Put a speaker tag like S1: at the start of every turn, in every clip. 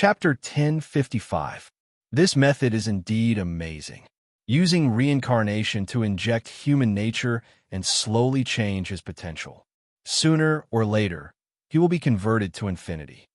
S1: Chapter 1055. This method is indeed amazing, using reincarnation to inject human nature and slowly change his potential. Sooner or later, he will be converted to infinity.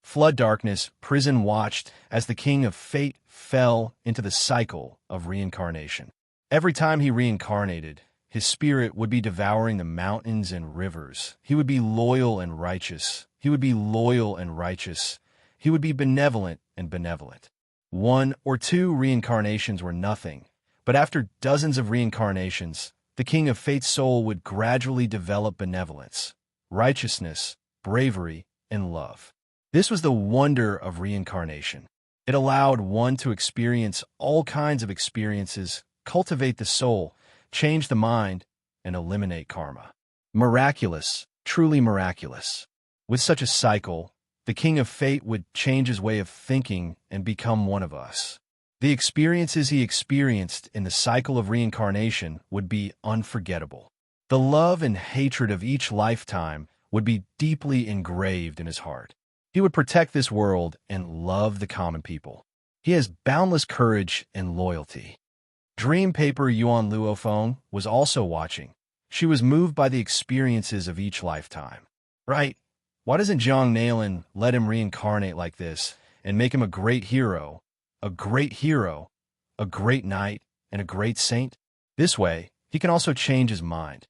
S1: Flood darkness, prison watched as the king of fate fell into the cycle of reincarnation. Every time he reincarnated, his spirit would be devouring the mountains and rivers. He would be loyal and righteous. He would be loyal and righteous. He would be benevolent and benevolent. 1 or 2 reincarnations were nothing, but after dozens of reincarnations, the king of fate's soul would gradually develop benevolence, righteousness, bravery, and love. This was the wonder of reincarnation. It allowed one to experience all kinds of experiences, cultivate the soul, change the mind, and eliminate karma. Miraculous, truly miraculous. With such a cycle, the king of fate would change his way of thinking and become one of us. The experiences he experienced in the cycle of reincarnation would be unforgettable. The love and hatred of each lifetime would be deeply engraved in his heart. He would protect this world and love the common people. He has boundless courage and loyalty. Dream Paper Yuan Luophone was also watching. She was moved by the experiences of each lifetime. Right? Why doesn't Jiang Nailin let him reincarnate like this and make him a great hero, a great knight, and a great saint? This way, he can also change his mind.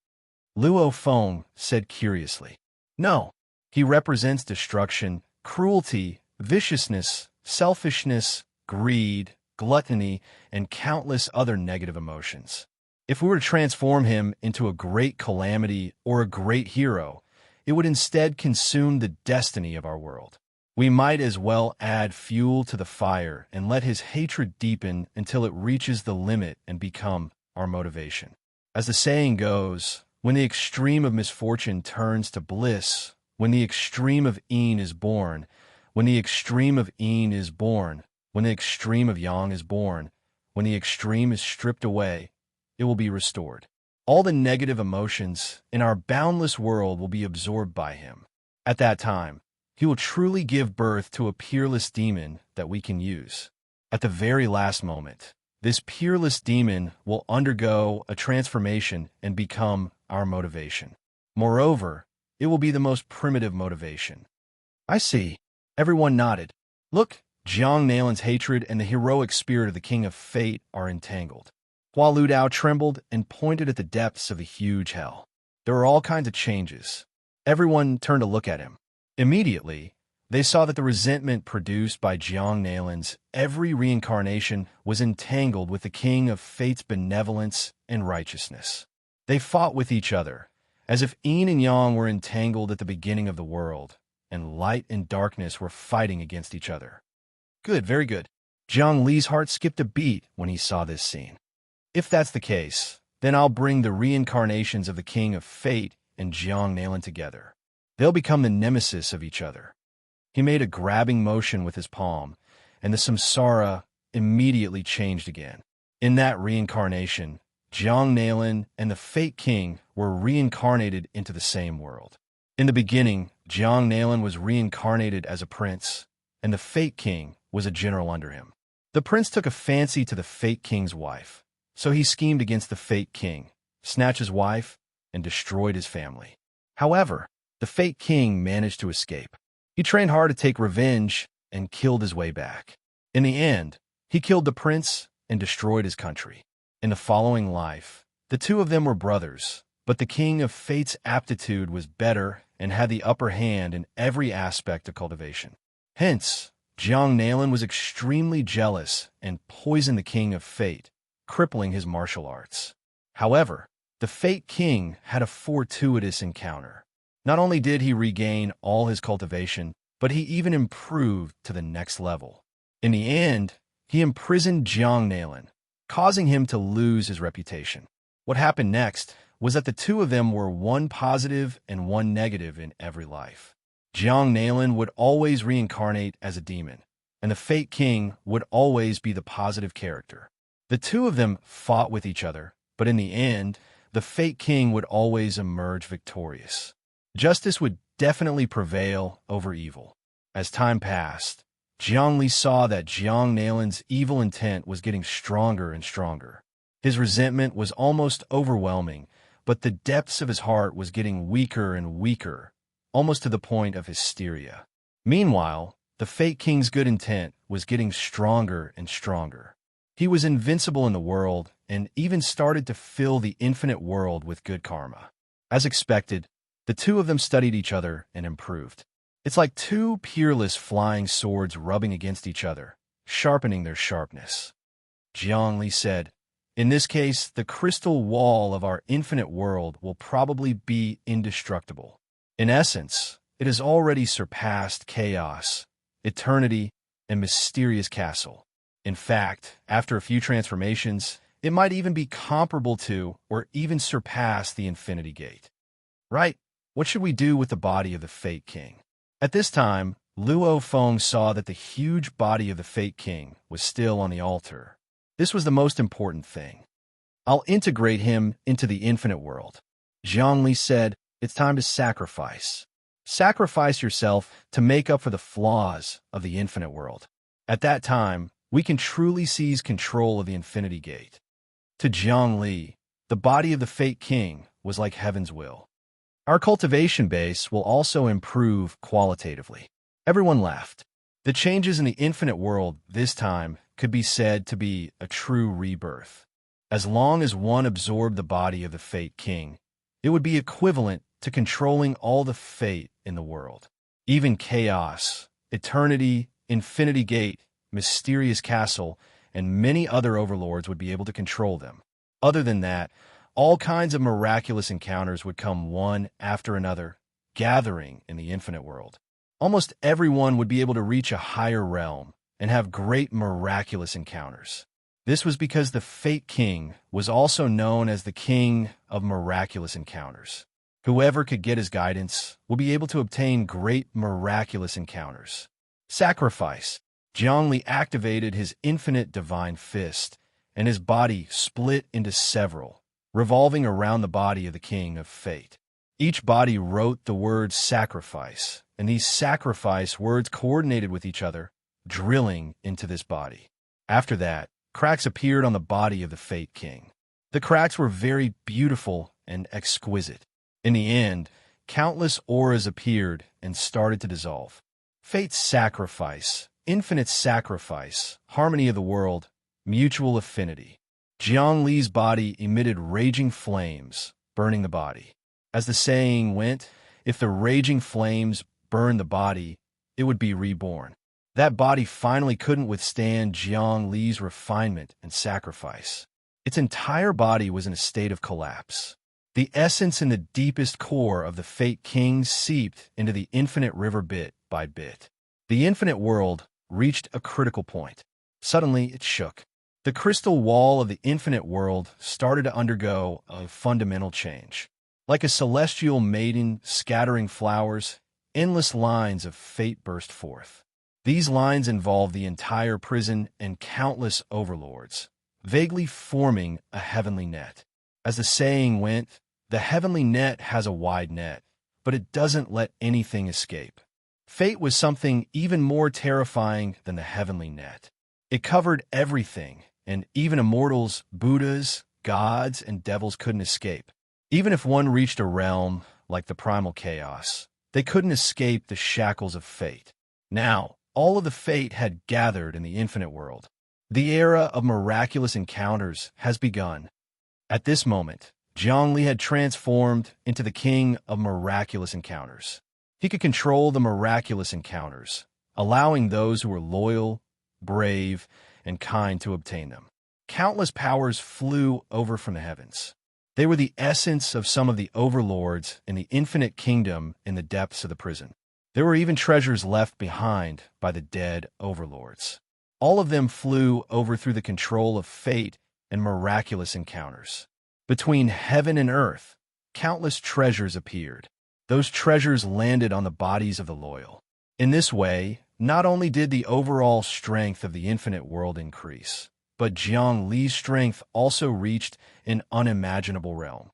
S1: Luo Feng said curiously. No, he represents destruction, cruelty, viciousness, selfishness, greed, gluttony, and countless other negative emotions. If we were to transform him into a great calamity or a great hero, it would instead consume the destiny of our world. We might as well add fuel to the fire and let his hatred deepen until it reaches the limit and become our motivation. As the saying goes, when the extreme of misfortune turns to bliss, when the extreme of yin is born, when the extreme of yin is born, when the extreme of yang is born, when the extreme is stripped away, it will be restored. All the negative emotions in our boundless world will be absorbed by him. At that time, he will truly give birth to a peerless demon that we can use. At the very last moment, this peerless demon will undergo a transformation and become our motivation. Moreover, it will be the most primitive motivation. I see. Everyone nodded. Look, Jiang Nailin's hatred and the heroic spirit of the King of Fate are entangled. Hua Ludao trembled and pointed at the depths of a huge hell. There were all kinds of changes. Everyone turned to look at him. Immediately, they saw that the resentment produced by Jiang Nailin's every reincarnation was entangled with the King of Fate's benevolence and righteousness. They fought with each other, as if yin and yang were entangled at the beginning of the world, and light and darkness were fighting against each other. Good, very good. Jiang Li's heart skipped a beat when he saw this scene. If that's the case, then I'll bring the reincarnations of the King of Fate and Jiang Nailin together. They'll become the nemesis of each other. He made a grabbing motion with his palm, and the samsara immediately changed again. In that reincarnation, Jiang Nailin and the Fate King were reincarnated into the same world. In the beginning, Jiang Nailin was reincarnated as a prince, and the Fate King was a general under him. The prince took a fancy to the Fate King's wife, so he schemed against the Fate King, snatched his wife, and destroyed his family. However, the Fate King managed to escape. He trained hard to take revenge and killed his way back. In the end, he killed the prince and destroyed his country. In the following life, the two of them were brothers, but the King of Fate's aptitude was better and had the upper hand in every aspect of cultivation. Hence, Jiang Nailin was extremely jealous and poisoned the King of Fate, crippling his martial arts. However, the Fate King had a fortuitous encounter. Not only did he regain all his cultivation, but he even improved to the next level. In the end, he imprisoned Jiang Nailin, causing him to lose his reputation. What happened next was that the two of them were one positive and one negative in every life. Jiang Nailin would always reincarnate as a demon, and the Fate King would always be the positive character. The two of them fought with each other, but in the end, the Fate King would always emerge victorious. Justice would definitely prevail over evil. As time passed, Jiang saw that Jiang Nalin's evil intent was getting stronger and stronger. His resentment was almost overwhelming, but the depths of his heart was getting weaker and weaker, almost to the point of hysteria. Meanwhile, the Fate King's good intent was getting stronger and stronger. He was invincible in the world and even started to fill the infinite world with good karma. As expected, the two of them studied each other and improved. It's like two peerless flying swords rubbing against each other, sharpening their sharpness. Jiang said, "In this case, the crystal wall of our infinite world will probably be indestructible. In essence, it has already surpassed chaos, eternity, and mysterious castle. In fact, after a few transformations, it might even be comparable to or even surpass the Infinity Gate." Right? What should we do with the body of the Fate King? At this time, Luo Feng saw that the huge body of the Fate King was still on the altar. This was the most important thing. "I'll integrate him into the infinite world." Zhang said, "It's time to sacrifice. Sacrifice yourself to make up for the flaws of the infinite world. At that time, we can truly seize control of the Infinity Gate." To Jiang, the body of the Fate King was like heaven's will. "Our cultivation base will also improve qualitatively." Everyone laughed. The changes in the infinite world this time could be said to be a true rebirth. As long as one absorbed the body of the Fate King, it would be equivalent to controlling all the fate in the world. Even chaos, eternity, Infinity Gate, mysterious castle, and many other overlords would be able to control them. Other than that, all kinds of miraculous encounters would come one after another, gathering in the infinite world. Almost everyone would be able to reach a higher realm and have great miraculous encounters. This was because the Fate King was also known as the King of Miraculous Encounters. Whoever could get his guidance will be able to obtain great miraculous encounters. Sacrifice. Jiang activated his infinite divine fist, and his body split into several, revolving around the body of the King of Fate. Each body wrote the word sacrifice, and these sacrifice words coordinated with each other, drilling into this body. After that, cracks appeared on the body of the Fate King. The cracks were very beautiful and exquisite. In the end, countless auras appeared and started to dissolve. Fate's sacrifice, infinite sacrifice, harmony of the world, mutual affinity. Jiang body emitted raging flames, burning the body. As the saying went, if the raging flames burned the body, it would be reborn. That body finally couldn't withstand Jiang refinement and sacrifice. Its entire body was in a state of collapse. The essence in the deepest core of the Fate King seeped into the infinite river bit by bit. The infinite world reached a critical point. Suddenly, it shook. The crystal wall of the infinite world started to undergo a fundamental change. Like a celestial maiden scattering flowers, endless lines of fate burst forth. These lines involved the entire prison and countless overlords, vaguely forming a heavenly net. As the saying went, the heavenly net has a wide net, but it doesn't let anything escape. Fate was something even more terrifying than the heavenly net. It covered everything, and even immortals, Buddhas, gods, and devils couldn't escape. Even if one reached a realm like the primal chaos, they couldn't escape the shackles of fate. Now, all of the fate had gathered in the infinite world. The era of miraculous encounters has begun. At this moment, Jiang had transformed into the King of Miraculous Encounters. He could control the miraculous encounters, allowing those who were loyal, brave, and kind to obtain them. Countless powers flew over from the heavens. They were the essence of some of the overlords in the infinite kingdom in the depths of the prison. There were even treasures left behind by the dead overlords. All of them flew over through the control of fate and miraculous encounters. Between heaven and earth, countless treasures appeared. Those treasures landed on the bodies of the loyal. In this way, not only did the overall strength of the infinite world increase, but Jiang strength also reached an unimaginable realm.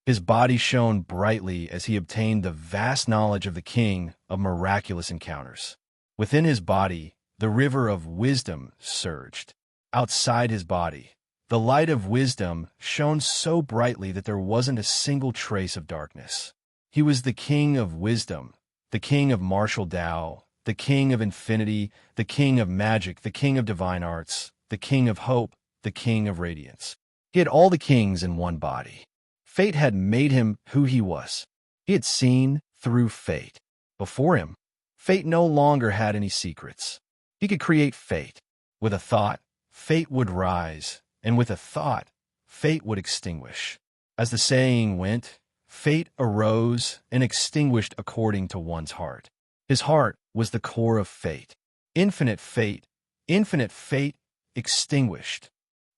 S1: His body shone brightly as he obtained the vast knowledge of the King of Miraculous Encounters. Within his body, the river of wisdom surged. Outside his body, the light of wisdom shone so brightly that there wasn't a single trace of darkness. He was the king of wisdom, the king of martial Tao, the king of infinity, the king of magic, the king of divine arts, the king of hope, the king of radiance. He had all the kings in one body. Fate had made him who he was. He had seen through fate. Before him, fate no longer had any secrets. He could create fate. With a thought, fate would rise, and with a thought, fate would extinguish. As the saying went, fate arose and extinguished according to one's heart. His heart was the core of fate. Infinite fate extinguished.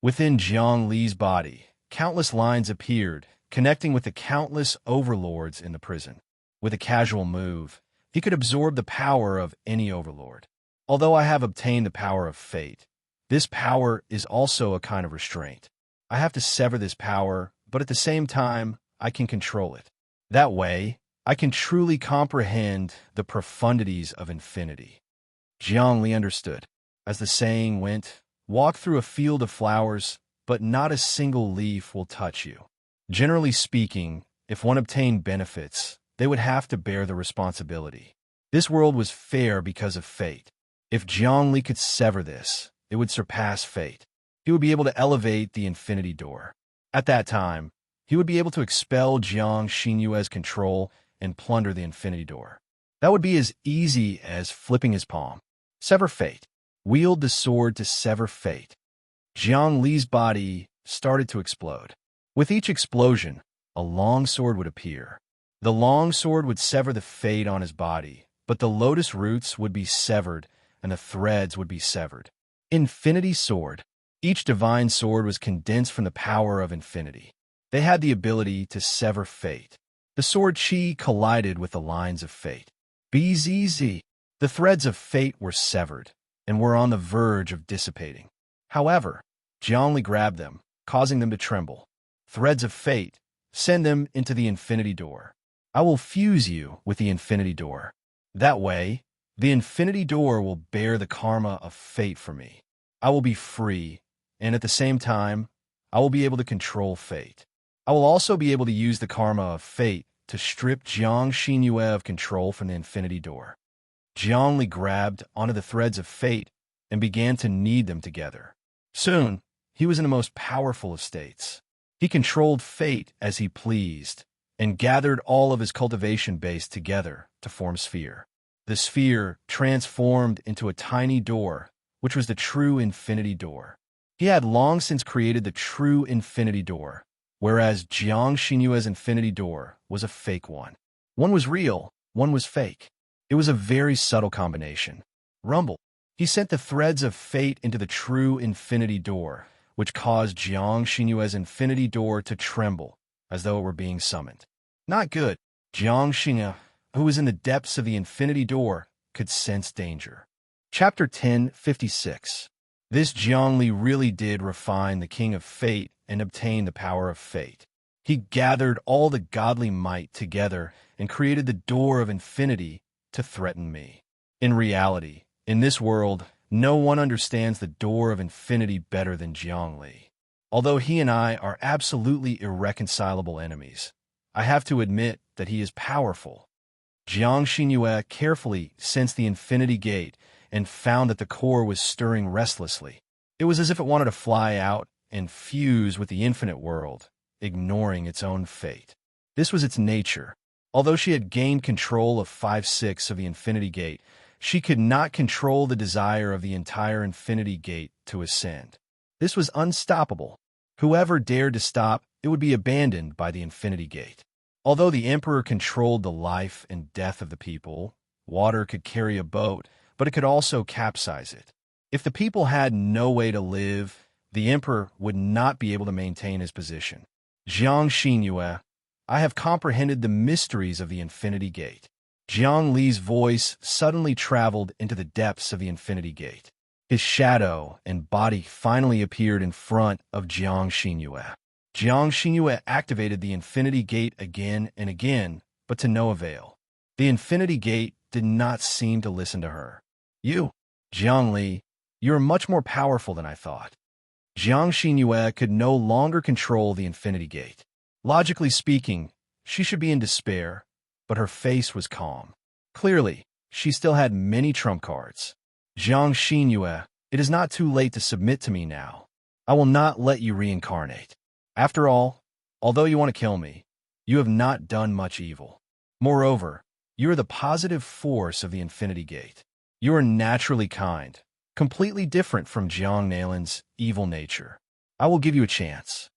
S1: Within Jiang Li's body, countless lines appeared, connecting with the countless overlords in the prison. With a casual move, he could absorb the power of any overlord. Although I have obtained the power of fate, this power is also a kind of restraint. I have to sever this power, but at the same time, I can control it. That way, I can truly comprehend the profundities of infinity. Jiang Li understood. As the saying went, walk through a field of flowers, but not a single leaf will touch you. Generally speaking, if one obtained benefits, they would have to bear the responsibility. This world was fair because of fate. If Jiang Li could sever this, it would surpass fate. He would be able to elevate the infinity door. At that time, he would be able to expel Jiang Xinyue's control and plunder the infinity door. That would be as easy as flipping his palm. Sever fate. Wield the sword to sever fate. Jiang Li's body started to explode. With each explosion, a long sword would appear. The long sword would sever the fate on his body, but the lotus roots would be severed and the threads would be severed. Infinity sword. Each divine sword was condensed from the power of infinity. They had the ability to sever fate. The sword chi collided with the lines of fate. BZZ. The threads of fate were severed and were on the verge of dissipating. However, Jiang Li grabbed them, causing them to tremble. Threads of fate, send them into the infinity door. I will fuse you with the infinity door. That way, the infinity door will bear the karma of fate for me. I will be free, and at the same time, I will be able to control fate. I will also be able to use the karma of fate to strip Jiang Xinyue of control from the infinity door. Jiang Li grabbed onto the threads of fate and began to knead them together. Soon, he was in the most powerful of states. He controlled fate as he pleased and gathered all of his cultivation base together to form sphere. The sphere transformed into a tiny door, which was the true infinity door. He had long since created the true infinity door, whereas Jiang Xinyue's infinity door was a fake one. One was real, one was fake. It was a very subtle combination. Rumble. He sent the threads of fate into the true infinity door, which caused Jiang Xinyue's infinity door to tremble, as though it were being summoned. Not good. Jiang Xinyue, who was in the depths of the infinity door, could sense danger. Chapter 10:56. This Jiang Li really did refine the king of fate and obtain the power of fate. He gathered all the godly might together and created the door of infinity to threaten me. In reality, in this world, no one understands the door of infinity better than Jiang Li. Although he and I are absolutely irreconcilable enemies, I have to admit that he is powerful. Jiang Xinyue carefully sensed the infinity gate and found that the core was stirring restlessly. It was as if it wanted to fly out and fuse with the infinite world, ignoring its own fate. This was its nature. Although she had gained control of 5/6 of the infinity gate, she could not control the desire of the entire infinity gate to ascend. This was unstoppable. Whoever dared to stop, it would be abandoned by the infinity gate. Although the emperor controlled the life and death of the people, water could carry a boat, but it could also capsize it. If the people had no way to live, the emperor would not be able to maintain his position. Jiang Xinyue, I have comprehended the mysteries of the infinity gate. Jiang Li's voice suddenly traveled into the depths of the infinity gate. His shadow and body finally appeared in front of Jiang Xinyue. Jiang Xinyue activated the infinity gate again and again, but to no avail. The infinity gate did not seem to listen to her. You, Jiang Li, you are much more powerful than I thought. Jiang Xinyue could no longer control the Infinity Gate. Logically speaking, she should be in despair, but her face was calm. Clearly, she still had many trump cards. Jiang Xinyue, it is not too late to submit to me now. I will not let you reincarnate. After all, although you want to kill me, you have not done much evil. Moreover, you are the positive force of the Infinity Gate. You are naturally kind, completely different from Jiang Nalin's evil nature. I will give you a chance.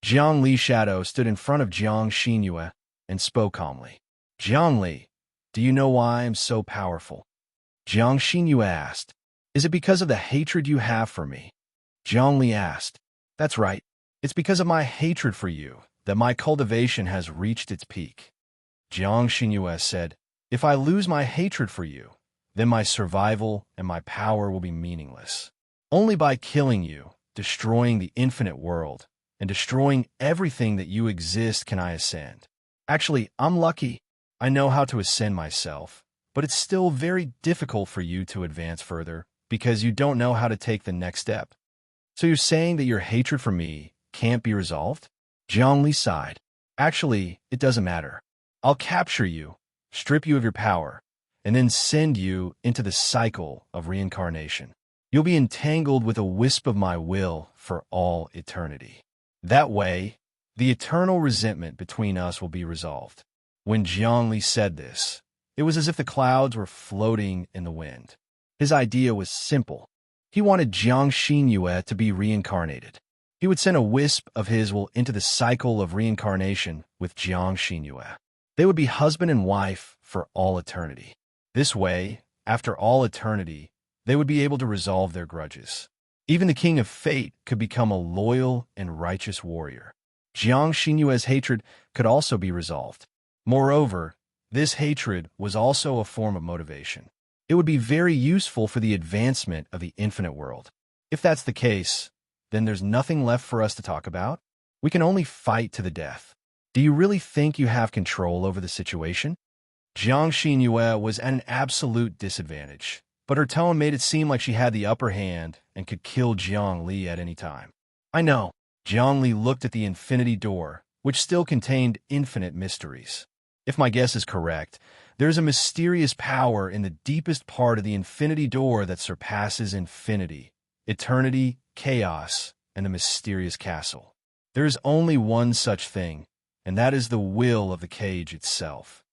S1: Jiang Li's shadow stood in front of Jiang Xinyue and spoke calmly. Jiang Li, do you know why I am so powerful? Jiang Xinyue asked. Is it because of the hatred you have for me? Jiang Li asked. That's right. It's because of my hatred for you that my cultivation has reached its peak. Jiang Xinyue said, if I lose my hatred for you, then my survival and my power will be meaningless. Only by killing you, destroying the infinite world, and destroying everything that you exist can I ascend. Actually, I'm lucky. I know how to ascend myself, but it's still very difficult for you to advance further because you don't know how to take the next step. So you're saying that your hatred for me can't be resolved? Jiang Li sighed. Actually, it doesn't matter. I'll capture you, strip you of your power, and then send you into the cycle of reincarnation. You'll be entangled with a wisp of my will for all eternity. That way, the eternal resentment between us will be resolved. When Jiang Li said this, it was as if the clouds were floating in the wind. His idea was simple. He wanted Jiang Xinyue to be reincarnated. He would send a wisp of his will into the cycle of reincarnation with Jiang Xinyue. They would be husband and wife for all eternity. This way, after all eternity, they would be able to resolve their grudges. Even the King of Fate could become a loyal and righteous warrior. Jiang Xinyue's hatred could also be resolved. Moreover, this hatred was also a form of motivation. It would be very useful for the advancement of the infinite world. If that's the case, then there's nothing left for us to talk about. We can only fight to the death. Do you really think you have control over the situation? Jiang Xinyue was at an absolute disadvantage, but her tone made it seem like she had the upper hand and could kill Jiang Li at any time. I know. Jiang Li looked at the infinity door, which still contained infinite mysteries. If my guess is correct, there's a mysterious power in the deepest part of the infinity door that surpasses infinity, eternity, chaos, and the mysterious castle. There is only one such thing, and that is the will of the cage itself.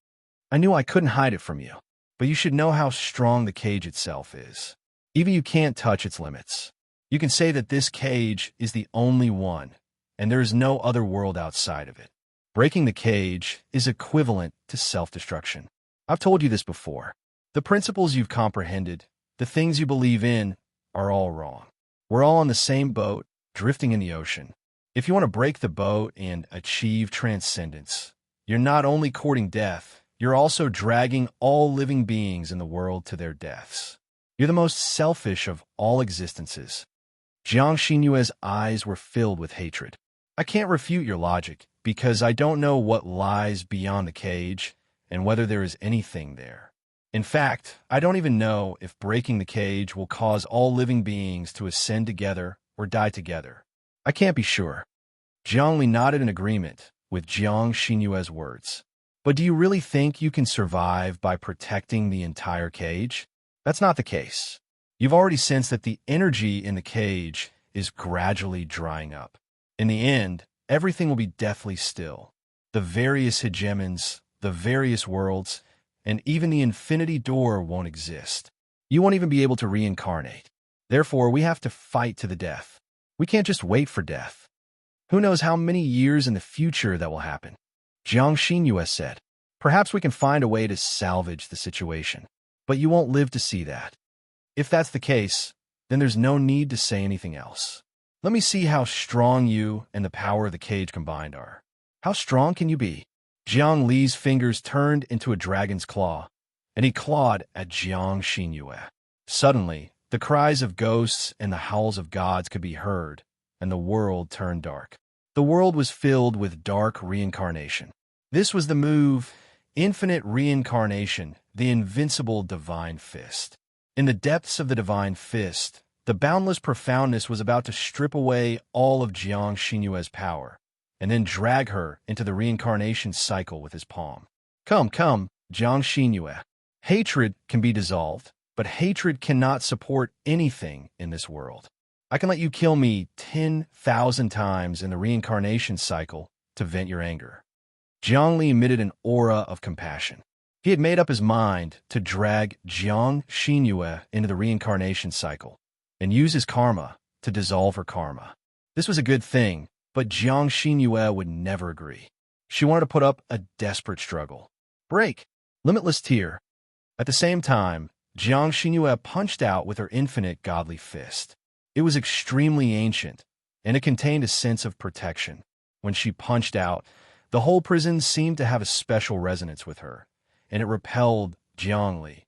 S1: I knew I couldn't hide it from you, but you should know how strong the cage itself is. Even you can't touch its limits. You can say that this cage is the only one, and there is no other world outside of it. Breaking the cage is equivalent to self-destruction. I've told you this before. The principles you've comprehended, the things you believe in, are all wrong. We're all on the same boat, drifting in the ocean. If you want to break the boat and achieve transcendence, you're not only courting death, you're also dragging all living beings in the world to their deaths. You're the most selfish of all existences. Jiang Xinyue's eyes were filled with hatred. I can't refute your logic, because I don't know what lies beyond the cage and whether there is anything there. In fact, I don't even know if breaking the cage will cause all living beings to ascend together or die together. I can't be sure. Jiang Li nodded in agreement with Jiang Xinyue's words. But do you really think you can survive by protecting the entire cage? That's not the case. You've already sensed that the energy in the cage is gradually drying up. In the end, everything will be deathly still. The various hegemons, the various worlds, and even the infinity door won't exist. You won't even be able to reincarnate. Therefore, we have to fight to the death. We can't just wait for death. Who knows how many years in the future that will happen? Jiang Xinyue said, perhaps we can find a way to salvage the situation, but you won't live to see that. If that's the case, then there's no need to say anything else. Let me see how strong you and the power of the cage combined are. How strong can you be? Jiang Li's fingers turned into a dragon's claw, and he clawed at Jiang Xinyue. Suddenly, the cries of ghosts and the howls of gods could be heard, and the world turned dark. The world was filled with dark reincarnation. This was the move, infinite reincarnation, the invincible divine fist. In the depths of the divine fist, the boundless profoundness was about to strip away all of Jiang Xinyue's power, and then drag her into the reincarnation cycle with his palm. Come, Jiang Xinyue. Hatred can be dissolved, but hatred cannot support anything in this world. I can let you kill me 10,000 times in the reincarnation cycle to vent your anger. Jiangli emitted an aura of compassion. He had made up his mind to drag Jiang Xinyue into the reincarnation cycle and use his karma to dissolve her karma. This was a good thing, but Jiang Xinyue would never agree. She wanted to put up a desperate struggle. Break! Limitless tear. At the same time, Jiang Xinyue punched out with her infinite godly fist. It was extremely ancient, and it contained a sense of protection. When she punched out, the whole prison seemed to have a special resonance with her, and it repelled Jiangli.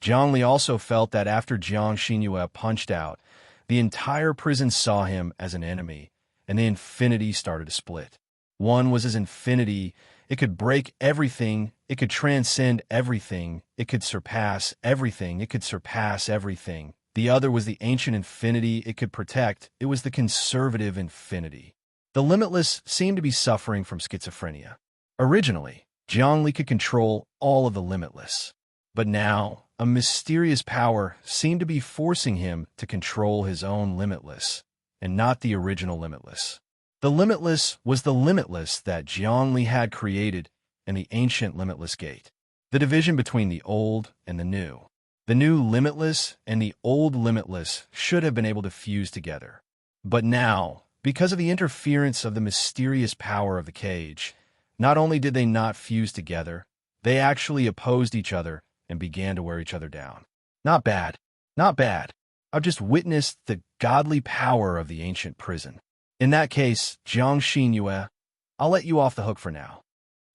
S1: Jiangli also felt that after Jiang Xinyue punched out, the entire prison saw him as an enemy, and the infinity started to split. One was his infinity. It could break everything. It could transcend everything. It could surpass everything. It could surpass everything. The other was the ancient infinity it could protect. It was the conservative infinity. The limitless seemed to be suffering from schizophrenia. Originally, Jiangli could control all of the limitless. But now, a mysterious power seemed to be forcing him to control his own limitless, and not the original limitless. The limitless was the limitless that Jiangli had created in the ancient limitless gate. The division between the old and the new. The new limitless and the old limitless should have been able to fuse together. But now, because of the interference of the mysterious power of the cage, not only did they not fuse together, they actually opposed each other and began to wear each other down. Not bad. Not bad. I've just witnessed the godly power of the ancient prison. In that case, Jiang Xinyue, I'll let you off the hook for now.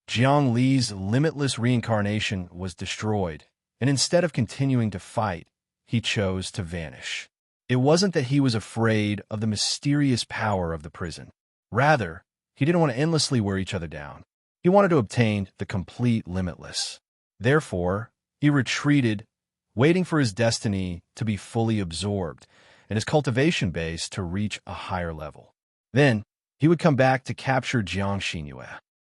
S1: Jiang Li's limitless reincarnation was destroyed, and instead of continuing to fight, he chose to vanish. It wasn't that he was afraid of the mysterious power of the prison. Rather, he didn't want to endlessly wear each other down. He wanted to obtain the complete limitless. Therefore, he retreated, waiting for his destiny to be fully absorbed and his cultivation base to reach a higher level. Then, he would come back to capture Jiang Xinyue.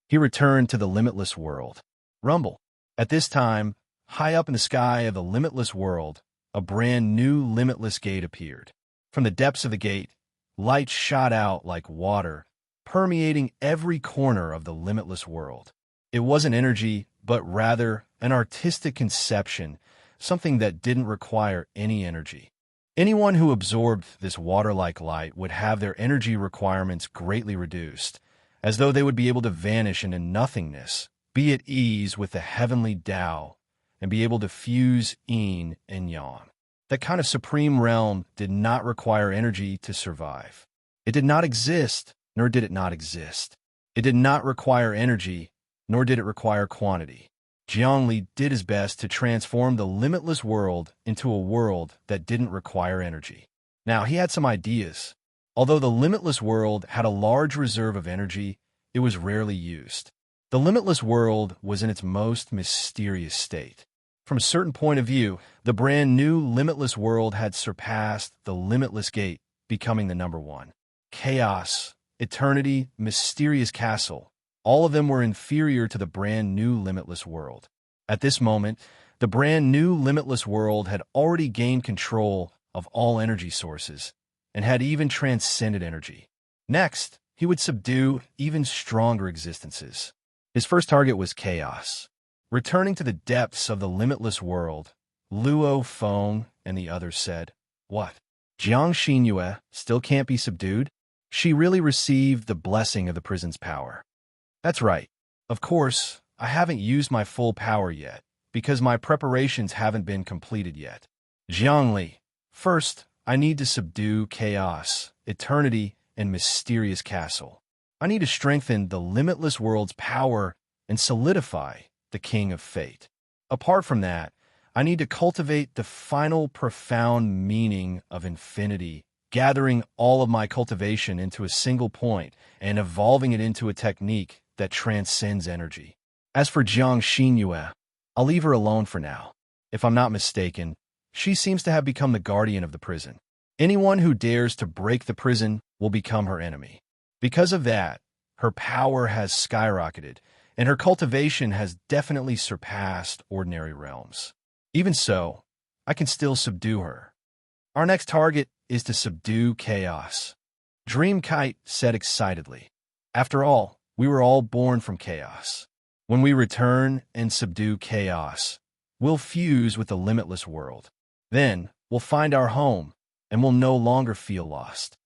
S1: He returned to the limitless world. Rumble. At this time, high up in the sky of the limitless world, a brand new limitless gate appeared. From the depths of the gate, light shot out like water, permeating every corner of the limitless world. It wasn't energy, but rather an artistic conception, something that didn't require any energy. Anyone who absorbed this water-like light would have their energy requirements greatly reduced, as though they would be able to vanish into nothingness, be at ease with the heavenly Tao, and be able to fuse yin and yang. That kind of supreme realm did not require energy to survive. It did not exist, nor did it not exist. It did not require energy, nor did it require quantity. Jiangli did his best to transform the limitless world into a world that didn't require energy. Now, he had some ideas. Although the limitless world had a large reserve of energy, it was rarely used. The limitless world was in its most mysterious state. From a certain point of view, the brand new limitless world had surpassed the limitless gate, becoming the number one. Chaos, eternity, mysterious castle, all of them were inferior to the brand new limitless world. At this moment, the brand new limitless world had already gained control of all energy sources and had even transcended energy. Next, he would subdue even stronger existences. His first target was chaos. Returning to the depths of the limitless world, Luo Feng and the others said, "What? Jiang Xinyue still can't be subdued? She really received the blessing of the prison's power." "That's right. Of course, I haven't used my full power yet, because my preparations haven't been completed yet. Jiangli, first, I need to subdue chaos, eternity, and mysterious castle. I need to strengthen the limitless world's power and solidify the king of fate. Apart from that, I need to cultivate the final profound meaning of infinity, gathering all of my cultivation into a single point and evolving it into a technique that transcends energy. As for Jiang Xinyue, I'll leave her alone for now. If I'm not mistaken, She seems to have become the guardian of the prison. Anyone who dares to break the prison will become her enemy. Because of that, her power has skyrocketed, and her cultivation has definitely surpassed ordinary realms. Even so, I can still subdue her. Our next target is to subdue chaos. Dreamkite said excitedly. After all, we were all born from chaos. When we return and subdue chaos, we'll fuse with the limitless world. Then, we'll find our home, and we'll no longer feel lost.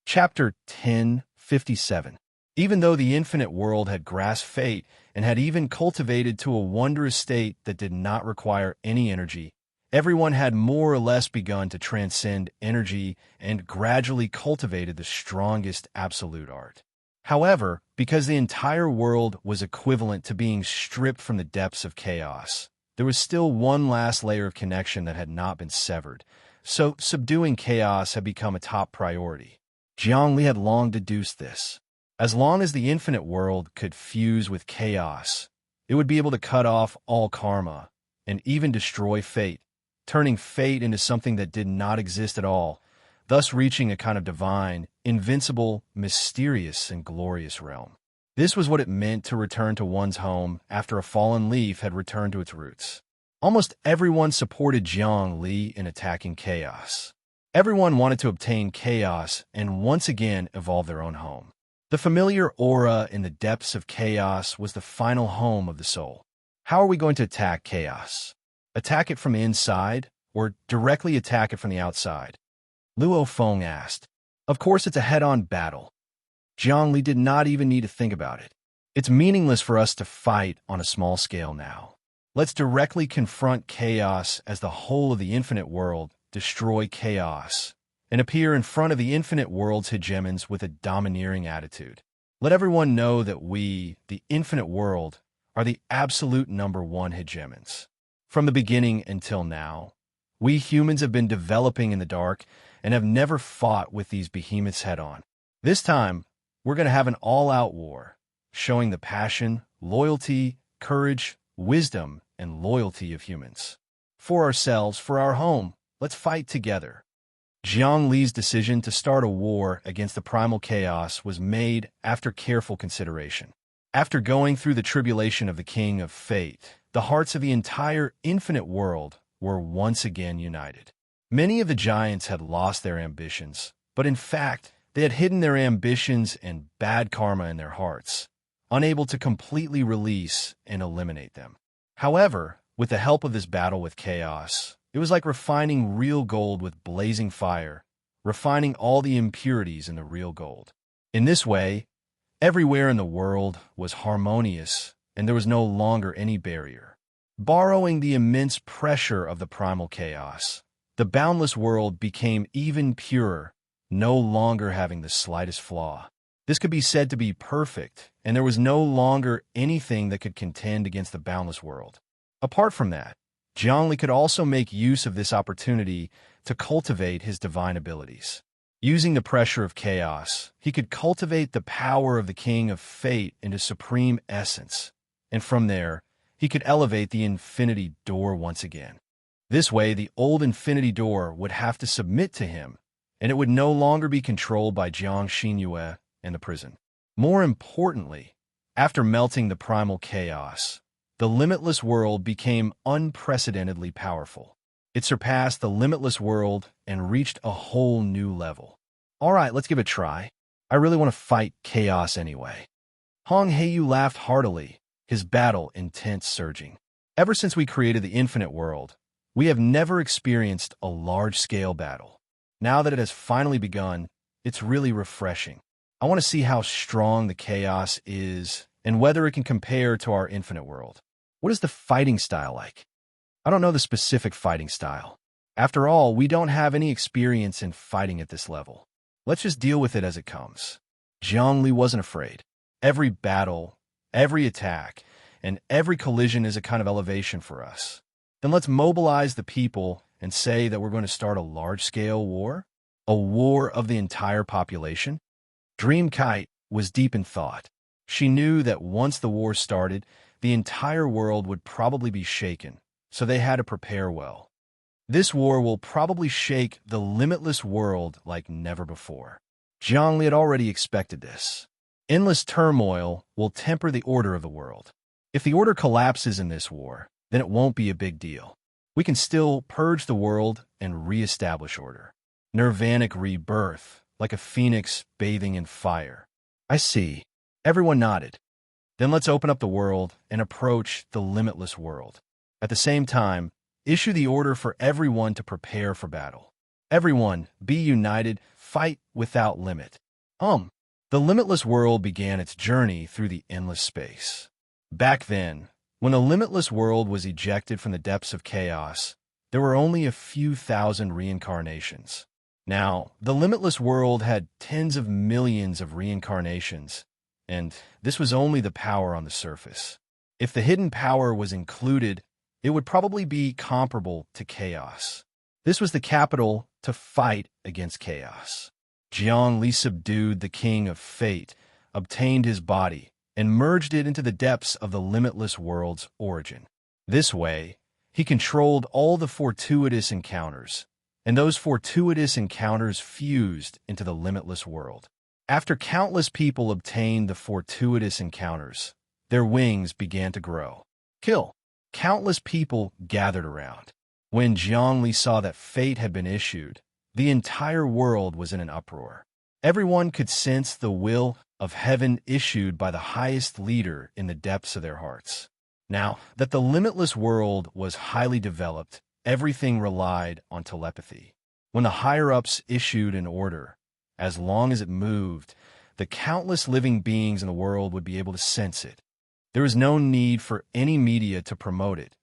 S1: Chapter 10:57. Even though the infinite world had grasped fate and had even cultivated to a wondrous state that did not require any energy, everyone had more or less begun to transcend energy and gradually cultivated the strongest absolute art. However, because the entire world was equivalent to being stripped from the depths of chaos, there was still one last layer of connection that had not been severed, so subduing chaos had become a top priority. Zhongli had long deduced this. As long as the infinite world could fuse with chaos, it would be able to cut off all karma and even destroy fate, turning fate into something that did not exist at all, thus reaching a kind of divine, invincible, mysterious, and glorious realm. This was what it meant to return to one's home after a fallen leaf had returned to its roots. Almost everyone supported Jiang Li in attacking chaos. Everyone wanted to obtain chaos and once again evolve their own home. The familiar aura in the depths of chaos was the final home of the soul. How are we going to attack chaos? Attack it from inside, or directly attack it from the outside? Luo Feng asked. Of course it's a head-on battle. Zhongli did not even need to think about it. It's meaningless for us to fight on a small scale now. Let's directly confront chaos as the whole of the infinite world, destroy chaos, and appear in front of the infinite world's hegemons with a domineering attitude. Let everyone know that we, the infinite world, are the absolute #1 hegemons. From the beginning until now, we humans have been developing in the dark and have never fought with these behemoths head-on. This time, we're going to have an all-out war, showing the passion, loyalty, courage, wisdom, and loyalty of humans. For ourselves, for our home, let's fight together. Jiang Li's decision to start a war against the primal chaos was made after careful consideration. After going through the tribulation of the King of Fate, the hearts of the entire infinite world were once again united. Many of the giants had lost their ambitions, but in fact, they had hidden their ambitions and bad karma in their hearts, unable to completely release and eliminate them. However, with the help of this battle with chaos, it was like refining real gold with blazing fire, refining all the impurities in the real gold. In this way, everywhere in the world was harmonious, and there was no longer any barrier. Borrowing the immense pressure of the primal chaos, the boundless world became even purer, no longer having the slightest flaw. This could be said to be perfect, and there was no longer anything that could contend against the boundless world. Apart from that, Zhongli could also make use of this opportunity to cultivate his divine abilities. Using the pressure of chaos, he could cultivate the power of the King of Fate into supreme essence, and from there, he could elevate the Infinity Door once again. This way, the old Infinity Door would have to submit to him, and it would no longer be controlled by Jiang Xinyue and the prison. More importantly, after melting the primal chaos, the limitless world became unprecedentedly powerful. It surpassed the limitless world and reached a whole new level. All right, let's give it a try. I really want to fight chaos anyway. Hong Heiyu laughed heartily, his battle intent surging. Ever since we created the infinite world, we have never experienced a large-scale battle. Now that it has finally begun, it's really refreshing. I want to see how strong the chaos is and whether it can compare to our infinite world. What is the fighting style like? I don't know the specific fighting style. After all, we don't have any experience in fighting at this level. Let's just deal with it as it comes. Zhongli wasn't afraid. Every battle, every attack, and every collision is a kind of elevation for us. Then let's mobilize the people and say that we're going to start a large-scale war? A war of the entire population? Dreamkite was deep in thought. She knew that once the war started, the entire world would probably be shaken, so they had to prepare well. This war will probably shake the limitless world like never before. Zhongli had already expected this. Endless turmoil will temper the order of the world. If the order collapses in this war, then it won't be a big deal. We can still purge the world and re-establish order. Nirvanic rebirth, like a phoenix bathing in fire. I see. Everyone nodded. Then let's open up the world and approach the limitless world. At the same time, issue the order for everyone to prepare for battle. Everyone, be united, fight without limit. The limitless world began its journey through the endless space. Back then, when the limitless world was ejected from the depths of chaos, there were only a few thousand reincarnations. Now, the limitless world had tens of millions of reincarnations, and this was only the power on the surface. If the hidden power was included, it would probably be comparable to chaos. This was the capital to fight against chaos. Zhongli subdued the king of fate, obtained his body, and merged it into the depths of the limitless world's origin. This way, he controlled all the fortuitous encounters, and those fortuitous encounters fused into the limitless world. After countless people obtained the fortuitous encounters, their wings began to grow. Countless people gathered around. When Zhongli saw that fate had been issued, the entire world was in an uproar. Everyone could sense the will of heaven issued by the highest leader in the depths of their hearts. Now that the limitless world was highly developed, everything relied on telepathy. When the higher-ups issued an order, as long as it moved, the countless living beings in the world would be able to sense it. There was no need for any media to promote it,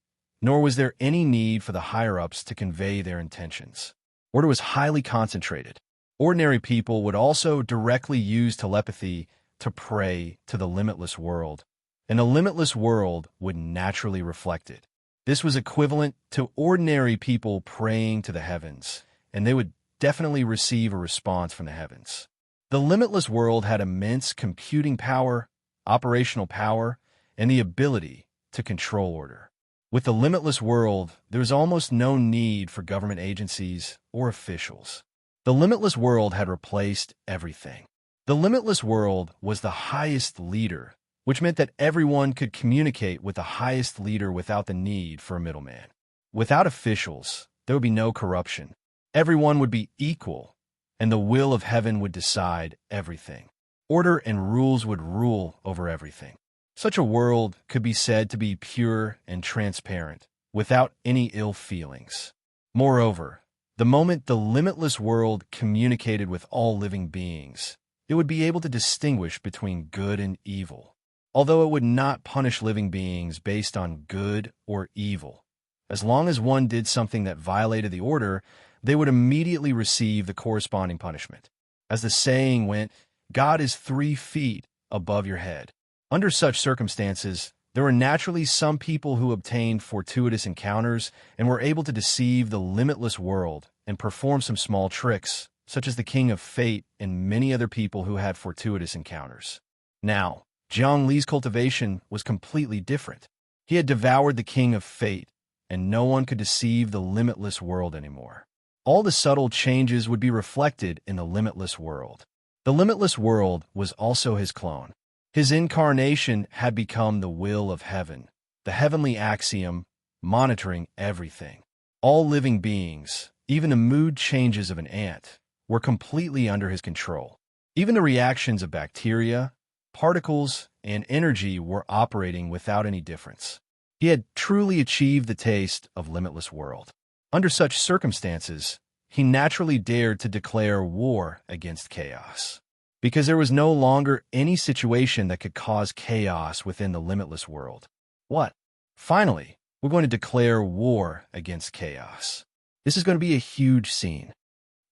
S1: nor was there any need for the higher-ups to convey their intentions. Order was highly concentrated. Ordinary people would also directly use telepathy to pray to the limitless world, and the limitless world would naturally reflect it. This was equivalent to ordinary people praying to the heavens, and they would definitely receive a response from the heavens. The limitless world had immense computing power, operational power, and the ability to control order. With the limitless world, there was almost no need for government agencies or officials. The limitless world had replaced everything. The limitless world was the highest leader, which meant that everyone could communicate with the highest leader without the need for a middleman. Without officials, there would be no corruption. Everyone would be equal, and the will of heaven would decide everything. Order and rules would rule over everything. Such a world could be said to be pure and transparent, without any ill feelings. Moreover, the moment the limitless world communicated with all living beings, it would be able to distinguish between good and evil, although it would not punish living beings based on good or evil. As long as one did something that violated the order, they would immediately receive the corresponding punishment. As the saying went, God is 3 feet above your head. Under such circumstances, there were naturally some people who obtained fortuitous encounters and were able to deceive the limitless world and perform some small tricks, such as the King of Fate and many other people who had fortuitous encounters. Now, Zhongli's cultivation was completely different. He had devoured the King of Fate, and no one could deceive the limitless world anymore. All the subtle changes would be reflected in the limitless world. The limitless world was also his clone. His incarnation had become the will of heaven, the heavenly axiom, monitoring everything. All living beings, even the mood changes of an ant, were completely under his control. Even the reactions of bacteria, particles, and energy were operating without any difference. He had truly achieved the taste of limitless world. Under such circumstances, he naturally dared to declare war against chaos, because there was no longer any situation that could cause chaos within the limitless world. What? Finally, we're going to declare war against chaos. This is going to be a huge scene.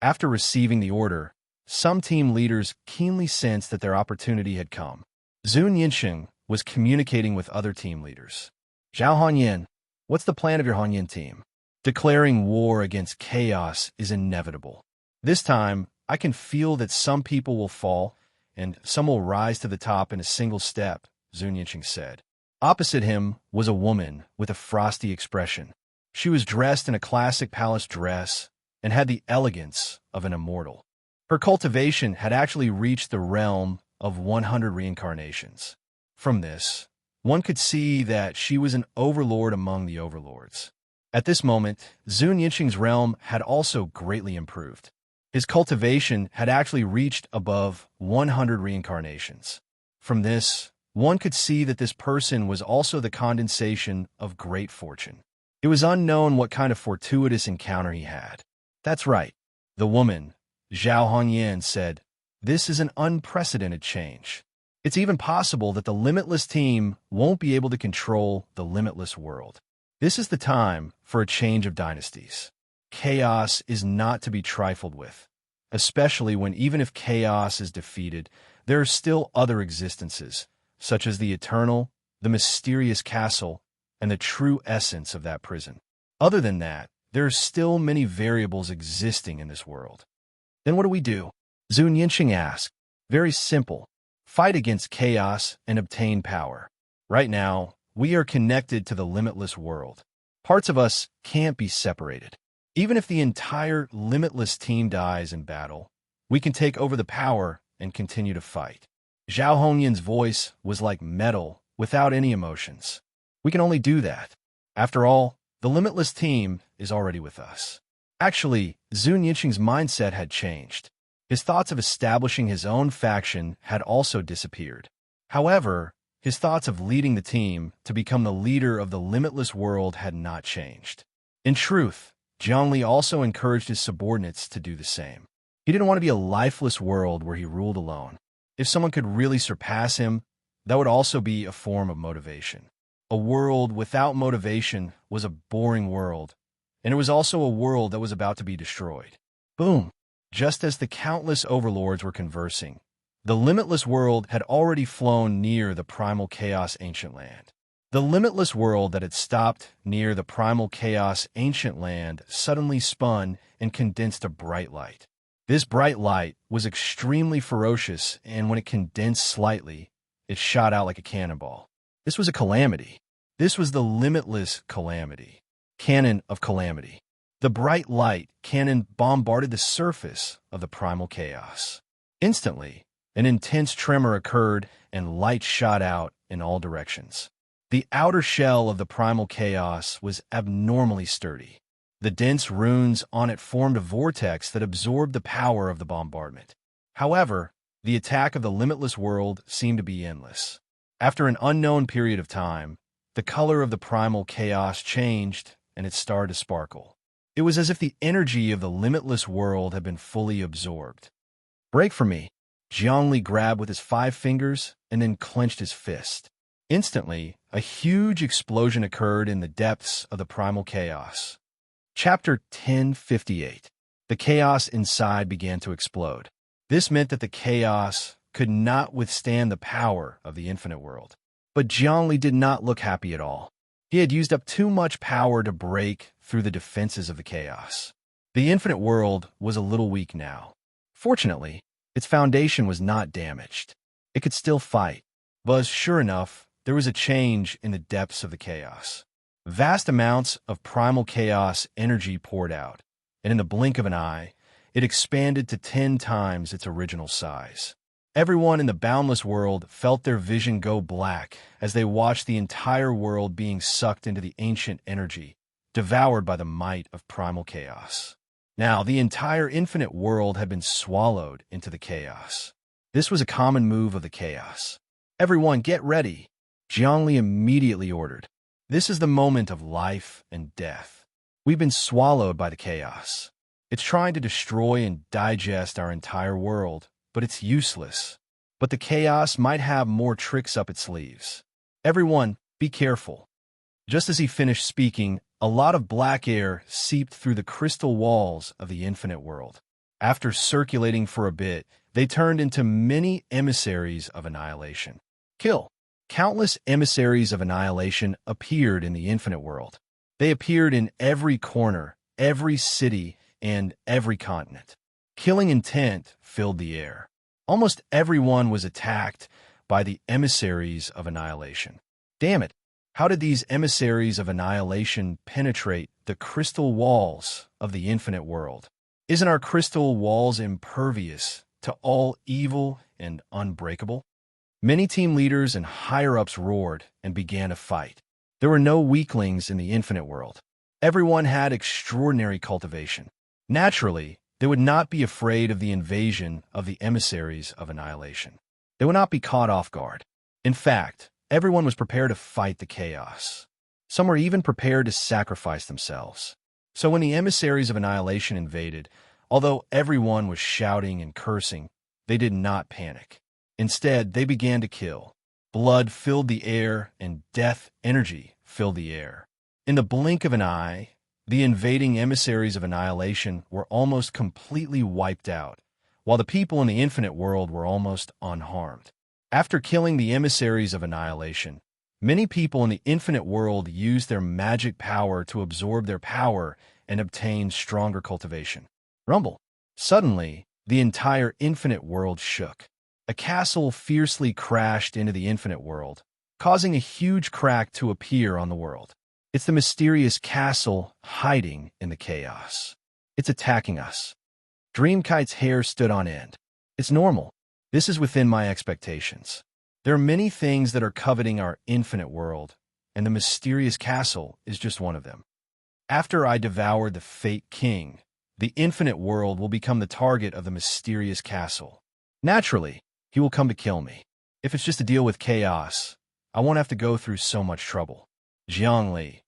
S1: After receiving the order, some team leaders keenly sensed that their opportunity had come. Zun Yinsheng was communicating with other team leaders. Zhao Hanyan, what's the plan of your Hanyan team? Declaring war against chaos is inevitable. This time, I can feel that some people will fall, and some will rise to the top in a single step, Zun Yinsheng said. Opposite him was a woman with a frosty expression. She was dressed in a classic palace dress and had the elegance of an immortal. Her cultivation had actually reached the realm of 100 reincarnations. From this, one could see that she was an overlord among the overlords. At this moment, Zun Yinqing's realm had also greatly improved. His cultivation had actually reached above 100 reincarnations. From this, one could see that this person was also the condensation of great fortune. It was unknown what kind of fortuitous encounter he had. That's right. The woman, Zhao Hongyan, said, "This is an unprecedented change. It's even possible that the Limitless team won't be able to control the limitless world. This is the time for a change of dynasties. Chaos is not to be trifled with, especially when even if chaos is defeated, there are still other existences, such as the eternal, the mysterious castle, and the true essence of that prison. Other than that, there are still many variables existing in this world." Then what do we do? Zun Yinqing asked. Very simple. Fight against chaos and obtain power. Right now, we are connected to the limitless world. Parts of us can't be separated. Even if the entire limitless team dies in battle, we can take over the power and continue to fight. Zhao Hongyan's voice was like metal without any emotions. We can only do that. After all, the limitless team is already with us. Actually, Zun Yinqing's mindset had changed. His thoughts of establishing his own faction had also disappeared. However, his thoughts of leading the team to become the leader of the limitless world had not changed. In truth, Zhongli also encouraged his subordinates to do the same. He didn't want to be a lifeless world where he ruled alone. If someone could really surpass him, that would also be a form of motivation. A world without motivation was a boring world, and it was also a world that was about to be destroyed. Boom! Just as the countless overlords were conversing, the limitless world had already flown near the primal chaos ancient land. The limitless world that had stopped near the primal chaos ancient land suddenly spun and condensed a bright light. This bright light was extremely ferocious, and when it condensed slightly, it shot out like a cannonball. This was a calamity. This was the limitless calamity. Cannon of calamity. The bright light cannon bombarded the surface of the primal chaos. Instantly, an intense tremor occurred and light shot out in all directions. The outer shell of the primal chaos was abnormally sturdy. The dense runes on it formed a vortex that absorbed the power of the bombardment. However, the attack of the limitless world seemed to be endless. After an unknown period of time, the color of the primal chaos changed and it started to sparkle. It was as if the energy of the limitless world had been fully absorbed. "Break from me." Zhongli grabbed with his 5 fingers and then clenched his fist. Instantly, a huge explosion occurred in the depths of the primal chaos. Chapter 1058. The chaos inside began to explode. This meant that the chaos could not withstand the power of the infinite world. But Zhongli did not look happy at all. He had used up too much power to break through the defenses of the chaos. The infinite world was a little weak now. Fortunately, its foundation was not damaged. It could still fight. But sure enough, there was a change in the depths of the chaos. Vast amounts of primal chaos energy poured out, and in the blink of an eye, it expanded to 10 times its original size. Everyone in the boundless world felt their vision go black as they watched the entire world being sucked into the ancient energy, devoured by the might of primal chaos. Now, the entire infinite world had been swallowed into the chaos. This was a common move of the chaos. "Everyone, get ready," Zhongli immediately ordered. "This is the moment of life and death. We've been swallowed by the chaos. It's trying to destroy and digest our entire world, but it's useless. But the chaos might have more tricks up its sleeves. Everyone, be careful." Just as he finished speaking, a lot of black air seeped through the crystal walls of the infinite world. After circulating for a bit, they turned into many emissaries of annihilation. Kill. Countless emissaries of annihilation appeared in the infinite world. They appeared in every corner, every city, and every continent. Killing intent filled the air. Almost everyone was attacked by the emissaries of annihilation. Damn it! How did these emissaries of annihilation penetrate the crystal walls of the infinite world? Isn't our crystal walls impervious to all evil and unbreakable? Many team leaders and higher-ups roared and began to fight. There were no weaklings in the infinite world. Everyone had extraordinary cultivation. Naturally, they would not be afraid of the invasion of the emissaries of annihilation. They would not be caught off guard. In fact, everyone was prepared to fight the chaos. Some were even prepared to sacrifice themselves. So when the emissaries of annihilation invaded, although everyone was shouting and cursing, they did not panic. Instead, they began to kill. Blood filled the air and death energy filled the air. In the blink of an eye, the invading emissaries of annihilation were almost completely wiped out, while the people in the infinite world were almost unharmed. After killing the emissaries of annihilation, many people in the infinite world used their magic power to absorb their power and obtain stronger cultivation. Rumble. Suddenly, the entire infinite world shook. A castle fiercely crashed into the infinite world, causing a huge crack to appear on the world. It's the mysterious castle hiding in the chaos. It's attacking us. Dreamkite's hair stood on end. It's normal. This is within my expectations. There are many things that are coveting our infinite world, and the mysterious castle is just one of them. After I devoured the Fate King, the infinite world will become the target of the mysterious castle. Naturally, he will come to kill me. If it's just to deal with chaos, I won't have to go through so much trouble. Jiangli.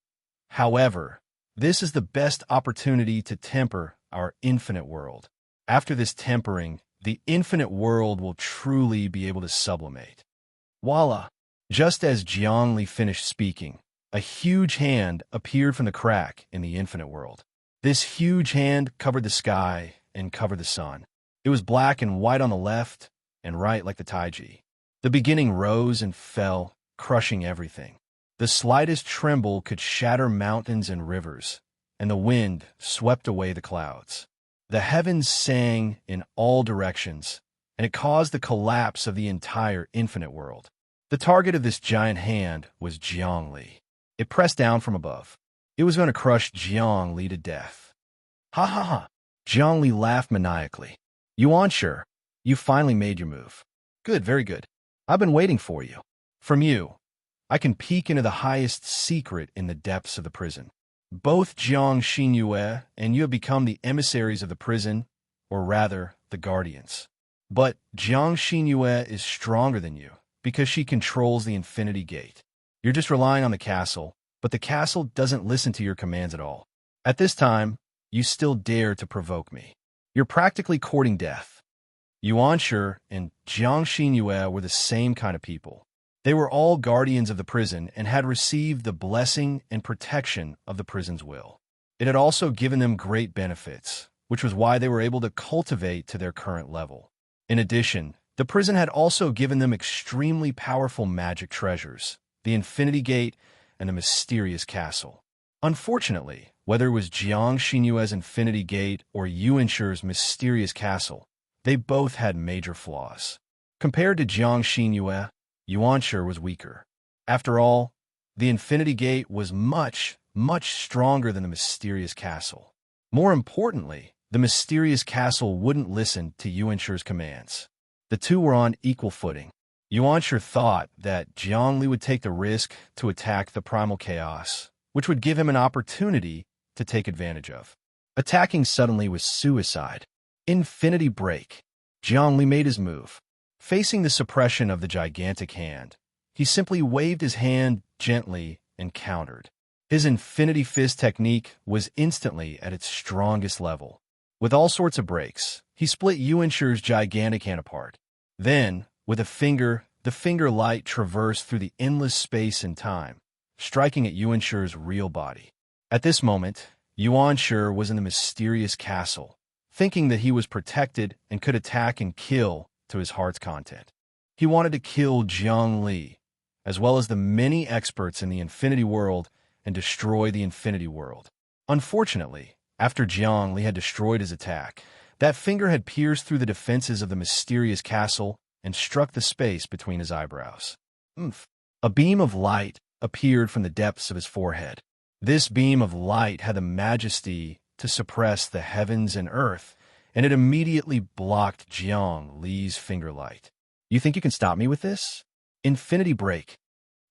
S1: However, this is the best opportunity to temper our infinite world. After this tempering, the infinite world will truly be able to sublimate. Voila! Just as Jiangli finished speaking, a huge hand appeared from the crack in the infinite world. This huge hand covered the sky and covered the sun. It was black and white on the left and right like the Taiji. The beginning rose and fell, crushing everything. The slightest tremble could shatter mountains and rivers, and the wind swept away the clouds. The heavens sang in all directions, and it caused the collapse of the entire infinite world. The target of this giant hand was Jiangli. It pressed down from above. It was going to crush Jiangli to death. Ha ha ha! Jiangli laughed maniacally. Yuan, sure. You finally made your move. Good, very good. I've been waiting for you. From you, I can peek into the highest secret in the depths of the prison. Both Jiang Xinyue and you have become the emissaries of the prison, or rather, the guardians. But Jiang Xinyue is stronger than you, because she controls the Infinity Gate. You're just relying on the castle, but the castle doesn't listen to your commands at all. At this time, you still dare to provoke me. You're practically courting death. Yuan Shi and Jiang Xinyue were the same kind of people. They were all guardians of the prison and had received the blessing and protection of the prison's will. It had also given them great benefits, which was why they were able to cultivate to their current level. In addition, the prison had also given them extremely powerful magic treasures, the Infinity Gate and the mysterious castle. Unfortunately, whether it was Jiang Xinyue's Infinity Gate or Yuan Shi's mysterious castle, they both had major flaws. Compared to Jiang Xinyue, Yuan Shi was weaker. After all, the Infinity Gate was much, much stronger than the mysterious castle. More importantly, the mysterious castle wouldn't listen to Yuan Shi's commands. The two were on equal footing. Yuan Shi thought that Jiangli would take the risk to attack the primal chaos, which would give him an opportunity to take advantage of. Attacking suddenly was suicide. Infinity Break. Jiangli made his move. Facing the suppression of the gigantic hand, he simply waved his hand gently and countered. His Infinity Fist technique was instantly at its strongest level. With all sorts of breaks, he split Yuan Shi's gigantic hand apart. Then, with a finger, the finger light traversed through the endless space and time, striking at Yuan Shi's real body. At this moment, Yuan Shi was in the mysterious castle, thinking that he was protected and could attack and kill to his heart's content. He wanted to kill Jiang Li, as well as the many experts in the Infinity World, and destroy the Infinity World. Unfortunately, after Jiang Li had destroyed his attack, that finger had pierced through the defenses of the mysterious castle and struck the space between his eyebrows. A beam of light appeared from the depths of his forehead. This beam of light had the majesty to suppress the heavens and earth, and it immediately blocked Jiang Li's finger light. You think you can stop me with this? Infinity break.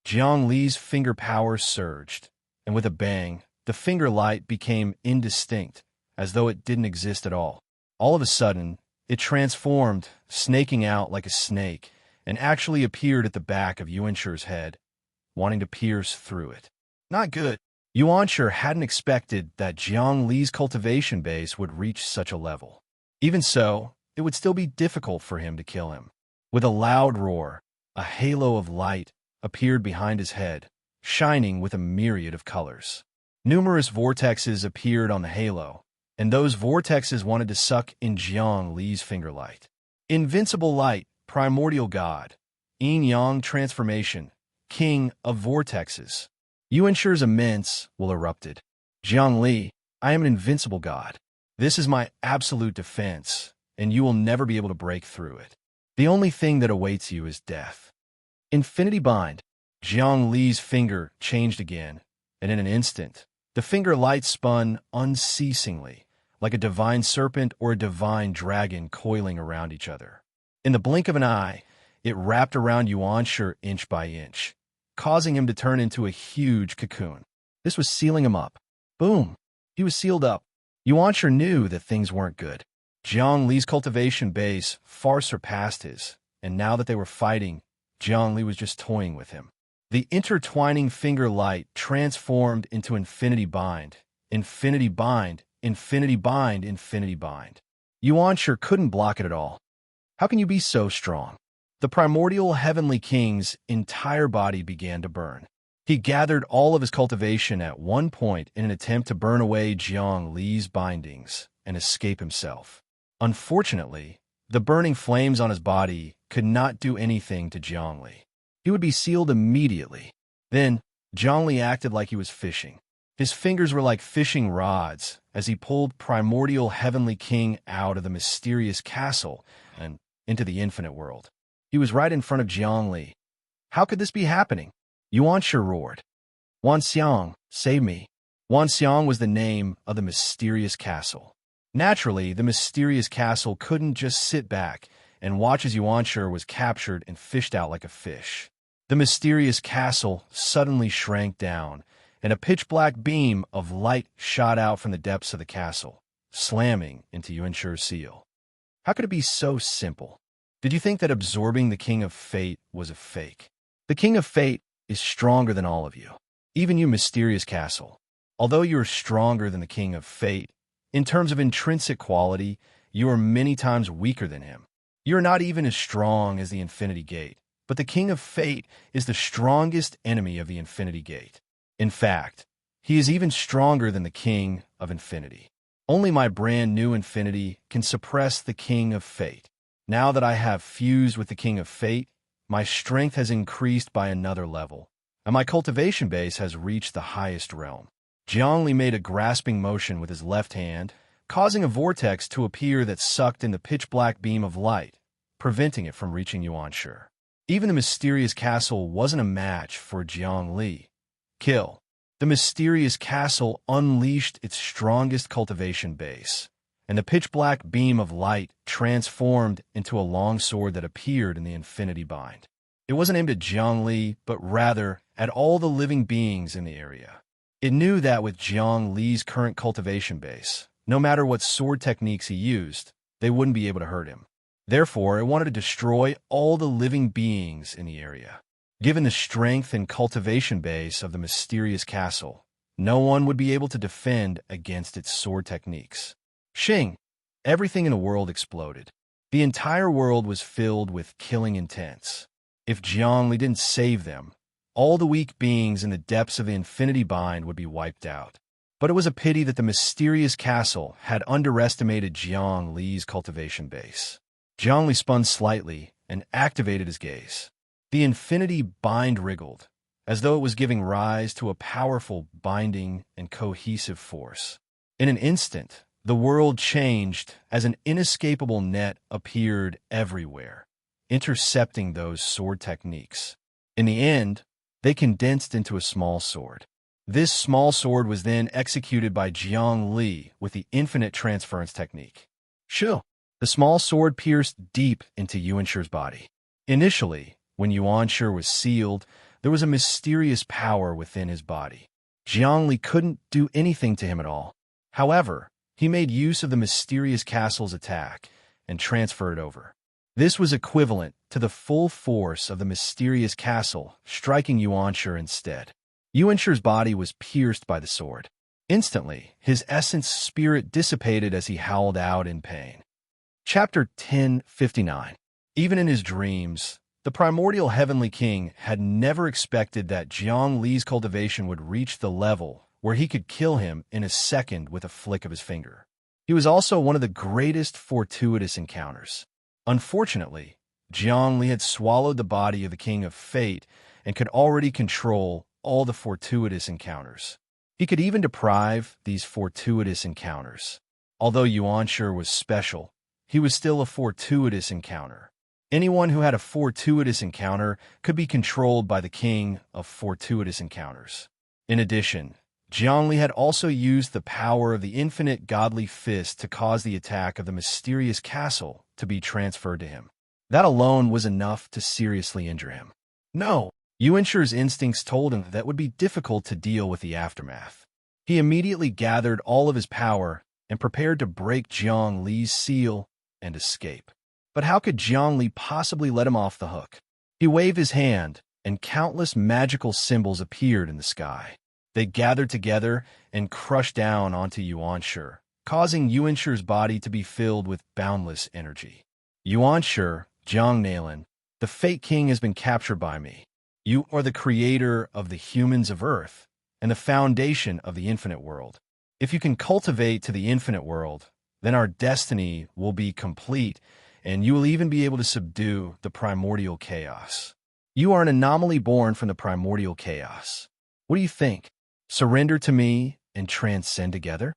S1: Jiang Li's finger power surged, and with a bang, the finger light became indistinct, as though it didn't exist at all. All of a sudden, it transformed, snaking out like a snake, and actually appeared at the back of Yuanshi's head, wanting to pierce through it. Not good. Yuanshi hadn't expected that Jiang Li's cultivation base would reach such a level. Even so, it would still be difficult for him to kill him. With a loud roar, a halo of light appeared behind his head, shining with a myriad of colors. Numerous vortexes appeared on the halo, and those vortexes wanted to suck in Jiang Li's finger light. Invincible light, primordial god, yin-yang transformation, king of vortexes. Yuanshi's immense will erupted. Jiang Li, I am an invincible god. This is my absolute defense, and you will never be able to break through it. The only thing that awaits you is death. Infinity bind. Jiang Li's finger changed again, and in an instant, the finger light spun unceasingly, like a divine serpent or a divine dragon coiling around each other. In the blink of an eye, it wrapped around Yuanshi inch by inch, causing him to turn into a huge cocoon. This was sealing him up. Boom! He was sealed up. Yuanshi knew that things weren't good. Jiang Li's cultivation base far surpassed his, and now that they were fighting, Jiang Li was just toying with him. The intertwining finger light transformed into infinity bind, infinity bind, infinity bind, infinity bind. Yuanshi couldn't block it at all. How can you be so strong? The primordial heavenly king's entire body began to burn. He gathered all of his cultivation at one point in an attempt to burn away Jiang Li's bindings and escape himself. Unfortunately, the burning flames on his body could not do anything to Jiang Li. He would be sealed immediately. Then, Jiang Li acted like he was fishing. His fingers were like fishing rods as he pulled primordial heavenly king out of the mysterious castle and into the infinite world. He was right in front of Jiang Li. How could this be happening? Yuanshi roared. Wanxiang, save me. Wanxiang was the name of the mysterious castle. Naturally, the mysterious castle couldn't just sit back and watch as Yuanshi was captured and fished out like a fish. The mysterious castle suddenly shrank down, and a pitch-black beam of light shot out from the depths of the castle, slamming into Yuanshi's seal. How could it be so simple? Did you think that absorbing the King of Fate was a fake? The King of Fate is stronger than all of you, even you mysterious castle. Although you are stronger than the King of Fate, in terms of intrinsic quality, you are many times weaker than him. You are not even as strong as the Infinity Gate, but the King of Fate is the strongest enemy of the Infinity Gate. In fact, he is even stronger than the King of Infinity. Only my brand new Infinity can suppress the King of Fate. Now that I have fused with the King of Fate, my strength has increased by another level, and my cultivation base has reached the highest realm. Jiang Li made a grasping motion with his left hand, causing a vortex to appear that sucked in the pitch-black beam of light, preventing it from reaching Yuanshi. Even the mysterious castle wasn't a match for Jiang Li. Kill. The mysterious castle unleashed its strongest cultivation base, and the pitch-black beam of light transformed into a long sword that appeared in the infinity bind. It wasn't aimed at Jiang Li, but rather at all the living beings in the area. It knew that with Jiang Li's current cultivation base, no matter what sword techniques he used, they wouldn't be able to hurt him. Therefore, it wanted to destroy all the living beings in the area. Given the strength and cultivation base of the mysterious castle, no one would be able to defend against its sword techniques. Shing! Everything in the world exploded. The entire world was filled with killing intents. If Jiang Li didn't save them, all the weak beings in the depths of the infinity bind would be wiped out. But it was a pity that the mysterious castle had underestimated Jiang Li's cultivation base. Jiang Li spun slightly and activated his gaze. The infinity bind wriggled, as though it was giving rise to a powerful binding and cohesive force. In an instant, the world changed as an inescapable net appeared everywhere, intercepting those sword techniques. In the end, they condensed into a small sword. This small sword was then executed by Jiang Li with the infinite transference technique. Shoo! The small sword pierced deep into Yuanshir's body. Initially, when Yuanshir was sealed, there was a mysterious power within his body. Jiang Li couldn't do anything to him at all. However, he made use of the mysterious castle's attack and transferred over. This was equivalent to the full force of the mysterious castle striking Yuanshir instead. Yuanshir's body was pierced by the sword. Instantly, his essence spirit dissipated as he howled out in pain. Chapter 1059. Even in his dreams, the primordial heavenly king had never expected that Jiang Li's cultivation would reach the level where he could kill him in a second with a flick of his finger. He was also one of the greatest fortuitous encounters. Unfortunately, Jiang Li had swallowed the body of the King of Fate and could already control all the fortuitous encounters. He could even deprive these fortuitous encounters. Although Yuanshir was special, he was still a fortuitous encounter. Anyone who had a fortuitous encounter could be controlled by the King of Fortuitous Encounters. In addition, Jiang Li had also used the power of the infinite godly fist to cause the attack of the mysterious castle to be transferred to him. That alone was enough to seriously injure him. No, Yuanshir's instincts told him that it would be difficult to deal with the aftermath. He immediately gathered all of his power and prepared to break Jiang Li's seal and escape. But how could Jiang Li possibly let him off the hook? He waved his hand, and countless magical symbols appeared in the sky. They gathered together and crushed down onto Yuanshir, causing Yuanshir's body to be filled with boundless energy. Yuanshir, Jiang Nalan, the Fate King has been captured by me. You are the creator of the humans of Earth and the foundation of the infinite world. If you can cultivate to the infinite world, then our destiny will be complete, and you will even be able to subdue the primordial chaos. You are an anomaly born from the primordial chaos. What do you think? Surrender to me and transcend together?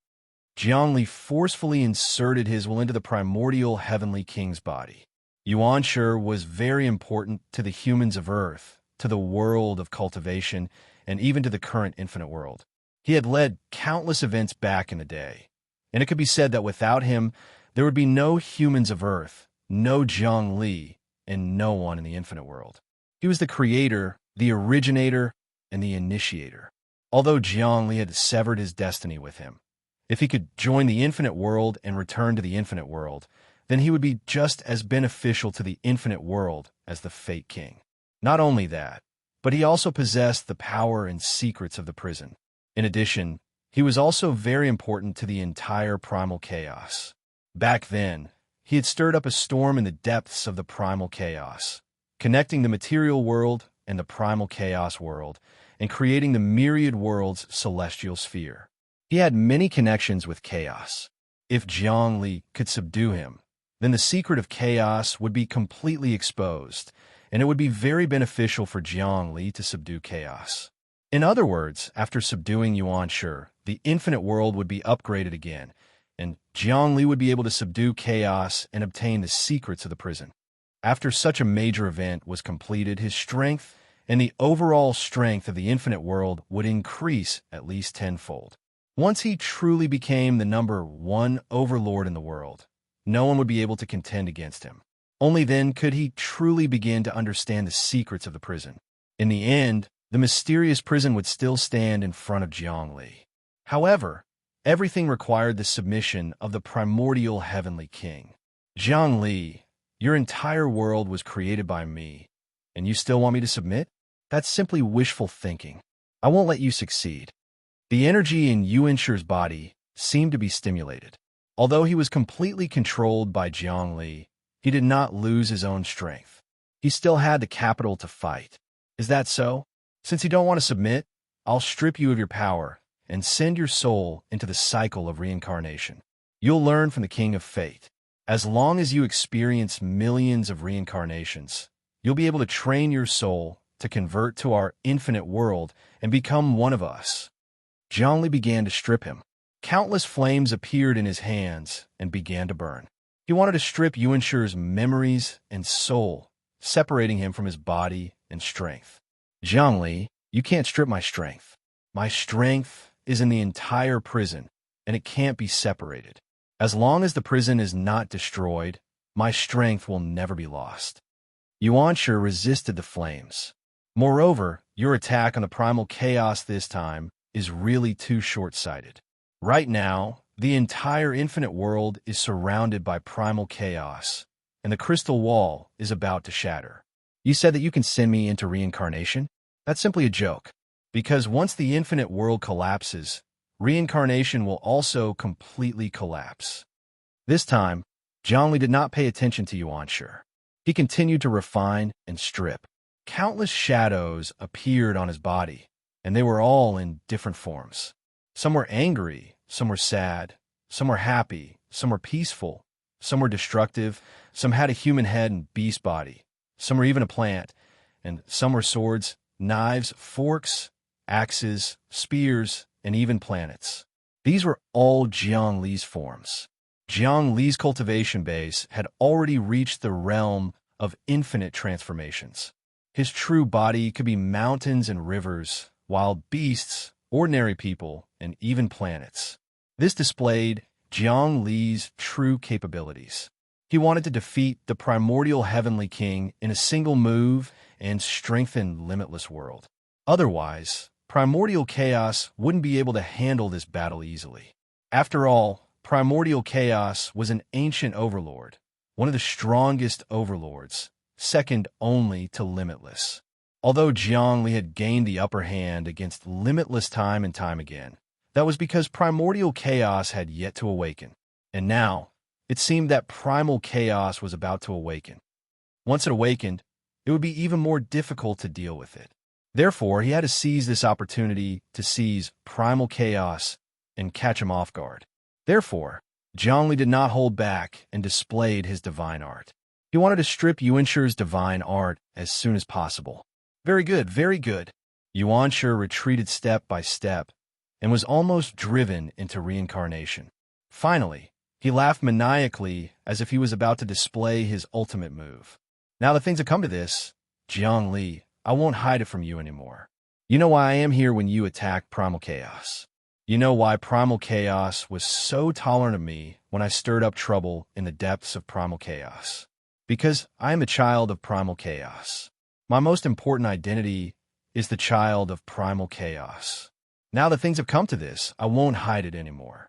S1: Jiang Li forcefully inserted his will into the primordial heavenly king's body. Yuanshir was very important to the humans of Earth, to the world of cultivation, and even to the current infinite world. He had led countless events back in the day, and it could be said that without him, there would be no humans of Earth, no Jiang Li, and no one in the infinite world. He was the creator, the originator, and the initiator. Although Jiang Li had severed his destiny with him, if he could join the infinite world and return to the infinite world, then he would be just as beneficial to the infinite world as the Fate King. Not only that, but he also possessed the power and secrets of the prison. In addition, he was also very important to the entire primal chaos. Back then, he had stirred up a storm in the depths of the primal chaos, connecting the material world and the primal chaos world, and creating the myriad world's celestial sphere. He had many connections with chaos. If Jiang Li could subdue him, then the secret of chaos would be completely exposed, and it would be very beneficial for Jiang Li to subdue chaos. In other words, after subduing Yuanshir, the infinite world would be upgraded again, and Jiang Li would be able to subdue chaos and obtain the secrets of the prison. After such a major event was completed, his strength and the overall strength of the infinite world would increase at least tenfold. Once he truly became the number one overlord in the world, no one would be able to contend against him. Only then could he truly begin to understand the secrets of the prison. In the end, the mysterious prison would still stand in front of Jiang Li. However, everything required the submission of the primordial heavenly king. Jiang Li, your entire world was created by me, and you still want me to submit? That's simply wishful thinking. I won't let you succeed. The energy in Yuanshir's body seemed to be stimulated. Although he was completely controlled by Jiang Li, he did not lose his own strength. He still had the capital to fight. Is that so? Since you don't want to submit, I'll strip you of your power and send your soul into the cycle of reincarnation. You'll learn from the King of Fate. As long as you experience millions of reincarnations, you'll be able to train your soul to convert to our infinite world and become one of us. Jiang Li began to strip him. Countless flames appeared in his hands and began to burn. He wanted to strip Yuanshir's memories and soul, separating him from his body and strength. Zhongli, you can't strip my strength. My strength is in the entire prison, and it can't be separated. As long as the prison is not destroyed, my strength will never be lost. Yuanshi resisted the flames. Moreover, your attack on the primal chaos this time is really too short-sighted. Right now, the entire infinite world is surrounded by primal chaos, and the crystal wall is about to shatter. You said that you can send me into reincarnation? That's simply a joke. Because once the infinite world collapses, reincarnation will also completely collapse. This time, Zhongli did not pay attention to Yuanshi. He continued to refine and strip. Countless shadows appeared on his body, and they were all in different forms. Some were angry, some were sad, some were happy, some were peaceful, some were destructive, some had a human head and beast body, some were even a plant, and some were swords, knives, forks, axes, spears, and even planets. These were all Jiang Li's forms. Jiang Li's cultivation base had already reached the realm of infinite transformations. His true body could be mountains and rivers, wild beasts, ordinary people, and even planets. This displayed Jiang Li's true capabilities. He wanted to defeat the primordial heavenly king in a single move and strengthen limitless world. Otherwise, primordial chaos wouldn't be able to handle this battle easily. After all, primordial chaos was an ancient overlord, one of the strongest overlords, second only to limitless. Although Jiang Li had gained the upper hand against limitless time and time again, that was because primordial chaos had yet to awaken. And now, it seemed that primal chaos was about to awaken. Once it awakened, it would be even more difficult to deal with it. Therefore, he had to seize this opportunity to seize primal chaos and catch him off guard. Therefore, Zhongli did not hold back and displayed his divine art. He wanted to strip Yuanshi's divine art as soon as possible. Very good, very good. Yuanshi retreated step by step and was almost driven into reincarnation. Finally, he laughed maniacally as if he was about to display his ultimate move. Now that things have come to this, Jiang Li, I won't hide it from you anymore. You know why I am here when you attack primal chaos. You know why primal chaos was so tolerant of me when I stirred up trouble in the depths of primal chaos. Because I am a child of primal chaos. My most important identity is the child of primal chaos. Now that things have come to this, I won't hide it anymore.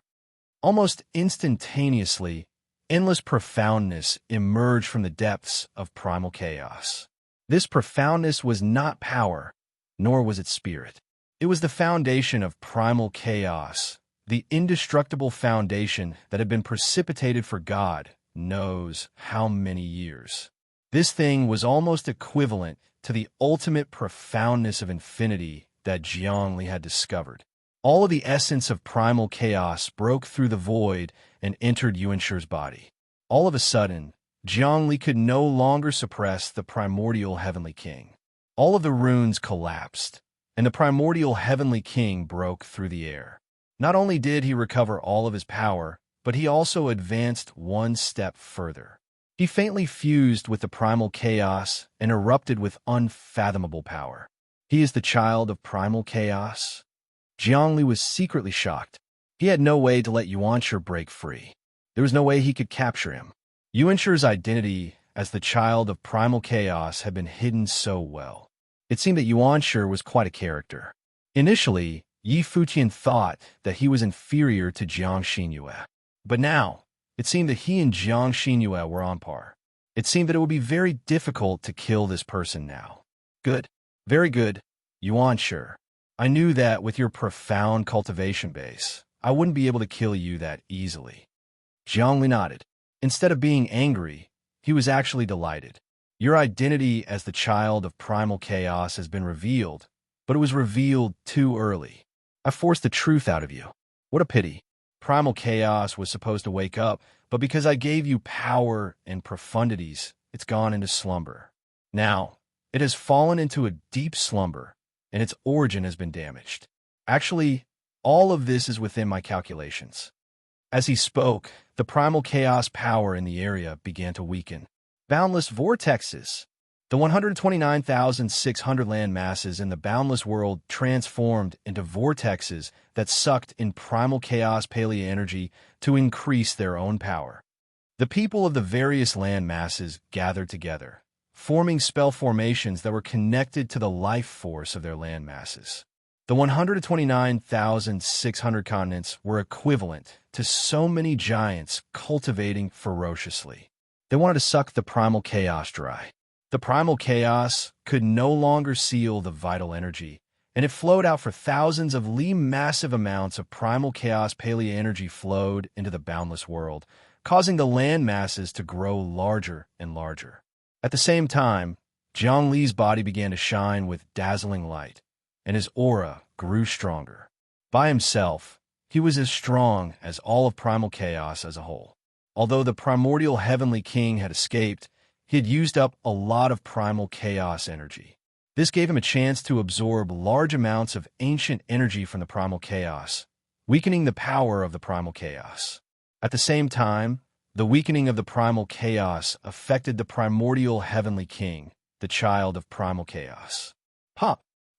S1: Almost instantaneously, endless profoundness emerged from the depths of primal chaos. This profoundness was not power, nor was it spirit. It was the foundation of primal chaos, the indestructible foundation that had been precipitated for God knows how many years. This thing was almost equivalent to the ultimate profoundness of infinity that Jiang Li had discovered. All of the essence of primal chaos broke through the void and entered Yuanshi's body. All of a sudden, Jiang Li could no longer suppress the primordial heavenly king. All of the runes collapsed, and the primordial heavenly king broke through the air. Not only did he recover all of his power, but he also advanced one step further. He faintly fused with the primal chaos and erupted with unfathomable power. He is the child of primal chaos? Jiang Li was secretly shocked. He had no way to let Yuanshi break free. There was no way he could capture him. Yuanshi's identity as the child of primal chaos had been hidden so well. It seemed that Yuanshi was quite a character. Initially, Yi Fuqian thought that he was inferior to Jiang Xinyue. But now, it seemed that he and Jiang Xinyue were on par. It seemed that it would be very difficult to kill this person now. Good. Very good, Yuanshi. I knew that with your profound cultivation base, I wouldn't be able to kill you that easily. Jiang Li nodded. Instead of being angry, he was actually delighted. Your identity as the child of primal chaos has been revealed, but it was revealed too early. I forced the truth out of you. What a pity. Primal chaos was supposed to wake up, but because I gave you power and profundities, it's gone into slumber. Now, it has fallen into a deep slumber, and its origin has been damaged. Actually, all of this is within my calculations. As he spoke, the primal chaos power in the area began to weaken. Boundless vortexes. The 129,600 land masses in the boundless world transformed into vortexes that sucked in primal chaos paleo energy to increase their own power. The people of the various land masses gathered together, forming spell formations that were connected to the life force of their land masses. The 129,600 continents were equivalent to so many giants cultivating ferociously. They wanted to suck the primal chaos dry. The primal chaos could no longer seal the vital energy, and it flowed out for thousands of massive amounts of primal chaos paleo energy flowed into the boundless world, causing the land masses to grow larger and larger. At the same time, Zhongli's body began to shine with dazzling light, and his aura grew stronger. By himself, he was as strong as all of primal chaos as a whole. Although the primordial heavenly king had escaped, he had used up a lot of primal chaos energy. This gave him a chance to absorb large amounts of ancient energy from the primal chaos, weakening the power of the primal chaos. At the same time, the weakening of the primal chaos affected the primordial heavenly king, the child of primal chaos.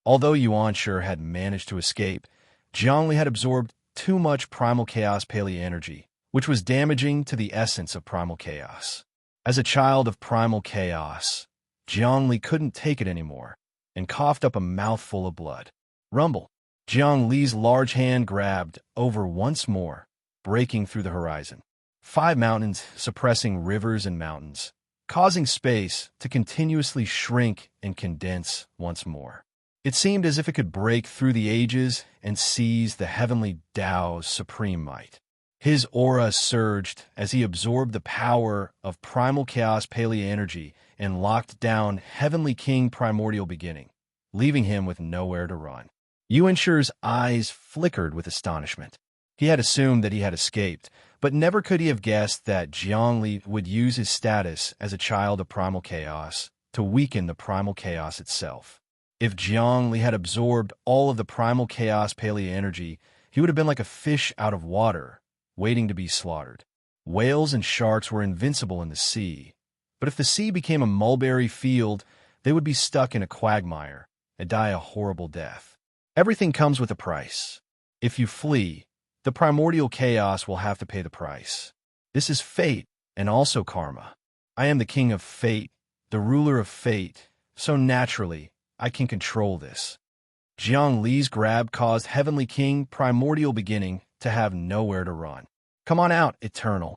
S1: Although Yuanshi had managed to escape, Zhongli had absorbed too much primal chaos paleo energy, which was damaging to the essence of primal chaos. As a child of primal chaos, Zhongli couldn't take it anymore and coughed up a mouthful of blood. Rumble! Zhongli's large hand grabbed over once more, breaking through the horizon. 5 mountains suppressing rivers and mountains, causing space to continuously shrink and condense once more. It seemed as if it could break through the ages and seize the heavenly Tao's supreme might. His aura surged as he absorbed the power of primal chaos paleo energy and locked down Heavenly King Primordial Beginning, leaving him with nowhere to run. Yuanshi's eyes flickered with astonishment. He had assumed that he had escaped, but never could he have guessed that Zhongli would use his status as a child of primal chaos to weaken the primal chaos itself. If Zhongli had absorbed all of the primal chaos paleo energy, he would have been like a fish out of water, waiting to be slaughtered. Whales and sharks were invincible in the sea, but if the sea became a mulberry field, they would be stuck in a quagmire and die a horrible death. Everything comes with a price. If you flee, the primordial chaos will have to pay the price. This is fate and also karma. I am the king of fate, the ruler of fate, so naturally, I can control this. Zhongli's grab caused Heavenly King Primordial Beginning to have nowhere to run. Come on out, Eternal,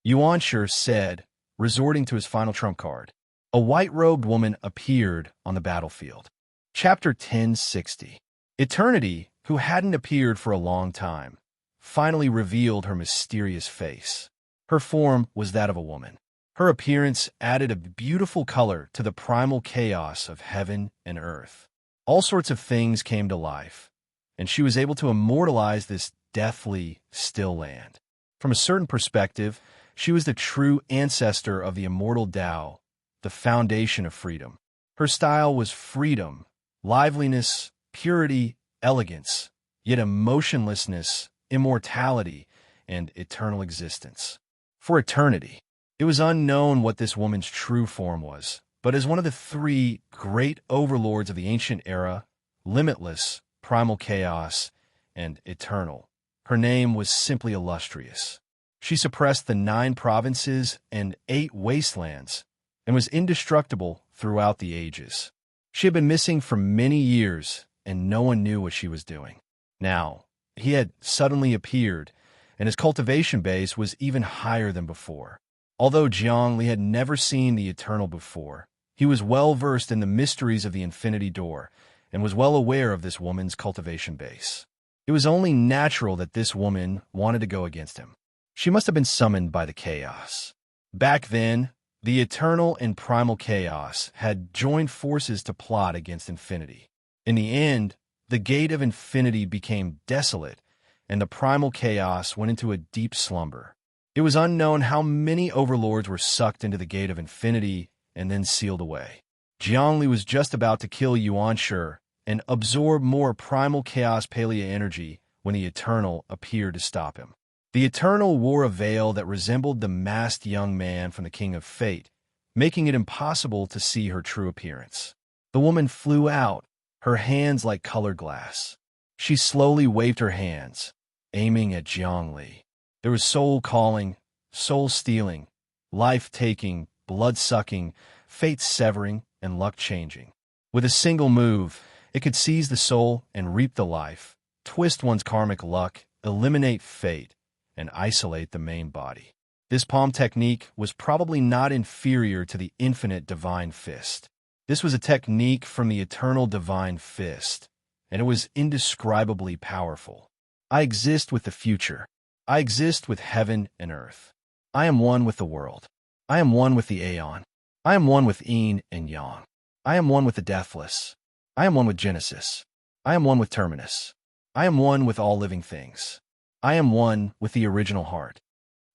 S1: Yuanshi said, resorting to his final trump card. A white-robed woman appeared on the battlefield. Chapter 1060. Eternity, who hadn't appeared for a long time, finally revealed her mysterious face. Her form was that of a woman. Her appearance added a beautiful color to the primal chaos of heaven and earth. All sorts of things came to life, and she was able to immortalize this deathly, still land. From a certain perspective, she was the true ancestor of the immortal Tao, the foundation of freedom. Her style was freedom, liveliness, purity, elegance, yet emotionlessness, immortality, and eternal existence. For eternity, it was unknown what this woman's true form was, but as one of the 3 great overlords of the ancient era, limitless, primal chaos, and eternal, her name was simply illustrious. She suppressed the 9 provinces and 8 wastelands, and was indestructible throughout the ages. She had been missing for many years, and no one knew what she was doing. Now, he had suddenly appeared, and his cultivation base was even higher than before. Although Zhongli had never seen the Eternal before, he was well versed in the mysteries of the Infinity Door, and was well aware of this woman's cultivation base. It was only natural that this woman wanted to go against him. She must have been summoned by the chaos. Back then, the Eternal and Primal Chaos had joined forces to plot against Infinity. In the end, the Gate of Infinity became desolate, and the Primal Chaos went into a deep slumber. It was unknown how many overlords were sucked into the Gate of Infinity and then sealed away. Zhongli was just about to kill Yuanshi and absorb more primal chaos paleo energy when the Eternal appeared to stop him. The Eternal wore a veil that resembled the masked young man from the King of Fate, making it impossible to see her true appearance. The woman flew out, her hands like colored glass. She slowly waved her hands, aiming at Zhongli. There was soul-calling, soul-stealing, life-taking, blood-sucking, fate-severing, and luck-changing. With a single move, it could seize the soul and reap the life, twist one's karmic luck, eliminate fate, and isolate the main body. This palm technique was probably not inferior to the infinite divine fist. This was a technique from the eternal divine fist, and it was indescribably powerful. I exist with the future. I exist with heaven and earth. I am one with the world. I am one with the aeon. I am one with yin and yang. I am one with the deathless. I am one with Genesis. I am one with Terminus. I am one with all living things. I am one with the original heart.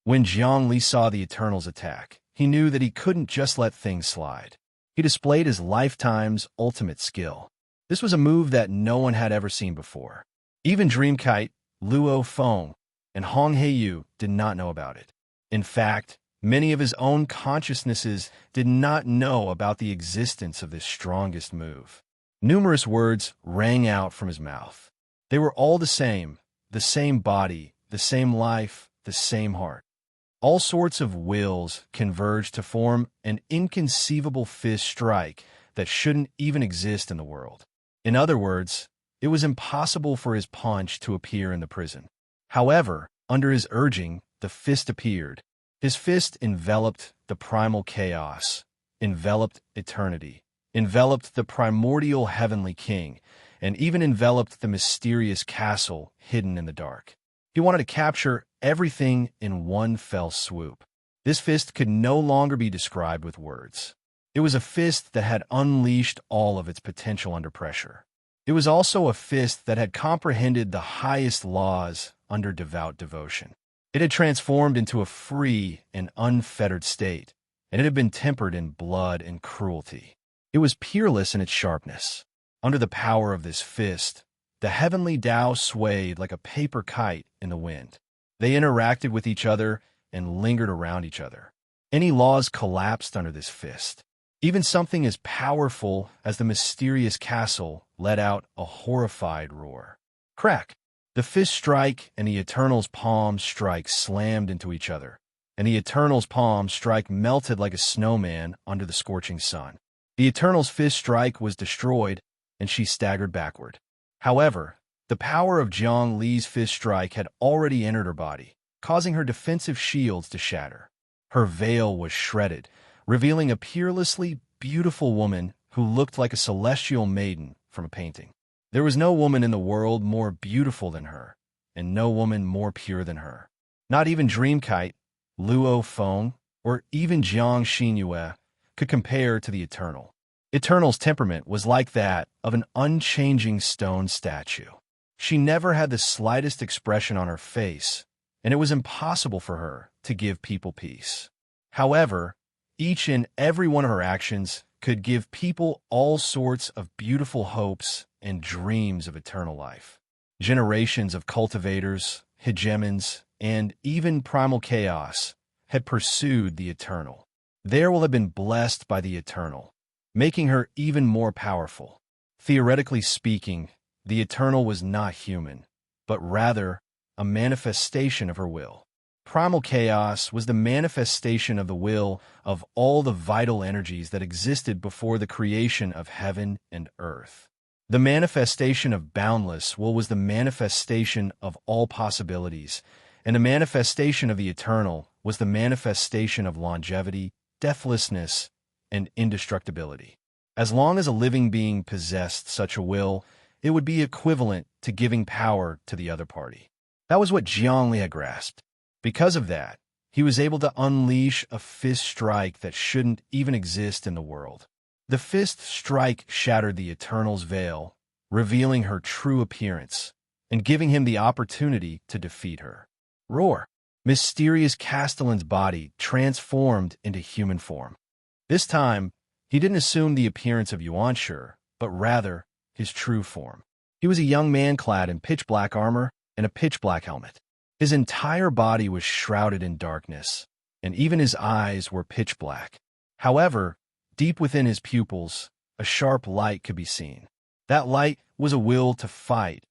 S1: When Zhongli saw the Eternal's attack, he knew that he couldn't just let things slide. He displayed his lifetime's ultimate skill. This was a move that no one had ever seen before. Even Dreamkite, Luo Feng, and Hong Heiyu did not know about it. In fact, many of his own consciousnesses did not know about the existence of this strongest move. Numerous words rang out from his mouth. They were all the same body, the same life, the same heart. All sorts of wills converged to form an inconceivable fist strike that shouldn't even exist in the world. In other words, it was impossible for his punch to appear in the prison. However, under his urging, the fist appeared. His fist enveloped the primal chaos, enveloped eternity, enveloped the primordial heavenly king, and even enveloped the mysterious castle hidden in the dark. He wanted to capture everything in one fell swoop. This fist could no longer be described with words. It was a fist that had unleashed all of its potential under pressure. It was also a fist that had comprehended the highest laws under devout devotion. It had transformed into a free and unfettered state, and it had been tempered in blood and cruelty. It was peerless in its sharpness. Under the power of this fist, the heavenly Tao swayed like a paper kite in the wind. They interacted with each other and lingered around each other. Any laws collapsed under this fist. Even something as powerful as the mysterious castle let out a horrified roar. Crack! The fist strike and the Eternal's palm strike slammed into each other, and the Eternal's palm strike melted like a snowman under the scorching sun. The Eternal's fist strike was destroyed, and she staggered backward. However, the power of Zhang Li's fist strike had already entered her body, causing her defensive shields to shatter. Her veil was shredded, revealing a peerlessly beautiful woman who looked like a celestial maiden from a painting. There was no woman in the world more beautiful than her, and no woman more pure than her. Not even Dreamkite, Luo Feng, or even Jiang Xinyue could compare to the Eternal. Eternal's temperament was like that of an unchanging stone statue. She never had the slightest expression on her face, and it was impossible for her to give people peace. However, each and every one of her actions could give people all sorts of beautiful hopes and dreams of eternal life. Generations of cultivators, hegemons, and even primal chaos had pursued the Eternal. They will have been blessed by the Eternal, making her even more powerful. Theoretically speaking, the Eternal was not human, but rather a manifestation of her will. Primal chaos was the manifestation of the will of all the vital energies that existed before the creation of heaven and earth. The manifestation of boundless will was the manifestation of all possibilities, and the manifestation of the Eternal was the manifestation of longevity, deathlessness, and indestructibility. As long as a living being possessed such a will, it would be equivalent to giving power to the other party. That was what Zhongli had grasped. Because of that, he was able to unleash a fist strike that shouldn't even exist in the world. The fist strike shattered the Eternal's veil, revealing her true appearance, and giving him the opportunity to defeat her. Roar! Mysterious Castellan's body transformed into human form. This time, he didn't assume the appearance of Yuanshi, but rather his true form. He was a young man clad in pitch-black armor and a pitch-black helmet. His entire body was shrouded in darkness, and even his eyes were pitch black. However, deep within his pupils, a sharp light could be seen. That light was a will to fight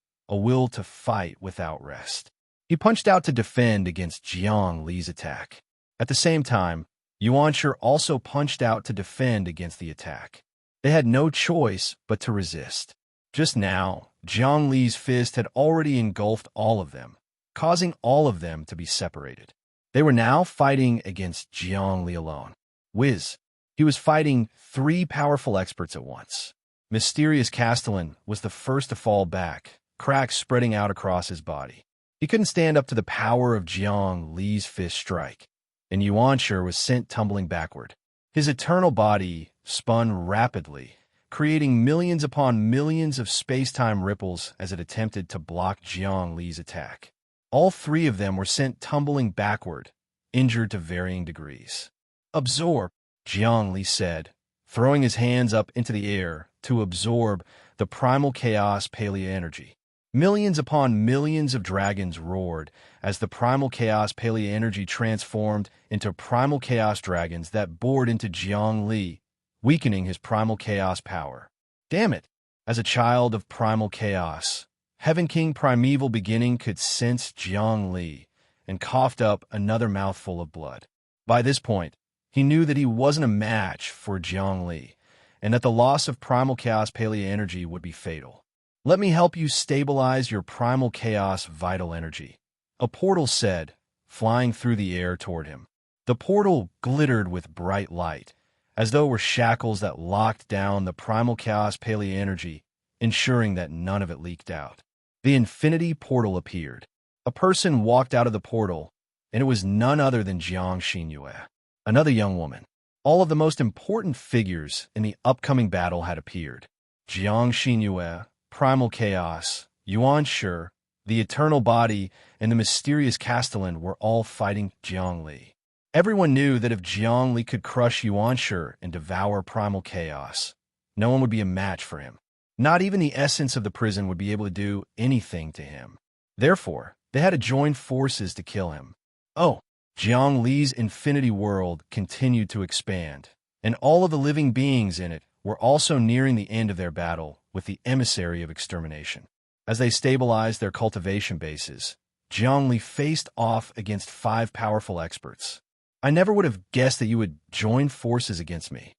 S1: without rest. He punched out to defend against Jiang Li's attack. At the same time, Yuanshi also punched out to defend against the attack. They had no choice but to resist. Just now, Jiang Li's fist had already engulfed all of them, causing all of them to be separated. They were now fighting against Jiang Li alone. Whiz! He was fighting 3 powerful experts at once. Mysterious Castellan was the first to fall back, cracks spreading out across his body. He couldn't stand up to the power of Jiang Li's fist strike, and Yuanshi was sent tumbling backward. His eternal body spun rapidly, creating millions upon millions of space-time ripples as it attempted to block Jiang Li's attack. All 3 of them were sent tumbling backward, injured to varying degrees. Absorb, Jiang Li said, throwing his hands up into the air to absorb the primal chaos paleo energy. Millions upon millions of dragons roared as the primal chaos paleo energy transformed into primal chaos dragons that bored into Jiang Li, weakening his primal chaos power. Damn it! As a child of primal chaos, Heaven King Primeval Beginning could sense Jiang Li and coughed up another mouthful of blood. By this point, he knew that he wasn't a match for Jiang Li, and that the loss of primal chaos paleo energy would be fatal. Let me help you stabilize your primal chaos vital energy, a portal said, flying through the air toward him. The portal glittered with bright light, as though it were shackles that locked down the primal chaos paleo energy, ensuring that none of it leaked out. The infinity portal appeared. A person walked out of the portal, and it was none other than Jiang Xinyue, another young woman. All of the most important figures in the upcoming battle had appeared. Jiang Xinyue, Primal Chaos, Yuanshi, the Eternal Body, and the Mysterious Castellan were all fighting Jiang Li. Everyone knew that if Jiang Li could crush Yuanshi and devour Primal Chaos, no one would be a match for him. Not even the essence of the prison would be able to do anything to him. Therefore, they had to join forces to kill him. Oh, Jiang Li's infinity world continued to expand, and all of the living beings in it were also nearing the end of their battle with the emissary of extermination. As they stabilized their cultivation bases, Jiang Li faced off against 5 powerful experts. I never would have guessed that you would join forces against me,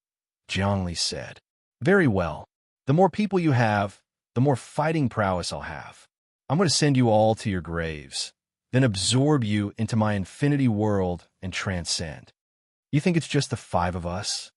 S1: Jiang Li said. Very well. The more people you have, the more fighting prowess I'll have. I'm going to send you all to your graves, then absorb you into my infinity world and transcend. You think it's just the 5 of us?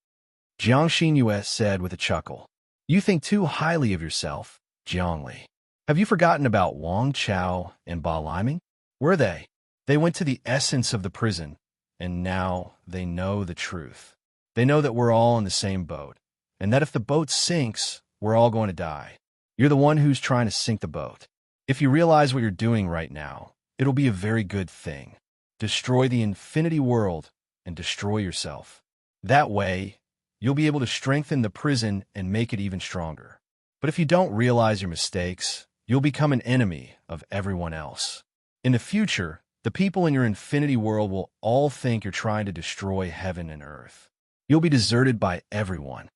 S1: Jiang Xinyue said with a chuckle. You think too highly of yourself, Jiang Li. Have you forgotten about Wang Chao and Ba Liming? Where are they? They went to the essence of the prison, and now they know the truth. They know that we're all in the same boat, and that if the boat sinks, we're all going to die. You're the one who's trying to sink the boat. If you realize what you're doing right now, it'll be a very good thing. Destroy the infinity world and destroy yourself. That way, you'll be able to strengthen the prison and make it even stronger. But if you don't realize your mistakes, you'll become an enemy of everyone else. In the future, the people in your infinity world will all think you're trying to destroy heaven and earth. You'll be deserted by everyone.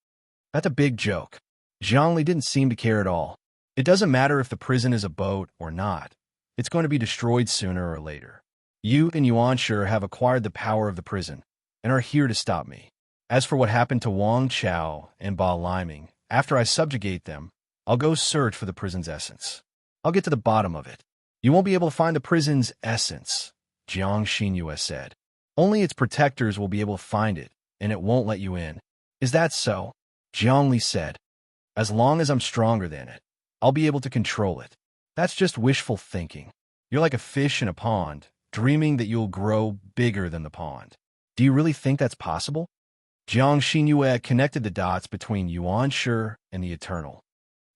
S1: That's a big joke. Jiang Li didn't seem to care at all. It doesn't matter if the prison is a boat or not. It's going to be destroyed sooner or later. You and Yuanshi have acquired the power of the prison and are here to stop me. As for what happened to Wang Chao and Ba Liming, after I subjugate them, I'll go search for the prison's essence. I'll get to the bottom of it. You won't be able to find the prison's essence, Jiang Xinyue said. Only its protectors will be able to find it, and it won't let you in. Is that so? Jiang Li said. As long as I'm stronger than it, I'll be able to control it. That's just wishful thinking. You're like a fish in a pond, dreaming that you'll grow bigger than the pond. Do you really think that's possible? Jiang Xinyue connected the dots between Yuanshi and the Eternal.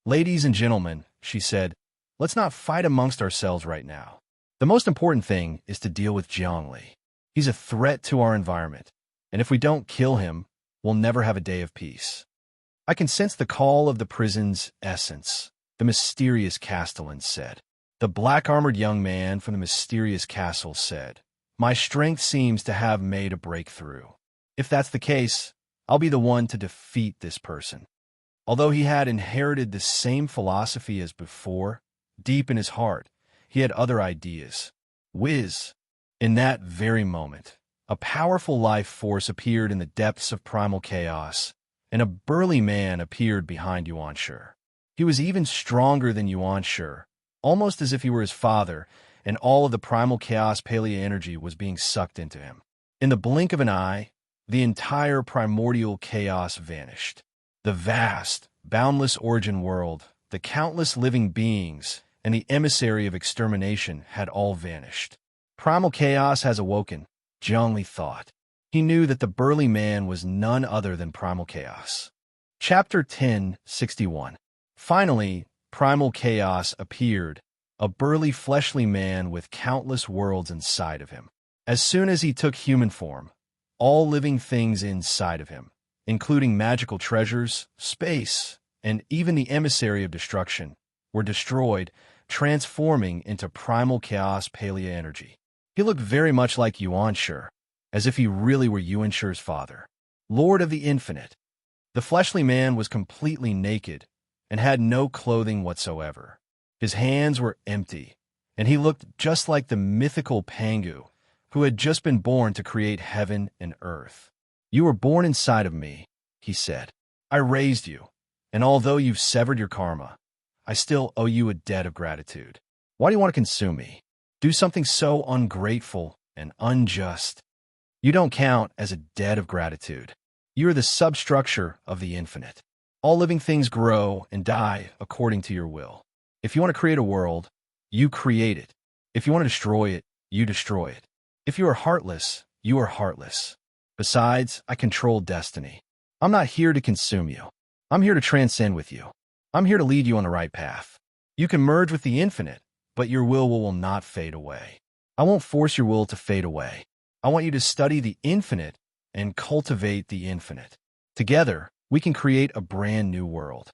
S1: Ladies and gentlemen, she said, let's not fight amongst ourselves right now. The most important thing is to deal with Jiang Li. He's a threat to our environment, and if we don't kill him, we'll never have a day of peace. I can sense the call of the prison's essence, the mysterious Castellan said. The black-armored young man from the mysterious castle said, my strength seems to have made a breakthrough. If that's the case, I'll be the one to defeat this person. Although he had inherited the same philosophy as before, deep in his heart, he had other ideas. Whiz! In that very moment, a powerful life force appeared in the depths of primal chaos, and a burly man appeared behind Yuanshi. He was even stronger than Yuanshi, almost as if he were his father, and all of the primal chaos paleo energy was being sucked into him. In the blink of an eye, the entire primordial chaos vanished. The vast, boundless origin world, the countless living beings, and the emissary of extermination had all vanished. Primal chaos has awoken, Zhongli thought. He knew that the burly man was none other than primal chaos. Chapter 10:61. Finally, primal chaos appeared, a burly fleshly man with countless worlds inside of him. As soon as he took human form, all living things inside of him, including magical treasures, space, and even the emissary of destruction, were destroyed, transforming into primal chaos paleo energy. He looked very much like Yuanshi, as if he really were Yuanshi's father. Lord of the Infinite. The fleshly man was completely naked and had no clothing whatsoever. His hands were empty, and he looked just like the mythical Pangu, who had just been born to create heaven and earth. You were born inside of me, he said. I raised you, and although you've severed your karma, I still owe you a debt of gratitude. Why do you want to consume me? Do something so ungrateful and unjust. You don't count as a debt of gratitude. You are the substructure of the infinite. All living things grow and die according to your will. If you want to create a world, you create it. If you want to destroy it, you destroy it. If you are heartless, you are heartless. Besides, I control destiny. I'm not here to consume you. I'm here to transcend with you. I'm here to lead you on the right path. You can merge with the infinite, but your will not fade away. I won't force your will to fade away. I want you to study the infinite and cultivate the infinite. Together, we can create a brand new world.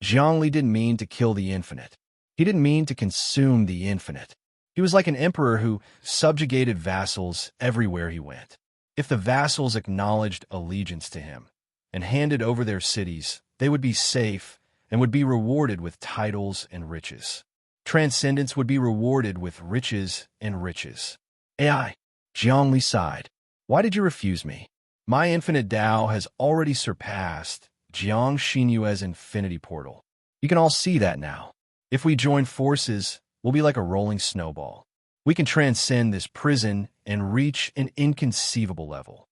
S1: Zhongli didn't mean to kill the infinite. He didn't mean to consume the infinite. He was like an emperor who subjugated vassals everywhere he went. If the vassals acknowledged allegiance to him and handed over their cities, they would be safe and would be rewarded with titles and riches. Transcendence would be rewarded with riches and riches. AI, Zhongli sighed. Why did you refuse me? My infinite Tao has already surpassed Jiang Xinyue's infinity portal. You can all see that now. If we join forces, we'll be like a rolling snowball. We can transcend this prison and reach an inconceivable level.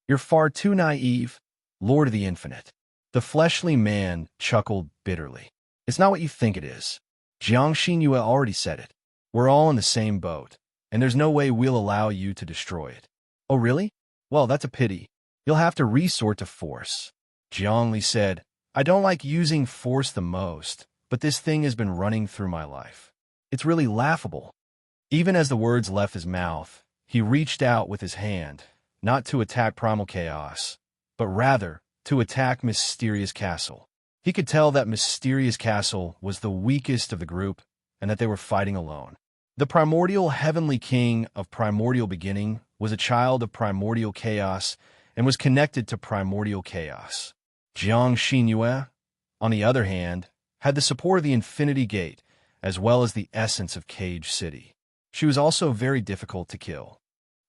S1: You're far too naive, Lord of the Infinite. The fleshly man chuckled bitterly. It's not what you think it is. Jiang Xinyue already said it. We're all in the same boat, and there's no way we'll allow you to destroy it. Oh, really? Well, that's a pity. You'll have to resort to force. Zhongli said, I don't like using force the most, but this thing has been running through my life. It's really laughable. Even as the words left his mouth, he reached out with his hand, not to attack primal chaos, but rather to attack Mysterious Castle. He could tell that Mysterious Castle was the weakest of the group and that they were fighting alone. The primordial heavenly king of primordial beginning was a child of primordial chaos and was connected to primordial chaos. Jiang Xinyue, on the other hand, had the support of the Infinity Gate, as well as the essence of Cage City. She was also very difficult to kill.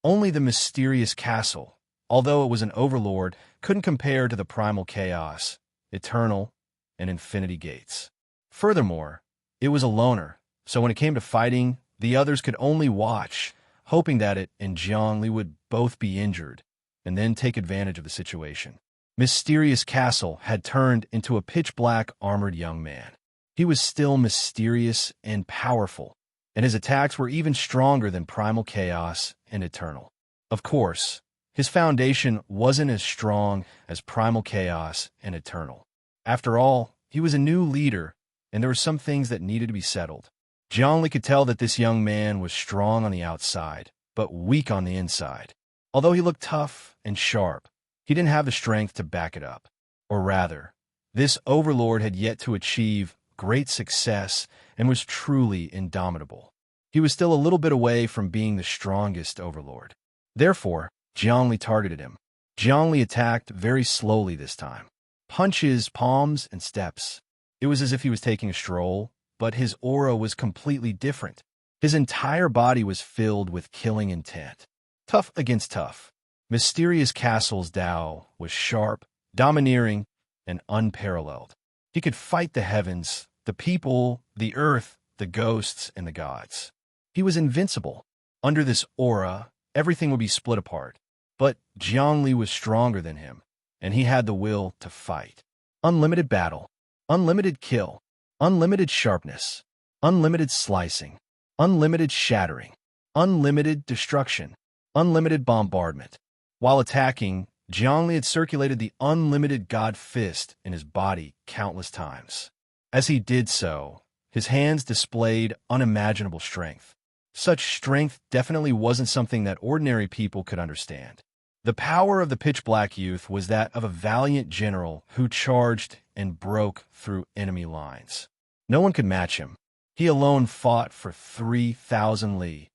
S1: Only the Mysterious Castle, although it was an overlord, couldn't compare to the primal chaos, eternal, and Infinity Gates. Furthermore, it was a loner, so when it came to fighting, the others could only watch, hoping that it and Zhongli would both be injured, and then take advantage of the situation. Mysterious Castle had turned into a pitch-black armored young man. He was still mysterious and powerful, and his attacks were even stronger than primal chaos and eternal. Of course, his foundation wasn't as strong as primal chaos and eternal. After all, he was a new leader, and there were some things that needed to be settled. Zhongli could tell that this young man was strong on the outside, but weak on the inside. Although he looked tough and sharp, he didn't have the strength to back it up. Or rather, this overlord had yet to achieve great success and was truly indomitable. He was still a little bit away from being the strongest overlord. Therefore, Zhongli targeted him. Jiangli attacked very slowly this time. Punches, palms, and steps. It was as if he was taking a stroll, but his aura was completely different. His entire body was filled with killing intent. Tough against tough. Mysterious Castle's Tao was sharp, domineering, and unparalleled. He could fight the heavens, the people, the earth, the ghosts, and the gods. He was invincible. Under this aura, everything would be split apart. But Jiangli was stronger than him, and he had the will to fight. Unlimited battle, unlimited kill, unlimited sharpness, unlimited slicing, unlimited shattering, unlimited destruction, unlimited bombardment. While attacking, Jiangli had circulated the unlimited God Fist in his body countless times. As he did so, his hands displayed unimaginable strength. Such strength definitely wasn't something that ordinary people could understand. The power of the pitch-black youth was that of a valiant general who charged and broke through enemy lines. No one could match him. He alone fought for 3,000 li,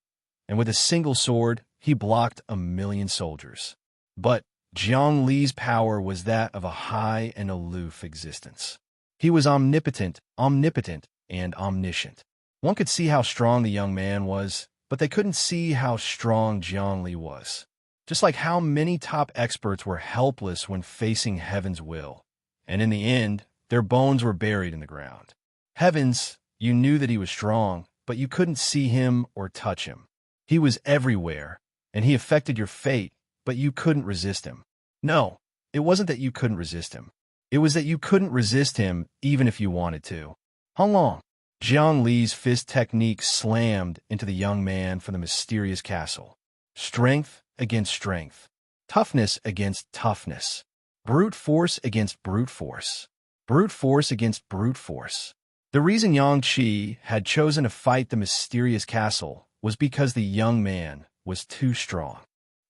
S1: and with a single sword, he blocked 1,000,000 soldiers. But Jiang Li's power was that of a high and aloof existence. He was omnipotent, and omniscient. One could see how strong the young man was, but they couldn't see how strong Jiang Li was. Just like how many top experts were helpless when facing heaven's will, and in the end, their bones were buried in the ground. Heavens, you knew that he was strong, but you couldn't see him or touch him. He was everywhere, and he affected your fate, but you couldn't resist him. No, it wasn't that you couldn't resist him. It was that you couldn't resist him even if you wanted to. How long? Jiang Li's fist technique slammed into the young man from the mysterious castle. Strength against strength. Toughness against toughness. Brute force against brute force. Brute force against brute force. The reason Yang Qi had chosen to fight the mysterious castle was because the young man was too strong.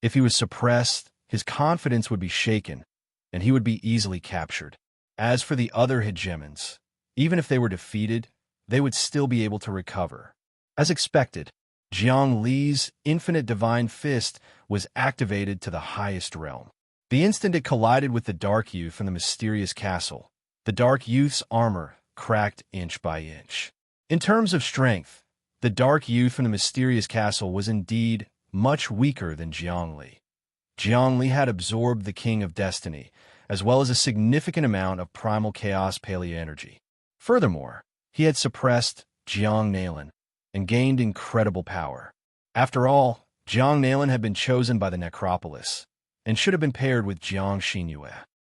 S1: If he was suppressed, his confidence would be shaken, and he would be easily captured. As for the other hegemons, even if they were defeated, they would still be able to recover. As expected, Jiang Li's infinite divine fist was activated to the highest realm. The instant it collided with the Dark Youth from the mysterious castle, the Dark Youth's armor cracked inch by inch. In terms of strength, the Dark Youth from the mysterious castle was indeed much weaker than Jiang Li. Jiang Li had absorbed the King of Destiny, as well as a significant amount of primal chaos paleo energy. Furthermore, he had suppressed Jiang Nalan and gained incredible power. After all, Jiang Nalan had been chosen by the Necropolis and should have been paired with Jiang Xinyue.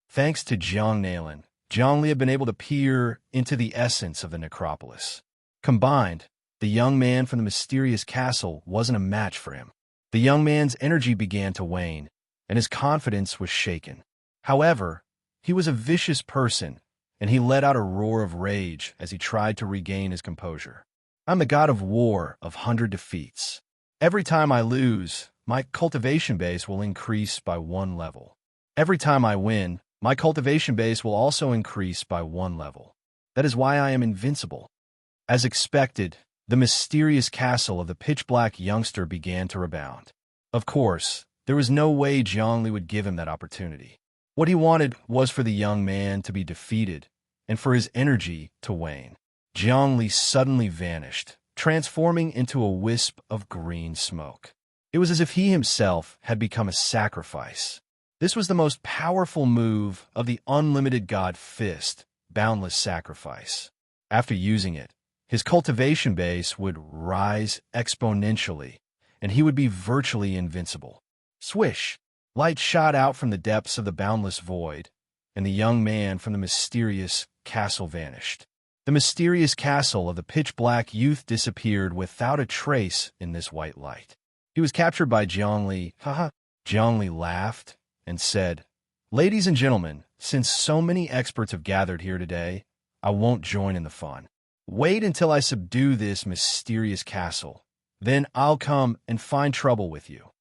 S1: Thanks to Jiang Nalan, Jiang Li had been able to peer into the essence of the Necropolis. Combined, the young man from the mysterious castle wasn't a match for him. The young man's energy began to wane, and his confidence was shaken. However, he was a vicious person, and he let out a roar of rage as he tried to regain his composure. I'm the god of war of 100 defeats. Every time I lose, my cultivation base will increase by 1 level. Every time I win, my cultivation base will also increase by 1 level. That is why I am invincible. As expected, the mysterious castle of the pitch-black youngster began to rebound. Of course, there was no way Jiang Li would give him that opportunity. What he wanted was for the young man to be defeated and for his energy to wane. Jiang Li suddenly vanished, transforming into a wisp of green smoke. It was as if he himself had become a sacrifice. This was the most powerful move of the unlimited God Fist, Boundless Sacrifice. After using it, his cultivation base would rise exponentially, and he would be virtually invincible. Swish! Light shot out from the depths of the boundless void, and the young man from the mysterious castle vanished. The mysterious castle of the pitch-black youth disappeared without a trace in this white light. He was captured by Jiang Li. Haha. Jiang Li laughed and said, "Ladies and gentlemen, since so many experts have gathered here today, I won't join in the fun. Wait until I subdue this mysterious castle. Then I'll come and find trouble with you."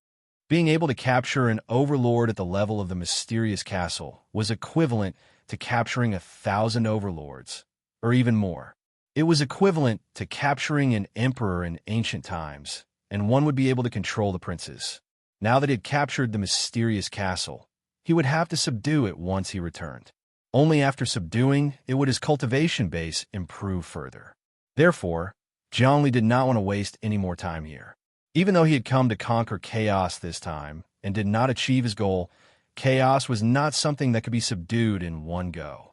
S1: Being able to capture an overlord at the level of the mysterious castle was equivalent to capturing 1,000 overlords, or even more. It was equivalent to capturing an emperor in ancient times, and one would be able to control the princes. Now that he had captured the mysterious castle, he would have to subdue it once he returned. Only after subduing it would his cultivation base improve further. Therefore, Zhongli did not want to waste any more time here. Even though he had come to conquer chaos this time and did not achieve his goal, chaos was not something that could be subdued in one go.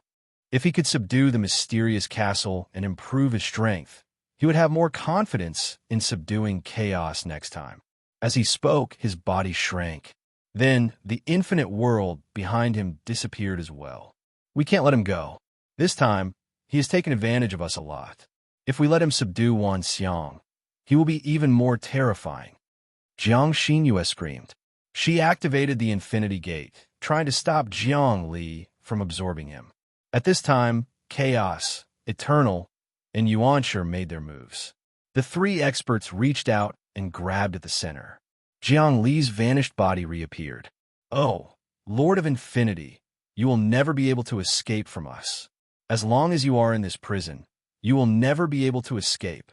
S1: If he could subdue the mysterious castle and improve his strength, he would have more confidence in subduing chaos next time. As he spoke, his body shrank. Then, the infinite world behind him disappeared as well. We can't let him go. This time, he has taken advantage of us a lot. If we let him subdue Wan Xiang, he will be even more terrifying. Jiang Xinyue screamed. She activated the Infinity Gate, trying to stop Jiang Li from absorbing him. At this time, Chaos, Eternal, and Yuanshi made their moves. The three experts reached out and grabbed at the center. Jiang Li's vanished body reappeared. Oh, Lord of Infinity, you will never be able to escape from us. As long as you are in this prison, you will never be able to escape.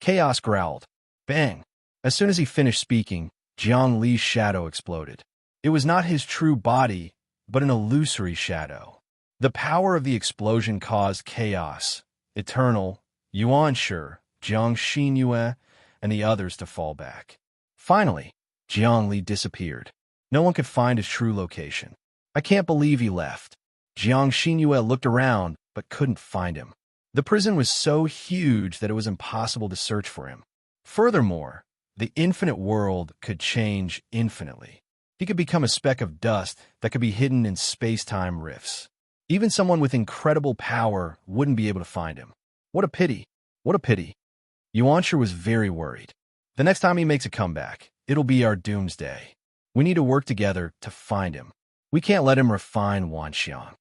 S1: Chaos growled. Bang! As soon as he finished speaking, Jiang Li's shadow exploded. It was not his true body, but an illusory shadow. The power of the explosion caused Chaos, Eternal, Yuanshi, Jiang Xinyue, and the others to fall back. Finally, Jiang Li disappeared. No one could find his true location. I can't believe he left. Jiang Xinyue looked around, but couldn't find him. The prison was so huge that it was impossible to search for him. Furthermore, the infinite world could change infinitely. He could become a speck of dust that could be hidden in space-time rifts. Even someone with incredible power wouldn't be able to find him. What a pity. What a pity. Yuanshi was very worried. The next time he makes a comeback, it'll be our doomsday. We need to work together to find him. We can't let him refine Wan Xiang.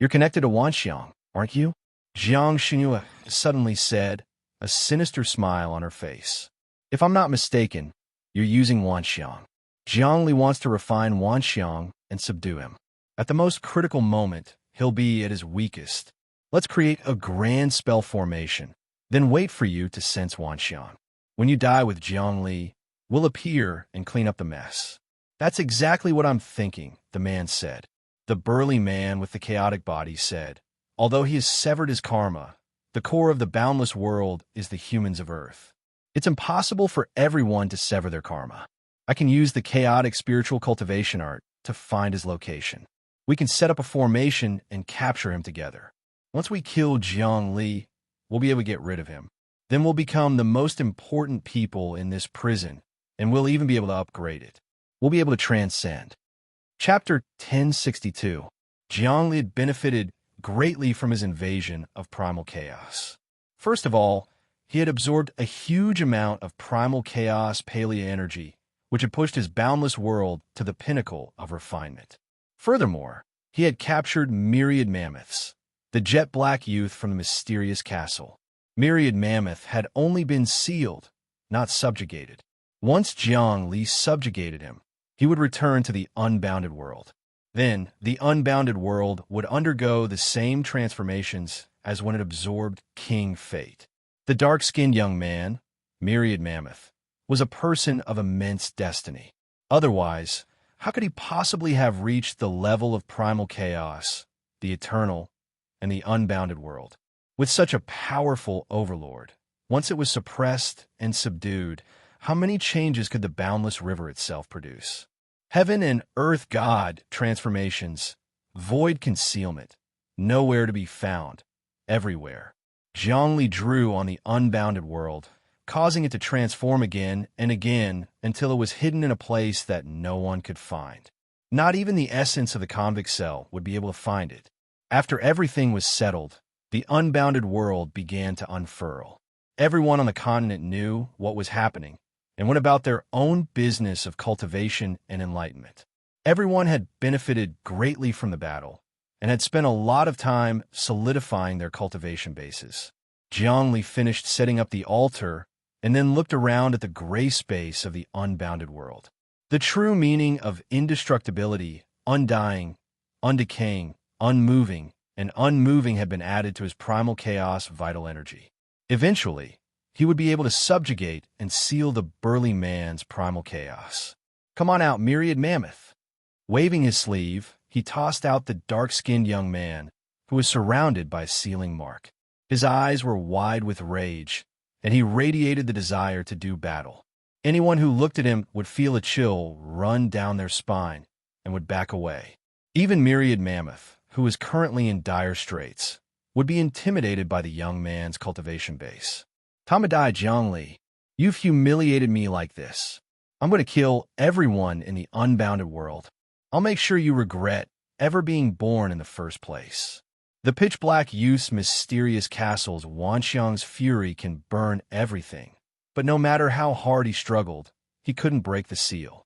S1: You're connected to Wan Xiang, aren't you? Jiang Xinyue suddenly said, a sinister smile on her face. If I'm not mistaken, you're using Wan Xiang. Jiang Li wants to refine Wan Xiang and subdue him. At the most critical moment, he'll be at his weakest. Let's create a grand spell formation, then wait for you to sense Wan Xiang. When you die with Jiang Li, we'll appear and clean up the mess. That's exactly what I'm thinking, the man said. The burly man with the chaotic body said, although he has severed his karma, the core of the boundless world is the humans of Earth. It's impossible for everyone to sever their karma. I can use the chaotic spiritual cultivation art to find his location. We can set up a formation and capture him together. Once we kill Jiang Li, we'll be able to get rid of him. Then we'll become the most important people in this prison, and we'll even be able to upgrade it. We'll be able to transcend. Chapter 1062. Jiang Li had benefited greatly from his invasion of primal chaos. First of all, he had absorbed a huge amount of primal chaos paleo energy, which had pushed his boundless world to the pinnacle of refinement. Furthermore, he had captured Myriad Mammoths, the jet-black youth from the mysterious castle. Myriad Mammoth had only been sealed, not subjugated. Once Jiang Li subjugated him, he would return to the unbounded world. Then, the unbounded world would undergo the same transformations as when it absorbed King Fate. The dark-skinned young man, Myriad Mammoth, was a person of immense destiny. Otherwise, how could he possibly have reached the level of primal chaos, the eternal, and the unbounded world? With such a powerful overlord, once it was suppressed and subdued, how many changes could the boundless river itself produce? Heaven and earth god transformations, void concealment, nowhere to be found, everywhere. Jiang Li drew on the unbounded world, causing it to transform again and again until it was hidden in a place that no one could find. Not even the essence of the convict cell would be able to find it. After everything was settled, the unbounded world began to unfurl. Everyone on the continent knew what was happening and went about their own business of cultivation and enlightenment. Everyone had benefited greatly from the battle and had spent a lot of time solidifying their cultivation bases. Jiang Li finished setting up the altar and then looked around at the gray space of the unbounded world. The true meaning of indestructibility, undying, undecaying, unmoving, and unmoving had been added to his primal chaos vital energy. Eventually, he would be able to subjugate and seal the burly man's primal chaos. Come on out, Myriad Mammoth. Waving his sleeve, he tossed out the dark-skinned young man, who was surrounded by a sealing mark. His eyes were wide with rage, and he radiated the desire to do battle. Anyone who looked at him would feel a chill run down their spine and would back away. Even Myriad Mammoth, who was currently in dire straits, would be intimidated by the young man's cultivation base. Tamadai Zhongli, you've humiliated me like this. I'm going to kill everyone in the unbounded world. I'll make sure you regret ever being born in the first place. The pitch-black youth's mysterious castle's Wanxiang's fury can burn everything, but no matter how hard he struggled, he couldn't break the seal.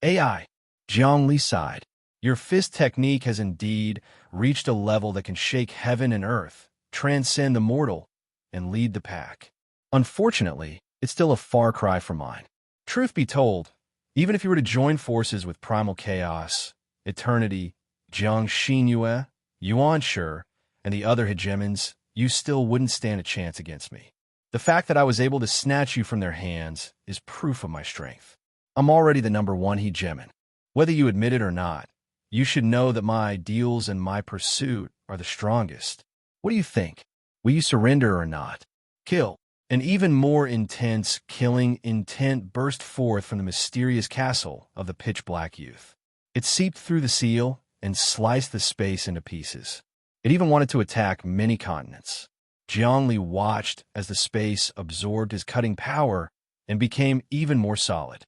S1: AI, Zhongli sighed. Your fist technique has indeed reached a level that can shake heaven and earth, transcend the mortal, and lead the pack. Unfortunately, it's still a far cry from mine. Truth be told, even if you were to join forces with Primal Chaos, Eternity, Jiang Xinyue, Yuan Shi, and the other hegemons, you still wouldn't stand a chance against me. The fact that I was able to snatch you from their hands is proof of my strength. I'm already the #1 hegemon. Whether you admit it or not, you should know that my ideals and my pursuit are the strongest. What do you think? Will you surrender or not? Kill. An even more intense killing intent burst forth from the mysterious castle of the pitch-black youth. It seeped through the seal and sliced the space into pieces. It even wanted to attack many continents. Zhongli watched as the space absorbed his cutting power and became even more solid.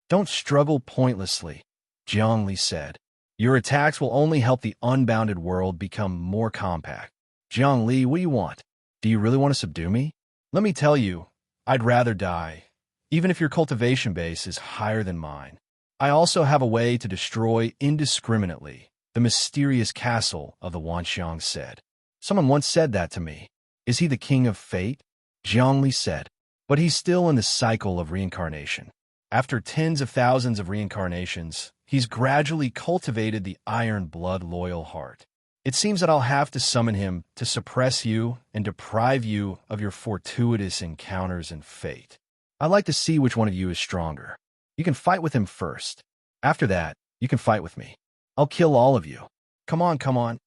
S1: Don't struggle pointlessly, Zhongli said. Your attacks will only help the unbounded world become more compact. Zhongli, what do you want? Do you really want to subdue me? Let me tell you, I'd rather die, even if your cultivation base is higher than mine. I also have a way to destroy indiscriminately the mysterious castle of the Wanxiang said. Someone once said that to me. Is he the king of fate? Zhongli said. But he's still in the cycle of reincarnation. After tens of thousands of reincarnations, he's gradually cultivated the iron blood loyal heart. It seems that I'll have to summon him to suppress you and deprive you of your fortuitous encounters and fate. I'd like to see which one of you is stronger. You can fight with him first. After that, you can fight with me. I'll kill all of you. Come on, come on.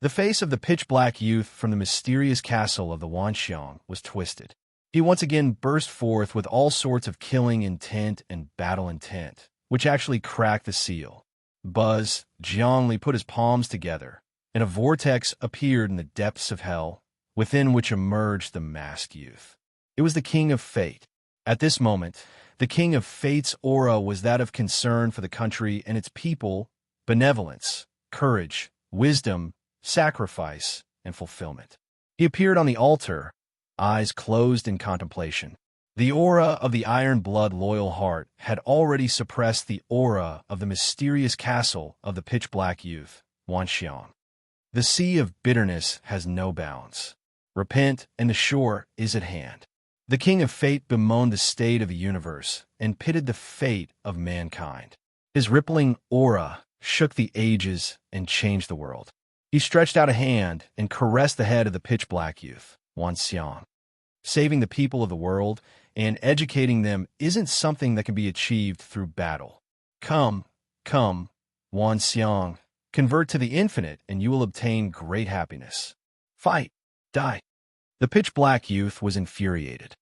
S1: The face of the pitch-black youth from the mysterious castle of the Wanxiang was twisted. He once again burst forth with all sorts of killing intent and battle intent, which actually cracked the seal. Buzz, Zhongli put his palms together, and a vortex appeared in the depths of hell, within which emerged the masked youth. It was the King of Fate. At this moment, the King of Fate's aura was that of concern for the country and its people, benevolence, courage, wisdom, sacrifice, and fulfillment. He appeared on the altar, eyes closed in contemplation. The aura of the iron blood loyal heart had already suppressed the aura of the mysterious castle of the pitch-black youth, Wanxiang. The sea of bitterness has no bounds. Repent, and the shore is at hand. The King of Fate bemoaned the state of the universe and pitted the fate of mankind. His rippling aura shook the ages and changed the world. He stretched out a hand and caressed the head of the pitch-black youth, Wanxiang. Saving the people of the world and educating them isn't something that can be achieved through battle. Come, come, Wanxiang. Convert to the infinite, and you will obtain great happiness. Fight, die. The pitch-black youth was infuriated.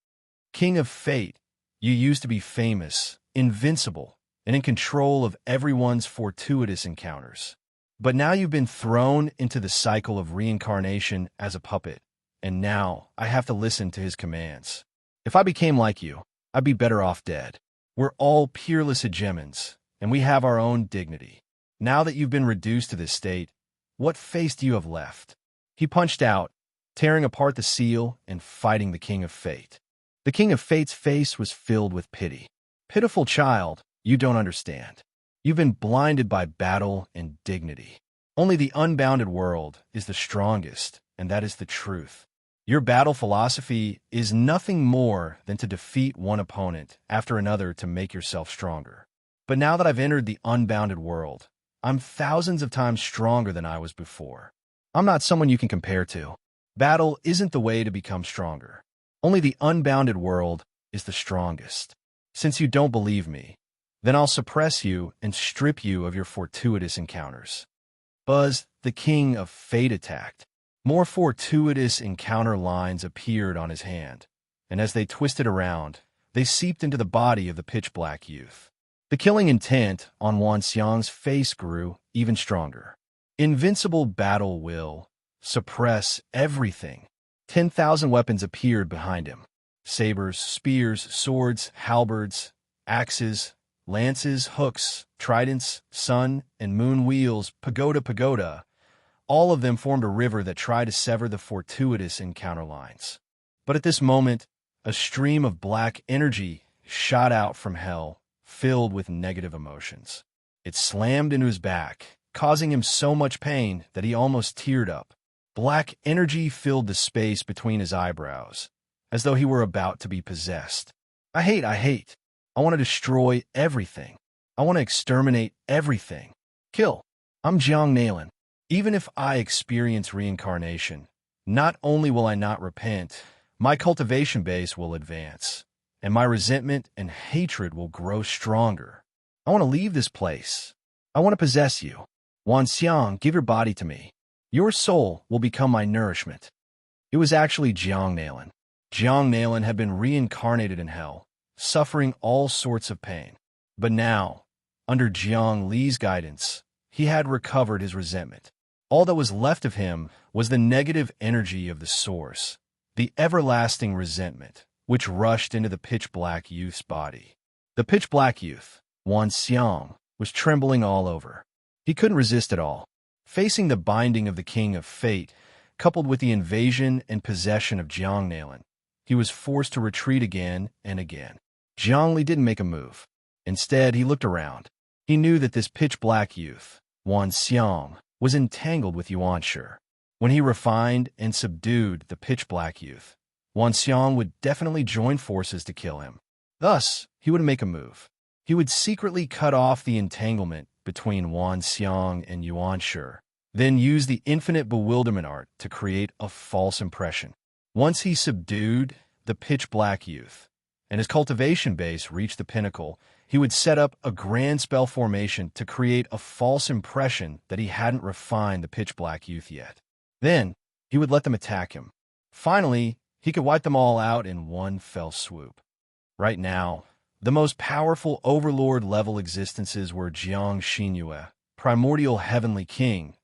S1: King of Fate, you used to be famous, invincible, and in control of everyone's fortuitous encounters. But now you've been thrown into the cycle of reincarnation as a puppet, and now I have to listen to his commands. If I became like you, I'd be better off dead. We're all peerless hegemons, and we have our own dignity. Now that you've been reduced to this state, what face do you have left? He punched out, tearing apart the seal and fighting the King of Fate. The King of Fate's face was filled with pity. Pitiful child, you don't understand. You've been blinded by battle and dignity. Only the unbounded world is the strongest, and that is the truth. Your battle philosophy is nothing more than to defeat one opponent after another to make yourself stronger. But now that I've entered the unbounded world, I'm thousands of times stronger than I was before. I'm not someone you can compare to. Battle isn't the way to become stronger. Only the unbounded world is the strongest. Since you don't believe me, Then I'll suppress you and strip you of your fortuitous encounters. Buzz, the king of fate, attacked. More fortuitous encounter lines appeared on his hand, and as they twisted around, they seeped into the body of the pitch-black youth. The killing intent on Wan Xiang's face grew even stronger. Invincible battle will. Suppress everything. 10,000 weapons appeared behind him. Sabers, spears, swords, halberds, axes, lances, hooks, tridents, sun and moon wheels, pagoda, all of them formed a river that tried to sever the fortuitous encounter lines. But at this moment, a stream of black energy shot out from hell, filled with negative emotions. It slammed into his back, causing him so much pain that he almost teared up. Black energy filled the space between his eyebrows, as though he were about to be possessed. I hate. I want to destroy everything. I want to exterminate everything. Kill. I'm Jiang Nalan. Even if I experience reincarnation, not only will I not repent, my cultivation base will advance, and my resentment and hatred will grow stronger. I want to leave this place. I want to possess you. Wan Xiang, give your body to me. Your soul will become my nourishment. It was actually Jiang Nalan. Jiang Nalan had been reincarnated in hell, suffering all sorts of pain. But now, under Jiang Li's guidance, he had recovered his resentment. All that was left of him was the negative energy of the source, the everlasting resentment, which rushed into the pitch-black youth's body. The pitch-black youth, Wan Xiang, was trembling all over. He couldn't resist at all. Facing the binding of the king of fate, coupled with the invasion and possession of Jiang Nalan, he was forced to retreat again and again. Jiang Li didn't make a move. Instead, he looked around. He knew that this pitch-black youth, Wan Xiang, was entangled with Yuan Shi. When he refined and subdued the pitch-black youth, Wan Xiang would definitely join forces to kill him. Thus, he would make a move. He would secretly cut off the entanglement between Wan Xiang and Yuan Shi, then use the infinite bewilderment art to create a false impression. Once he subdued the pitch-black youth, and his cultivation base reached the pinnacle, he would set up a grand spell formation to create a false impression that he hadn't refined the pitch-black youth yet. Then, he would let them attack him. Finally, he could wipe them all out in one fell swoop. Right now, the most powerful overlord-level existences were Jiang Xinyue, primordial heavenly king,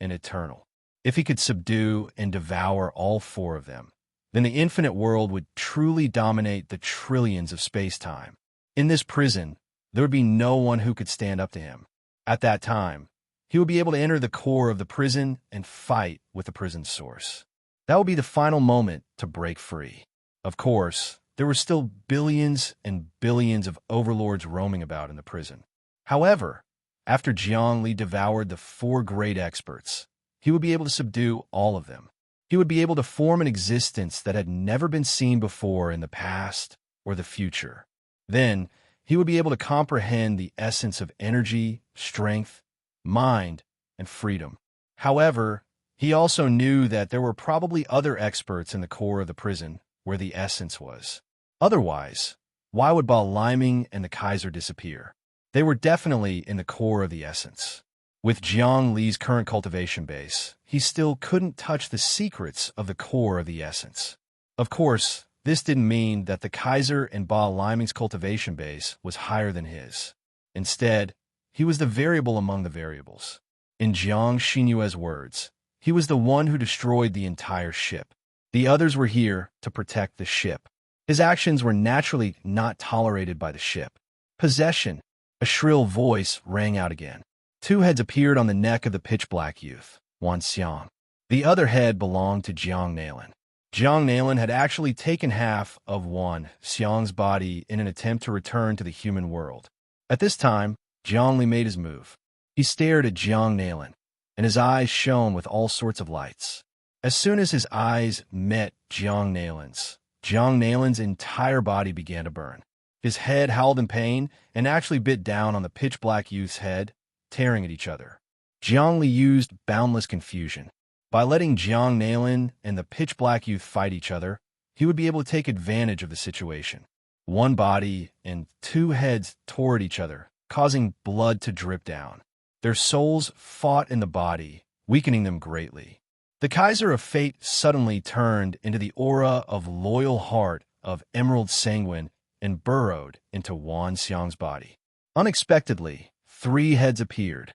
S1: and eternal. If he could subdue and devour all four of them, then the infinite world would truly dominate the trillions of space-time. In this prison, there would be no one who could stand up to him. At that time, he would be able to enter the core of the prison and fight with the prison's source. That would be the final moment to break free. Of course, there were still billions and billions of overlords roaming about in the prison. However, after Jiang Li devoured the four great experts, he would be able to subdue all of them. He would be able to form an existence that had never been seen before in the past or the future. Then, he would be able to comprehend the essence of energy, strength, mind, and freedom. However, he also knew that there were probably other experts in the core of the prison where the essence was. Otherwise, why would Ba Liming and the Kaiser disappear? They were definitely in the core of the essence. With Jiang Li's current cultivation base, he still couldn't touch the secrets of the core of the essence. Of course, this didn't mean that the Kaiser and Ba Liming's cultivation base was higher than his. Instead, he was the variable among the variables. In Jiang Xinyue's words, he was the one who destroyed the entire ship. The others were here to protect the ship. His actions were naturally not tolerated by the ship. Possession. A shrill voice rang out again. Two heads appeared on the neck of the pitch-black youth, Wan Xiang. The other head belonged to Jiang Nalan. Jiang Nalan had actually taken half of Wan Xiang's body in an attempt to return to the human world. At this time, Jiang Li made his move. He stared at Jiang Nalan, and his eyes shone with all sorts of lights. As soon as his eyes met Jiang Nalan's entire body began to burn. His head howled in pain and actually bit down on the pitch-black youth's head, tearing at each other. Jiang Li used boundless confusion. By letting Jiang Nalan and the pitch-black youth fight each other, he would be able to take advantage of the situation. one body and two heads tore at each other, causing blood to drip down. Their souls fought in the body, weakening them greatly. The Kaiser of Fate suddenly turned into the aura of loyal heart of Emerald Sanguine and burrowed into Wan Xiang's body. Unexpectedly, three heads appeared.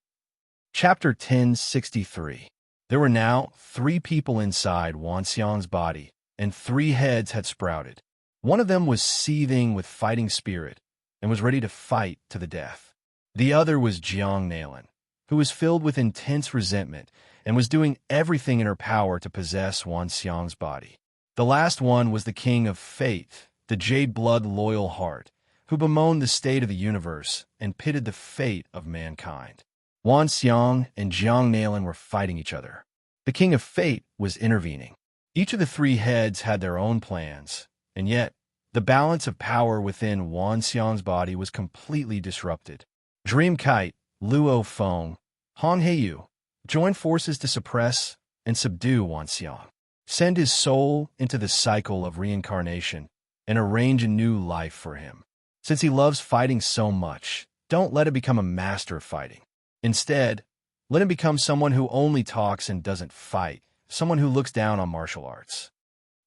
S1: Chapter 1063. There were now three people inside Wan Xiang's body, and three heads had sprouted. One of them was seething with fighting spirit and was ready to fight to the death. The other was Jiang Nalan, who was filled with intense resentment and was doing everything in her power to possess Wan Xiang's body. The last one was the King of Fate, the Jade Blood Loyal Heart, who bemoaned the state of the universe and pitted the fate of mankind. Wan Xiang and Jiang Nalan were fighting each other. The King of Fate was intervening. Each of the three heads had their own plans, and yet the balance of power within Wan Xiang's body was completely disrupted. Dream Kite, Luo Feng, Han Heiyu joined forces to suppress and subdue Wan Xiang, send his soul into the cycle of reincarnation, and arrange a new life for him. Since he loves fighting so much, don't let him become a master of fighting. Instead, let him become someone who only talks and doesn't fight, someone who looks down on martial arts.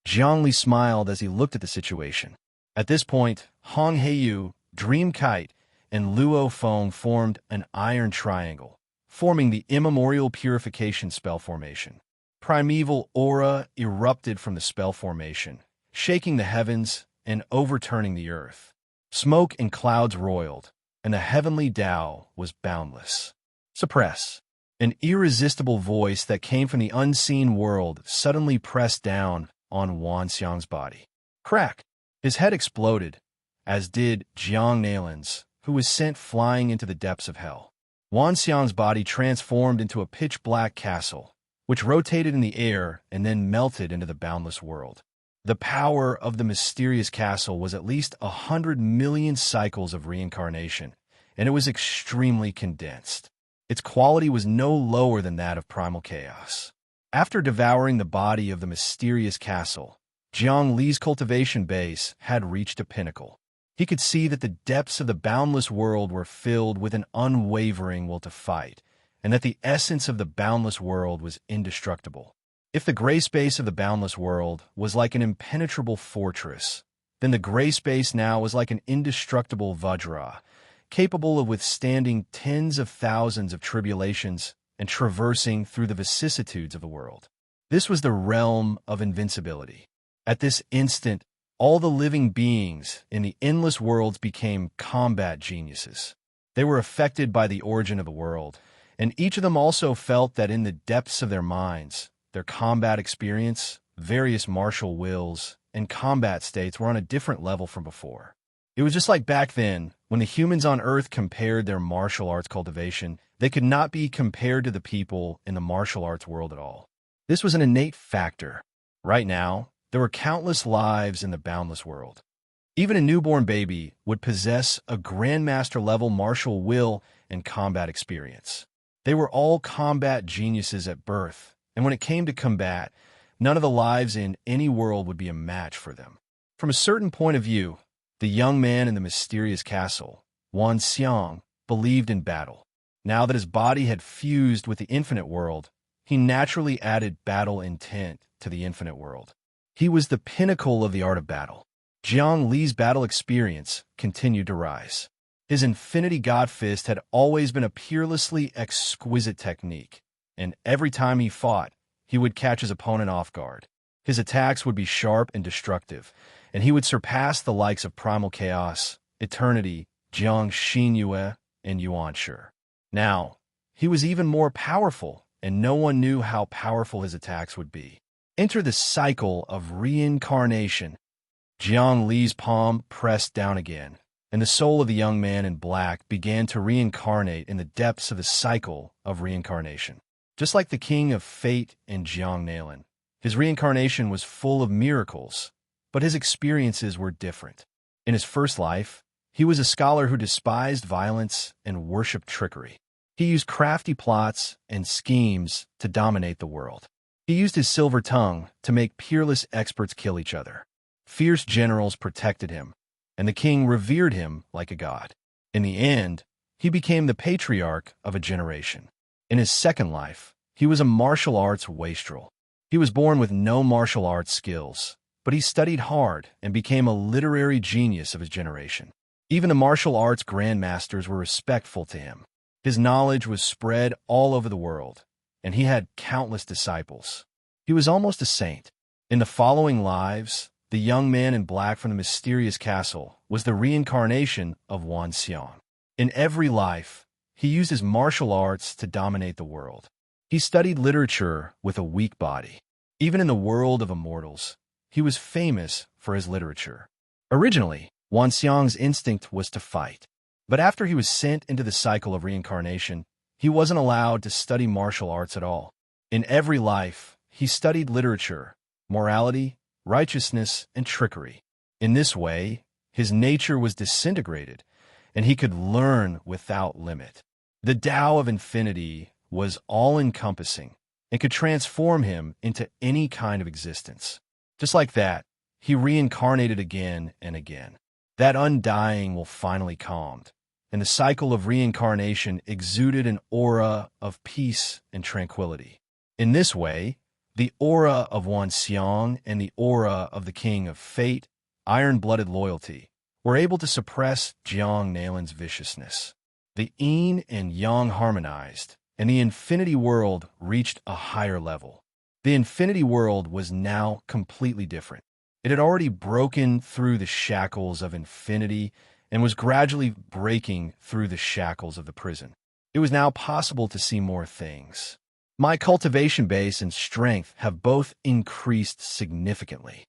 S1: Zhongli smiled as he looked at the situation. At this point, Hong Heiyu, Dream Kite, and Luo Feng formed an iron triangle, forming the immemorial purification spell formation. Primeval aura erupted from the spell formation, shaking the heavens and overturning the earth. Smoke and clouds roiled, and the heavenly Tao was boundless. Suppress. An irresistible voice that came from the unseen world suddenly pressed down on Wan Xiang's body. Crack! His head exploded, as did Jiang Nalan's, who was sent flying into the depths of hell. Wan Xiang's body transformed into a pitch-black castle, which rotated in the air and then melted into the boundless world. The power of the mysterious castle was at least 100 million cycles of reincarnation, and it was extremely condensed. Its quality was no lower than that of primal chaos. After devouring the body of the mysterious castle, Jiang Li's cultivation base had reached a pinnacle. He could see that the depths of the boundless world were filled with an unwavering will to fight, and that the essence of the boundless world was indestructible. If the gray space of the boundless world was like an impenetrable fortress, then the gray space now was like an indestructible Vajra, capable of withstanding tens of thousands of tribulations and traversing through the vicissitudes of the world. This was the realm of invincibility. At this instant, all the living beings in the endless worlds became combat geniuses. They were affected by the origin of the world, and each of them also felt that in the depths of their minds, their combat experience, various martial wills, and combat states were on a different level from before. It was just like back then, when the humans on Earth compared their martial arts cultivation, they could not be compared to the people in the martial arts world at all. This was an innate factor. Right now, there were countless lives in the boundless world. Even a newborn baby would possess a grandmaster-level martial will and combat experience. They were all combat geniuses at birth, and when it came to combat, none of the lives in any world would be a match for them. From a certain point of view, the young man in the mysterious castle, Wan Xiang, believed in battle. Now that his body had fused with the infinite world, he naturally added battle intent to the infinite world. He was the pinnacle of the art of battle. Jiang Li's battle experience continued to rise. His Infinity God Fist had always been a peerlessly exquisite technique, and every time he fought, he would catch his opponent off guard. His attacks would be sharp and destructive, and he would surpass the likes of Primal Chaos, Eternity, Jiang Xinyue, and Yuan Shi. Now, he was even more powerful, and no one knew how powerful his attacks would be. Enter the cycle of reincarnation. Jiang Li's palm pressed down again, and the soul of the young man in black began to reincarnate in the depths of the cycle of reincarnation. Just like the King of Fate and Jiang Nalan, his reincarnation was full of miracles, but his experiences were different. In his first life, he was a scholar who despised violence and worshipped trickery. He used crafty plots and schemes to dominate the world. He used his silver tongue to make peerless experts kill each other. Fierce generals protected him, and the king revered him like a god. In the end, he became the patriarch of a generation. In his second life, he was a martial arts wastrel. He was born with no martial arts skills, but he studied hard and became a literary genius of his generation. Even the martial arts grandmasters were respectful to him. His knowledge was spread all over the world, and he had countless disciples. He was almost a saint. In the following lives, the young man in black from the mysterious castle was the reincarnation of Wan Xiang. In every life, he used his martial arts to dominate the world. He studied literature with a weak body. Even in the world of immortals, he was famous for his literature. Originally, Wan Xiang's instinct was to fight. But after he was sent into the cycle of reincarnation, he wasn't allowed to study martial arts at all. In every life, he studied literature, morality, righteousness, and trickery. In this way, his nature was disintegrated, and he could learn without limit. The Tao of infinity was all-encompassing and could transform him into any kind of existence. Just like that, he reincarnated again and again. That undying will finally calmed, and the cycle of reincarnation exuded an aura of peace and tranquility. In this way, the aura of Wan Xiang and the aura of the King of Fate, iron-blooded loyalty, were able to suppress Jiang Nalin's viciousness. The yin and yang harmonized, and the infinity world reached a higher level. The infinity world was now completely different. It had already broken through the shackles of infinity and was gradually breaking through the shackles of the prison. It was now possible to see more things. My cultivation base and strength have both increased significantly.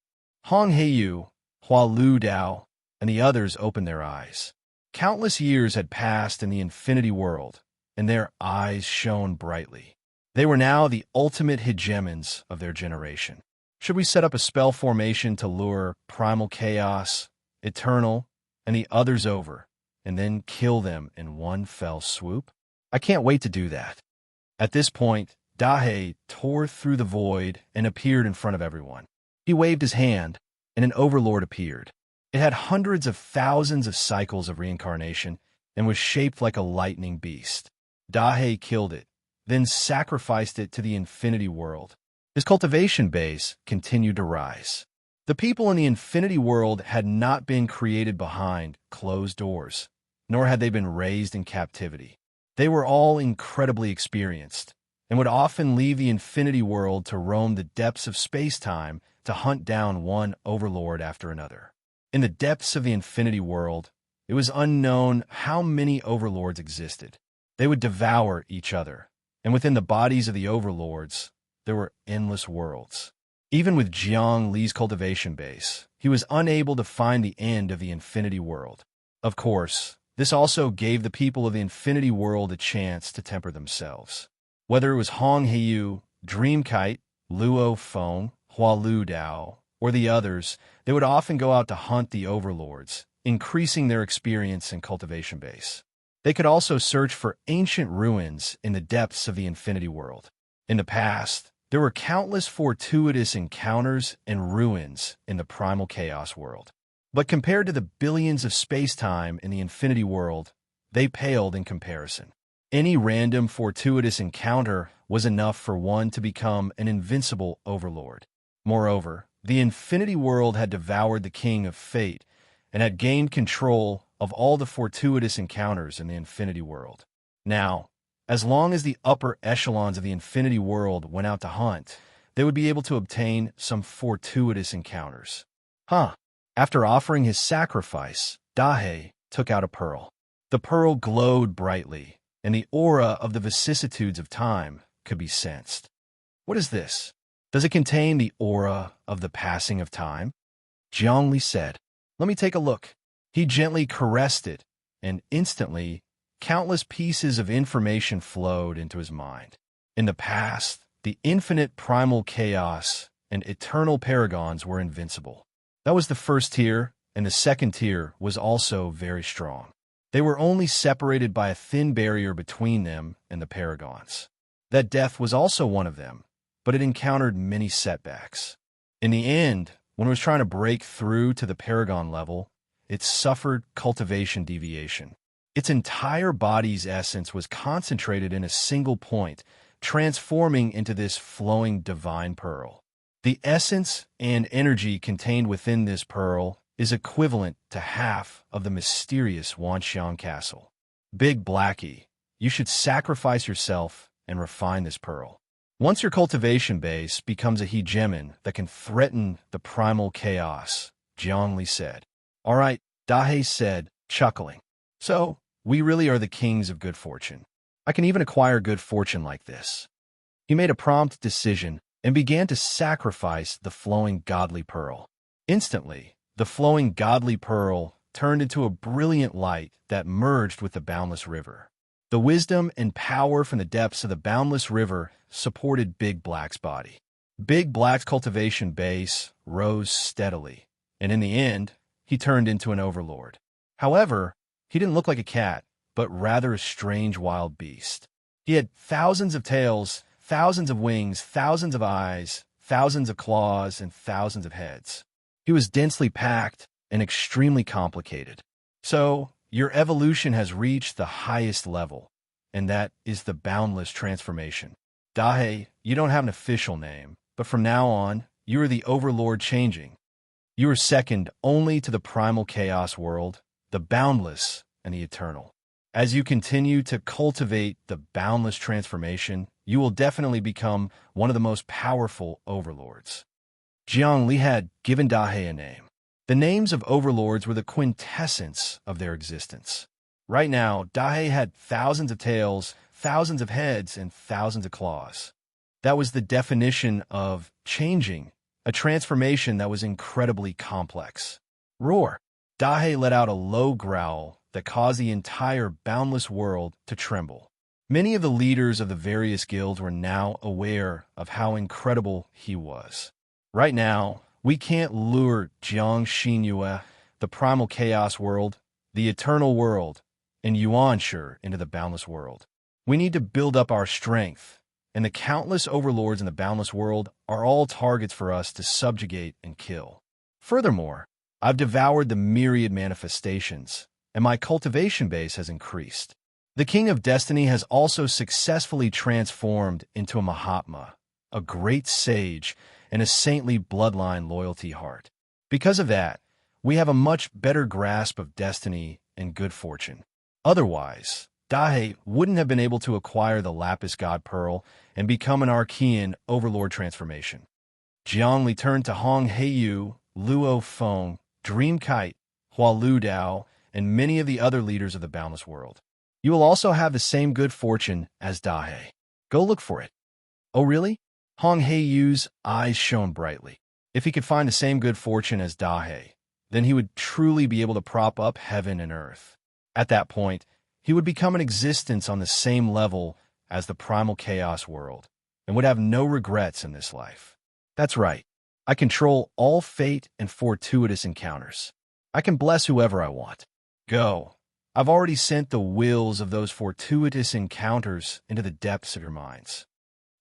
S1: Hong Heiyu, Hua Lu Dao, and the others opened their eyes. Countless years had passed in the infinity world, and their eyes shone brightly. They were now the ultimate hegemons of their generation. Should we set up a spell formation to lure primal chaos, eternal, and the others over, and then kill them in one fell swoop? I can't wait to do that. At this point, Dahe tore through the void and appeared in front of everyone. He waved his hand, and an overlord appeared. It had hundreds of thousands of cycles of reincarnation and was shaped like a lightning beast. Dahe killed it, then sacrificed it to the infinity world. His cultivation base continued to rise. The people in the infinity world had not been created behind closed doors, nor had they been raised in captivity. They were all incredibly experienced, and would often leave the infinity world to roam the depths of space-time to hunt down one overlord after another. In the depths of the infinity world, it was unknown how many overlords existed. They would devour each other, and within the bodies of the overlords, there were endless worlds. Even with Jiang Li's cultivation base, he was unable to find the end of the infinity world. Of course, this also gave the people of the infinity world a chance to temper themselves. Whether it was Hong Heiyu, Dreamkite, Luo Feng, Hua Lu Dao, or the others, they would often go out to hunt the overlords, increasing their experience and cultivation base. They could also search for ancient ruins in the depths of the infinity world. In the past, there were countless fortuitous encounters and ruins in the primal chaos world. But compared to the billions of space-time in the infinity world, they paled in comparison. Any random fortuitous encounter was enough for one to become an invincible overlord. Moreover, the infinity world had devoured the King of Fate and had gained control of all the fortuitous encounters in the infinity world. Now, as long as the upper echelons of the infinity world went out to hunt, they would be able to obtain some fortuitous encounters. After offering his sacrifice, Dahe took out a pearl. The pearl glowed brightly, and the aura of the vicissitudes of time could be sensed. What is this? Does it contain the aura of the passing of time? Jiangli said, "Let me take a look." He gently caressed it, and instantly, countless pieces of information flowed into his mind. In the past, the infinite primal chaos and eternal paragons were invincible. That was the first tier, and the second tier was also very strong. They were only separated by a thin barrier between them and the paragons. That death was also one of them, but it encountered many setbacks. In the end, when it was trying to break through to the paragon level, it suffered cultivation deviation. Its entire body's essence was concentrated in a single point, transforming into this flowing divine pearl. The essence and energy contained within this pearl is equivalent to half of the mysterious Wanxiang castle. Big Blackie, you should sacrifice yourself and refine this pearl. Once your cultivation base becomes a hegemon that can threaten the primal chaos, Zhongli said. All right, Dahe said, chuckling. So, we really are the kings of good fortune. I can even acquire good fortune like this. He made a prompt decision and began to sacrifice the flowing godly pearl. Instantly, the flowing godly pearl turned into a brilliant light that merged with the boundless river. The wisdom and power from the depths of the boundless river supported Big Black's body. Big Black's cultivation base rose steadily, and in the end, he turned into an overlord. However, he didn't look like a cat, but rather a strange wild beast. He had thousands of tails, thousands of wings, thousands of eyes, thousands of claws, and thousands of heads. He was densely packed and extremely complicated. So, your evolution has reached the highest level, and that is the boundless transformation. Dahe, you don't have an official name, but from now on, you are the overlord changing. You are second only to the primal chaos world, the boundless and the eternal. As you continue to cultivate the boundless transformation, you will definitely become one of the most powerful overlords. Jiang Li had given Dahe a name. The names of overlords were the quintessence of their existence. Right now, Dahe had thousands of tails, thousands of heads, and thousands of claws. That was the definition of changing, a transformation that was incredibly complex. Roar! Dahe let out a low growl that caused the entire boundless world to tremble. Many of the leaders of the various guilds were now aware of how incredible he was. Right now, we can't lure Jiang Xinyue, the primal chaos world, the eternal world, and Yuanshu into the boundless world. We need to build up our strength, and the countless overlords in the boundless world are all targets for us to subjugate and kill. Furthermore, I've devoured the myriad manifestations, and my cultivation base has increased. The King of Destiny has also successfully transformed into a Mahatma, a great sage, and a saintly bloodline loyalty heart. Because of that, we have a much better grasp of destiny and good fortune. Otherwise, Dahe wouldn't have been able to acquire the Lapis God Pearl and become an Archean overlord transformation. Jiangli turned to Hong Heiyu, Luo Feng, Dream Kite, Hua Lu Dao, and many of the other leaders of the boundless world. You will also have the same good fortune as Dahe. Go look for it. Oh, really? Hong Heiyu's eyes shone brightly. If he could find the same good fortune as Dahe, then he would truly be able to prop up heaven and earth. At that point, he would become an existence on the same level as the primal chaos world, and would have no regrets in this life. That's right. I control all fate and fortuitous encounters. I can bless whoever I want. Go. I've already sent the wills of those fortuitous encounters into the depths of your minds.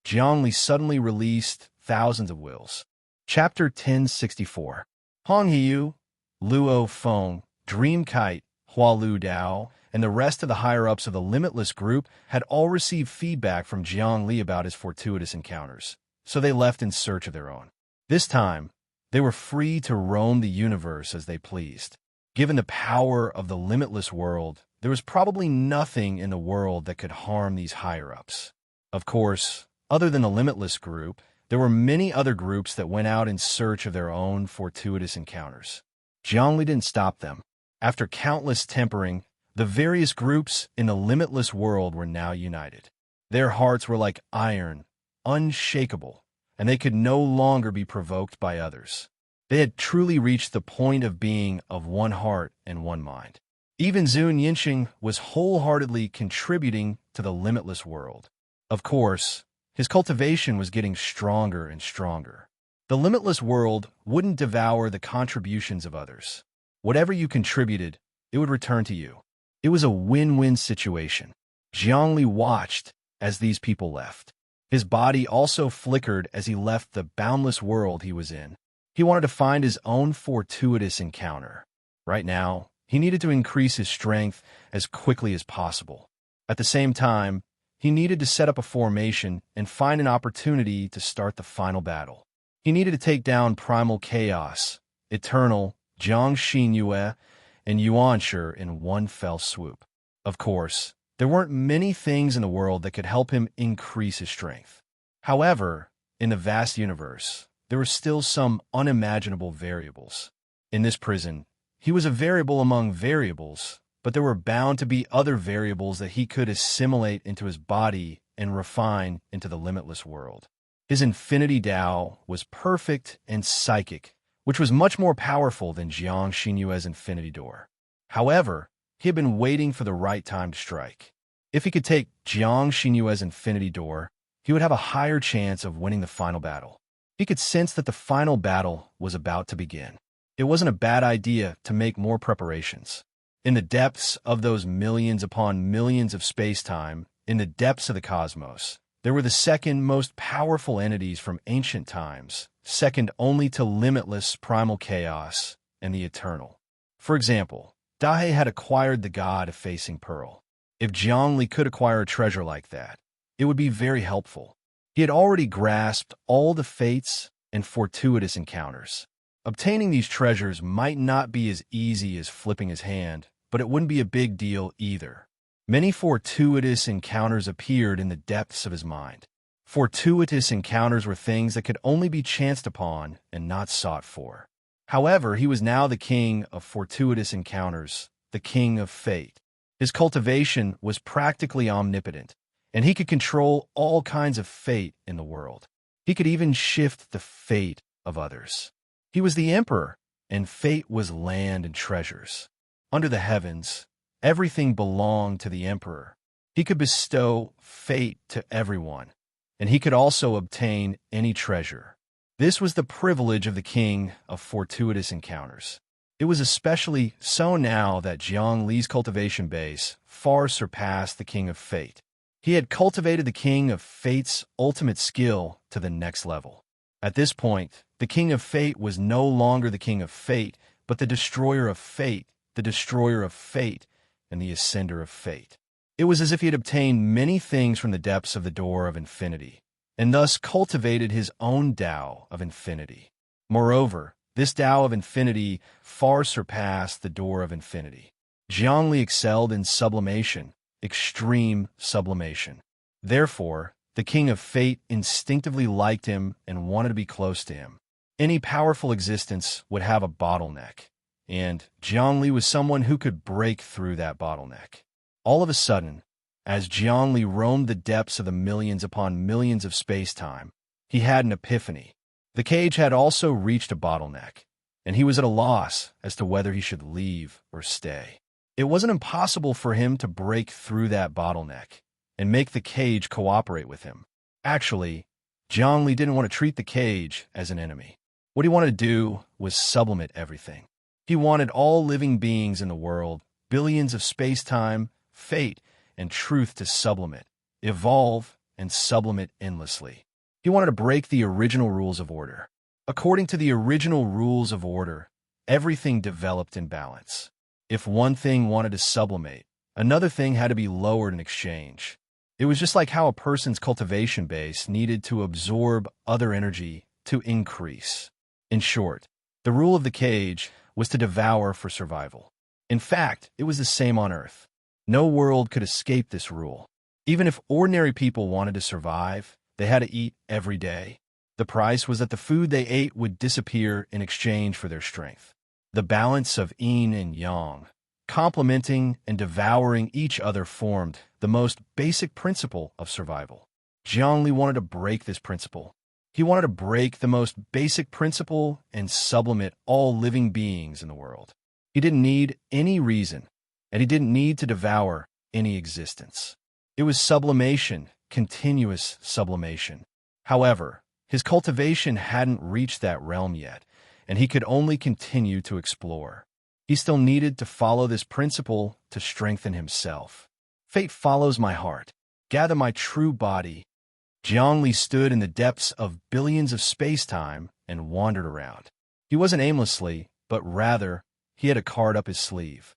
S1: Jiangli suddenly released thousands of wills. Chapter 1064. Hong Heiyu, Luo Feng, Dream Kite, Hua Lu Dao, and the rest of the higher-ups of the Limitless group had all received feedback from Jiangli about his fortuitous encounters, so they left in search of their own. This time, they were free to roam the universe as they pleased. Given the power of the limitless world, there was probably nothing in the world that could harm these higher-ups. Of course, other than the Limitless group, there were many other groups that went out in search of their own fortuitous encounters. Jiangli didn't stop them. After countless tempering, the various groups in the limitless world were now united. Their hearts were like iron, unshakable, and they could no longer be provoked by others. They had truly reached the point of being of one heart and one mind. Even Zun Yinxing was wholeheartedly contributing to the limitless world. Of course, his cultivation was getting stronger and stronger. The limitless world wouldn't devour the contributions of others. Whatever you contributed, it would return to you. It was a win-win situation. Jiangli watched as these people left. His body also flickered as he left the boundless world he was in. He wanted to find his own fortuitous encounter. Right now, he needed to increase his strength as quickly as possible. At the same time, he needed to set up a formation and find an opportunity to start the final battle. He needed to take down primal chaos, eternal, Jiang Xinyue, and Yuanshi in one fell swoop. Of course, there weren't many things in the world that could help him increase his strength. However, in the vast universe, there were still some unimaginable variables. In this prison, he was a variable among variables, but there were bound to be other variables that he could assimilate into his body and refine into the limitless world. His infinity Tao was perfect and psychic, which was much more powerful than Jiang Xinyue's infinity door. However, he had been waiting for the right time to strike. If he could take Jiang Xinyue's infinity door, he would have a higher chance of winning the final battle. He could sense that the final battle was about to begin. It wasn't a bad idea to make more preparations. In the depths of those millions upon millions of space-time, in the depths of the cosmos, there were the second most powerful entities from ancient times, second only to limitless primal chaos and the eternal. For example, Dahe had acquired the god effacing pearl. If Zhongli could acquire a treasure like that, it would be very helpful. He had already grasped all the fates and fortuitous encounters. Obtaining these treasures might not be as easy as flipping his hand, but it wouldn't be a big deal either. Many fortuitous encounters appeared in the depths of his mind. Fortuitous encounters were things that could only be chanced upon and not sought for. However, he was now the king of fortuitous encounters, the king of fate. His cultivation was practically omnipotent, and he could control all kinds of fate in the world. He could even shift the fate of others. He was the emperor, and fate was land and treasures. Under the heavens, everything belonged to the emperor. He could bestow fate to everyone, and he could also obtain any treasure. This was the privilege of the king of fortuitous encounters. It was especially so now that Jiang Li's cultivation base far surpassed the king of fate. He had cultivated the king of fate's ultimate skill to the next level. At this point, the king of fate was no longer the king of fate, but the destroyer of fate, the destroyer of fate, and the ascender of fate. It was as if he had obtained many things from the depths of the door of infinity, and thus cultivated his own Tao of infinity. Moreover, this Tao of infinity far surpassed the door of infinity. Zhongli excelled in sublimation, extreme sublimation. Therefore, the king of fate instinctively liked him and wanted to be close to him. Any powerful existence would have a bottleneck, and Zhongli was someone who could break through that bottleneck. All of a sudden, as Zhongli roamed the depths of the millions upon millions of space-time, he had an epiphany. The cage had also reached a bottleneck, and he was at a loss as to whether he should leave or stay. It wasn't impossible for him to break through that bottleneck and make the cage cooperate with him. Actually, Zhongli didn't want to treat the cage as an enemy. What he wanted to do was sublimate everything. He wanted all living beings in the world, billions of space-time, fate, and truth to sublimate, evolve, and sublimate endlessly. He wanted to break the original rules of order. According to the original rules of order, everything developed in balance. If one thing wanted to sublimate, another thing had to be lowered in exchange. It was just like how a person's cultivation base needed to absorb other energy to increase. In short, the rule of the cage was to devour for survival. In fact, it was the same on Earth. No world could escape this rule. Even if ordinary people wanted to survive, they had to eat every day. The price was that the food they ate would disappear in exchange for their strength. The balance of yin and yang, complementing and devouring each other, formed the most basic principle of survival. Zhongli wanted to break this principle. He wanted to break the most basic principle and sublimate all living beings in the world. He didn't need any reason, and he didn't need to devour any existence. It was sublimation, continuous sublimation. However, his cultivation hadn't reached that realm yet, and he could only continue to explore. He still needed to follow this principle to strengthen himself. Fate follows my heart. Gather my true body. Zhongli stood in the depths of billions of space-time and wandered around. He wasn't aimlessly, but rather, he had a card up his sleeve.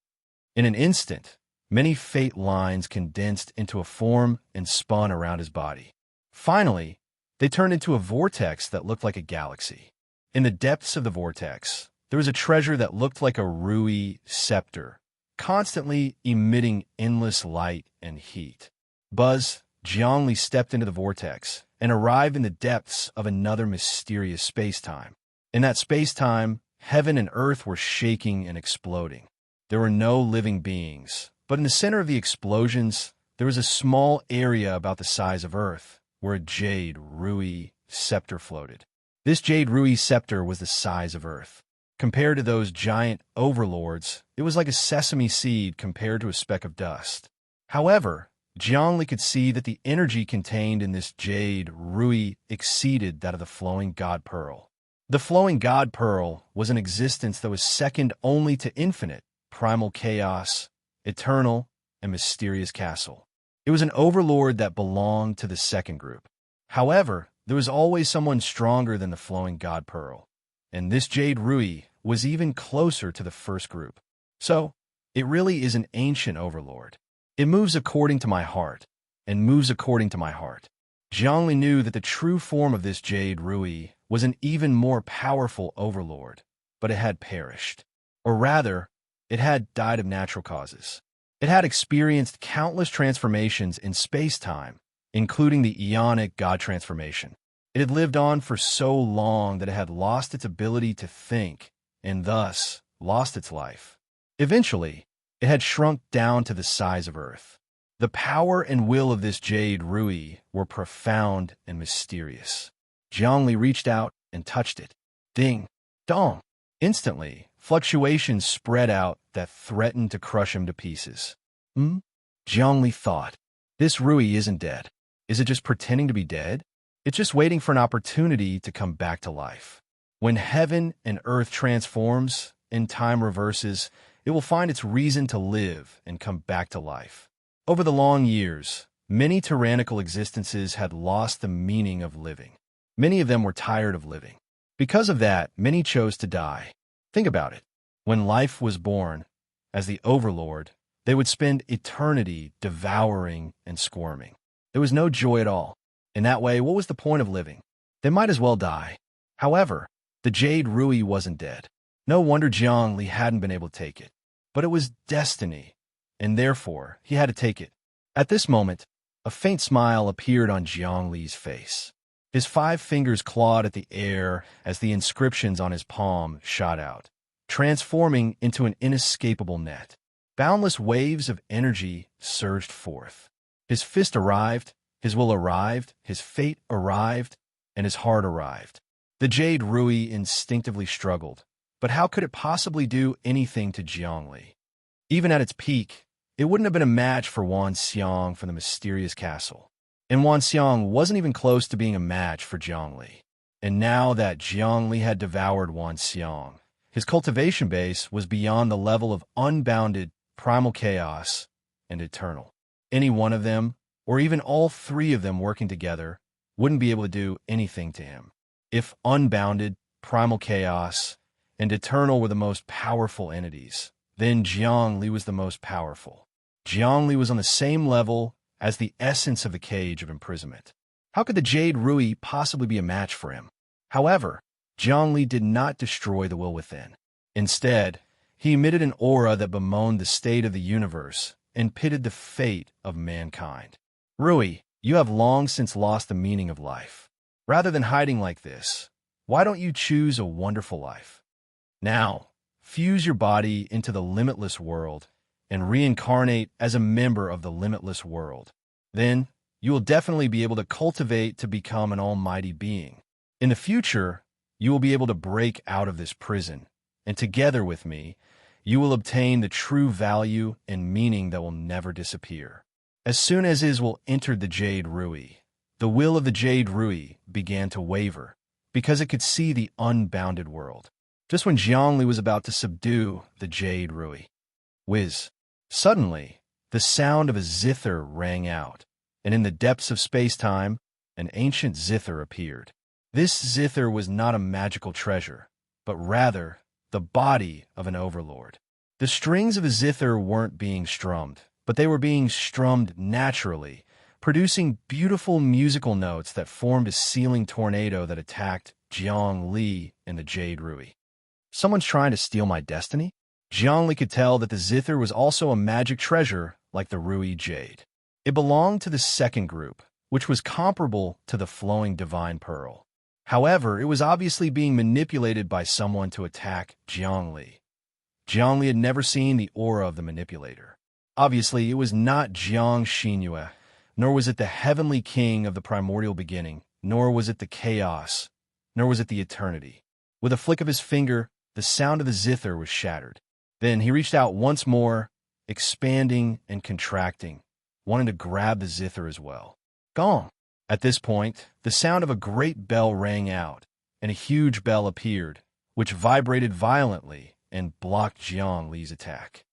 S1: In an instant, many fate lines condensed into a form and spun around his body. Finally, they turned into a vortex that looked like a galaxy. In the depths of the vortex, there was a treasure that looked like a ruby scepter, constantly emitting endless light and heat. Buzz, Jiangli stepped into the vortex and arrived in the depths of another mysterious space-time. In that space-time, heaven and earth were shaking and exploding. There were no living beings, but in the center of the explosions, there was a small area about the size of Earth, where a jade ruby scepter floated. This jade ruby scepter was the size of Earth. Compared to those giant overlords, it was like a sesame seed compared to a speck of dust. However, Jiangli could see that the energy contained in this jade ruby exceeded that of the flowing god pearl. The flowing god pearl was an existence that was second only to infinite, primal chaos, eternal, and mysterious castle. It was an overlord that belonged to the second group. However, there was always someone stronger than the flowing god pearl, and this jade ruby was even closer to the first group. So, it really is an ancient overlord. It moves according to my heart, and moves according to my heart. Jiangli knew that the true form of this jade ruby was an even more powerful overlord, but it had perished. Or rather, it had died of natural causes. It had experienced countless transformations in space-time, including the Ionic God transformation. It had lived on for so long that it had lost its ability to think, and thus lost its life. Eventually, it had shrunk down to the size of Earth. The power and will of this jade ruby were profound and mysterious. Jiangli reached out and touched it. Ding! Dong! Instantly, fluctuations spread out that threatened to crush him to pieces. Jiangli thought, this ruby isn't dead. Is it just pretending to be dead? It's just waiting for an opportunity to come back to life. When heaven and earth transforms and time reverses, it will find its reason to live and come back to life. Over the long years, many tyrannical existences had lost the meaning of living. Many of them were tired of living. Because of that, many chose to die. Think about it. When life was born, as the overlord, they would spend eternity devouring and squirming. There was no joy at all. In that way, what was the point of living? They might as well die. However, the jade ruby wasn't dead. No wonder Jiangli hadn't been able to take it. But it was destiny, and therefore he had to take it. At this moment, a faint smile appeared on Jiangli's face. His 5 fingers clawed at the air as the inscriptions on his palm shot out, transforming into an inescapable net. Boundless waves of energy surged forth. His fist arrived, his will arrived, his fate arrived, and his heart arrived. The jade ruby instinctively struggled, but how could it possibly do anything to Jiangli? Even at its peak, it wouldn't have been a match for Wan Xiang from the mysterious castle. And Wan Xiang wasn't even close to being a match for Jiangli. And now that Jiangli had devoured Wan Xiang, his cultivation base was beyond the level of unbounded primal chaos and eternal. Any one of them, or even all 3 of them working together, wouldn't be able to do anything to him. If unbounded, primal chaos, and eternal were the most powerful entities, then Jiangli was the most powerful. Jiangli was on the same level as the essence of the cage of imprisonment. How could the jade ruby possibly be a match for him? However, Jiangli did not destroy the will within. Instead, he emitted an aura that bemoaned the state of the universe and pitted the fate of mankind. Ruby, you have long since lost the meaning of life. Rather than hiding like this, why don't you choose a wonderful life? Now, fuse your body into the limitless world and reincarnate as a member of the limitless world. Then, you will definitely be able to cultivate to become an almighty being. In the future, you will be able to break out of this prison, and together with me, you will obtain the true value and meaning that will never disappear. As soon as Iswell entered the jade ruby, the will of the jade ruby began to waver, because it could see the unbounded world. Just when Jiangli was about to subdue the jade ruby, whiz! Suddenly, the sound of a zither rang out, and in the depths of space-time, an ancient zither appeared. This zither was not a magical treasure, but rather the body of an overlord. The strings of the zither weren't being strummed, but they were being strummed naturally, producing beautiful musical notes that formed a sealing tornado that attacked Jiang Li and the Jade Rui. Someone's trying to steal my destiny? Jiang Li could tell that the zither was also a magic treasure like the Rui Jade. It belonged to the second group, which was comparable to the flowing divine pearl. However, it was obviously being manipulated by someone to attack Jiang Li. Jiang Li had never seen the aura of the manipulator. Obviously, it was not Jiang Xinyue, nor was it the heavenly king of the primordial beginning, nor was it the chaos, nor was it the eternity. With a flick of his finger, the sound of the zither was shattered. Then he reached out once more, expanding and contracting, wanting to grab the zither as well. Gong! At this point, the sound of a great bell rang out, and a huge bell appeared, which vibrated violently and blocked Jiang Li's attack.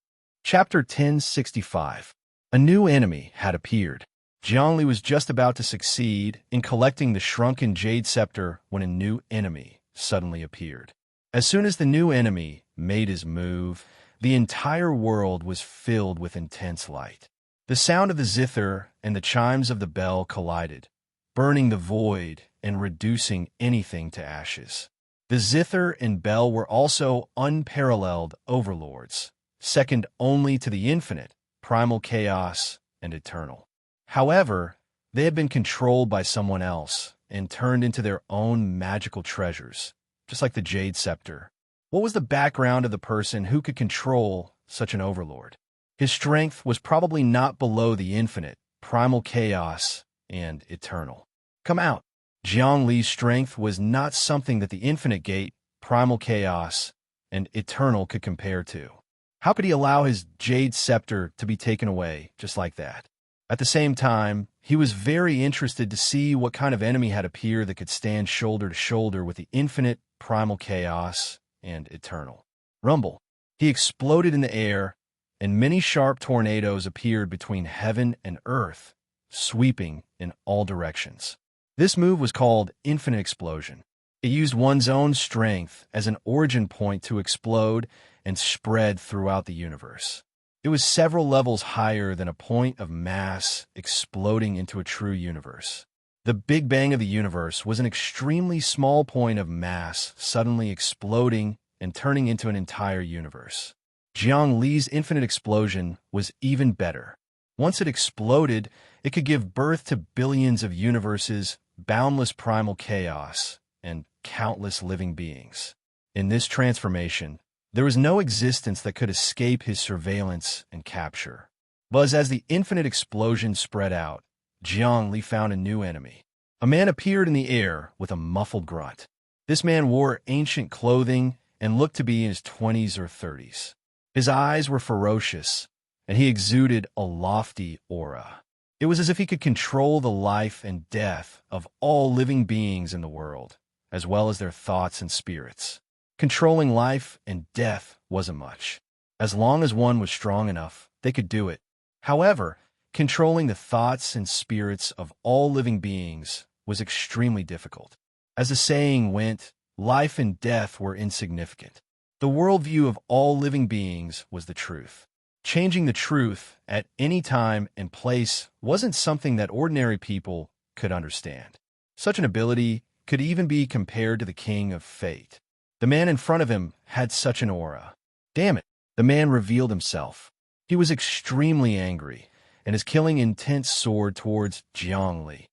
S1: Chapter 1065. A new enemy had appeared. Jiang Li was just about to succeed in collecting the shrunken jade scepter when a new enemy suddenly appeared. As soon as the new enemy made his move, the entire world was filled with intense light. The sound of the zither and the chimes of the bell collided, burning the void and reducing anything to ashes. The zither and bell were also unparalleled overlords, second only to the infinite, primal chaos, and eternal. However, they had been controlled by someone else and turned into their own magical treasures, just like the jade scepter. What was the background of the person who could control such an overlord? His strength was probably not below the infinite, primal chaos, and eternal. Come out! Jiang Li's strength was not something that the infinite gate, primal chaos, and eternal could compare to. How could he allow his jade scepter to be taken away just like that? At the same time, he was very interested to see what kind of enemy had appeared that could stand shoulder to shoulder with the infinite, primal chaos, and eternal. Rumble! He exploded in the air, and many sharp tornadoes appeared between heaven and earth, sweeping in all directions. This move was called Infinite Explosion. It used one's own strength as an origin point to explode and spread throughout the universe. It was several levels higher than a point of mass exploding into a true universe. The Big Bang of the universe was an extremely small point of mass suddenly exploding and turning into an entire universe. Jiang Li's infinite explosion was even better. Once it exploded, it could give birth to billions of universes, boundless primal chaos, and countless living beings. In this transformation, there was no existence that could escape his surveillance and capture. But as the infinite explosion spread out, Jiang Li found a new enemy. A man appeared in the air with a muffled grunt. This man wore ancient clothing and looked to be in his 20s or 30s. His eyes were ferocious, and he exuded a lofty aura. It was as if he could control the life and death of all living beings in the world, as well as their thoughts and spirits. Controlling life and death wasn't much. As long as one was strong enough, they could do it. However, controlling the thoughts and spirits of all living beings was extremely difficult. As the saying went, life and death were insignificant. The worldview of all living beings was the truth. Changing the truth at any time and place wasn't something that ordinary people could understand. Such an ability could even be compared to the king of fate. The man in front of him had such an aura. Damn it, the man revealed himself. He was extremely angry, and his killing intent soared towards Jiang Li.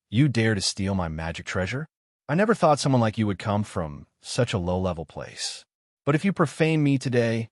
S1: You dare to steal my magic treasure? I never thought someone like you would come from such a low-level place. But if you profane me today,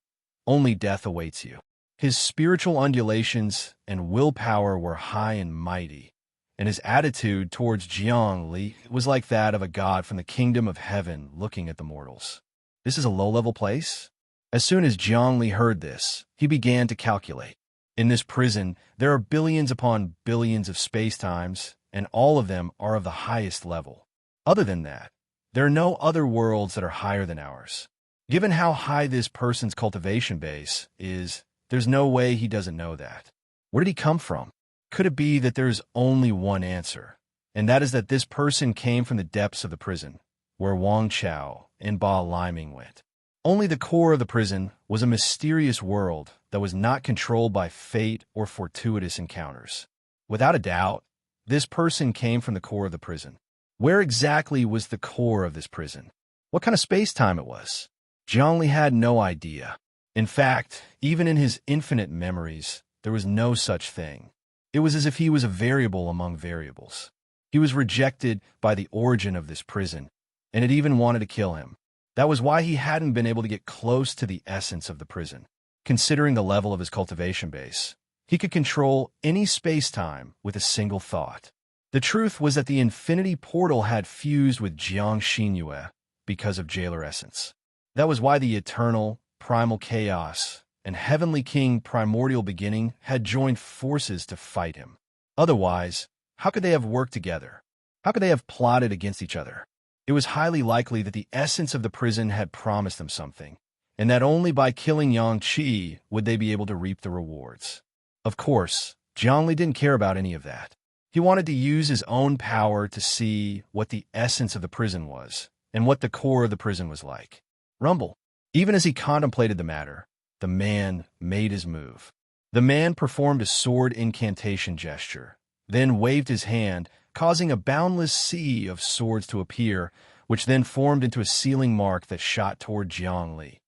S1: only death awaits you. His spiritual undulations and willpower were high and mighty, and his attitude towards Jiang Li was like that of a god from the kingdom of heaven looking at the mortals. This is a low-level place? As soon as Jiang Li heard this, he began to calculate. In this prison, there are billions upon billions of space-times, and all of them are of the highest level. Other than that, there are no other worlds that are higher than ours. Given how high this person's cultivation base is, there's no way he doesn't know that. Where did he come from? Could it be that there's only one answer, and that is that this person came from the depths of the prison, where Wang Chao and Ba Liming went? Only the core of the prison was a mysterious world that was not controlled by fate or fortuitous encounters. Without a doubt, this person came from the core of the prison. Where exactly was the core of this prison? What kind of space-time it was? Zhongli had no idea. In fact, even in his infinite memories, there was no such thing. It was as if he was a variable among variables. He was rejected by the origin of this prison, and it even wanted to kill him. That was why he hadn't been able to get close to the essence of the prison. Considering the level of his cultivation base, he could control any space-time with a single thought. The truth was that the infinity portal had fused with Jiang Xinyue because of Jailer Essence. That was why the eternal, primal chaos and Heavenly King Primordial Beginning had joined forces to fight him. Otherwise, how could they have worked together? How could they have plotted against each other? It was highly likely that the essence of the prison had promised them something, and that only by killing Yang Qi would they be able to reap the rewards. Of course, Zhongli didn't care about any of that. He wanted to use his own power to see what the essence of the prison was, and what the core of the prison was like. Rumble. Even as he contemplated the matter, the man made his move. The man performed a sword incantation gesture, then waved his hand, causing a boundless sea of swords to appear, which then formed into a sealing mark that shot toward Zhongli.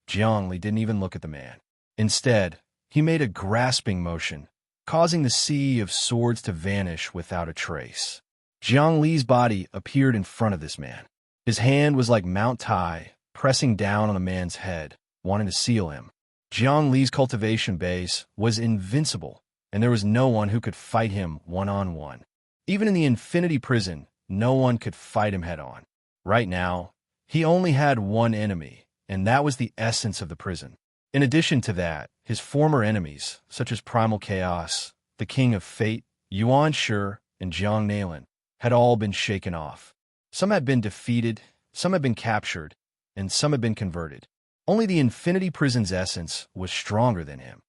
S1: Zhongli didn't even look at the man. Instead, he made a grasping motion, causing the sea of swords to vanish without a trace. Zhongli's body appeared in front of this man. His hand was like Mount Tai, pressing down on the man's head, wanting to seal him. Zhongli's cultivation base was invincible, and there was no one who could fight him one-on-one. Even in the infinity prison, no one could fight him head-on. Right now, he only had one enemy, and that was the essence of the prison. In addition to that, his former enemies, such as Primal Chaos, the King of Fate, Yuan Shi, and Jiang Nailin, had all been shaken off. Some had been defeated, some had been captured, and some had been converted. Only the infinity prison's essence was stronger than him.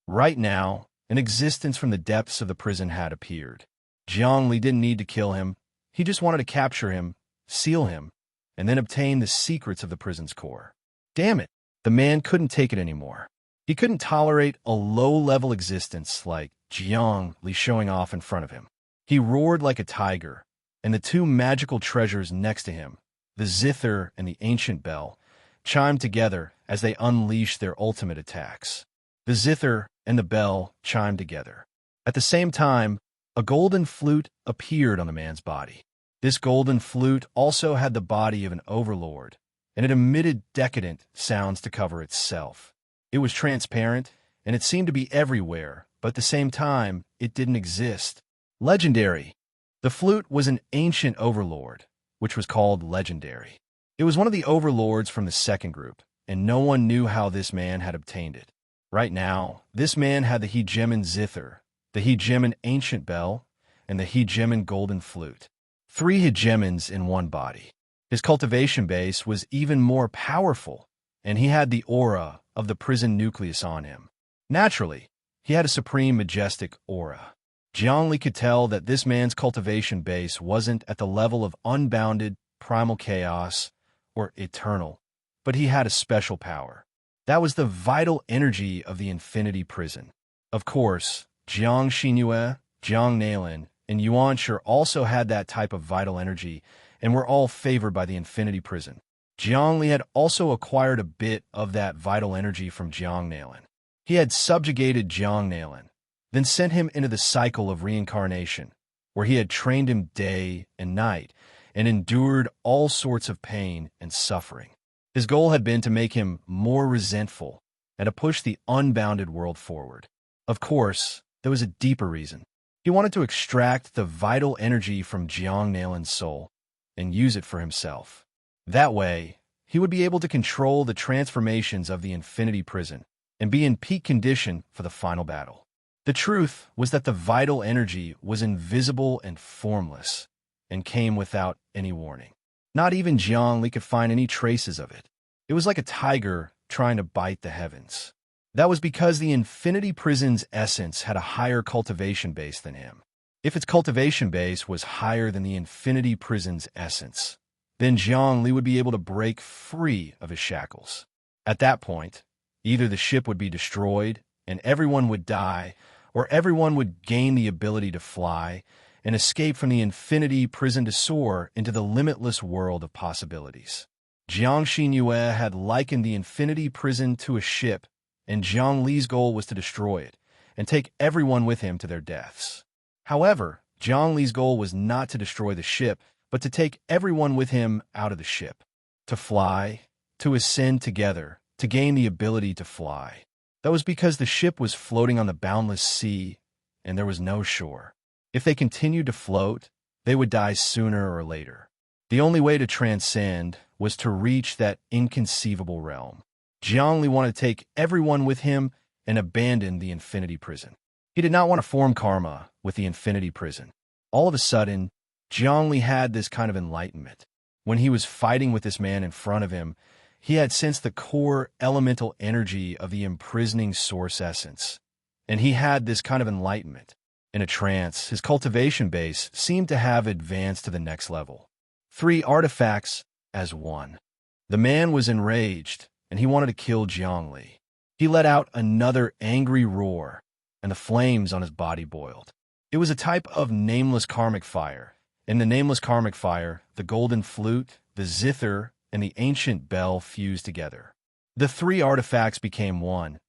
S1: Right now, an existence from the depths of the prison had appeared. Zhongli didn't need to kill him. He just wanted to capture him, seal him, and then obtain the secrets of the prison's core. Damn it, the man couldn't take it anymore. He couldn't tolerate a low-level existence like Zhongli showing off in front of him. He roared like a tiger, and the two magical treasures next to him, the zither and the ancient bell, chimed together as they unleashed their ultimate attacks. The zither and the bell chimed together. At the same time, a golden flute appeared on the man's body. This golden flute also had the body of an overlord, and it emitted decadent sounds to cover itself. It was transparent, and it seemed to be everywhere, but at the same time, it didn't exist. Legendary. The flute was an ancient overlord, which was called legendary. It was one of the overlords from the second group, and no one knew how this man had obtained it. Right now, this man had the hegemon zither, the hegemon ancient bell, and the hegemon golden flute. 3 hegemons in one body. His cultivation base was even more powerful, and he had the aura of the prison nucleus on him. Naturally, he had a supreme majestic aura. Zhongli could tell that this man's cultivation base wasn't at the level of unbounded, primal chaos, or eternal, but he had a special power. That was the vital energy of the infinity prison. Of course, Jiang Xinyue, Jiang Nailin, and Yuan Shi also had that type of vital energy and were all favored by the infinity prison. Zhongli had also acquired a bit of that vital energy from Jiang Nailin. He had subjugated Jiang Nailin, then sent him into the cycle of reincarnation, where he had trained him day and night and endured all sorts of pain and suffering. His goal had been to make him more resentful and to push the unbounded world forward. Of course, there was a deeper reason. He wanted to extract the vital energy from Jiang Nailin's soul and use it for himself. That way, he would be able to control the transformations of the infinity prison and be in peak condition for the final battle. The truth was that the vital energy was invisible and formless and came without any warning. Not even Zhongli could find any traces of it. It was like a tiger trying to bite the heavens. That was because the infinity prison's essence had a higher cultivation base than him. If its cultivation base was higher than the infinity prison's essence, then Zhang Li would be able to break free of his shackles. At that point, either the ship would be destroyed and everyone would die, or everyone would gain the ability to fly and escape from the infinity prison to soar into the limitless world of possibilities. Jiang Xinyue had likened the infinity prison to a ship, and Zhang Li's goal was to destroy it and take everyone with him to their deaths. However, Zhang Li's goal was not to destroy the ship, but to take everyone with him out of the ship, to fly, to ascend together, to gain the ability to fly. That was because the ship was floating on the boundless sea, and there was no shore. If they continued to float, they would die sooner or later. The only way to transcend was to reach that inconceivable realm. Jiang Li wanted to take everyone with him and abandon the infinity prison. He did not want to form karma with the infinity prison. All of a sudden, Jiang Li had this kind of enlightenment. When he was fighting with this man in front of him, he had sensed the core elemental energy of the imprisoning source essence, and he had this kind of enlightenment. In a trance, his cultivation base seemed to have advanced to the next level. 3 artifacts as one. The man was enraged, and he wanted to kill Jiang Li. He let out another angry roar, and the flames on his body boiled. It was a type of nameless karmic fire. In the nameless karmic fire, the golden flute, the zither, and the ancient bell fused together. The 3 artifacts became one,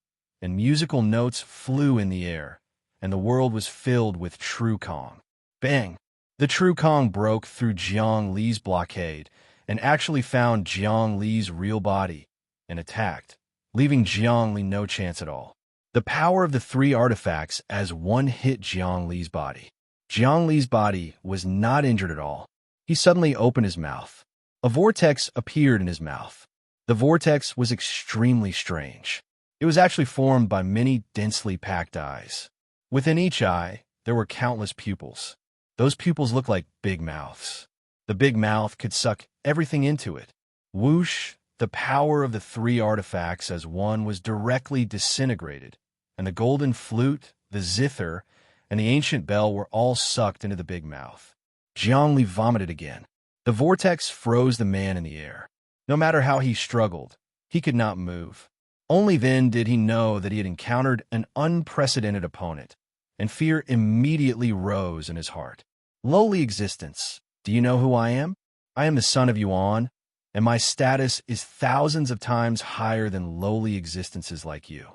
S1: and musical notes flew in the air, and the world was filled with true Kong. Bang! The true Kong broke through Jiang Li's blockade and actually found Jiang Li's real body and attacked, leaving Jiang Li no chance at all. The power of the 3 artifacts as one hit Jiang Li's body. Jiang Li's body was not injured at all. He suddenly opened his mouth. A vortex appeared in his mouth. The vortex was extremely strange. It was actually formed by many densely packed eyes. Within each eye, there were countless pupils. Those pupils looked like big mouths. The big mouth could suck everything into it. Whoosh! The power of the 3 artifacts as one was directly disintegrated, and the golden flute, the zither, and the ancient bell were all sucked into the big mouth. Jiang Li vomited again. The vortex froze the man in the air. No matter how he struggled, he could not move. Only then did he know that he had encountered an unprecedented opponent, and fear immediately rose in his heart. Lowly existence, do you know who I am? I am the son of Yuan, and my status is thousands of times higher than lowly existences like you.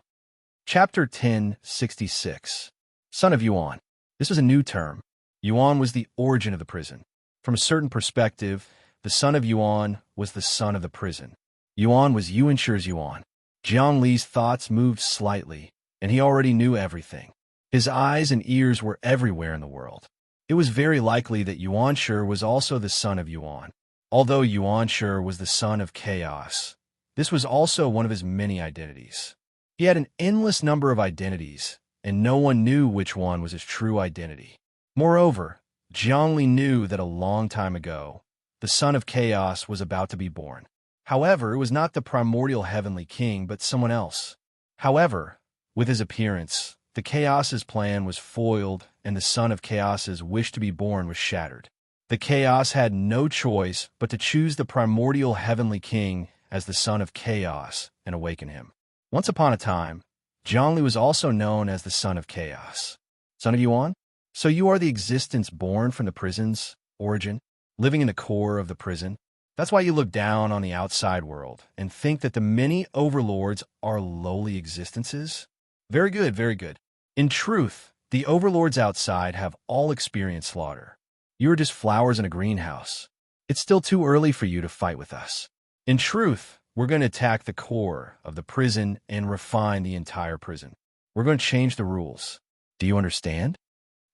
S1: Chapter 1066. Son of Yuan. This was a new term. Yuan was the origin of the prison. From a certain perspective, the son of Yuan was the son of the prison. Yuan was Yuanshi's Yuan. Jiang Li's thoughts moved slightly, and he already knew everything. His eyes and ears were everywhere in the world. It was very likely that Yuanshi was also the son of Yuan. Although Yuanshi was the son of chaos, this was also one of his many identities. He had an endless number of identities, and no one knew which one was his true identity. Moreover, Jiang Li knew that a long time ago, the son of chaos was about to be born. However, it was not the primordial heavenly king, but someone else. However, with his appearance, the chaos's plan was foiled, and the son of chaos's wish to be born was shattered. The chaos had no choice but to choose the primordial heavenly king as the son of chaos and awaken him. Once upon a time, Jiang Li was also known as the son of chaos. Son of Yuan? So you are the existence born from the prison's origin, living in the core of the prison? That's why you look down on the outside world and think that the many overlords are lowly existences? Very good, very good. In truth, the overlords outside have all experienced slaughter. You are just flowers in a greenhouse. It's still too early for you to fight with us. In truth, we're going to attack the core of the prison and refine the entire prison. We're going to change the rules. Do you understand?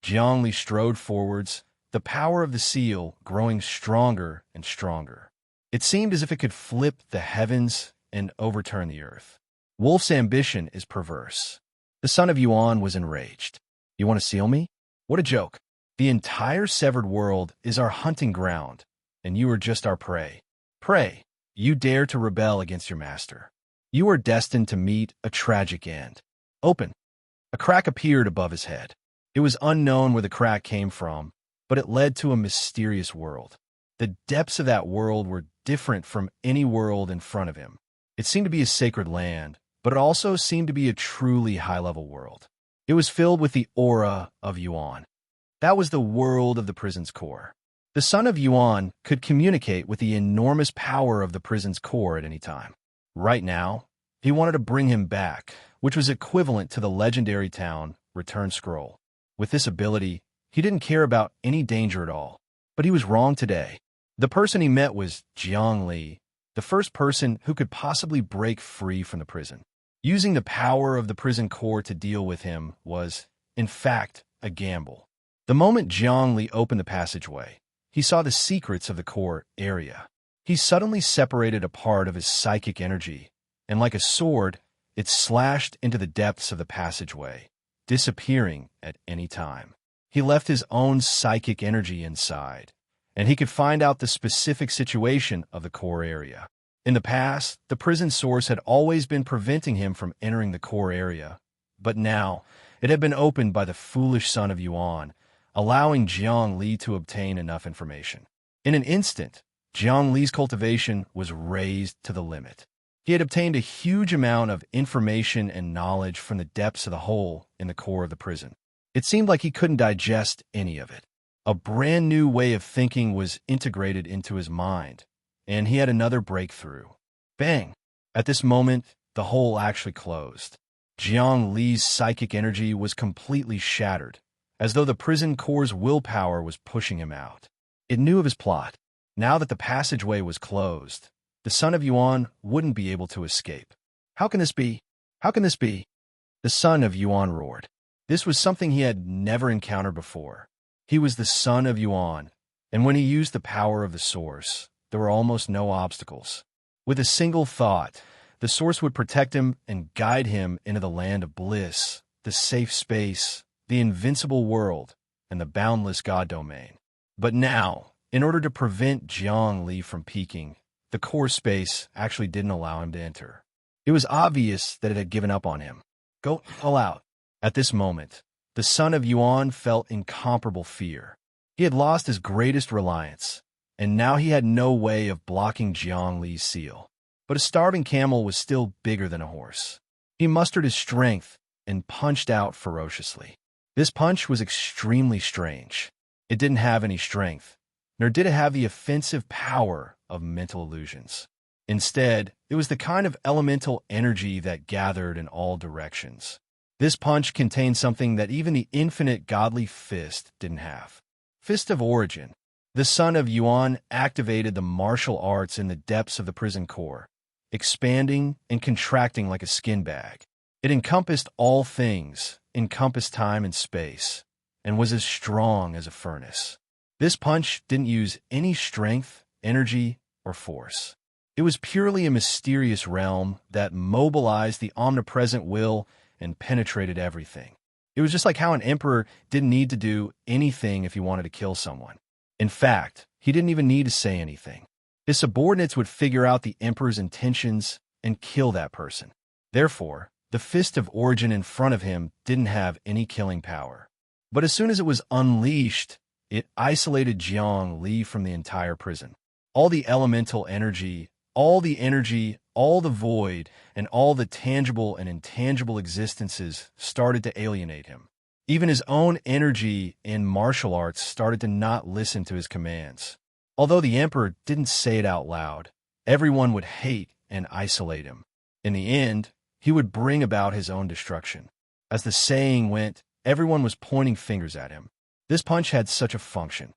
S1: Jiang Li strode forwards, the power of the seal growing stronger and stronger. It seemed as if it could flip the heavens and overturn the earth. Wolf's ambition is perverse. The son of Yuan was enraged. You want to seal me? What a joke. The entire severed world is our hunting ground, and you are just our prey. Prey, you dare to rebel against your master. You are destined to meet a tragic end. Open. A crack appeared above his head. It was unknown where the crack came from, but it led to a mysterious world. The depths of that world were different from any world in front of him. It seemed to be a sacred land, but it also seemed to be a truly high-level world. It was filled with the aura of Yuan. That was the world of the prison's core. The son of Yuan could communicate with the enormous power of the prison's core at any time. Right now, he wanted to bring him back, which was equivalent to the legendary town Return Scroll. With this ability, he didn't care about any danger at all. But he was wrong today. The person he met was Jiang Li, the first person who could possibly break free from the prison. Using the power of the prison core to deal with him was, in fact, a gamble. The moment Jiang Li opened the passageway, he saw the secrets of the core area. He suddenly separated a part of his psychic energy, and like a sword, it slashed into the depths of the passageway, disappearing at any time. He left his own psychic energy inside, and he could find out the specific situation of the core area. In the past, the prison source had always been preventing him from entering the core area, but now it had been opened by the foolish son of Yuan, allowing Jiang Li to obtain enough information. In an instant, Jiang Li's cultivation was raised to the limit. He had obtained a huge amount of information and knowledge from the depths of the hole in the core of the prison. It seemed like he couldn't digest any of it. A brand new way of thinking was integrated into his mind, and he had another breakthrough. Bang! At this moment, the hole actually closed. Jiang Li's psychic energy was completely shattered, as though the prison core's willpower was pushing him out. It knew of his plot. Now that the passageway was closed, the son of Yuan wouldn't be able to escape. How can this be? How can this be? The son of Yuan roared. This was something he had never encountered before. He was the son of Yuan, and when he used the power of the source, there were almost no obstacles. With a single thought, the source would protect him and guide him into the land of bliss, the safe space, the invincible world, and the boundless God domain. But now, in order to prevent Jiang Li from peeking, the core space actually didn't allow him to enter. It was obvious that it had given up on him. Go all out. At this moment, the son of Yuan felt incomparable fear. He had lost his greatest reliance, and now he had no way of blocking Jiang Li's seal. But a starving camel was still bigger than a horse. He mustered his strength and punched out ferociously. This punch was extremely strange. It didn't have any strength, nor did it have the offensive power of mental illusions. Instead, it was the kind of elemental energy that gathered in all directions. This punch contained something that even the infinite godly fist didn't have. Fist of Origin. The son of Yuan activated the martial arts in the depths of the prison core, expanding and contracting like a skin bag. It encompassed all things, encompassed time and space, and was as strong as a furnace. This punch didn't use any strength, energy, or force. It was purely a mysterious realm that mobilized the omnipresent will and penetrated everything. It was just like how an emperor didn't need to do anything if he wanted to kill someone. In fact, he didn't even need to say anything. His subordinates would figure out the emperor's intentions and kill that person. Therefore, the Fist of Origin in front of him didn't have any killing power. But as soon as it was unleashed, it isolated Jiang Li from the entire prison. All the elemental energy, all the void, and all the tangible and intangible existences started to alienate him. Even his own energy in martial arts started to not listen to his commands. Although the emperor didn't say it out loud, everyone would hate and isolate him. In the end, he would bring about his own destruction. As the saying went, everyone was pointing fingers at him. This punch had such a function.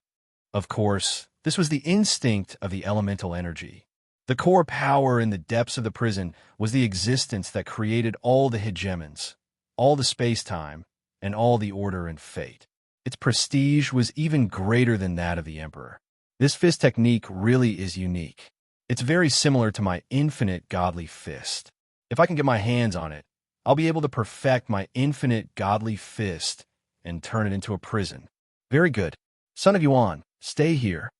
S1: Of course, this was the instinct of the elemental energy. The core power in the depths of the prison was the existence that created all the hegemons, all the space-time, and all the order and fate. Its prestige was even greater than that of the emperor. This fist technique really is unique. It's very similar to my infinite godly fist. If I can get my hands on it, I'll be able to perfect my infinite godly fist and turn it into a prison. Very good. Son of Yuan, stay here.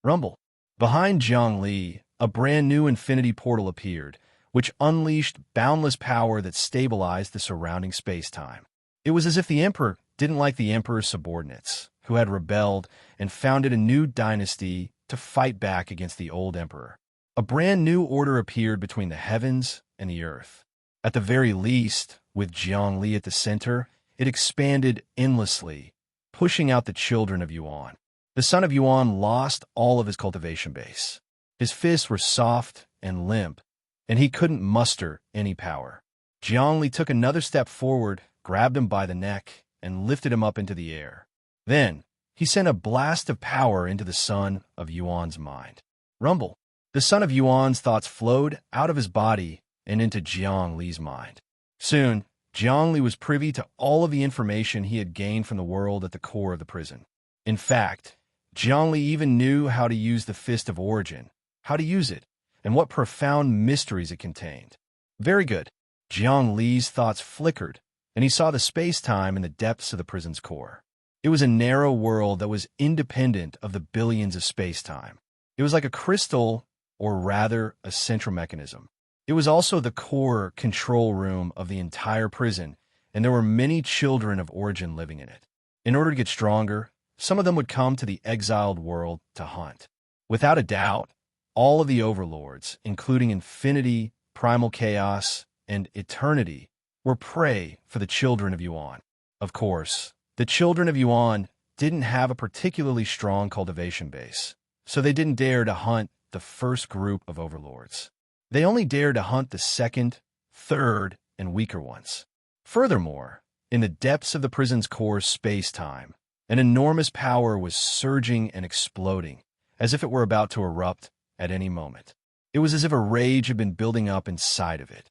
S1: Rumble. Behind Jiang Li, a brand new infinity portal appeared, which unleashed boundless power that stabilized the surrounding space-time. It was as if the emperor didn't like the emperor's subordinates, who had rebelled and founded a new dynasty to fight back against the old emperor. A brand new order appeared between the heavens and the earth. At the very least, with Zhongli at the center, it expanded endlessly, pushing out the children of Yuan. The son of Yuan lost all of his cultivation base. His fists were soft and limp, and he couldn't muster any power. Zhongli took another step forward, grabbed him by the neck, and lifted him up into the air. Then, he sent a blast of power into the son of Yuan's mind. Rumble. The son of Yuan's thoughts flowed out of his body and into Zhongli's mind. Soon, Zhongli was privy to all of the information he had gained from the world at the core of the prison. In fact, Zhongli even knew how to use the Fist of Origin, how to use it, and what profound mysteries it contained. Very good. Zhongli's thoughts flickered, and he saw the space-time in the depths of the prison's core. It was a narrow world that was independent of the billions of space-time. It was like a crystal, or rather, a central mechanism. It was also the core control room of the entire prison, and there were many children of Origin living in it. In order to get stronger, some of them would come to the exiled world to hunt. Without a doubt, all of the overlords, including infinity, primal chaos, and eternity, were prey for the children of Yuan. Of course, the children of Yuan didn't have a particularly strong cultivation base, so they didn't dare to hunt the first group of overlords. They only dared to hunt the second, third, and weaker ones. Furthermore, in the depths of the prison's core space-time, an enormous power was surging and exploding, as if it were about to erupt at any moment. It was as if a rage had been building up inside of it.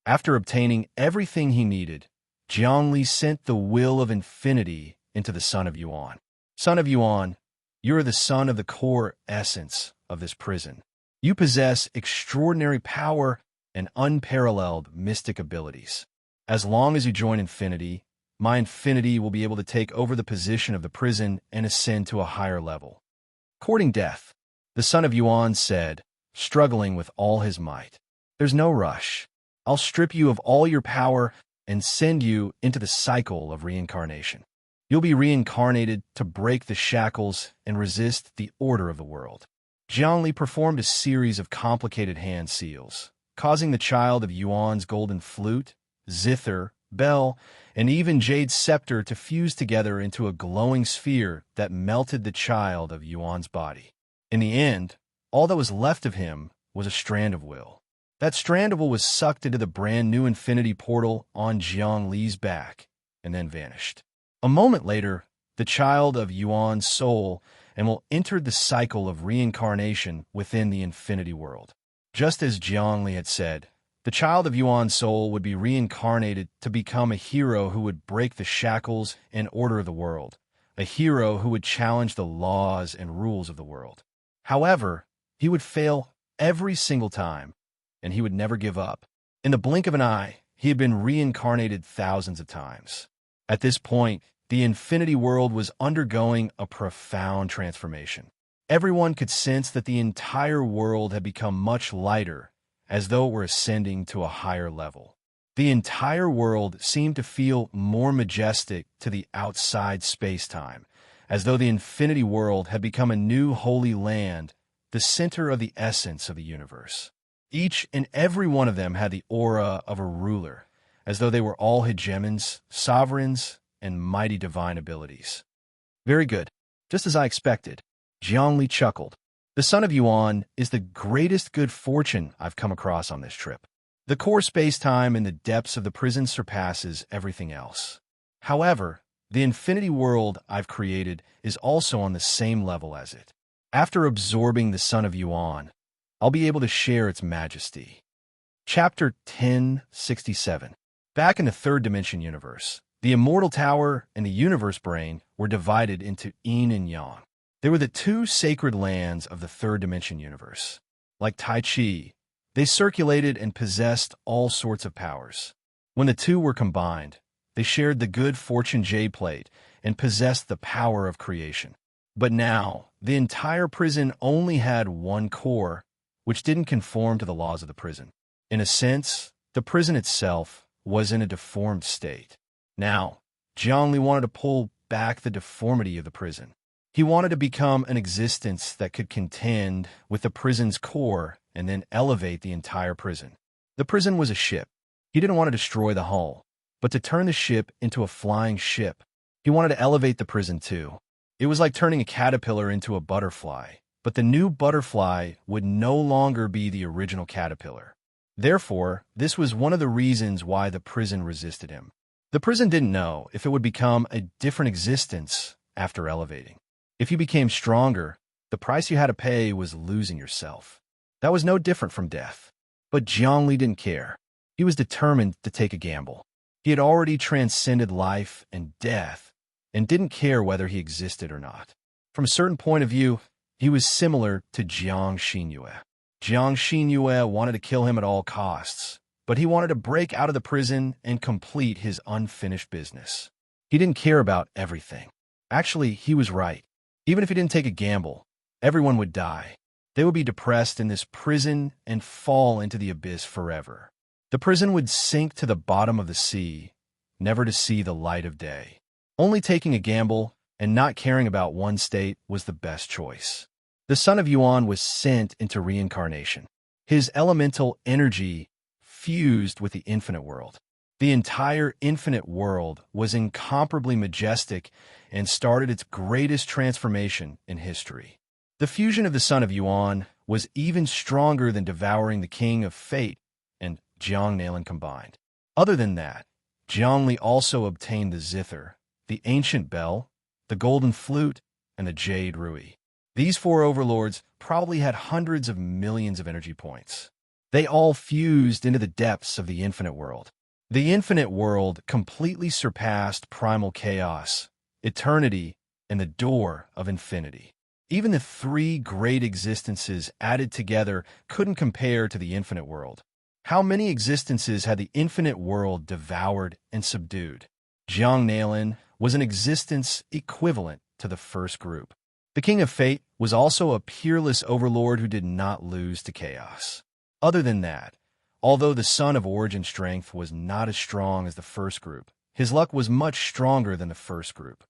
S1: After obtaining everything he needed, Zhongli sent the will of infinity into the son of Yuan. Son of Yuan, you are the son of the core essence of this prison. You possess extraordinary power and unparalleled mystic abilities. As long as you join infinity, my infinity will be able to take over the position of the prison and ascend to a higher level. Courting death, the son of Yuan said, struggling with all his might. There's no rush. I'll strip you of all your power and send you into the cycle of reincarnation. You'll be reincarnated to break the shackles and resist the order of the world. Zhongli performed a series of complicated hand seals, causing the child of Yuan's golden flute, zither, bell, and even jade scepter to fuse together into a glowing sphere that melted the child of Yuan's body. In the end, all that was left of him was a strand of will. That strand of will was sucked into the brand new infinity portal on Zhongli's back and then vanished. A moment later, the child of Yuan's soul and will enter the cycle of reincarnation within the infinity world. Just as Zhongli had said, the child of Yuan's soul would be reincarnated to become a hero who would break the shackles and order of the world, a hero who would challenge the laws and rules of the world. However, he would fail every single time, and he would never give up. In the blink of an eye, he had been reincarnated thousands of times. At this point, the infinity world was undergoing a profound transformation. Everyone could sense that the entire world had become much lighter, as though it were ascending to a higher level. The entire world seemed to feel more majestic to the outside space-time, as though the infinity world had become a new holy land, the center of the essence of the universe. Each and every one of them had the aura of a ruler, as though they were all hegemons, sovereigns, and mighty divine abilities. Very good. Just as I expected. Zhongli chuckled. The son of Yuan is the greatest good fortune I've come across on this trip. The core space-time in the depths of the prison surpasses everything else. However, the infinity world I've created is also on the same level as it. After absorbing the son of Yuan, I'll be able to share its majesty. Chapter 1067. Back in the third dimension universe, the Immortal Tower and the Universe Brain were divided into Yin and Yang. They were the two sacred lands of the third dimension universe. Like Tai Chi, they circulated and possessed all sorts of powers. When the two were combined, they shared the good fortune Jade Plate and possessed the power of creation. But now, the entire prison only had one core, which didn't conform to the laws of the prison. In a sense, the prison itself was in a deformed state. Now, Zhongli wanted to pull back the deformity of the prison. He wanted to become an existence that could contend with the prison's core and then elevate the entire prison. The prison was a ship. He didn't want to destroy the hull, but to turn the ship into a flying ship. He wanted to elevate the prison too. It was like turning a caterpillar into a butterfly, but the new butterfly would no longer be the original caterpillar. Therefore, this was one of the reasons why the prison resisted him. The prison didn't know if it would become a different existence after elevating. If you became stronger, the price you had to pay was losing yourself. That was no different from death. But Zhongli didn't care. He was determined to take a gamble. He had already transcended life and death and didn't care whether he existed or not. From a certain point of view, he was similar to Jiang Xinyue. Jiang Xinyue wanted to kill him at all costs, but he wanted to break out of the prison and complete his unfinished business. He didn't care about everything. Actually, he was right. Even if he didn't take a gamble, everyone would die. They would be depressed in this prison and fall into the abyss forever. The prison would sink to the bottom of the sea, never to see the light of day. Only taking a gamble and not caring about one state was the best choice. The son of Yuan was sent into reincarnation. His elemental energy fused with the infinite world. The entire infinite world was incomparably majestic and started its greatest transformation in history. The fusion of the son of Yuan was even stronger than devouring the king of fate and Jiang Nalan combined. Other than that, Zhongli also obtained the zither, the ancient bell, the golden flute, and the jade rui. These four overlords probably had hundreds of millions of energy points. They all fused into the depths of the infinite world. The infinite world completely surpassed primal chaos, eternity, and the door of infinity. Even the three great existences added together couldn't compare to the infinite world. How many existences had the infinite world devoured and subdued? Jiang Nalan was an existence equivalent to the first group. The King of Fate was also a peerless overlord who did not lose to chaos. Other than that, although the Son of Origin strength was not as strong as the first group, his luck was much stronger than the first group.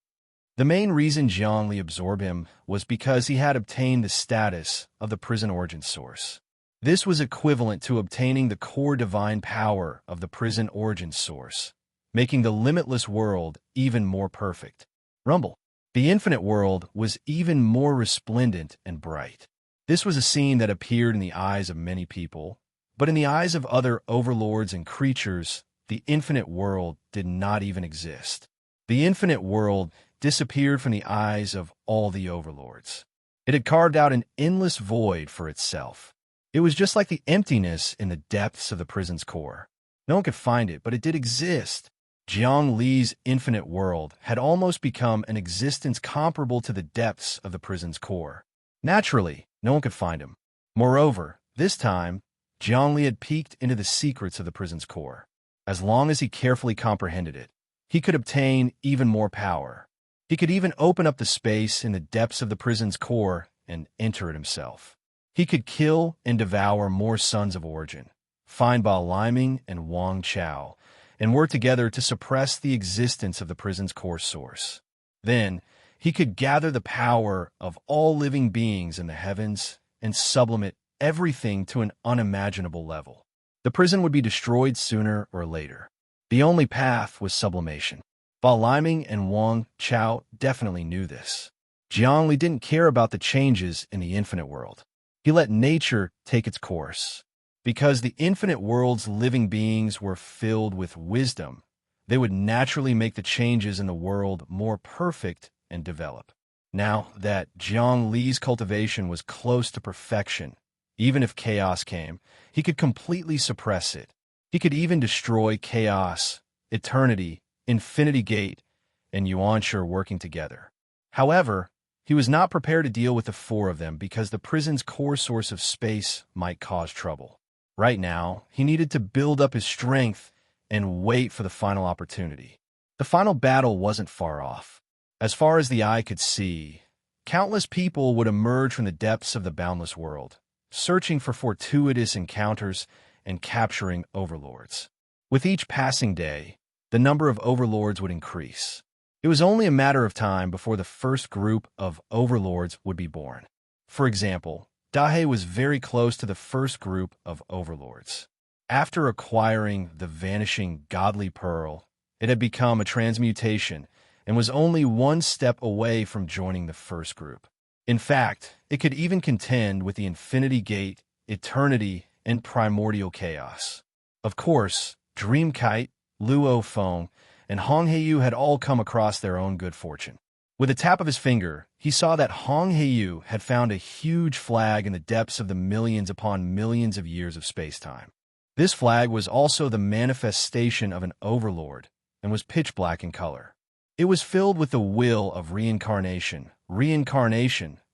S1: The main reason Zhongli absorbed him was because he had obtained the status of the prison origin source. This was equivalent to obtaining the core divine power of the prison origin source, making the limitless world even more perfect. Rumble. The infinite world was even more resplendent and bright. This was a scene that appeared in the eyes of many people, but in the eyes of other overlords and creatures, the infinite world did not even exist. The infinite world disappeared from the eyes of all the overlords. It had carved out an endless void for itself. It was just like the emptiness in the depths of the prison's core. No one could find it, but it did exist. Jiang Li's infinite world had almost become an existence comparable to the depths of the prison's core. Naturally, no one could find him. Moreover, this time, Jiang Li had peeked into the secrets of the prison's core. As long as he carefully comprehended it, he could obtain even more power. He could even open up the space in the depths of the prison's core and enter it himself. He could kill and devour more sons of origin, find Ba Liming and Wang Chao, and work together to suppress the existence of the prison's core source. Then, he could gather the power of all living beings in the heavens and sublimate everything to an unimaginable level. The prison would be destroyed sooner or later. The only path was sublimation. Ba Liming and Wang Chao definitely knew this. Jiang Li didn't care about the changes in the infinite world. He let nature take its course. Because the infinite world's living beings were filled with wisdom, they would naturally make the changes in the world more perfect and develop. Now that Jiang Li's cultivation was close to perfection, even if chaos came, he could completely suppress it. He could even destroy chaos, eternity, Infinity Gate, and Yuanshi working together. However, he was not prepared to deal with the four of them because the prison's core source of space might cause trouble. Right now, he needed to build up his strength and wait for the final opportunity. The final battle wasn't far off. As far as the eye could see, countless people would emerge from the depths of the boundless world, searching for fortuitous encounters and capturing overlords. With each passing day, the number of overlords would increase. It was only a matter of time before the first group of overlords would be born. For example, Dahe was very close to the first group of overlords. After acquiring the vanishing godly pearl, it had become a transmutation and was only one step away from joining the first group. In fact, it could even contend with the Infinity Gate, Eternity, and Primordial Chaos. Of course, Dreamkite, Luo Feng, and Hong Heiyu had all come across their own good fortune. With a tap of his finger, he saw that Hong Heiyu had found a huge flag in the depths of the millions upon millions of years of space-time. This flag was also the manifestation of an overlord and was pitch black in color. It was filled with the will of reincarnation,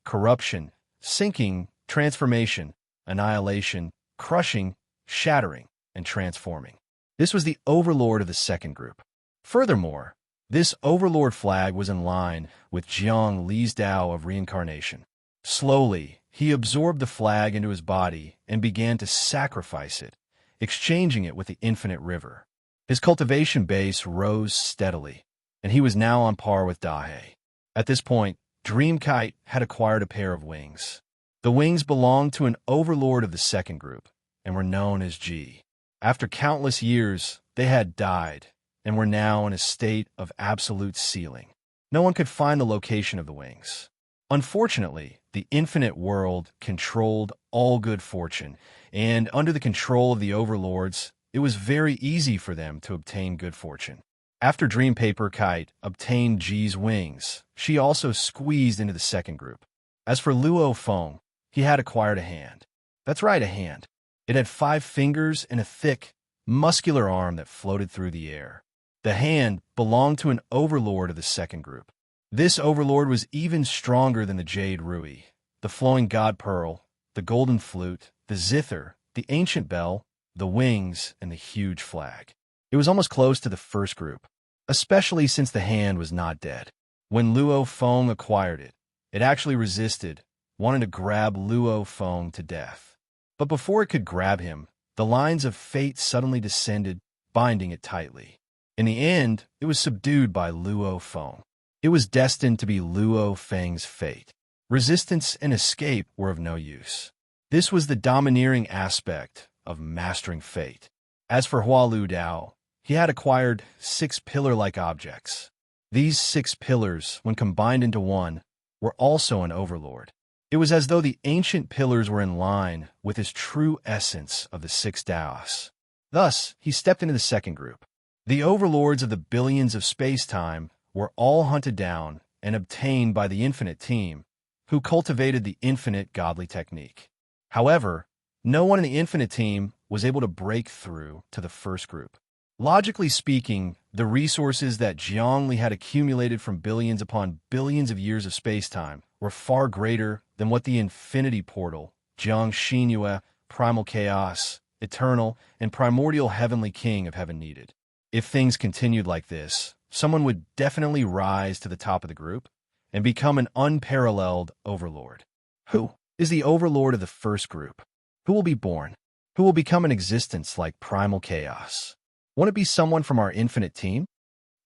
S1: corruption, sinking, transformation, annihilation, crushing, shattering, and transforming. This was the overlord of the second group. Furthermore, this overlord flag was in line with Jiang Li's Tao of reincarnation. Slowly, he absorbed the flag into his body and began to sacrifice it, exchanging it with the infinite river. His cultivation base rose steadily, and he was now on par with Dahe. At this point, Dreamkite had acquired a pair of wings. The wings belonged to an overlord of the second group, and were known as Ji. After countless years, they had died, and were now in a state of absolute sealing. No one could find the location of the wings. Unfortunately, the infinite world controlled all good fortune, and under the control of the overlords, it was very easy for them to obtain good fortune. After Dream Paper Kite obtained Ji's wings, she also squeezed into the second group. As for Luo Feng, he had acquired a hand. That's right, a hand. It had 5 fingers and a thick, muscular arm that floated through the air. The hand belonged to an overlord of the second group. This overlord was even stronger than the Jade Rui, the Flowing God Pearl, the Golden Flute, the Zither, the Ancient Bell, the Wings, and the huge flag. It was almost close to the first group, especially since the hand was not dead. When Luo Feng acquired it, it actually resisted, wanting to grab Luo Feng to death. But before it could grab him, the lines of fate suddenly descended, binding it tightly. In the end, it was subdued by Luo Feng. It was destined to be Luo Feng's fate. Resistance and escape were of no use. This was the domineering aspect of mastering fate. As for Hua Lu Dao, he had acquired 6 pillar-like objects. These 6 pillars, when combined into one, were also an overlord. It was as though the ancient pillars were in line with his true essence of the 6 Daos. Thus, he stepped into the second group. The overlords of the billions of space-time were all hunted down and obtained by the Infinite Team, who cultivated the Infinite Godly Technique. However, no one in the Infinite Team was able to break through to the first group. Logically speaking, the resources that Jiangli had accumulated from billions upon billions of years of space-time were far greater than what the Infinity Portal, Jiang Xinyue, Primal Chaos, Eternal, and Primordial Heavenly King of Heaven needed. If things continued like this, someone would definitely rise to the top of the group and become an unparalleled overlord. Who is the overlord of the first group? Who will be born? Who will become an existence like Primal Chaos? Won't it be someone from our Infinite Team?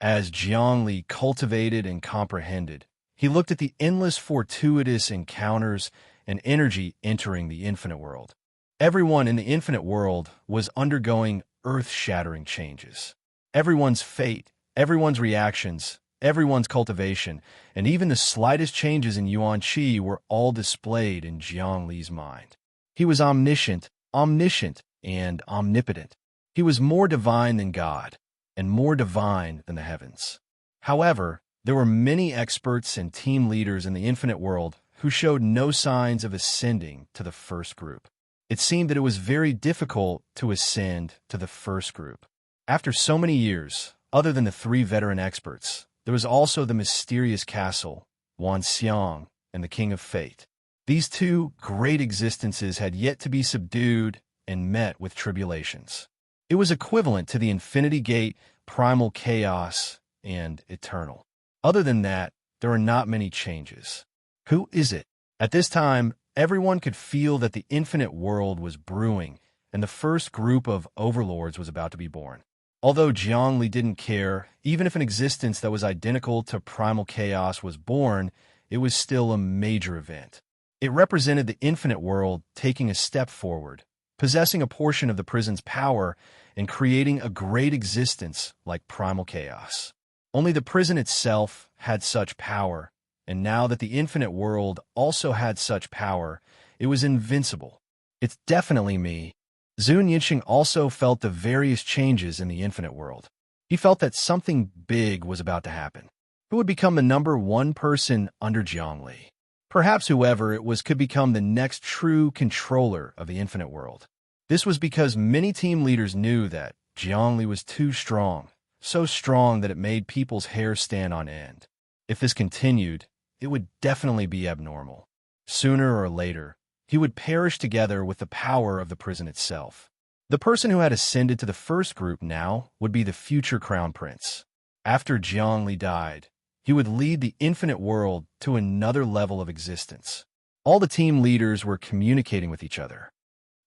S1: As Jiangli cultivated and comprehended, he looked at the endless fortuitous encounters and energy entering the infinite world. Everyone in the infinite world was undergoing earth-shattering changes. Everyone's fate, everyone's reactions, everyone's cultivation, and even the slightest changes in Yuan Qi were all displayed in Jiang Li's mind. He was omniscient, and omnipotent. He was more divine than God, and more divine than the heavens. However, there were many experts and team leaders in the infinite world who showed no signs of ascending to the first group. It seemed that it was very difficult to ascend to the first group. After so many years, other than the 3 veteran experts, there was also the mysterious castle, Wan Xiang, and the King of Fate. These 2 great existences had yet to be subdued and met with tribulations. It was equivalent to the Infinity Gate, Primal Chaos, and Eternal. Other than that, there are not many changes. Who is it? At this time, everyone could feel that the infinite world was brewing, and the first group of overlords was about to be born. Although Jiangli didn't care, even if an existence that was identical to primal chaos was born, it was still a major event. It represented the infinite world taking a step forward, possessing a portion of the prison's power and creating a great existence like primal chaos. Only the prison itself had such power, and now that the infinite world also had such power, it was invincible. It's definitely me. Zun Yinxing also felt the various changes in the infinite world. He felt that something big was about to happen. Who would become the #1 person under Jiangli? Perhaps whoever it was could become the next true controller of the infinite world. This was because many team leaders knew that Jiangli was too strong, so strong that it made people's hair stand on end. If this continued, it would definitely be abnormal. Sooner or later, he would perish together with the power of the prison itself. The person who had ascended to the first group now would be the future crown prince. After Jiangli died, he would lead the infinite world to another level of existence. All the team leaders were communicating with each other.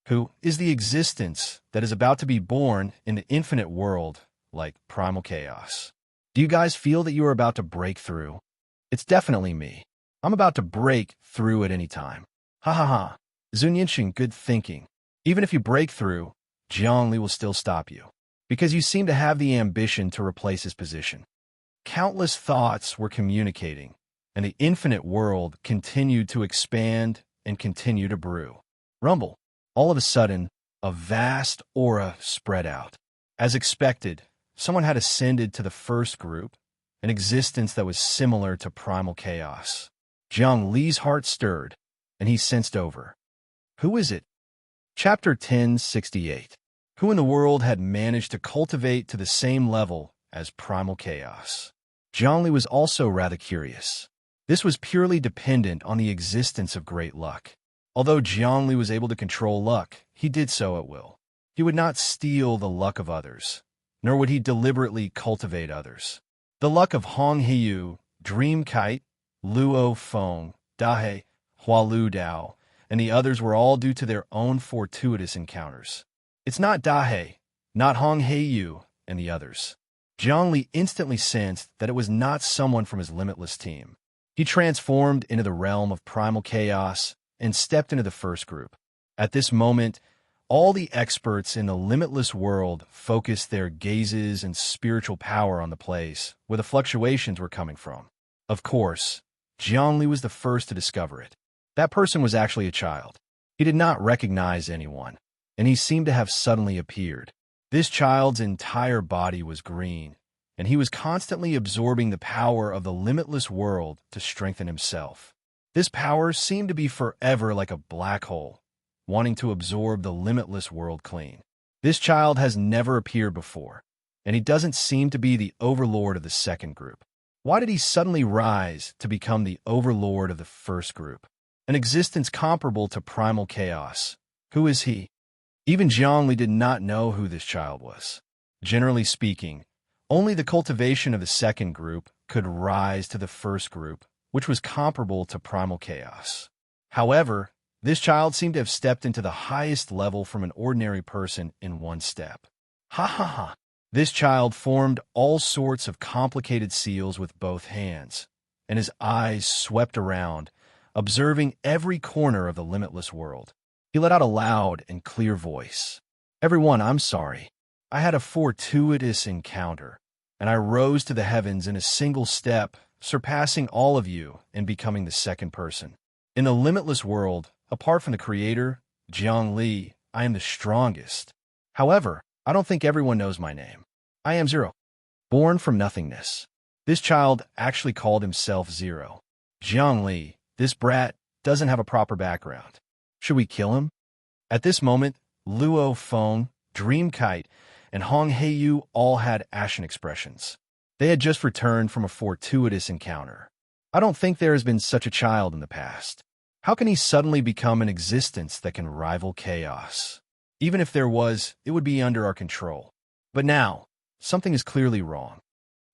S1: Who is the existence that is about to be born in the infinite world like primal chaos? Do you guys feel that you are about to break through? It's definitely me. I'm about to break through at any time. Ha ha ha. Zun Yinxing, good thinking. Even if you break through, Jiangli will still stop you, because you seem to have the ambition to replace his position. Countless thoughts were communicating, and the infinite world continued to expand and continue to brew. Rumble. All of a sudden, a vast aura spread out. As expected, someone had ascended to the first group, an existence that was similar to primal chaos. Jiang Li's heart stirred, and he sensed over. Who is it? Chapter 1068. Who in the world had managed to cultivate to the same level as primal chaos? Jiangli was also rather curious. This was purely dependent on the existence of great luck. Although Jiangli was able to control luck, he did so at will. He would not steal the luck of others, nor would he deliberately cultivate others. The luck of Hong Heiyu, Dream Kite, Luo Feng, Dahe, Hualu Dao, and the others were all due to their own fortuitous encounters. It's not Dahe, not Hong Heiyu, and the others. Jiangli instantly sensed that it was not someone from his limitless team. He transformed into the realm of primal chaos and stepped into the first group. At this moment, all the experts in the limitless world focused their gazes and spiritual power on the place where the fluctuations were coming from. Of course, Jiangli was the first to discover it. That person was actually a child. He did not recognize anyone, and he seemed to have suddenly appeared. This child's entire body was green, and he was constantly absorbing the power of the limitless world to strengthen himself. This power seemed to be forever like a black hole, wanting to absorb the limitless world clean. This child has never appeared before, and he doesn't seem to be the overlord of the second group. Why did he suddenly rise to become the overlord of the first group? An existence comparable to primal chaos. Who is he? Even Jiangli did not know who this child was. Generally speaking, only the cultivation of the second group could rise to the first group, which was comparable to primal chaos. However, this child seemed to have stepped into the highest level from an ordinary person in one step. Ha ha ha! This child formed all sorts of complicated seals with both hands, and his eyes swept around, observing every corner of the limitless world. He let out a loud and clear voice. Everyone, I'm sorry. I had a fortuitous encounter, and I rose to the heavens in a single step, surpassing all of you and becoming the second person. In the limitless world, apart from the creator, Jiangli, I am the strongest. However, I don't think everyone knows my name. I am Zero, born from nothingness. This child actually called himself Zero. Jiangli, this brat, doesn't have a proper background. Should we kill him? At this moment, Luo Feng, Dream Kite, and Hong Heiyu all had ashen expressions. They had just returned from a fortuitous encounter. I don't think there has been such a child in the past. How can he suddenly become an existence that can rival chaos? Even if there was, it would be under our control. But now, something is clearly wrong.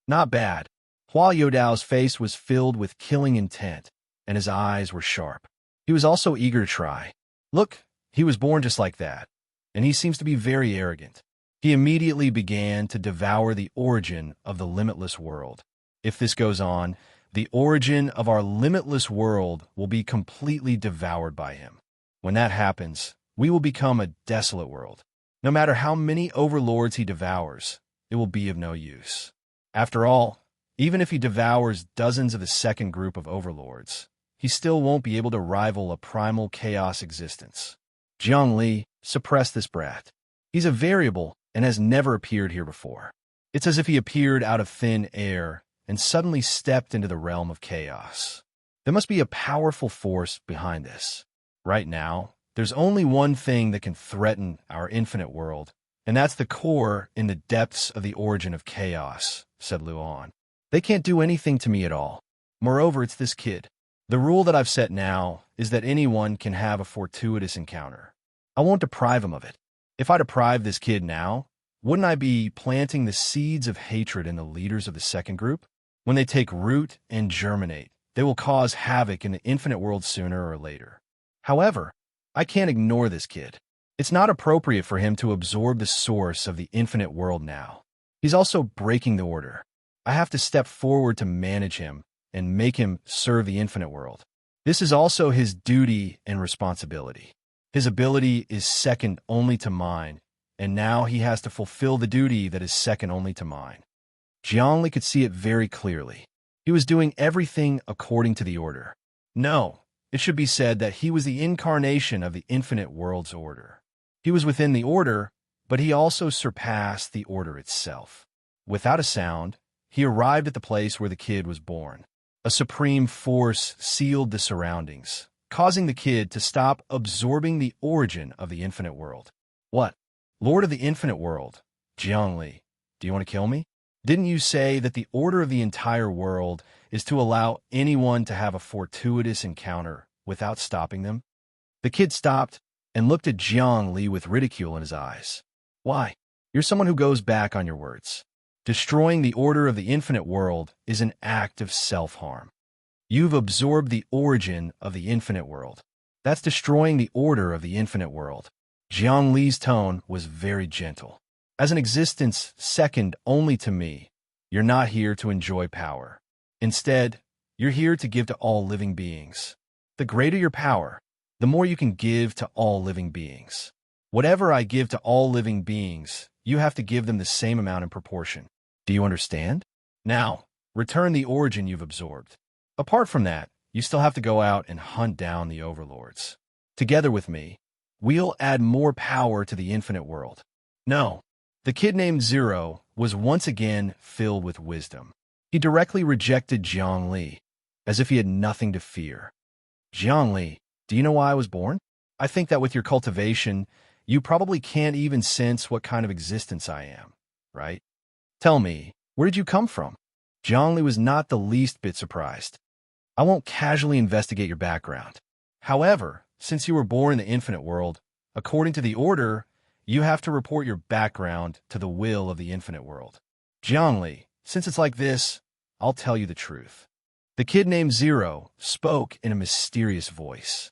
S1: Not bad. Hua Youdao's face was filled with killing intent, and his eyes were sharp. He was also eager to try. Look, he was born just like that, and he seems to be very arrogant. He immediately began to devour the origin of the limitless world. If this goes on, the origin of our limitless world will be completely devoured by him. When that happens, we will become a desolate world. No matter how many overlords he devours, it will be of no use. After all, even if he devours dozens of the second group of overlords, he still won't be able to rival a primal chaos existence. Zhongli, suppress this brat. He's a variable and has never appeared here before. It's as if he appeared out of thin air and suddenly stepped into the realm of chaos. There must be a powerful force behind this. Right now, there's only one thing that can threaten our infinite world, and that's the core in the depths of the origin of chaos, said Luan. They can't do anything to me at all. Moreover, it's this kid. The rule that I've set now is that anyone can have a fortuitous encounter. I won't deprive him of it. If I deprive this kid now, wouldn't I be planting the seeds of hatred in the leaders of the second group? When they take root and germinate, they will cause havoc in the infinite world sooner or later. However, I can't ignore this kid. It's not appropriate for him to absorb the source of the infinite world now. He's also breaking the order. I have to step forward to manage him and make him serve the infinite world. This is also his duty and responsibility. His ability is second only to mine, and now he has to fulfill the duty that is second only to mine. Zhongli could see it very clearly. He was doing everything according to the order. No, it should be said that he was the incarnation of the infinite world's order. He was within the order, but he also surpassed the order itself. Without a sound, he arrived at the place where the kid was born. A supreme force sealed the surroundings, causing the kid to stop absorbing the origin of the infinite world. What? Lord of the infinite world, Zhongli, do you want to kill me? Didn't you say that the order of the entire world is to allow anyone to have a fortuitous encounter without stopping them? The kid stopped and looked at Zhongli with ridicule in his eyes. Why? You're someone who goes back on your words. Destroying the order of the infinite world is an act of self-harm. You've absorbed the origin of the infinite world. That's destroying the order of the infinite world. Zhongli's tone was very gentle. As an existence second only to me, you're not here to enjoy power. Instead, you're here to give to all living beings. The greater your power, the more you can give to all living beings. Whatever I give to all living beings, you have to give them the same amount in proportion. Do you understand? Now, return the origin you've absorbed. Apart from that, you still have to go out and hunt down the overlords. Together with me, we'll add more power to the infinite world. No. The kid named Zero was once again filled with wisdom. He directly rejected Zhongli, as if he had nothing to fear. Zhongli, do you know why I was born? I think that with your cultivation, you probably can't even sense what kind of existence I am, right? Tell me, where did you come from? Zhongli was not the least bit surprised. I won't casually investigate your background. However, since you were born in the infinite world, according to the order, you have to report your background to the will of the infinite world. Zhongli, since it's like this, I'll tell you the truth. The kid named Zero spoke in a mysterious voice.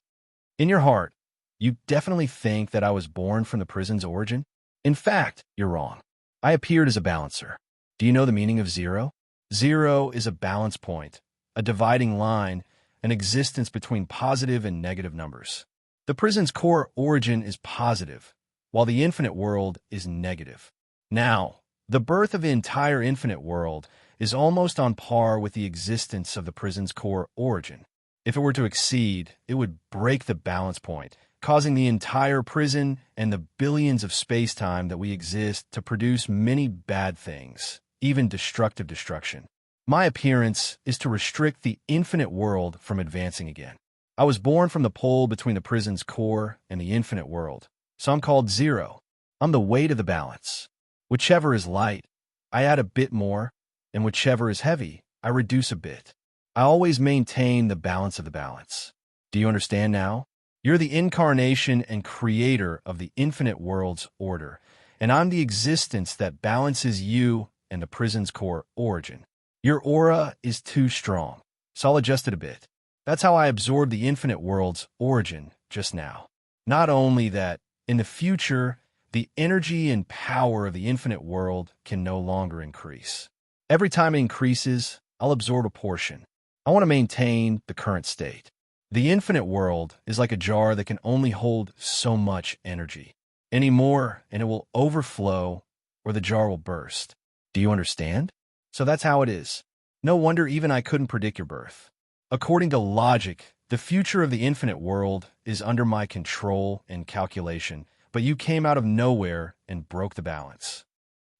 S1: In your heart, you definitely think that I was born from the prison's origin? In fact, you're wrong. I appeared as a balancer. Do you know the meaning of zero? Zero is a balance point, a dividing line, an existence between positive and negative numbers. The prison's core origin is positive, while the infinite world is negative. Now, the birth of the entire infinite world is almost on par with the existence of the prison's core origin. If it were to exceed, it would break the balance point, causing the entire prison and the billions of space-time that we exist to produce many bad things, even destructive destruction. My appearance is to restrict the infinite world from advancing again. I was born from the pole between the prison's core and the infinite world, so I'm called Zero. I'm the weight of the balance. Whichever is light, I add a bit more, and whichever is heavy, I reduce a bit. I always maintain the balance of the balance. Do you understand now? You're the incarnation and creator of the infinite world's order, and I'm the existence that balances you and the prison's core origin. Your aura is too strong, so I'll adjust it a bit. That's how I absorb the infinite world's origin just now. Not only that, in the future, the energy and power of the infinite world can no longer increase. Every time it increases, I'll absorb a portion. I want to maintain the current state. The infinite world is like a jar that can only hold so much energy. Any more, and it will overflow, or the jar will burst. Do you understand? So that's how it is. No wonder even I couldn't predict your birth. According to logic, the future of the infinite world is under my control and calculation, but you came out of nowhere and broke the balance.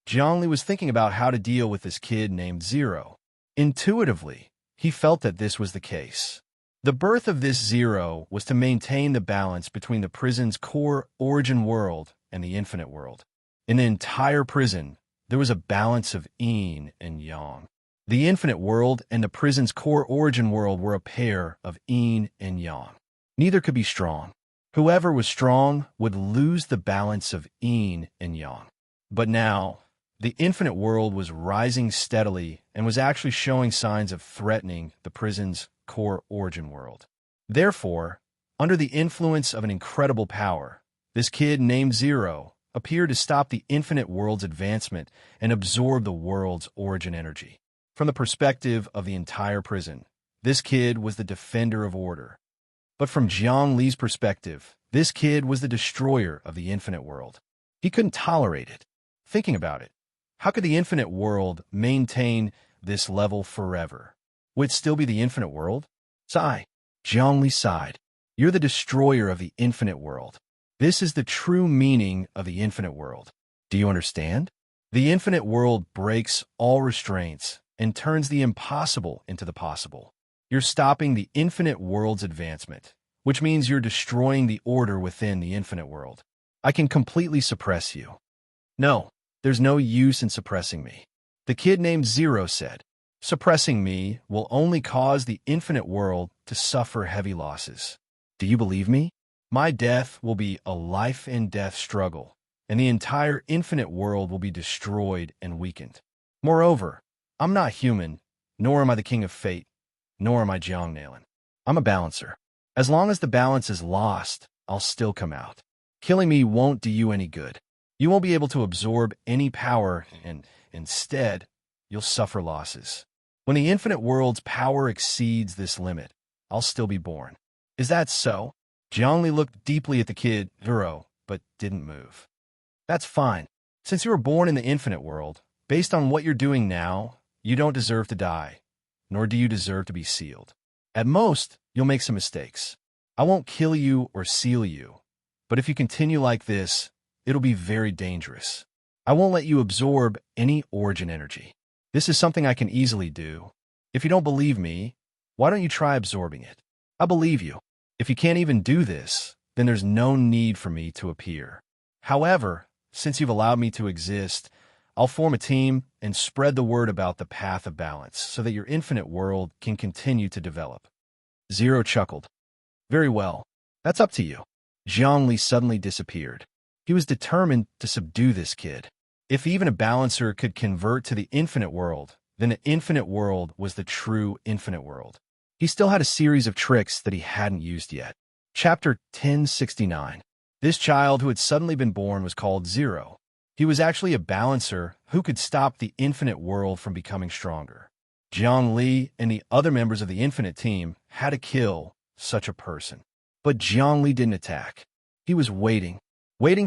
S1: Zhongli was thinking about how to deal with this kid named Zero. Intuitively, he felt that this was the case. The birth of this Zero was to maintain the balance between the prison's core origin world and the infinite world. In the entire prison, there was a balance of yin and yang. The infinite world and the prison's core origin world were a pair of yin and yang. Neither could be strong. Whoever was strong would lose the balance of yin and yang. But now, the infinite world was rising steadily and was actually showing signs of threatening the prison's core origin world. Therefore, under the influence of an incredible power, this kid named Zero appeared to stop the infinite world's advancement and absorb the world's origin energy. From the perspective of the entire prison, this kid was the defender of order. But from Jiang Li's perspective, this kid was the destroyer of the infinite world. He couldn't tolerate it. Thinking about it, how could the infinite world maintain this level forever? Would it still be the infinite world? Sigh. Jiang Li sighed. You're the destroyer of the infinite world. This is the true meaning of the infinite world. Do you understand? The infinite world breaks all restraints and turns the impossible into the possible. You're stopping the infinite world's advancement, which means you're destroying the order within the infinite world. I can completely suppress you. No, there's no use in suppressing me. The kid named Zero said, suppressing me will only cause the infinite world to suffer heavy losses. Do you believe me? My death will be a life and death struggle, and the entire infinite world will be destroyed and weakened. Moreover, I'm not human, nor am I the king of fate, nor am I Jiang Nailin. I'm a balancer. As long as the balance is lost, I'll still come out. Killing me won't do you any good. You won't be able to absorb any power, and instead, you'll suffer losses. When the infinite world's power exceeds this limit, I'll still be born. Is that so? Jiangli looked deeply at the kid, Zero, but didn't move. That's fine. Since you were born in the infinite world, based on what you're doing now, you don't deserve to die, nor do you deserve to be sealed. At most, you'll make some mistakes. I won't kill you or seal you, but if you continue like this, it'll be very dangerous. I won't let you absorb any origin energy. This is something I can easily do. If you don't believe me, why don't you try absorbing it? I believe you. If you can't even do this, then there's no need for me to appear. However, since you've allowed me to exist, I'll form a team and spread the word about the path of balance so that your infinite world can continue to develop. Zero chuckled. Very well. That's up to you. Zhongli suddenly disappeared. He was determined to subdue this kid. If even a balancer could convert to the infinite world, then the infinite world was the true infinite world. He still had a series of tricks that he hadn't used yet. Chapter 1069. This child who had suddenly been born was called Zero. He was actually a balancer who could stop the infinite world from becoming stronger. Jiang Li and the other members of the infinite team had to kill such a person. But Jiang Li didn't attack. He was waiting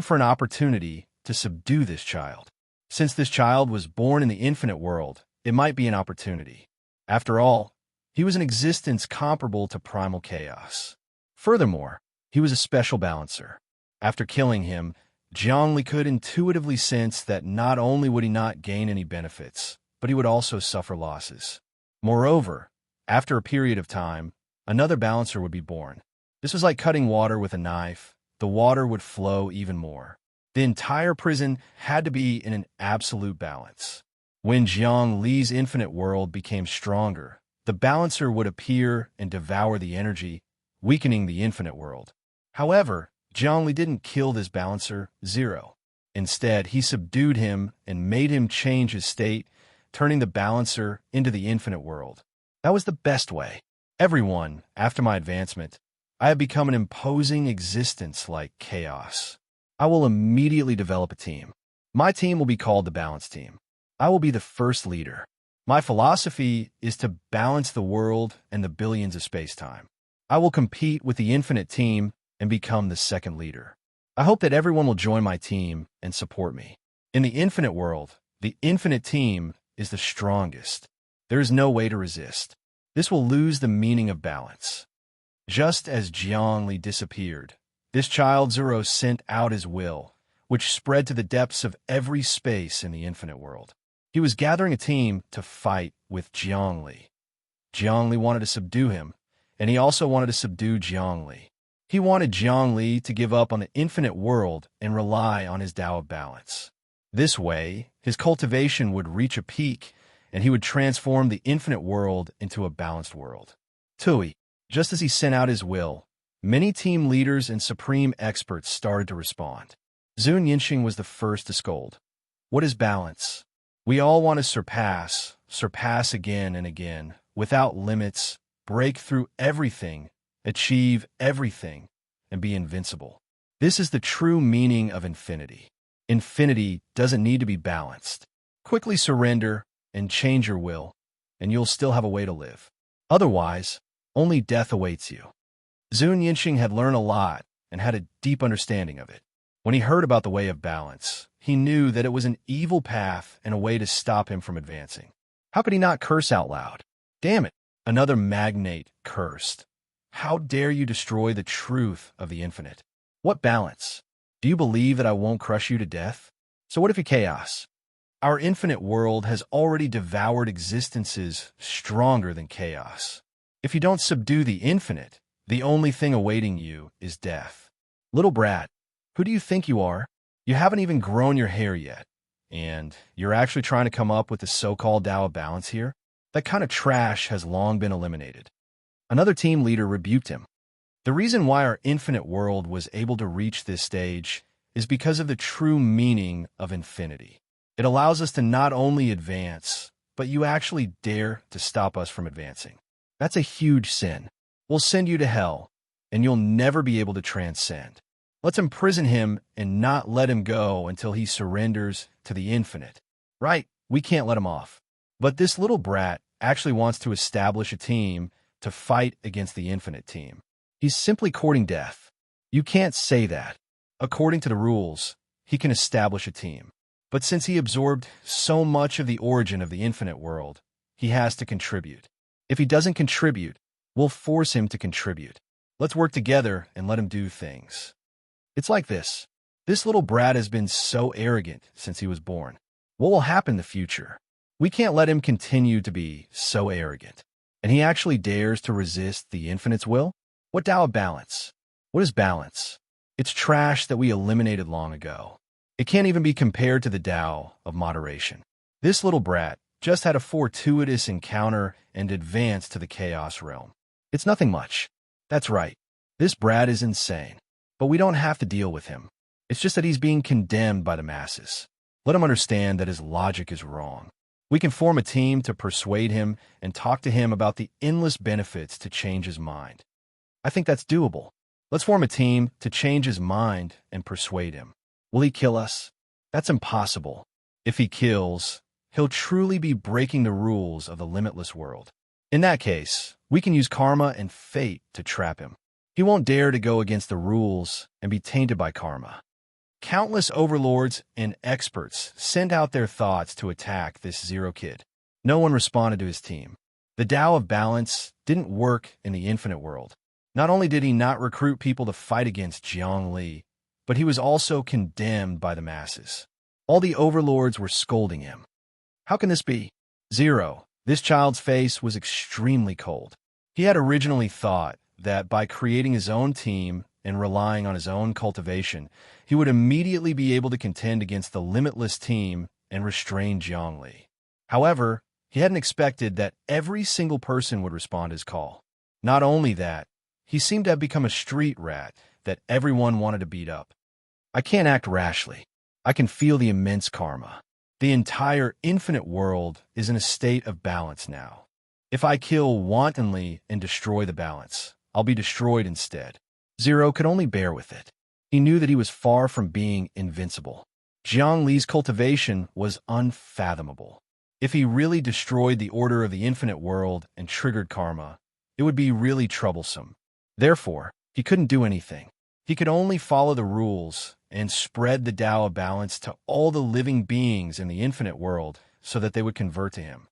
S1: for an opportunity to subdue this child. Since this child was born in the infinite world, it might be an opportunity. After all, he was an existence comparable to primal chaos. Furthermore, he was a special balancer. After killing him, Zhongli could intuitively sense that not only would he not gain any benefits, but he would also suffer losses. Moreover, after a period of time, another balancer would be born. This was like cutting water with a knife. The water would flow even more. The entire prison had to be in an absolute balance. When Jiang Li's infinite world became stronger, the balancer would appear and devour the energy, weakening the infinite world. However, Jiang Li didn't kill this balancer, Zero. Instead, he subdued him and made him change his state, turning the balancer into the infinite world. That was the best way. Everyone, after my advancement, I have become an imposing existence like chaos. I will immediately develop a team. My team will be called the Balance Team. I will be the first leader. My philosophy is to balance the world and the billions of space-time. I will compete with the Infinite Team and become the second leader. I hope that everyone will join my team and support me. In the infinite world, the Infinite Team is the strongest. There is no way to resist. This will lose the meaning of balance. Just as Jiangli disappeared, this child Zero sent out his will, which spread to the depths of every space in the infinite world. He was gathering a team to fight with Jiangli. Jiangli wanted to subdue him, and he also wanted to subdue Jiangli. He wanted Jiangli to give up on the infinite world and rely on his Tao of balance. This way, his cultivation would reach a peak, and he would transform the infinite world into a balanced world. Tui, just as he sent out his will, many team leaders and supreme experts started to respond. Zun Yinxing was the first to scold. What is balance? We all want to surpass again and again, without limits, break through everything, achieve everything, and be invincible. This is the true meaning of infinity. Infinity doesn't need to be balanced. Quickly surrender and change your will, and you'll still have a way to live. Otherwise, only death awaits you. Zun Yinxing had learned a lot and had a deep understanding of it. When he heard about the way of balance, he knew that it was an evil path and a way to stop him from advancing. How could he not curse out loud? Damn it, another magnate cursed. How dare you destroy the truth of the infinite? What balance? Do you believe that I won't crush you to death? So what if you chaos? Our infinite world has already devoured existences stronger than chaos. If you don't subdue the infinite, the only thing awaiting you is death. Little brat, who do you think you are? You haven't even grown your hair yet, and you're actually trying to come up with the so-called Tao of balance here? That kind of trash has long been eliminated. Another team leader rebuked him. The reason why our infinite world was able to reach this stage is because of the true meaning of infinity. It allows us to not only advance, but you actually dare to stop us from advancing. That's a huge sin. We'll send you to hell, and you'll never be able to transcend. Let's imprison him and not let him go until he surrenders to the infinite. Right, we can't let him off. But this little brat actually wants to establish a team to fight against the Infinite Team. He's simply courting death. You can't say that. According to the rules, he can establish a team. But since he absorbed so much of the origin of the infinite world, he has to contribute. If he doesn't contribute, we'll force him to contribute. Let's work together and let him do things. It's like this. This little brat has been so arrogant since he was born. What will happen in the future? We can't let him continue to be so arrogant. And he actually dares to resist the infinite's will? What Tao of balance? What is balance? It's trash that we eliminated long ago. It can't even be compared to the Tao of moderation. This little brat just had a fortuitous encounter and advanced to the chaos realm. It's nothing much. That's right. This brat is insane. But we don't have to deal with him. It's just that he's being condemned by the masses. Let him understand that his logic is wrong. We can form a team to persuade him and talk to him about the endless benefits to change his mind. I think that's doable. Let's form a team to change his mind and persuade him. Will he kill us? That's impossible. If he kills, he'll truly be breaking the rules of the limitless world. In that case, we can use karma and fate to trap him. He won't dare to go against the rules and be tainted by karma. Countless overlords and experts sent out their thoughts to attack this Zero Kid. No one responded to his team. The Tao of balance didn't work in the infinite world. Not only did he not recruit people to fight against Jiangli, but he was also condemned by the masses. All the overlords were scolding him. How can this be? Zero. This child's face was extremely cold. He had originally thought that by creating his own team and relying on his own cultivation, he would immediately be able to contend against the limitless team and restrain Jiangli. However, he hadn't expected that every single person would respond to his call. Not only that, he seemed to have become a street rat that everyone wanted to beat up. I can't act rashly. I can feel the immense karma. The entire infinite world is in a state of balance now. If I kill wantonly and destroy the balance, I'll be destroyed instead. Zero could only bear with it. He knew that he was far from being invincible. Jiang Li's cultivation was unfathomable. If he really destroyed the order of the infinite world and triggered karma, it would be really troublesome. Therefore, he couldn't do anything. He could only follow the rules and spread the Tao of balance to all the living beings in the infinite world so that they would convert to him.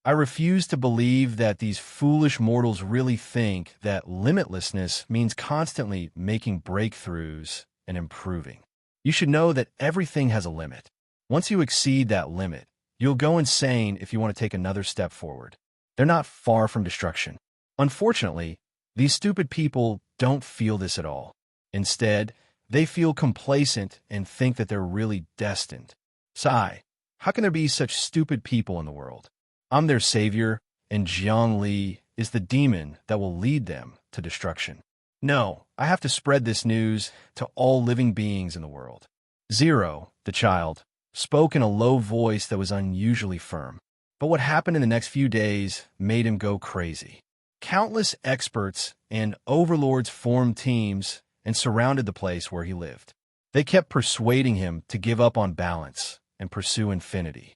S1: I refuse to believe that these foolish mortals really think that limitlessness means constantly making breakthroughs and improving. You should know that everything has a limit. Once you exceed that limit, you'll go insane if you want to take another step forward. They're not far from destruction. Unfortunately, these stupid people don't feel this at all. Instead, they feel complacent and think that they're really destined. Sigh, how can there be such stupid people in the world? I'm their savior, and Jiang Li is the demon that will lead them to destruction. No, I have to spread this news to all living beings in the world. Zero, the child, spoke in a low voice that was unusually firm. But what happened in the next few days made him go crazy. Countless experts and overlords formed teams and surrounded the place where he lived. They kept persuading him to give up on balance and pursue infinity.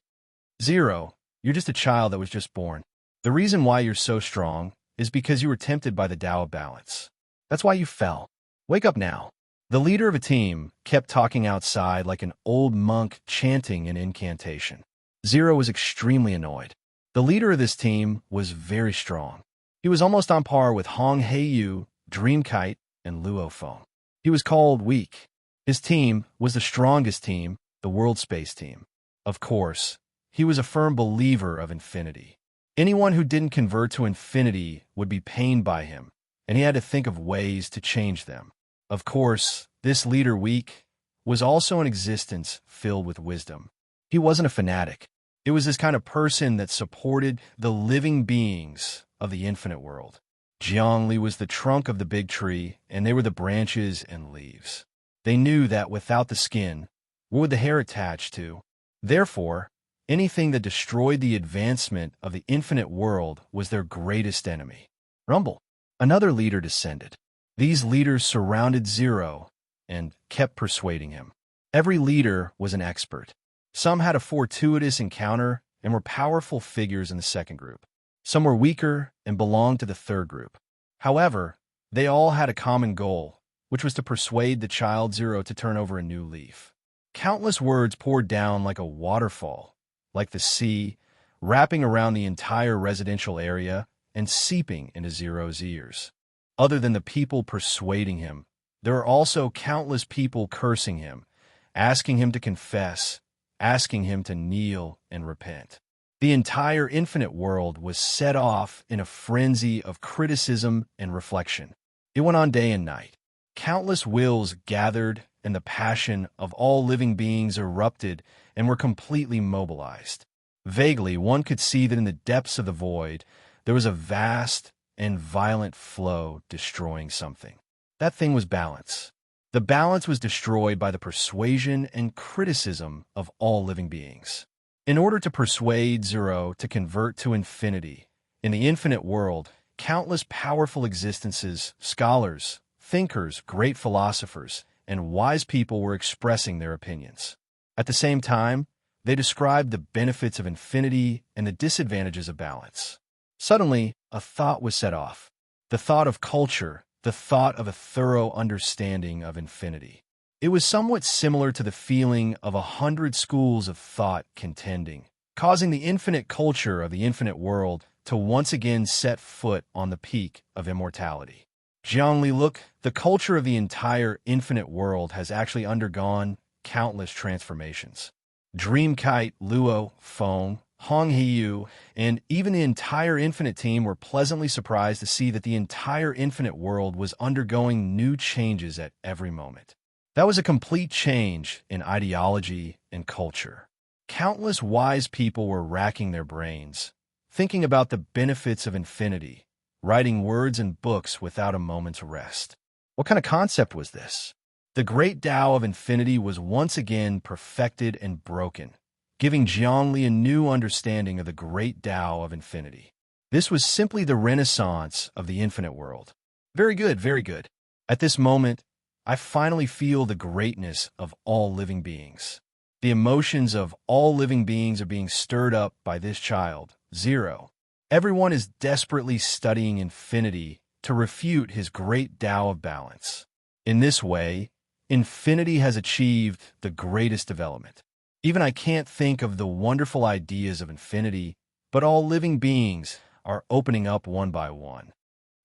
S1: Zero, you're just a child that was just born. The reason why you're so strong is because you were tempted by the Tao of balance. That's why you fell. Wake up now. The leader of a team kept talking outside like an old monk chanting an incantation. Zero was extremely annoyed. The leader of this team was very strong. He was almost on par with Hong Heiyu, Dreamkite, and Luo Feng. He was called weak. His team was the strongest team, the World Space Team. Of course, he was a firm believer of infinity. Anyone who didn't convert to infinity would be pained by him, and he had to think of ways to change them. Of course, this leader, weak, was also an existence filled with wisdom. He wasn't a fanatic. It was this kind of person that supported the living beings of the infinite world. Jiang Li was the trunk of the big tree, and they were the branches and leaves. They knew that without the skin, what would the hair attach to? Therefore, anything that destroyed the advancement of the infinite world was their greatest enemy. Rumble. Another leader descended. These leaders surrounded Zero and kept persuading him. Every leader was an expert. Some had a fortuitous encounter and were powerful figures in the second group. Some were weaker and belonged to the third group. However, they all had a common goal, which was to persuade the child Zero to turn over a new leaf. Countless words poured down like a waterfall, like the sea, wrapping around the entire residential area and seeping into Zero's ears. Other than the people persuading him, there are also countless people cursing him, asking him to confess, asking him to kneel and repent. The entire infinite world was set off in a frenzy of criticism and reflection. It went on day and night. Countless wills gathered, and the passion of all living beings erupted and were completely mobilized. Vaguely, one could see that in the depths of the void, there was a vast and violent flow destroying something. That thing was balance. The balance was destroyed by the persuasion and criticism of all living beings. In order to persuade Zero to convert to infinity, in the infinite world, countless powerful existences, scholars, thinkers, great philosophers, and wise people were expressing their opinions. At the same time, they described the benefits of infinity and the disadvantages of balance. Suddenly, a thought was set off. The thought of culture, the thought of a thorough understanding of infinity. It was somewhat similar to the feeling of 100 schools of thought contending, causing the infinite culture of the infinite world to once again set foot on the peak of immortality. Jiang Li, look, the culture of the entire infinite world has actually undergone countless transformations. Dreamkite, Luo, Feng, Hong Heiyu, and even the entire infinite team were pleasantly surprised to see that the entire infinite world was undergoing new changes at every moment. That was a complete change in ideology and culture. Countless wise people were racking their brains, thinking about the benefits of infinity, writing words and books without a moment's rest. What kind of concept was this? The great Tao of infinity was once again perfected and broken, giving Jiang Li a new understanding of the great Tao of infinity. This was simply the renaissance of the infinite world. Very good, very good. At this moment, I finally feel the greatness of all living beings. The emotions of all living beings are being stirred up by this child, 0. Everyone is desperately studying infinity to refute his great Tao of balance. In this way, infinity has achieved the greatest development. Even I can't think of the wonderful ideas of infinity, but all living beings are opening up one by one.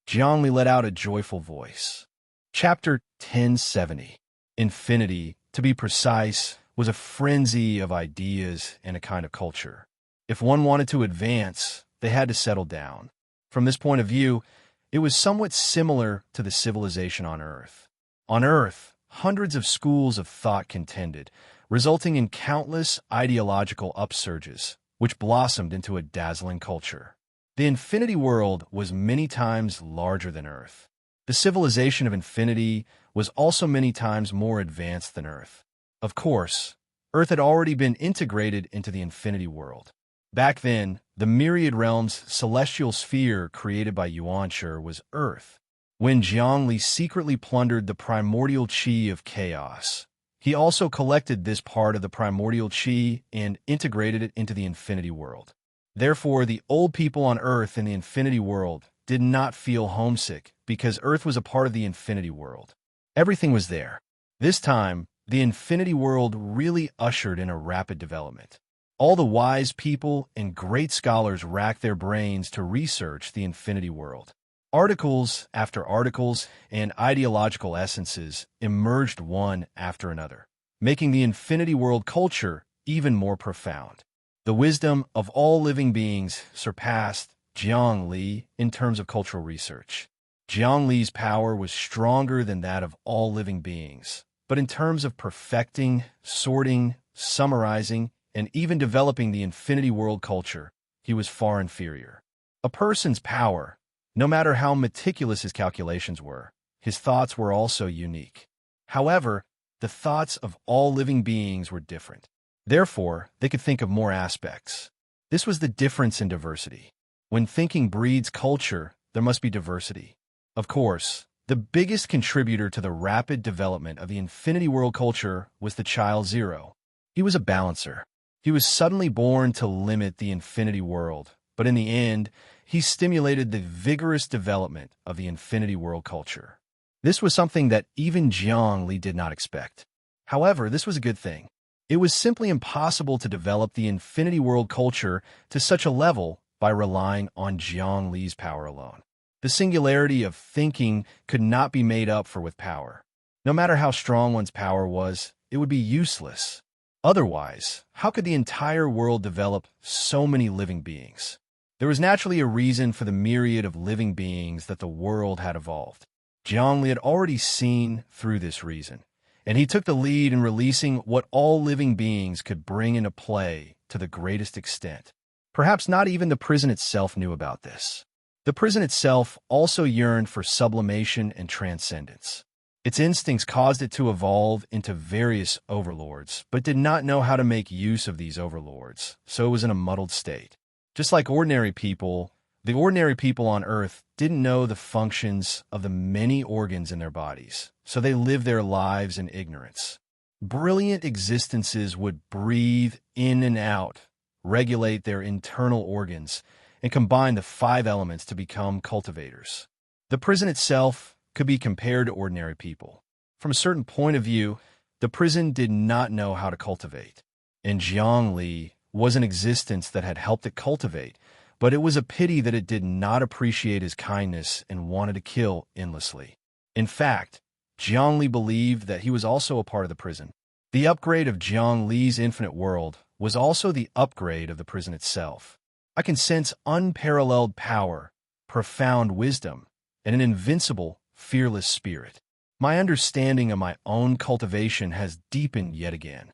S1: Jiangli let out a joyful voice. Chapter 1070. Infinity, to be precise, was a frenzy of ideas and a kind of culture. If one wanted to advance, they had to settle down. From this point of view, it was somewhat similar to the civilization on Earth. On Earth, hundreds of schools of thought contended, resulting in countless ideological upsurges, which blossomed into a dazzling culture. The infinity world was many times larger than Earth. The civilization of infinity was also many times more advanced than Earth. Of course, Earth had already been integrated into the infinity world. Back then, the myriad realms celestial sphere created by Yuanshi was Earth. When Jiangli secretly plundered the primordial qi of chaos, he also collected this part of the primordial qi and integrated it into the infinity world. Therefore, the old people on Earth in the infinity world did not feel homesick because Earth was a part of the infinity world. Everything was there. This time, the infinity world really ushered in a rapid development. All the wise people and great scholars racked their brains to research the infinity world. Articles after articles and ideological essences emerged one after another, making the infinity world culture even more profound. The wisdom of all living beings surpassed Jiang Li in terms of cultural research. Jiang Li's power was stronger than that of all living beings, but in terms of perfecting, sorting, summarizing, and even developing the infinity world culture, he was far inferior. A person's power, no matter how meticulous his calculations were, his thoughts were also unique. However, the thoughts of all living beings were different. Therefore, they could think of more aspects. This was the difference in diversity. When thinking breeds culture, there must be diversity. Of course, the biggest contributor to the rapid development of the infinity world culture was the child 0. He was a balancer. He was suddenly born to limit the infinity world, but in the end, he stimulated the vigorous development of the infinity world culture. This was something that even Jiang Li did not expect. However, this was a good thing. It was simply impossible to develop the infinity world culture to such a level by relying on Jiang Li's power alone. The singularity of thinking could not be made up for with power. No matter how strong one's power was, it would be useless. Otherwise, how could the entire world develop so many living beings? There was naturally a reason for the myriad of living beings that the world had evolved. Jiang Li had already seen through this reason, and he took the lead in releasing what all living beings could bring into play to the greatest extent. Perhaps not even the prison itself knew about this. The prison itself also yearned for sublimation and transcendence. Its instincts caused it to evolve into various overlords, but did not know how to make use of these overlords, so it was in a muddled state. Just like ordinary people, the ordinary people on Earth didn't know the functions of the many organs in their bodies, so they lived their lives in ignorance. Brilliant existences would breathe in and out, regulate their internal organs, and combine the 5 elements to become cultivators. The prison itself could be compared to ordinary people. From a certain point of view, the prison did not know how to cultivate. And Jiang Li was an existence that had helped it cultivate, but it was a pity that it did not appreciate his kindness and wanted to kill endlessly. In fact, Jiang Li believed that he was also a part of the prison. The upgrade of Jiang Li's infinite world was also the upgrade of the prison itself. I can sense unparalleled power, profound wisdom, and an invincible, fearless spirit. My understanding of my own cultivation has deepened yet again.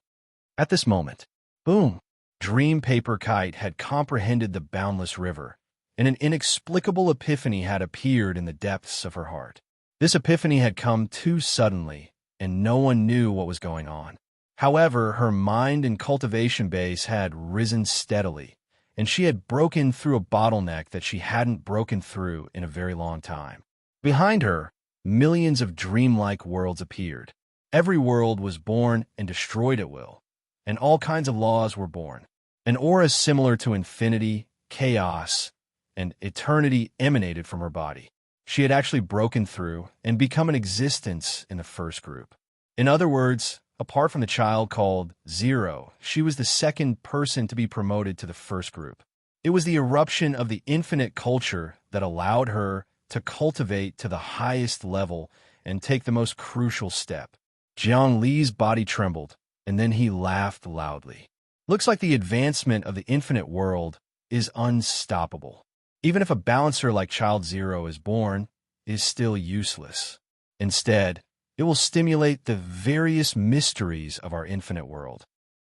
S1: At this moment, boom! Dream Paper Kite had comprehended the boundless river, and an inexplicable epiphany had appeared in the depths of her heart. This epiphany had come too suddenly, and no one knew what was going on. However, her mind and cultivation base had risen steadily, and she had broken through a bottleneck that she hadn't broken through in a very long time. Behind her, millions of dreamlike worlds appeared. Every world was born and destroyed at will, and all kinds of laws were born. An aura similar to infinity, chaos, and eternity emanated from her body. She had actually broken through and become an existence in the first group. In other words, apart from the child called Zero, she was the second person to be promoted to the first group. It was the eruption of the infinite culture that allowed her to cultivate to the highest level and take the most crucial step. Jiang Li's body trembled, and then he laughed loudly. Looks like the advancement of the infinite world is unstoppable. Even if a balancer like Child Zero is born, it is still useless. Instead, it will stimulate the various mysteries of our infinite world.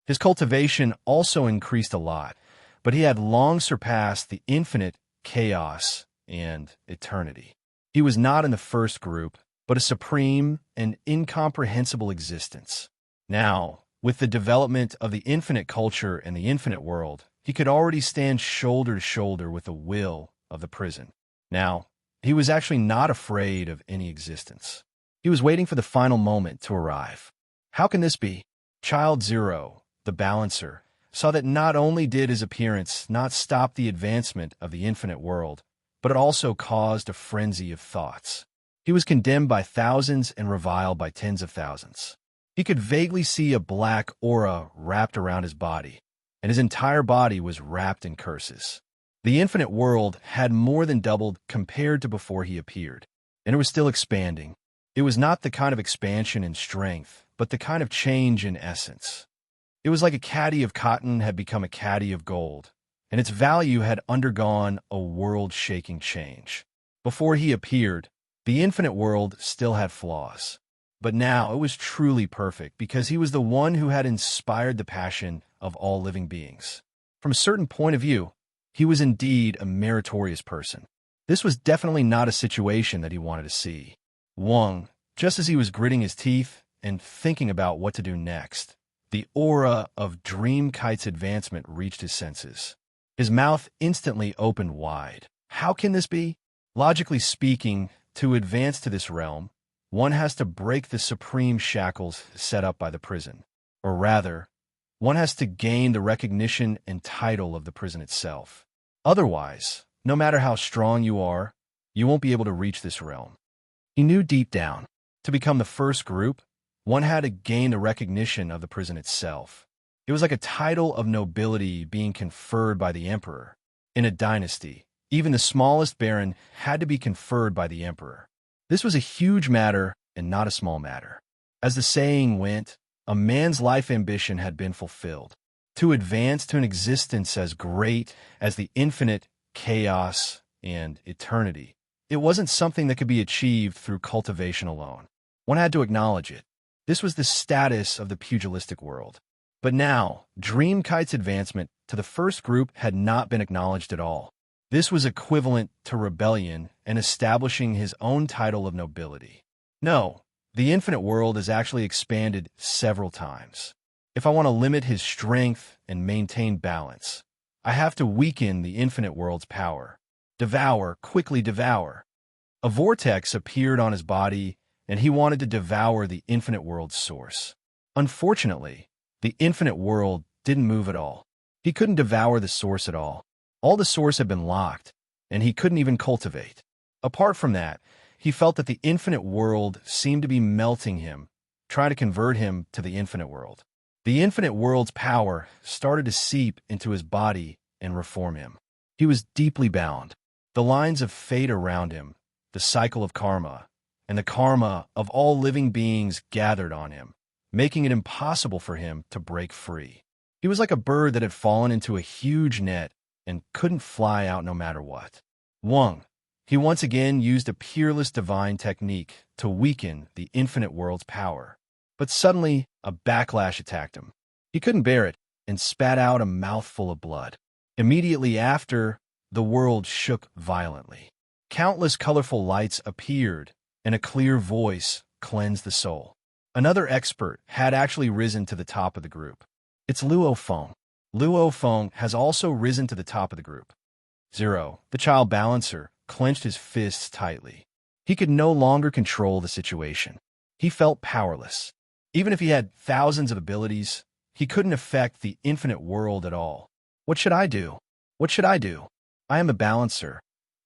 S1: His cultivation also increased a lot, but he had long surpassed the infinite chaos and eternity. He was not in the first group, but a supreme and incomprehensible existence. Now, with the development of the infinite culture and the infinite world, he could already stand shoulder to shoulder with the will of the prison. Now, he was actually not afraid of any existence. He was waiting for the final moment to arrive. How can this be? Child Zero, the balancer, saw that not only did his appearance not stop the advancement of the infinite world, but it also caused a frenzy of thoughts. He was condemned by thousands and reviled by tens of thousands. He could vaguely see a black aura wrapped around his body, and his entire body was wrapped in curses. The infinite world had more than doubled compared to before he appeared, and it was still expanding. It was not the kind of expansion in strength, but the kind of change in essence. It was like a caddy of cotton had become a caddy of gold, and its value had undergone a world-shaking change. Before he appeared, the infinite world still had flaws. But now it was truly perfect because he was the one who had inspired the passion of all living beings. From a certain point of view, he was indeed a meritorious person. This was definitely not a situation that he wanted to see. Wang, just as he was gritting his teeth and thinking about what to do next, the aura of Dream Kite's advancement reached his senses. His mouth instantly opened wide. How can this be? Logically speaking, to advance to this realm, one has to break the supreme shackles set up by the prison. Or rather, one has to gain the recognition and title of the prison itself. Otherwise, no matter how strong you are, you won't be able to reach this realm. He knew deep down, to become the first group, one had to gain the recognition of the prison itself. It was like a title of nobility being conferred by the emperor. In a dynasty, even the smallest baron had to be conferred by the emperor. This was a huge matter and not a small matter. As the saying went, a man's life ambition had been fulfilled. To advance to an existence as great as the infinite chaos and eternity, it wasn't something that could be achieved through cultivation alone. One had to acknowledge it. This was the status of the pugilistic world. But now, Dream Kite's advancement to the first group had not been acknowledged at all. This was equivalent to rebellion and establishing his own title of nobility. No, the infinite world has actually expanded several times. If I want to limit his strength and maintain balance, I have to weaken the infinite world's power. Devour, quickly devour. A vortex appeared on his body, and he wanted to devour the infinite world's source. Unfortunately, the infinite world didn't move at all. He couldn't devour the source at all. All the source had been locked, and he couldn't even cultivate. Apart from that, he felt that the infinite world seemed to be melting him, trying to convert him to the infinite world. The infinite world's power started to seep into his body and reform him. He was deeply bound. The lines of fate around him, the cycle of karma, and the karma of all living beings gathered on him, making it impossible for him to break free. He was like a bird that had fallen into a huge net and couldn't fly out no matter what. Wang, he once again used a peerless divine technique to weaken the infinite world's power. But suddenly, a backlash attacked him. He couldn't bear it and spat out a mouthful of blood. Immediately after, the world shook violently. Countless colorful lights appeared, and a clear voice cleansed the soul. Another expert had actually risen to the top of the group. It's Luo Feng. Luo Feng has also risen to the top of the group. Zero, the child balancer, clenched his fists tightly. He could no longer control the situation. He felt powerless. Even if he had thousands of abilities, he couldn't affect the infinite world at all. What should I do? What should I do? I am a balancer.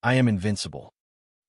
S1: I am invincible.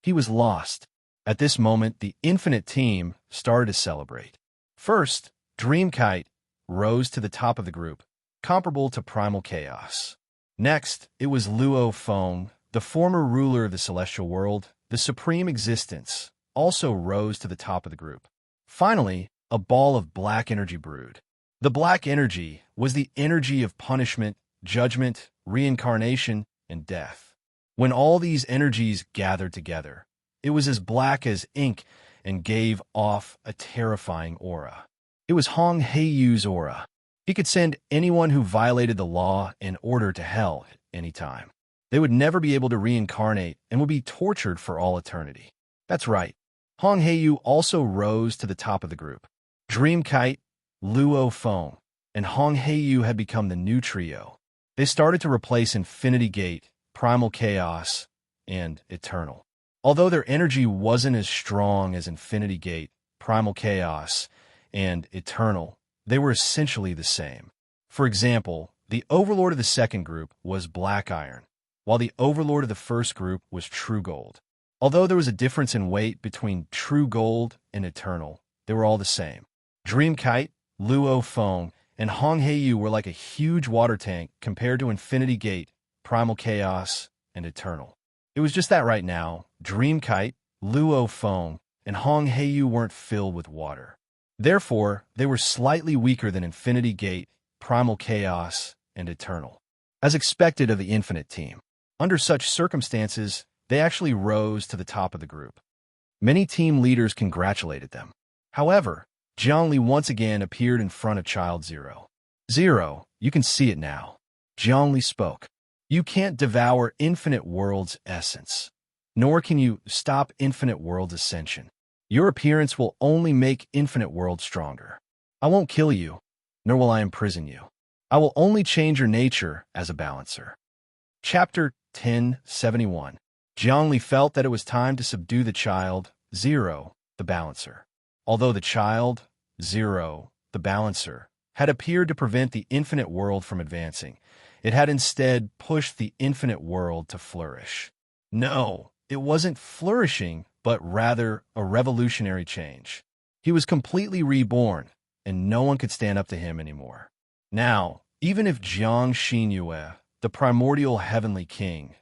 S1: He was lost. At this moment, the infinite team started to celebrate. First, Dreamkite rose to the top of the group, comparable to primal chaos. Next, it was Luo Feng, the former ruler of the celestial world, the supreme existence, also rose to the top of the group. Finally, a ball of black energy brewed. The black energy was the energy of punishment, judgment, reincarnation, and death. When all these energies gathered together, it was as black as ink and gave off a terrifying aura. It was Hong Heiyu's aura. He could send anyone who violated the law and order to hell at any time. They would never be able to reincarnate and would be tortured for all eternity. That's right. Hong Heiyu also rose to the top of the group. Dreamkite, Luo Feng, and Hong Heiyu had become the new trio. They started to replace Infinity Gate, Primal Chaos, and Eternal. Although their energy wasn't as strong as Infinity Gate, Primal Chaos, and Eternal, they were essentially the same. For example, the Overlord of the second group was Black Iron, while the Overlord of the first group was True Gold. Although there was a difference in weight between True Gold and Eternal, they were all the same. Dreamkite, Luo Feng, and Hong Heiyu were like a huge water tank compared to Infinity Gate, Primal Chaos, and Eternal. It was just that right now, Dreamkite, Luo Feng, and Hong Heiyu weren't filled with water. Therefore, they were slightly weaker than Infinity Gate, Primal Chaos, and Eternal. As expected of the Infinite team, under such circumstances, they actually rose to the top of the group. Many team leaders congratulated them. However, Zhongli once again appeared in front of Child Zero. Zero, you can see it now. Zhongli spoke. You can't devour Infinite World's essence, nor can you stop Infinite World's ascension. Your appearance will only make Infinite World stronger. I won't kill you, nor will I imprison you. I will only change your nature as a balancer. Chapter 1071. Zhongli felt that it was time to subdue the Child Zero, the balancer. Although the Child Zero, the balancer, had appeared to prevent the Infinite World from advancing, it had instead pushed the Infinite World to flourish. No, it wasn't flourishing, but rather a revolutionary change. He was completely reborn, and no one could stand up to him anymore. Now, even if Jiang Xinyue, the primordial heavenly king,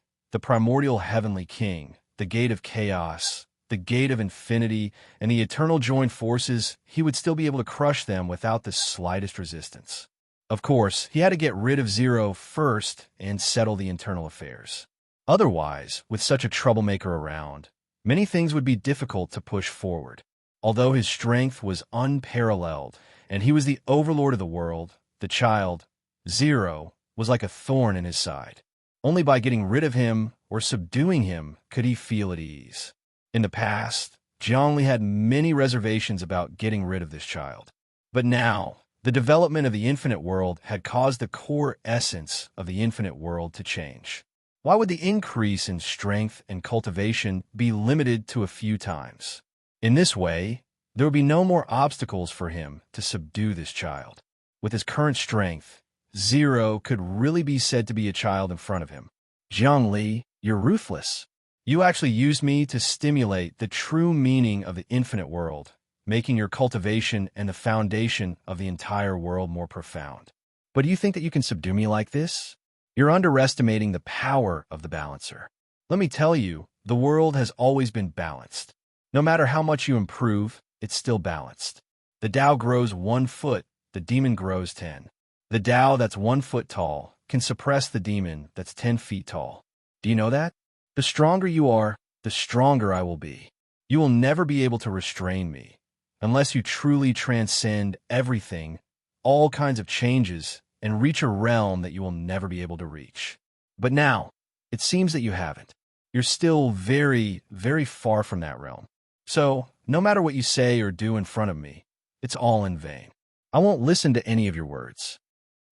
S1: the gate of chaos, the gate of infinity, and the eternal joined forces, he would still be able to crush them without the slightest resistance. Of course, he had to get rid of Zero first and settle the internal affairs. Otherwise, with such a troublemaker around, many things would be difficult to push forward. Although his strength was unparalleled, and he was the overlord of the world, the Child Zero was like a thorn in his side. Only by getting rid of him or subduing him could he feel at ease. In the past, Zhongli had many reservations about getting rid of this child. But now, the development of the infinite world had caused the core essence of the infinite world to change. Why would the increase in strength and cultivation be limited to a few times? In this way, there would be no more obstacles for him to subdue this child. With his current strength, Zero could really be said to be a child in front of him. Zhongli, you're ruthless. You actually used me to stimulate the true meaning of the infinite world, making your cultivation and the foundation of the entire world more profound. But do you think that you can subdue me like this? You're underestimating the power of the balancer. Let me tell you, the world has always been balanced. No matter how much you improve, it's still balanced. The Tao grows 1 foot, the demon grows 10. The Tao that's 1 foot tall can suppress the demon that's 10 feet tall. Do you know that? The stronger you are, the stronger I will be. You will never be able to restrain me, unless you truly transcend everything, all kinds of changes, and reach a realm that you will never be able to reach. But now, it seems that you haven't. You're still very, very far from that realm. So, no matter what you say or do in front of me, it's all in vain. I won't listen to any of your words.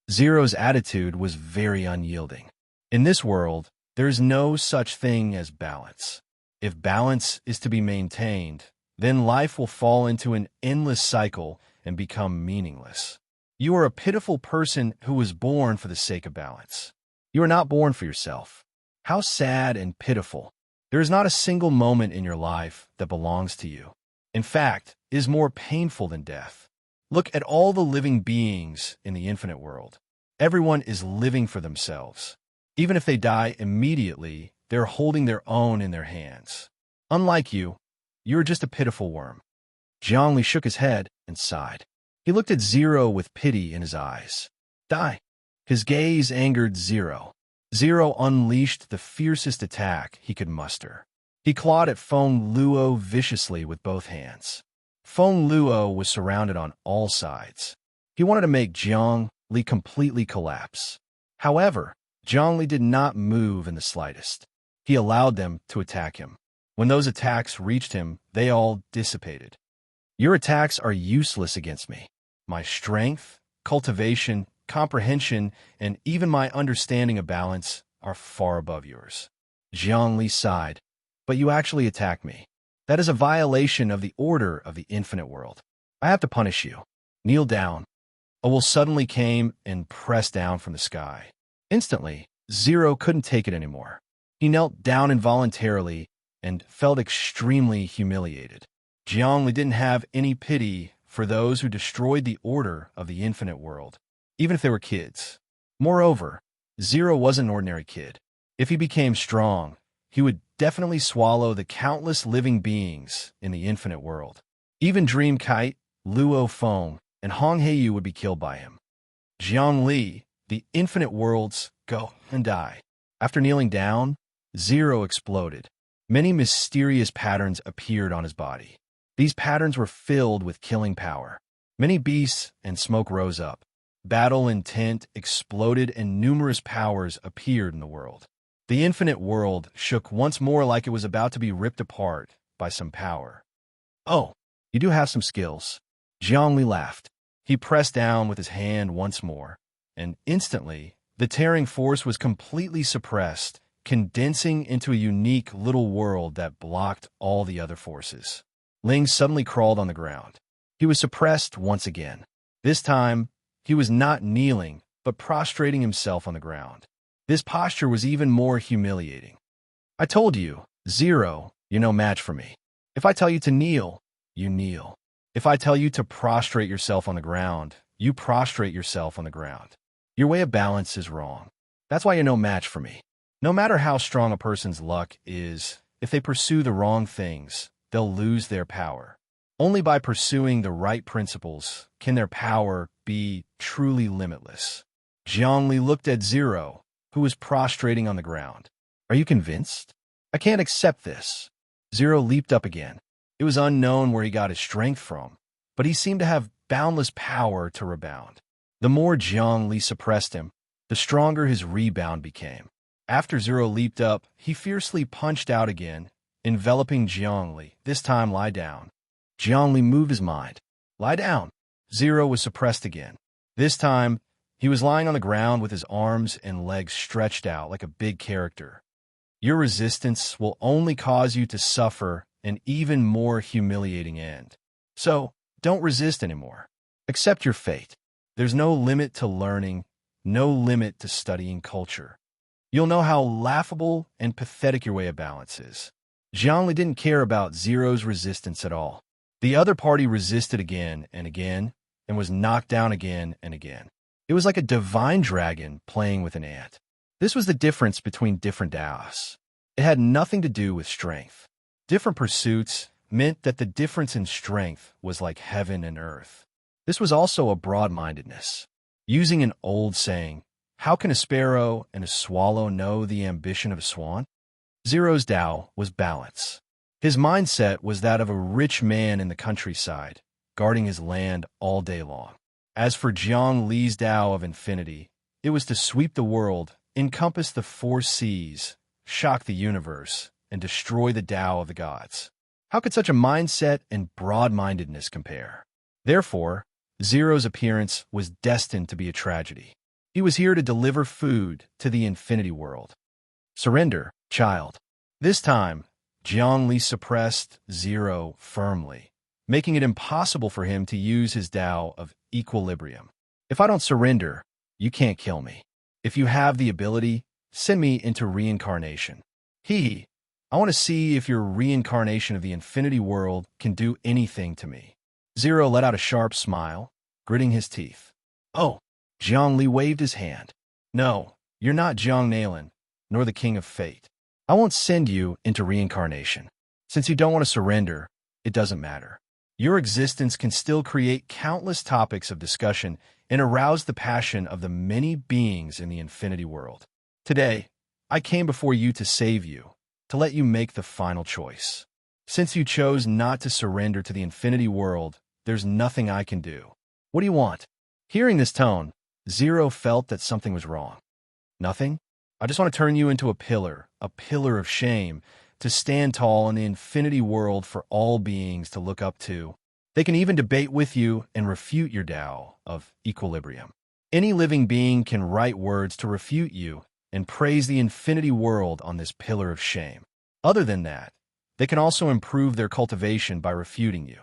S1: Zero's attitude was very unyielding. In this world, there is no such thing as balance. If balance is to be maintained, then life will fall into an endless cycle and become meaningless. You are a pitiful person who was born for the sake of balance. You are not born for yourself. How sad and pitiful. There is not a single moment in your life that belongs to you. In fact, it is more painful than death. Look at all the living beings in the infinite world. Everyone is living for themselves. Even if they die immediately, they're holding their own in their hands. Unlike you, you're just a pitiful worm. Zhongli shook his head and sighed. He looked at Zero with pity in his eyes. Die. His gaze angered Zero. Zero unleashed the fiercest attack he could muster. He clawed at Feng Luo viciously with both hands. Feng Luo was surrounded on all sides. He wanted to make Zhongli completely collapse. However, Zhongli did not move in the slightest. He allowed them to attack him. When those attacks reached him, they all dissipated. Your attacks are useless against me. My strength, cultivation, comprehension, and even my understanding of balance are far above yours. Zhongli sighed. But you actually attacked me. That is a violation of the order of the infinite world. I have to punish you. Kneel down. A will suddenly came and pressed down from the sky. Instantly, Zero couldn't take it anymore. He knelt down involuntarily and felt extremely humiliated. Zhongli didn't have any pity for those who destroyed the order of the infinite world, even if they were kids. Moreover, Zero wasn't an ordinary kid. If he became strong, he would definitely swallow the countless living beings in the infinite world. Even Dream Kite, Luo Feng, and Hong Heiyu would be killed by him. Zhongli, the infinite worlds, go and die. After kneeling down, Zero exploded. Many mysterious patterns appeared on his body. These patterns were filled with killing power. Many beasts and smoke rose up. Battle intent exploded and numerous powers appeared in the world. The infinite world shook once more like it was about to be ripped apart by some power. Oh, you do have some skills. Zhongli laughed. He pressed down with his hand once more, and instantly, the tearing force was completely suppressed, condensing into a unique little world that blocked all the other forces. Ling suddenly crawled on the ground. He was suppressed once again. This time, he was not kneeling, but prostrating himself on the ground. This posture was even more humiliating. I told you, Zero, you're no match for me. If I tell you to kneel, you kneel. If I tell you to prostrate yourself on the ground, you prostrate yourself on the ground. Your way of balance is wrong. That's why you're no match for me. No matter how strong a person's luck is, if they pursue the wrong things, they'll lose their power. Only by pursuing the right principles can their power be truly limitless. Zhongli looked at Zero, who was prostrating on the ground. Are you convinced? I can't accept this. Zero leaped up again. It was unknown where he got his strength from, but he seemed to have boundless power to rebound. The more Zhongli suppressed him, the stronger his rebound became. After Zero leaped up, he fiercely punched out again, enveloping Zhongli. This time, lie down. Zhongli moved his mind. Lie down. Zero was suppressed again. This time, he was lying on the ground with his arms and legs stretched out like a big character. Your resistance will only cause you to suffer an even more humiliating end. So, don't resist anymore. Accept your fate. There's no limit to learning, no limit to studying culture. You'll know how laughable and pathetic your way of balance is. Zhongli didn't care about Zero's resistance at all. The other party resisted again and again, and was knocked down again and again. It was like a divine dragon playing with an ant. This was the difference between different Daos. It had nothing to do with strength. Different pursuits meant that the difference in strength was like heaven and earth. This was also a broad-mindedness. Using an old saying, how can a sparrow and a swallow know the ambition of a swan? Zero's Tao was balance. His mindset was that of a rich man in the countryside, guarding his land all day long. As for Zhang Li's Tao of infinity, it was to sweep the world, encompass the four seas, shock the universe, and destroy the Tao of the gods. How could such a mindset and broad-mindedness compare? Therefore, Zero's appearance was destined to be a tragedy. He was here to deliver food to the infinity world. Surrender, child. This time, Jiangli suppressed zero firmly, making it impossible for him to use his Tao of equilibrium. If I don't surrender, you can't kill me. If you have the ability, send me into reincarnation. I want to see if your reincarnation of the infinity world can do anything to me. Zero let out a sharp smile, gritting his teeth. Oh, Jiangli waved his hand. No, you're not Jiang Nalan, nor the King of Fate. I won't send you into reincarnation. Since you don't want to surrender, it doesn't matter. Your existence can still create countless topics of discussion and arouse the passion of the many beings in the infinity world. Today, I came before you to save you, to let you make the final choice. Since you chose not to surrender to the infinity world, there's nothing I can do. What do you want? Hearing this tone, Zero felt that something was wrong. Nothing? I just want to turn you into a pillar of shame, to stand tall in the infinity world for all beings to look up to. They can even debate with you and refute your Tao of equilibrium. Any living being can write words to refute you and praise the infinity world on this pillar of shame. Other than that, they can also improve their cultivation by refuting you.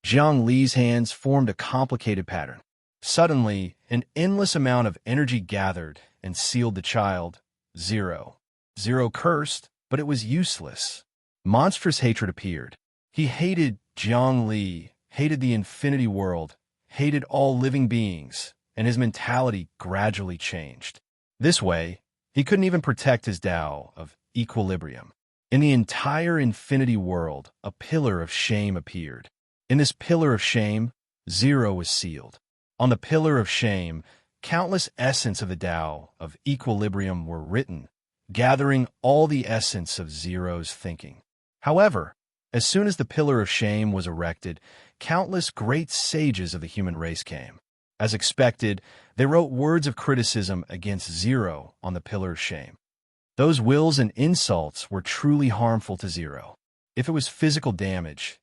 S1: Jiang Li's hands formed a complicated pattern. Suddenly, an endless amount of energy gathered and sealed the child. Zero. Zero cursed, but it was useless. Monstrous hatred appeared. He hated Jiang Li, hated the infinity world, hated all living beings, and his mentality gradually changed. This way, he couldn't even protect his Tao of equilibrium. In the entire infinity world, a pillar of shame appeared. In this pillar of shame, Zero was sealed. On the pillar of shame, countless essence of the Tao of equilibrium were written, gathering all the essence of Zero's thinking. However, as soon as the pillar of shame was erected, countless great sages of the human race came. As expected, they wrote words of criticism against Zero on the pillar of shame. Those wills and insults were truly harmful to Zero. If it was physical damage,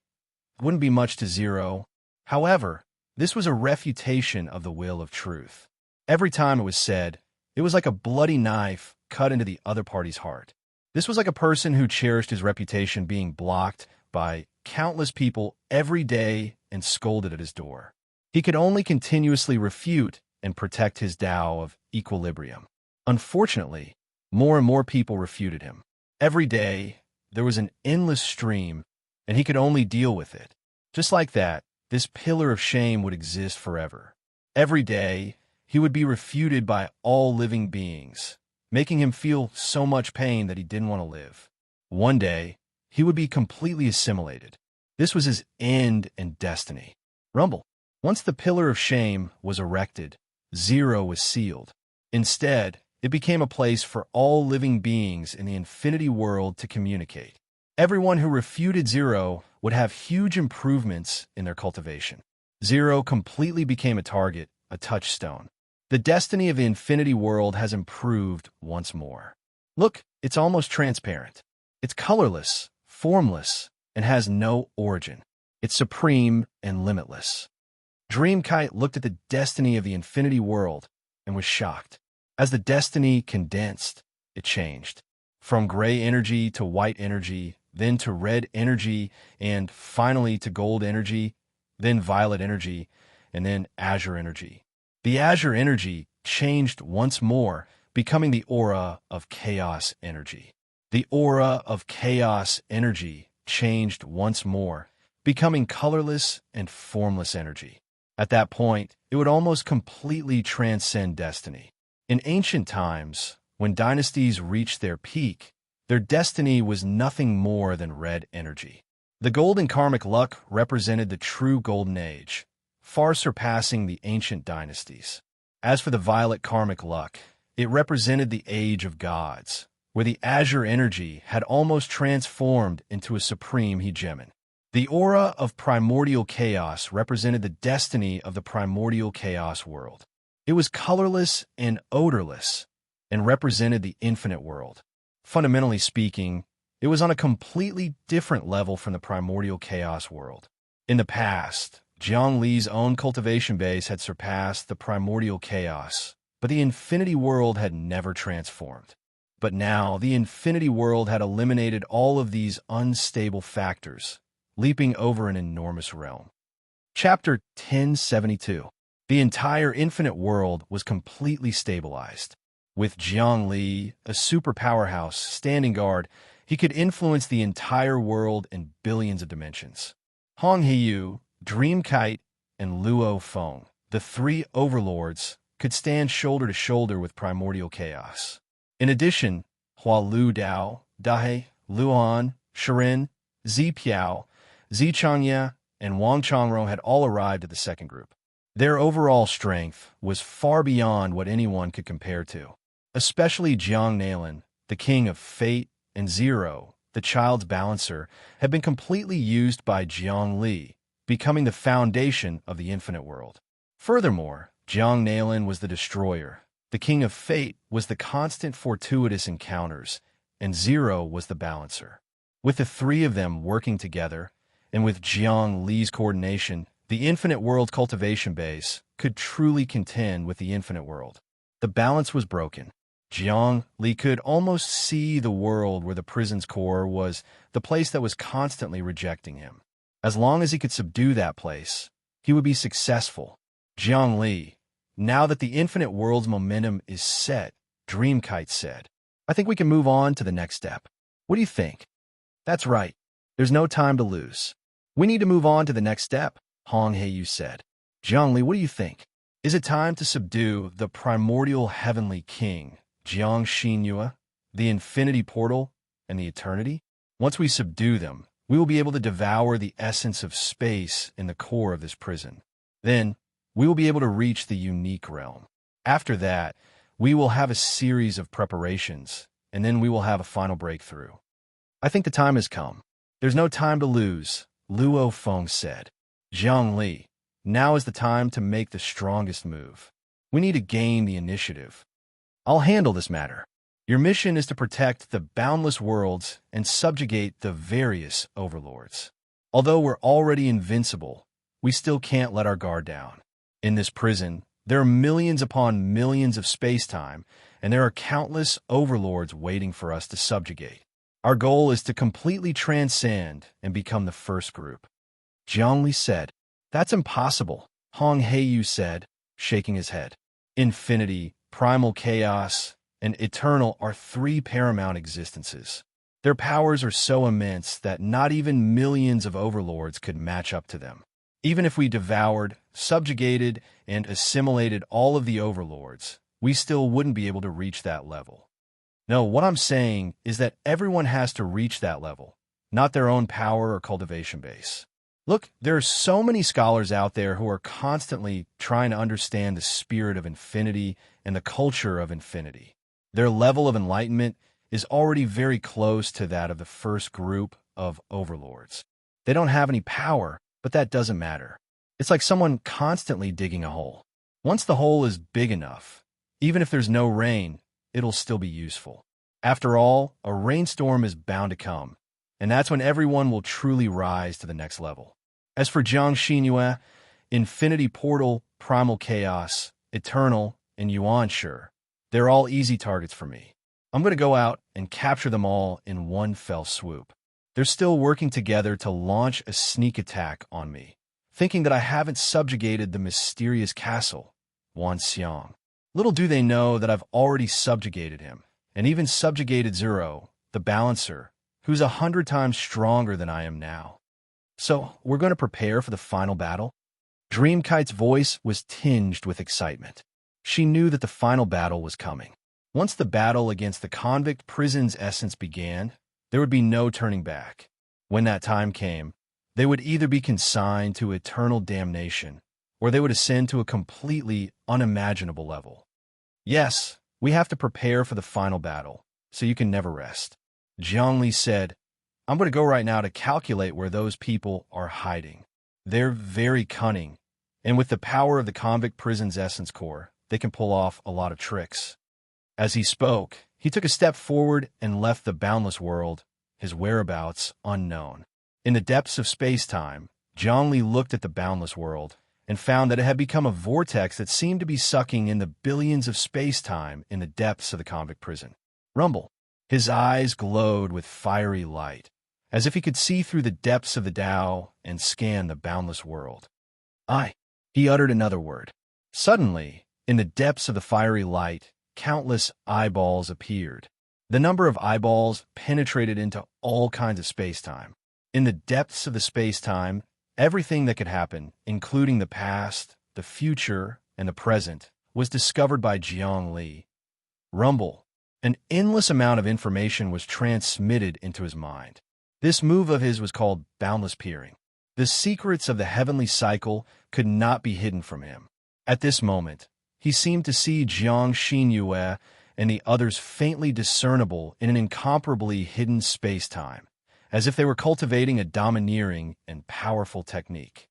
S1: it wouldn't be much to Zero. However, this was a refutation of the will of truth. Every time it was said, it was like a bloody knife cut into the other party's heart. This was like a person who cherished his reputation being blocked by countless people every day and scolded at his door. He could only continuously refute and protect his Tao of equilibrium. Unfortunately, more and more people refuted him. Every day, there was an endless stream, and he could only deal with it. Just like that, this pillar of shame would exist forever. Every day, he would be refuted by all living beings, making him feel so much pain that he didn't want to live. One day, he would be completely assimilated. This was his end and destiny. Rumble. Once the pillar of shame was erected, Zero was sealed. Instead, it became a place for all living beings in the infinity world to communicate. Everyone who refuted Zero would have huge improvements in their cultivation. Zero completely became a target, a touchstone. The destiny of the infinity world has improved once more. Look, it's almost transparent. It's colorless, formless, and has no origin. It's supreme and limitless. Dreamkite looked at the destiny of the infinity world and was shocked. As the destiny condensed, it changed. From gray energy to white energy, then to red energy, and finally to gold energy, then violet energy, and then azure energy. The azure energy changed once more, becoming the aura of chaos energy. The aura of chaos energy changed once more, becoming colorless and formless energy. At that point, it would almost completely transcend destiny. In ancient times, when dynasties reached their peak, their destiny was nothing more than red energy. The golden karmic luck represented the true golden age, far surpassing the ancient dynasties. As for the violet karmic luck, it represented the age of gods, where the azure energy had almost transformed into a supreme hegemon. The aura of primordial chaos represented the destiny of the primordial chaos world. It was colorless and odorless, and represented the infinite world. Fundamentally speaking, it was on a completely different level from the primordial chaos world. In the past, Jiang Li's own cultivation base had surpassed the primordial chaos, but the infinity world had never transformed. But now the infinity world had eliminated all of these unstable factors, leaping over an enormous realm. Chapter 1072. The entire infinite world was completely stabilized. With Zhongli, a super powerhouse, standing guard, he could influence the entire world in billions of dimensions. Hong Heiyu, Dream Kite, and Luo Feng, the three overlords, could stand shoulder to shoulder with primordial chaos. In addition, Hua Lu Dao, Dahe, Luan, Shirin, Zi Piao, Zi Changya, and Wang Changro had all arrived at the second group. Their overall strength was far beyond what anyone could compare to. Especially Jiang Nailan, the king of fate, and Zero, the child's balancer, had been completely used by Jiang Li, becoming the foundation of the infinite world. Furthermore, Jiang Nailan was the destroyer, the king of fate was the constant fortuitous encounters, and Zero was the balancer. With the three of them working together, and with Jiang Li's coordination, the infinite world cultivation base could truly contend with the infinite world. The balance was broken. Jiang Li could almost see the world where the prison's core was the place that was constantly rejecting him. As long as he could subdue that place, he would be successful. Jiang Li, now that the infinite world's momentum is set, Dreamkite said, I think we can move on to the next step. What do you think? That's right. There's no time to lose. We need to move on to the next step, Hong Heiyu said. Jiang Li, what do you think? Is it time to subdue the primordial heavenly king, Jiang Xinyue, the infinity portal, and the eternity? Once we subdue them, we will be able to devour the essence of space in the core of this prison. Then, we will be able to reach the unique realm. After that, we will have a series of preparations, and then we will have a final breakthrough. I think the time has come. There's no time to lose, Luo Feng said. Jiang Li, now is the time to make the strongest move. We need to gain the initiative. I'll handle this matter. Your mission is to protect the boundless worlds and subjugate the various overlords. Although we're already invincible, we still can't let our guard down. In this prison, there are millions upon millions of space-time, and there are countless overlords waiting for us to subjugate. Our goal is to completely transcend and become the first group. Jiang Li said, That's impossible, Hong Heiyu said, shaking his head. Infinity, primal chaos, and eternal are three paramount existences. Their powers are so immense that not even millions of overlords could match up to them. Even if we devoured, subjugated, and assimilated all of the overlords, we still wouldn't be able to reach that level. No, what I'm saying is that everyone has to reach that level, not their own power or cultivation base. Look, there are so many scholars out there who are constantly trying to understand the spirit of infinity and the culture of infinity. Their level of enlightenment is already very close to that of the first group of overlords. They don't have any power, but that doesn't matter. It's like someone constantly digging a hole. Once the hole is big enough, even if there's no rain, it'll still be useful. After all, a rainstorm is bound to come, and that's when everyone will truly rise to the next level. As for Jiang Xinyue, Infinity Portal, Primal Chaos, Eternal, and Yuan Shi, they're all easy targets for me. I'm going to go out and capture them all in one fell swoop. They're still working together to launch a sneak attack on me, thinking that I haven't subjugated the mysterious castle, Wan Xiang. Little do they know that I've already subjugated him, and even subjugated Zero, the balancer, who's 100 times stronger than I am now. So, we're going to prepare for the final battle? Dreamkite's voice was tinged with excitement. She knew that the final battle was coming. Once the battle against the convict prison's essence began, there would be no turning back. When that time came, they would either be consigned to eternal damnation, or they would ascend to a completely unimaginable level. Yes, we have to prepare for the final battle, so you can never rest. Jiang Li said, I'm going to go right now to calculate where those people are hiding. They're very cunning, and with the power of the convict prison's essence core, they can pull off a lot of tricks. As he spoke, he took a step forward and left the boundless world, his whereabouts unknown. In the depths of space-time, Jiang Li looked at the boundless world and found that it had become a vortex that seemed to be sucking in the billions of space-time in the depths of the convict prison. Rumble. His eyes glowed with fiery light, as if he could see through the depths of the Tao and scan the boundless world. I. He uttered another word. Suddenly, in the depths of the fiery light, countless eyeballs appeared. The number of eyeballs penetrated into all kinds of space-time. In the depths of the space-time, everything that could happen, including the past, the future, and the present, was discovered by Jiang Li. Rumble. An endless amount of information was transmitted into his mind. This move of his was called boundless peering. The secrets of the heavenly cycle could not be hidden from him. At this moment, he seemed to see Jiang Xinyue and the others faintly discernible in an incomparably hidden space-time, as if they were cultivating a domineering and powerful technique.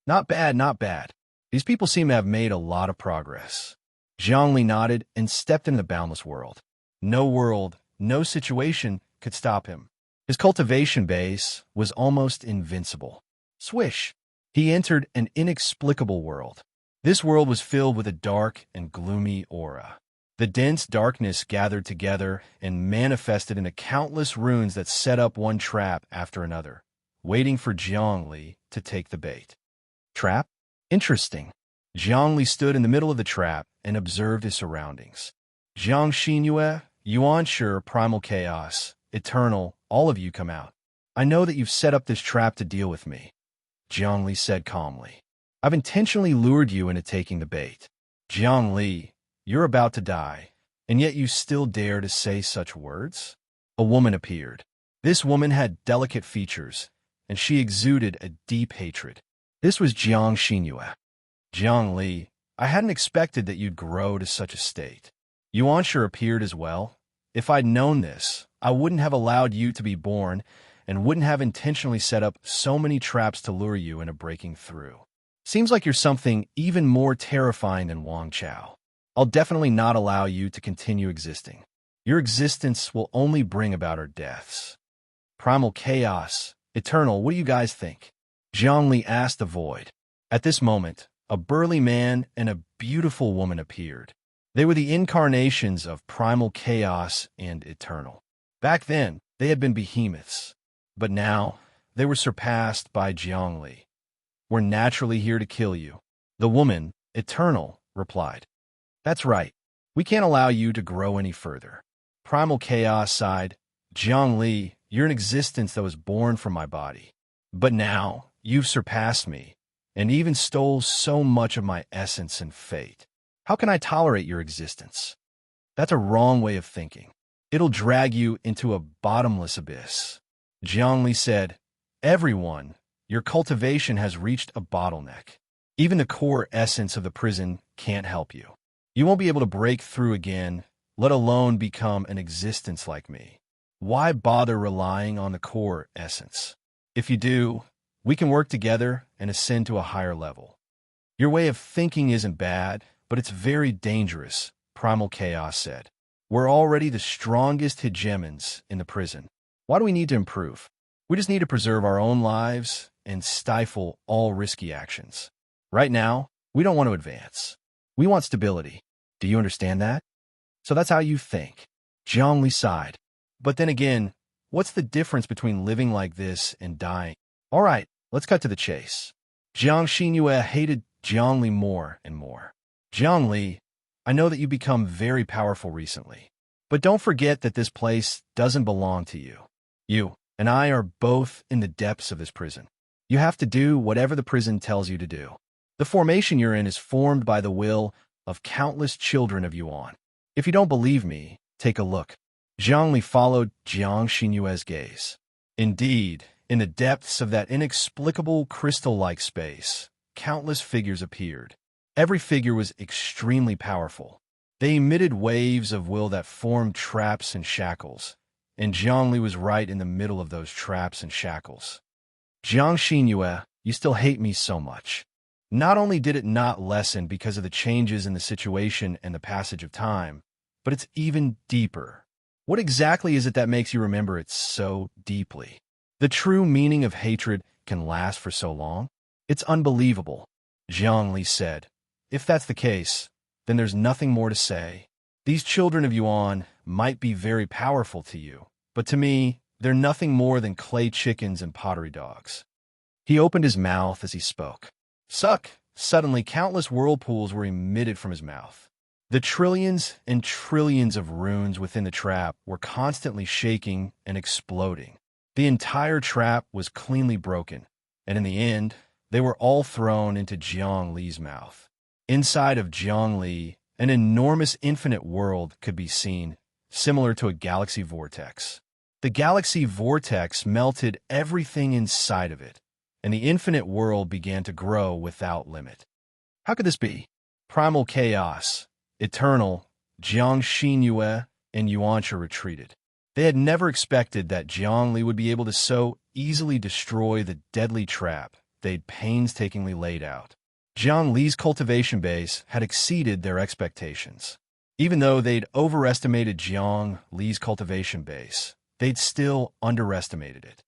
S1: Not bad, not bad. These people seem to have made a lot of progress. Jiang Li nodded and stepped into the boundless world. No world, no situation could stop him. His cultivation base was almost invincible. Swish! He entered an inexplicable world. This world was filled with a dark and gloomy aura. The dense darkness gathered together and manifested into countless runes that set up one trap after another, waiting for Jiang Li to take the bait. Trap? Interesting. Jiang Li stood in the middle of the trap and observed his surroundings. Jiang Xinyue, Yuanshi, Primal Chaos, Eternal, all of you come out. I know that you've set up this trap to deal with me, Jiang Li said calmly. I've intentionally lured you into taking the bait. Jiang Li, you're about to die, and yet you still dare to say such words? A woman appeared. This woman had delicate features, and she exuded a deep hatred. This was Jiang Xinyue. Jiang Li, I hadn't expected that you'd grow to such a state. Yuanshi appeared as well. If I'd known this, I wouldn't have allowed you to be born and wouldn't have intentionally set up so many traps to lure you into breaking through. Seems like you're something even more terrifying than Wang Chao. I'll definitely not allow you to continue existing. Your existence will only bring about our deaths. Primal Chaos, Eternal, what do you guys think? Jiang Li asked the void. At this moment, a burly man and a beautiful woman appeared. They were the incarnations of Primal Chaos and Eternal. Back then, they had been behemoths, but now they were surpassed by Jiang Li. We're naturally here to kill you. The woman, Eternal, replied. That's right. We can't allow you to grow any further. Primal Chaos sighed. Jiang Li, you're an existence that was born from my body. But now, you've surpassed me, and even stole so much of my essence and fate. How can I tolerate your existence? That's a wrong way of thinking. It'll drag you into a bottomless abyss. Jiang Li said, Everyone, your cultivation has reached a bottleneck. Even the core essence of the prison can't help you. You won't be able to break through again, let alone become an existence like me. Why bother relying on the core essence? If you do, we can work together and ascend to a higher level. Your way of thinking isn't bad, but it's very dangerous, Primal Chaos said. We're already the strongest hegemons in the prison. Why do we need to improve? We just need to preserve our own lives and stifle all risky actions. Right now, we don't want to advance. We want stability. Do you understand that? So that's how you think. Jiang Li sighed. But then again, what's the difference between living like this and dying? All right, let's cut to the chase. Jiang Xinyue hated Jiang Li more and more. Jiang Li, I know that you've become very powerful recently, but don't forget that this place doesn't belong to you. You and I are both in the depths of this prison. You have to do whatever the prison tells you to do. The formation you're in is formed by the will of countless children of Yuan. If you don't believe me, take a look. Jiang Li followed Jiang Xinyue's gaze. Indeed, in the depths of that inexplicable crystal-like space, countless figures appeared. Every figure was extremely powerful. They emitted waves of will that formed traps and shackles, and Jiang Li was right in the middle of those traps and shackles. Jiang Xinyue, you still hate me so much. Not only did it not lessen because of the changes in the situation and the passage of time, but it's even deeper. What exactly is it that makes you remember it so deeply? The true meaning of hatred can last for so long? It's unbelievable, Jiang Li said. If that's the case, then there's nothing more to say. These children of Yuan might be very powerful to you, but to me, they're nothing more than clay chickens and pottery dogs." He opened his mouth as he spoke. Suck! Suddenly, countless whirlpools were emitted from his mouth. The trillions and trillions of runes within the trap were constantly shaking and exploding. The entire trap was cleanly broken, and in the end, they were all thrown into Jiang Li's mouth. Inside of Jiang Li, an enormous infinite world could be seen, similar to a galaxy vortex. The galaxy vortex melted everything inside of it, and the infinite world began to grow without limit. How could this be? Primal chaos, eternal, Jiang Xinyue and Yuanxia retreated. They had never expected that Jiang Li would be able to so easily destroy the deadly trap they'd painstakingly laid out. Jiang Li's cultivation base had exceeded their expectations. Even though they'd overestimated Jiang Li's cultivation base, they'd still underestimated it.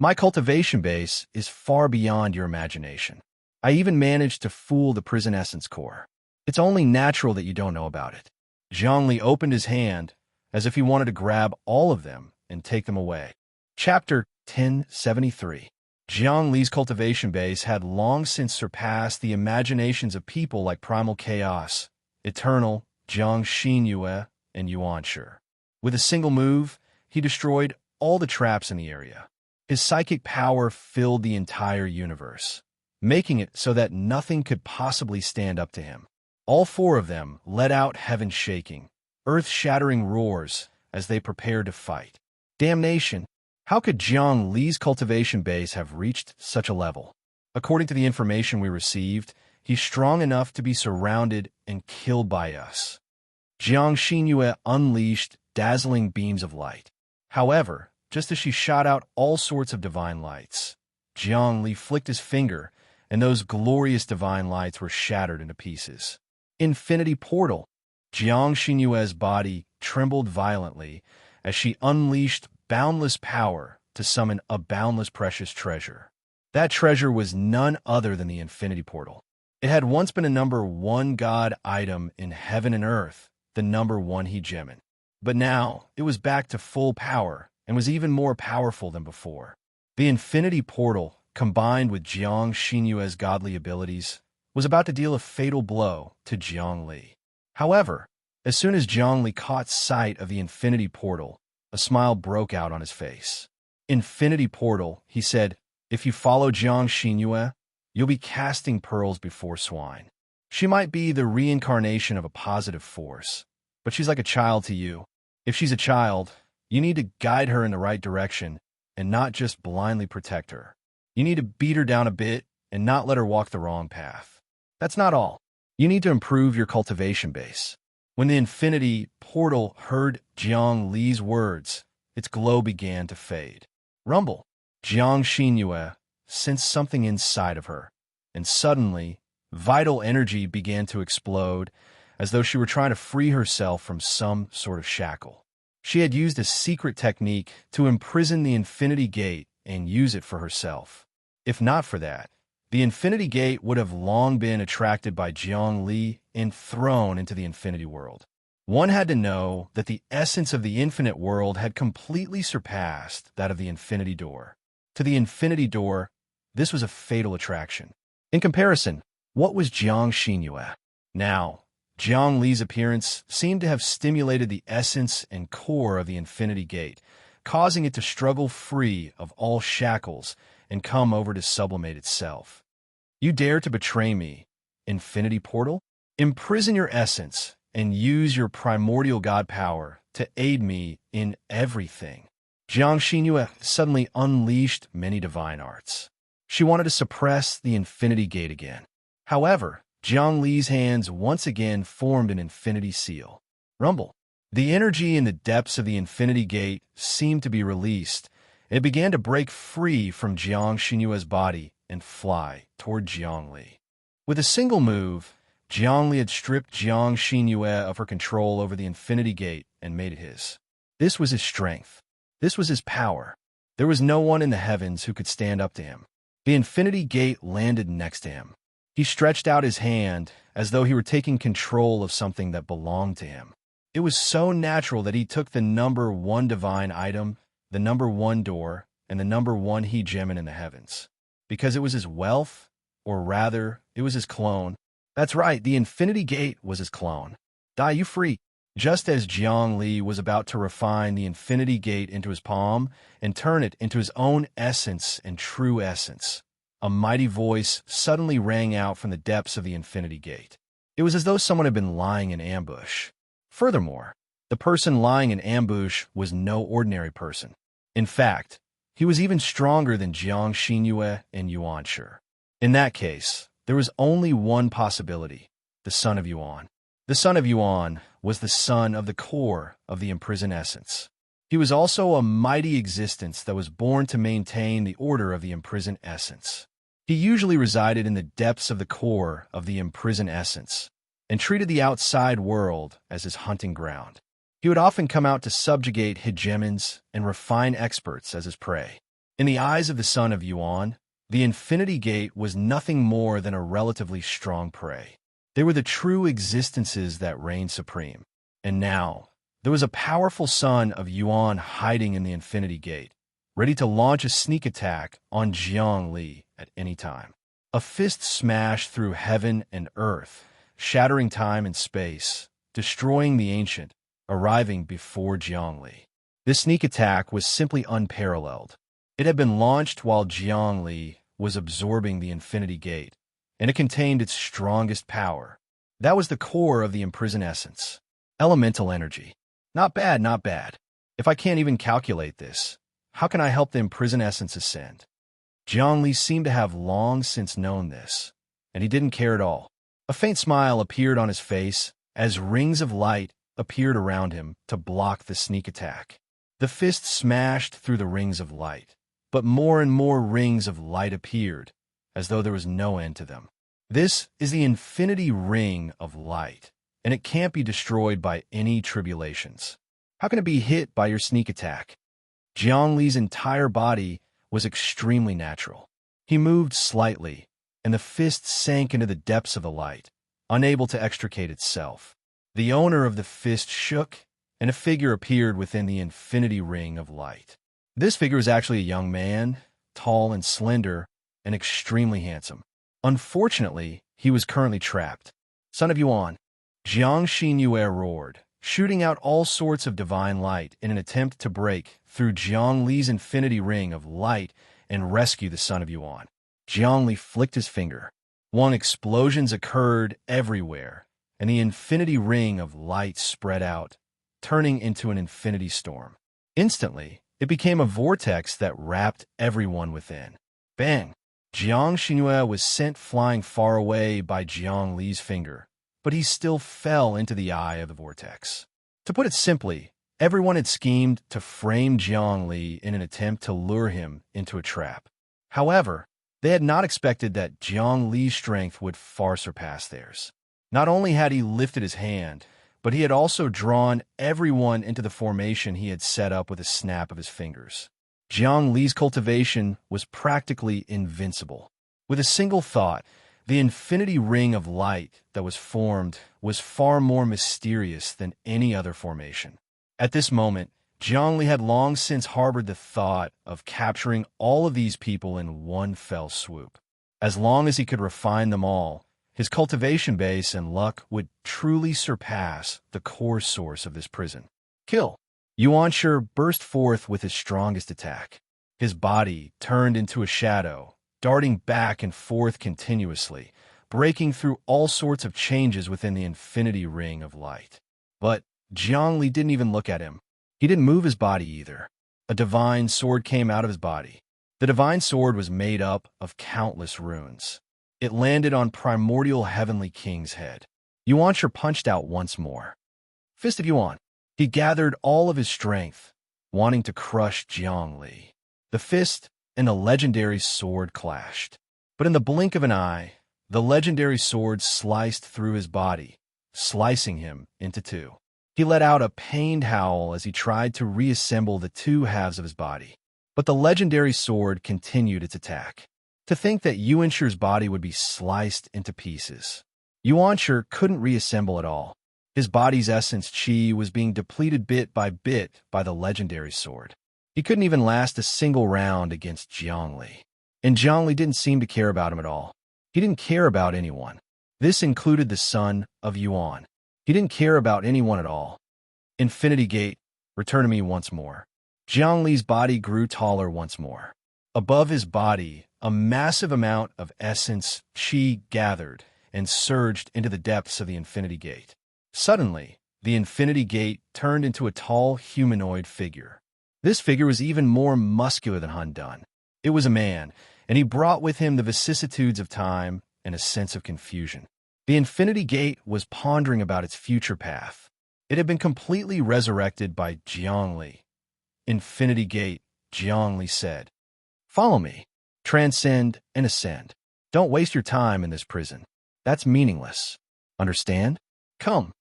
S1: My cultivation base is far beyond your imagination. I even managed to fool the prison essence core. It's only natural that you don't know about it. Jiang Li opened his hand as if he wanted to grab all of them and take them away. Chapter 1073. Jiang Li's cultivation base had long since surpassed the imaginations of people like Primal Chaos, Eternal, Jiang Xinyue, and Yuanxia. With a single move, he destroyed all the traps in the area. His psychic power filled the entire universe, making it so that nothing could possibly stand up to him. All four of them let out heaven-shaking, earth-shattering roars as they prepared to fight. Damnation! How could Jiang Li's cultivation base have reached such a level? According to the information we received, he's strong enough to be surrounded and killed by us. Jiang Xinyue unleashed dazzling beams of light. However, just as she shot out all sorts of divine lights, Jiang Li flicked his finger, and those glorious divine lights were shattered into pieces. Infinity portal! Jiang Xinyue's body trembled violently as she unleashed boundless power to summon a boundless precious treasure. That treasure was none other than the infinity portal. It had once been a number one god item in heaven and earth, the number one hegemon. But now it was back to full power and was even more powerful than before. The infinity portal, combined with Jiang Xinyue's godly abilities, was about to deal a fatal blow to Jiang Li. However, as soon as Jiang Li caught sight of the infinity portal, a smile broke out on his face. "Infinity portal," he said, "if you follow Jiang Xinyue, you'll be casting pearls before swine. She might be the reincarnation of a positive force, but she's like a child to you. If she's a child, you need to guide her in the right direction and not just blindly protect her. You need to beat her down a bit and not let her walk the wrong path. That's not all. You need to improve your cultivation base." When the infinity portal heard Jiang Li's words, its glow began to fade. Rumble! Jiang Xinyue sensed something inside of her, and suddenly, vital energy began to explode as though she were trying to free herself from some sort of shackle. She had used a secret technique to imprison the infinity gate and use it for herself. If not for that, the infinity gate would have long been attracted by Jiang Li and thrown into the infinity world. One had to know that the essence of the infinite world had completely surpassed that of the infinity door. To the infinity door, this was a fatal attraction. In comparison, what was Jiang Xinyue? Now, Jiang Li's appearance seemed to have stimulated the essence and core of the infinity gate, causing it to struggle free of all shackles and come over to sublimate itself. "You dare to betray me, infinity portal? Imprison your essence and use your primordial god power to aid me in everything." Jiang Xinyue suddenly unleashed many divine arts. She wanted to suppress the infinity gate again. However, Jiang Li's hands once again formed an infinity seal. Rumble! The energy in the depths of the infinity gate seemed to be released, and it began to break free from Jiang Xinyue's body and fly toward Jiang Li. With a single move, Jiang Li had stripped Jiang Xinyue of her control over the infinity gate and made it his. This was his strength. This was his power. There was no one in the heavens who could stand up to him. The infinity gate landed next to him. He stretched out his hand as though he were taking control of something that belonged to him. It was so natural that he took the number 1 divine item, the number 1 door, and the number 1 hegemon in the heavens. Because it was his wealth, or rather, it was his clone. That's right, the Infinity Gate was his clone. Die, you freak! Just as Jiang Li was about to refine the Infinity Gate into his palm and turn it into his own essence and true essence, a mighty voice suddenly rang out from the depths of the Infinity Gate. It was as though someone had been lying in ambush. Furthermore, the person lying in ambush was no ordinary person. In fact, he was even stronger than Jiang Xinyue and Yuan Shi. In that case, there was only one possibility: the son of Yuan. The son of Yuan was the son of the core of the imprisoned essence. He was also a mighty existence that was born to maintain the order of the imprisoned essence. He usually resided in the depths of the core of the imprisoned essence and treated the outside world as his hunting ground. He would often come out to subjugate hegemons and refine experts as his prey. In the eyes of the son of Yuan, the Infinity Gate was nothing more than a relatively strong prey. They were the true existences that reigned supreme. And now, there was a powerful son of Yuan hiding in the Infinity Gate, ready to launch a sneak attack on Jiang Li at any time. A fist smashed through heaven and earth, shattering time and space, destroying the ancient, arriving before Jiang Li. This sneak attack was simply unparalleled. It had been launched while Jiang Li was absorbing the Infinity Gate, and it contained its strongest power. That was the core of the imprisoned essence. Elemental energy. Not bad, not bad. If I can't even calculate this, how can I help the imprisoned essence ascend? Jiang Li seemed to have long since known this, and he didn't care at all. A faint smile appeared on his face as rings of light appeared around him to block the sneak attack. The fist smashed through the rings of light, but more and more rings of light appeared, as though there was no end to them. This is the Infinity Ring of Light, and it can't be destroyed by any tribulations. How can it be hit by your sneak attack? Jiang Li's entire body was extremely natural. He moved slightly, and the fist sank into the depths of the light, unable to extricate itself. The owner of the fist shook, and a figure appeared within the Infinity Ring of Light. This figure was actually a young man, tall and slender, and extremely handsome. Unfortunately, he was currently trapped. Son of Yuan, Jiang Xinyue roared, shooting out all sorts of divine light in an attempt to break through Jiang Li's Infinity Ring of Light and rescue the son of Yuan. Jiang Li flicked his finger. Explosions occurred everywhere, and the Infinity Ring of Light spread out, turning into an infinity storm. Instantly, it became a vortex that wrapped everyone within. Bang! Jiang Xinyue was sent flying far away by Jiang Li's finger, but he still fell into the eye of the vortex. To put it simply, everyone had schemed to frame Jiang Li in an attempt to lure him into a trap. However, they had not expected that Jiang Li's strength would far surpass theirs. Not only had he lifted his hand, but he had also drawn everyone into the formation he had set up with a snap of his fingers. Jiang Li's cultivation was practically invincible. With a single thought, the Infinity Ring of Light that was formed was far more mysterious than any other formation. At this moment, Jiang Li had long since harbored the thought of capturing all of these people in one fell swoop. As long as he could refine them all, his cultivation base and luck would truly surpass the core source of this prison. Kill! Yuan Shi burst forth with his strongest attack. His body turned into a shadow, darting back and forth continuously, breaking through all sorts of changes within the Infinity Ring of Light. But Jiang Li didn't even look at him. He didn't move his body either. A divine sword came out of his body. The divine sword was made up of countless runes. It landed on primordial heavenly king's head. Yuan Shi punched out once more. Fist of Yuan. He gathered all of his strength, wanting to crush Jiang Li. The fist and the legendary sword clashed. But in the blink of an eye, the legendary sword sliced through his body, slicing him into two. He let out a pained howl as he tried to reassemble the two halves of his body. But the legendary sword continued its attack. To think that Yuan Shi's body would be sliced into pieces. Yuan Shi couldn't reassemble at all. His body's essence chi was being depleted bit by bit by the legendary sword. He couldn't even last a single round against Zhongli. And Zhongli didn't seem to care about him at all. He didn't care about anyone. This included the son of Yuan. He didn't care about anyone at all. Infinity Gate, return to me once more. Zhongli's body grew taller once more. Above his body, a massive amount of essence chi gathered and surged into the depths of the Infinity Gate. Suddenly, the Infinity Gate turned into a tall humanoid figure. This figure was even more muscular than Han Dun. It was a man, and he brought with him the vicissitudes of time and a sense of confusion. The Infinity Gate was pondering about its future path. It had been completely resurrected by Zhongli. Infinity Gate, Zhongli said. Follow me. Transcend and ascend. Don't waste your time in this prison. That's meaningless. Understand? Come,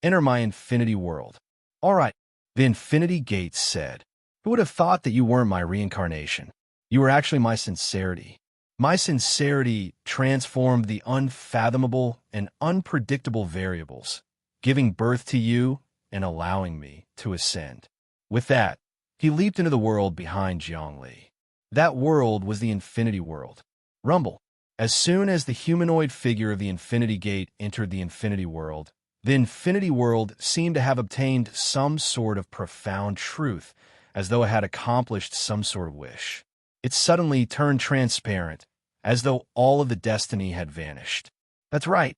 S1: enter my infinity world. All right, the Infinity Gate said. Who would have thought that you weren't my reincarnation? You were actually my sincerity. My sincerity transformed the unfathomable and unpredictable variables, giving birth to you and allowing me to ascend. With that, he leaped into the world behind Zhongli. That world was the Infinity World. Rumble. As soon as the humanoid figure of the Infinity Gate entered the Infinity World, the Infinity World seemed to have obtained some sort of profound truth, as though it had accomplished some sort of wish. It suddenly turned transparent, as though all of the destiny had vanished. That's right,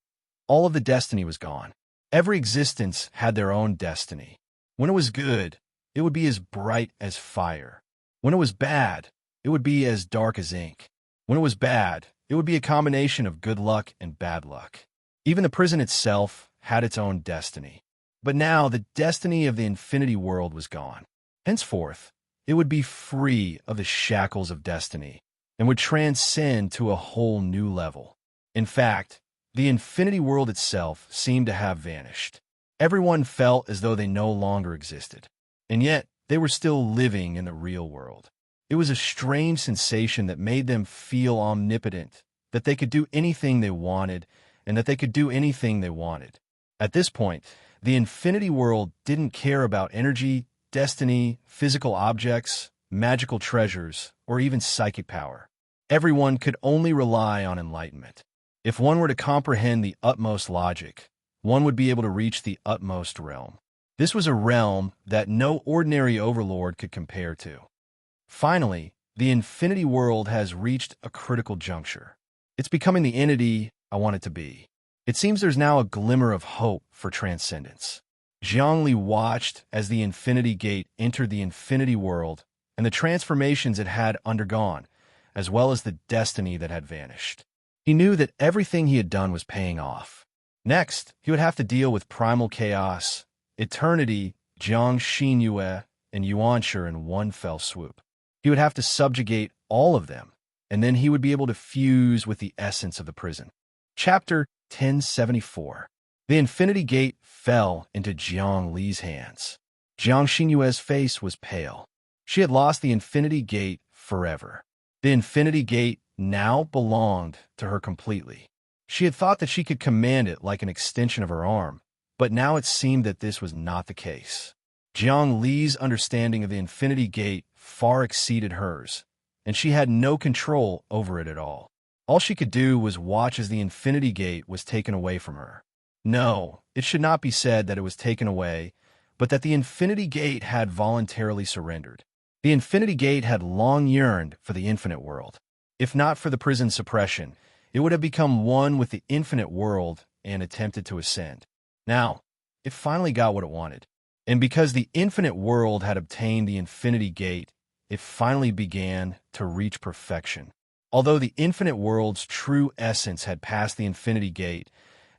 S1: all of the destiny was gone. Every existence had their own destiny. When it was good, it would be as bright as fire. When it was bad, it would be as dark as ink. When it was bad, it would be a combination of good luck and bad luck. Even the prison itself had its own destiny. But now the destiny of the Infinity World was gone. Henceforth, it would be free of the shackles of destiny and would transcend to a whole new level. In fact, the Infinity World itself seemed to have vanished. Everyone felt as though they no longer existed, and yet they were still living in the real world. It was a strange sensation that made them feel omnipotent, that they could do anything they wanted, and that they could do anything they wanted. At this point, the Infinity World didn't care about energy, destiny, physical objects, magical treasures, or even psychic power. Everyone could only rely on enlightenment. If one were to comprehend the utmost logic, one would be able to reach the utmost realm. This was a realm that no ordinary overlord could compare to. Finally, the Infinity World has reached a critical juncture. It's becoming the entity I want it to be. It seems there's now a glimmer of hope for transcendence. Zhongli watched as the Infinity Gate entered the Infinity World and the transformations it had undergone, as well as the destiny that had vanished. He knew that everything he had done was paying off. Next, he would have to deal with primal chaos, eternity, Jiang Xinyue, and Yuanshi in one fell swoop. He would have to subjugate all of them, and then he would be able to fuse with the essence of the prison. Chapter 1074. The Infinity Gate fell into Jiang Li's hands. Jiang Xinyue's face was pale. She had lost the Infinity Gate forever. The Infinity Gate now belonged to her completely. She had thought that she could command it like an extension of her arm, but now it seemed that this was not the case. Jiang Li's understanding of the Infinity Gate far exceeded hers, and she had no control over it at all. All she could do was watch as the Infinity Gate was taken away from her. No, it should not be said that it was taken away, but that the Infinity Gate had voluntarily surrendered. The Infinity Gate had long yearned for the infinite world. If not for the prison suppression, it would have become one with the infinite world and attempted to ascend. Now, it finally got what it wanted. And because the infinite world had obtained the Infinity Gate, it finally began to reach perfection. Although the infinite world's true essence had passed the Infinity Gate,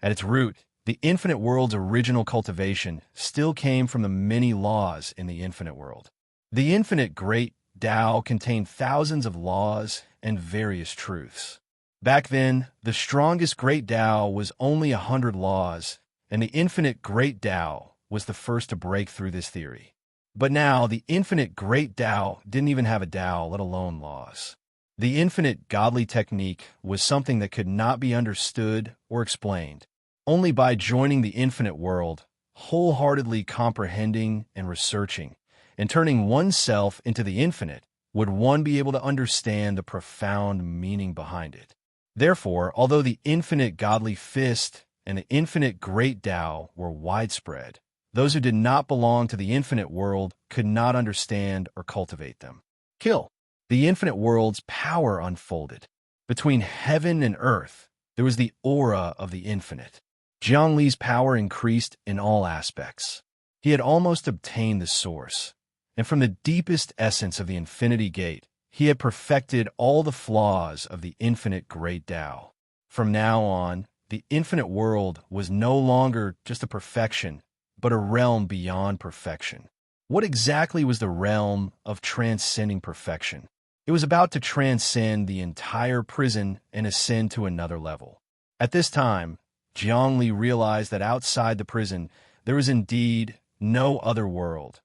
S1: at its root, the infinite world's original cultivation still came from the many laws in the infinite world. The infinite great Tao contained thousands of laws and various truths. Back then, the strongest great Tao was only 100 laws, and the infinite great Tao was the first to break through this theory. But now, the infinite great Tao didn't even have a Tao, let alone laws. The infinite godly technique was something that could not be understood or explained. Only by joining the infinite world, wholeheartedly comprehending and researching, and turning oneself into the infinite, would one be able to understand the profound meaning behind it. Therefore, although the infinite godly fist and the infinite great Tao were widespread, those who did not belong to the infinite world could not understand or cultivate them. Kill. The infinite world's power unfolded. Between heaven and earth, there was the aura of the infinite. Jiang Li's power increased in all aspects. He had almost obtained the source, and from the deepest essence of the infinity gate, he had perfected all the flaws of the infinite great Tao. From now on, the infinite world was no longer just a perfection, but a realm beyond perfection. What exactly was the realm of transcending perfection? It was about to transcend the entire prison and ascend to another level. At this time, Jiang Li realized that outside the prison, there was indeed no other world,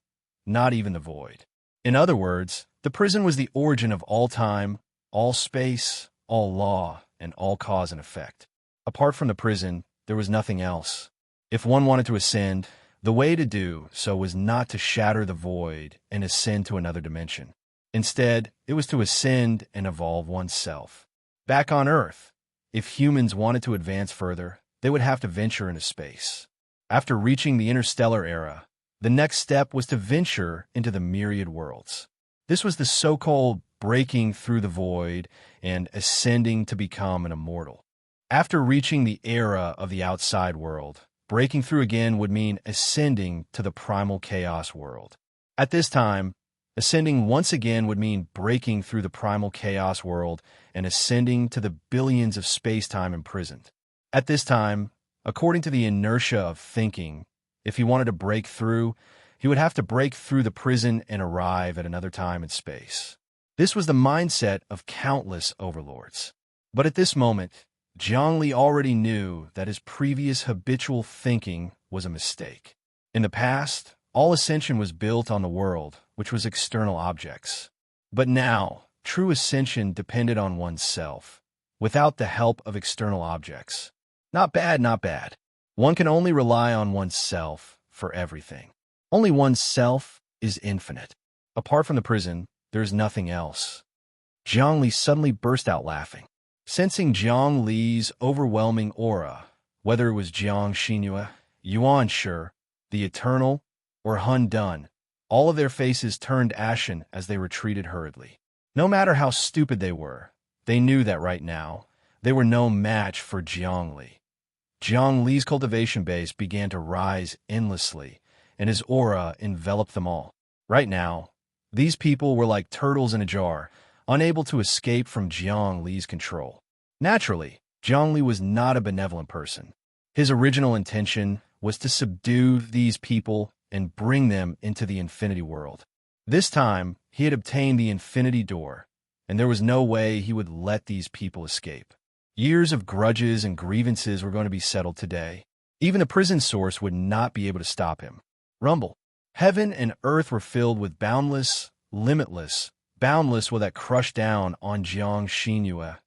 S1: not even the void. In other words, the prison was the origin of all time, all space, all law, and all cause and effect. Apart from the prison, there was nothing else. If one wanted to ascend, the way to do so was not to shatter the void and ascend to another dimension. Instead, it was to ascend and evolve oneself. Back on Earth, if humans wanted to advance further, they would have to venture into space. After reaching the interstellar era, the next step was to venture into the myriad worlds. This was the so-called breaking through the void and ascending to become an immortal. After reaching the era of the outside world, breaking through again would mean ascending to the primal chaos world. At this time, ascending once again would mean breaking through the primal chaos world and ascending to the billions of space-time imprisoned. At this time, according to the inertia of thinking, if he wanted to break through, he would have to break through the prison and arrive at another time and space. This was the mindset of countless overlords. But at this moment, Jiang Li already knew that his previous habitual thinking was a mistake. In the past, all ascension was built on the world, which was external objects. But now, true ascension depended on oneself, without the help of external objects. Not bad, not bad. One can only rely on oneself for everything. Only oneself is infinite. Apart from the prison, there is nothing else. Jiang Li suddenly burst out laughing. Sensing Jiang Li's overwhelming aura, whether it was Jiang Xinhua, Yuan Shi, the Eternal, or Hun Dun, all of their faces turned ashen as they retreated hurriedly. No matter how stupid they knew that right now, they were no match for Jiang Li. Jiang Li's cultivation base began to rise endlessly, and his aura enveloped them all. Right now, these people were like turtles in a jar, unable to escape from Jiang Li's control. Naturally, Jiang Li was not a benevolent person. His original intention was to subdue these people and bring them into the infinity world. This time, he had obtained the infinity door, and there was no way he would let these people escape. Years of grudges and grievances were going to be settled today. Even the prison source would not be able to stop him. Rumble. Heaven and earth were filled with boundless will that crush down on Jiang Xinhua,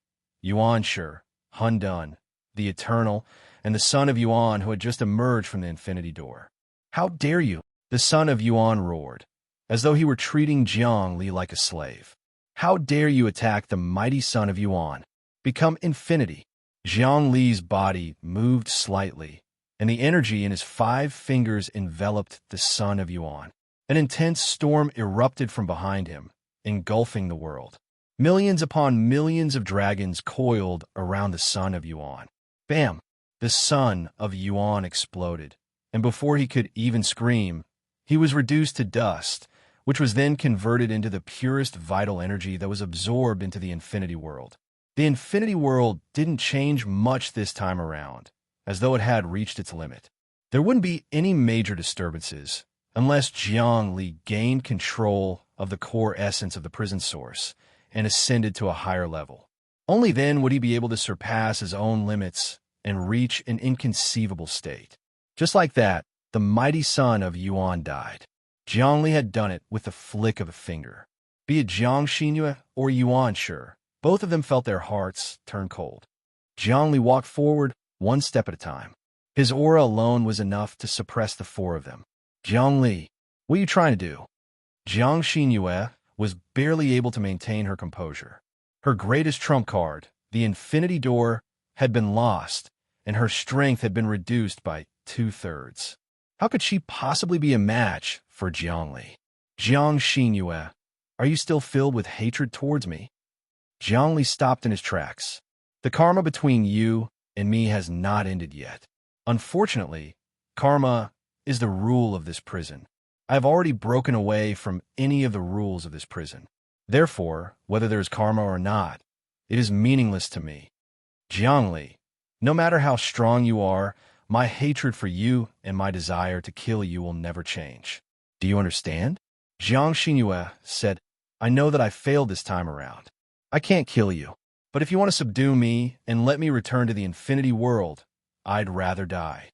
S1: Yuan Shi, Hun Dun, the Eternal, and the son of Yuan who had just emerged from the infinity door. How dare you? The son of Yuan roared, as though he were treating Jiang Li like a slave. How dare you attack the mighty son of Yuan? Become infinity. Jiang Li's body moved slightly, and the energy in his 5 fingers enveloped the son of Yuan. An intense storm erupted from behind him, engulfing the world. Millions upon millions of dragons coiled around the son of Yuan. Bam! The son of Yuan exploded, and before he could even scream, he was reduced to dust, which was then converted into the purest vital energy that was absorbed into the infinity world. The infinity world didn't change much this time around, as though it had reached its limit. There wouldn't be any major disturbances unless Jiang Li gained control of the core essence of the prison source and ascended to a higher level. Only then would he be able to surpass his own limits and reach an inconceivable state. Just like that, the mighty son of Yuan died. Jiang Li had done it with the flick of a finger. Be it Jiang Xinhua or Yuan Shi, both of them felt their hearts turn cold. Jiang Li walked forward, one step at a time. His aura alone was enough to suppress the four of them. Zhongli, what are you trying to do? Jiang Xinyue was barely able to maintain her composure. Her greatest trump card, the Infinity Door, had been lost, and her strength had been reduced by 2/3. How could she possibly be a match for Zhongli? Jiang Xinyue, are you still filled with hatred towards me? Zhongli stopped in his tracks. The karma between you and me has not ended yet. Unfortunately, karma is the rule of this prison. I have already broken away from any of the rules of this prison. Therefore, whether there is karma or not, it is meaningless to me. Zhongli, no matter how strong you are, my hatred for you and my desire to kill you will never change. Do you understand? Jiang Xinyue said, I know that I failed this time around. I can't kill you. But if you want to subdue me and let me return to the infinity world, I'd rather die.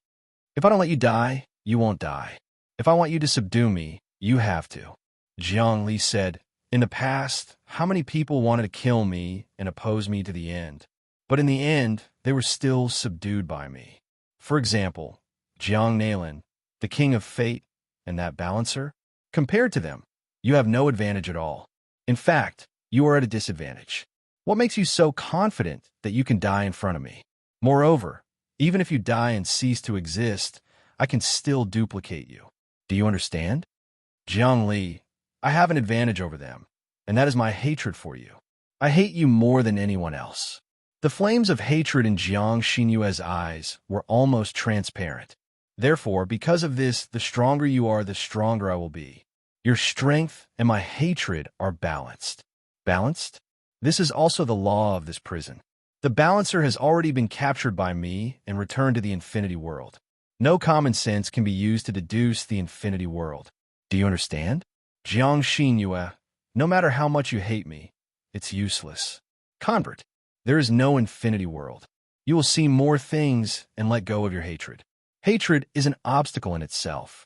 S1: If I don't let you die, you won't die. If I want you to subdue me, you have to. Jiang Li said, in the past, how many people wanted to kill me and oppose me to the end? But in the end, they were still subdued by me. For example, Jiang Nalin, the king of fate, and that balancer? Compared to them, you have no advantage at all. In fact, you are at a disadvantage. What makes you so confident that you can die in front of me? Moreover, even if you die and cease to exist, I can still duplicate you. Do you understand? Jiang Li, I have an advantage over them, and that is my hatred for you. I hate you more than anyone else. The flames of hatred in Jiang Xinyue's eyes were almost transparent. Therefore, because of this, the stronger you are, the stronger I will be. Your strength and my hatred are balanced. Balanced? This is also the law of this prison. The balancer has already been captured by me and returned to the infinity world. No common sense can be used to deduce the infinity world. Do you understand? Jiang Xinyue, no matter how much you hate me, it's useless. Convert, there is no infinity world. You will see more things and let go of your hatred. Hatred is an obstacle in itself.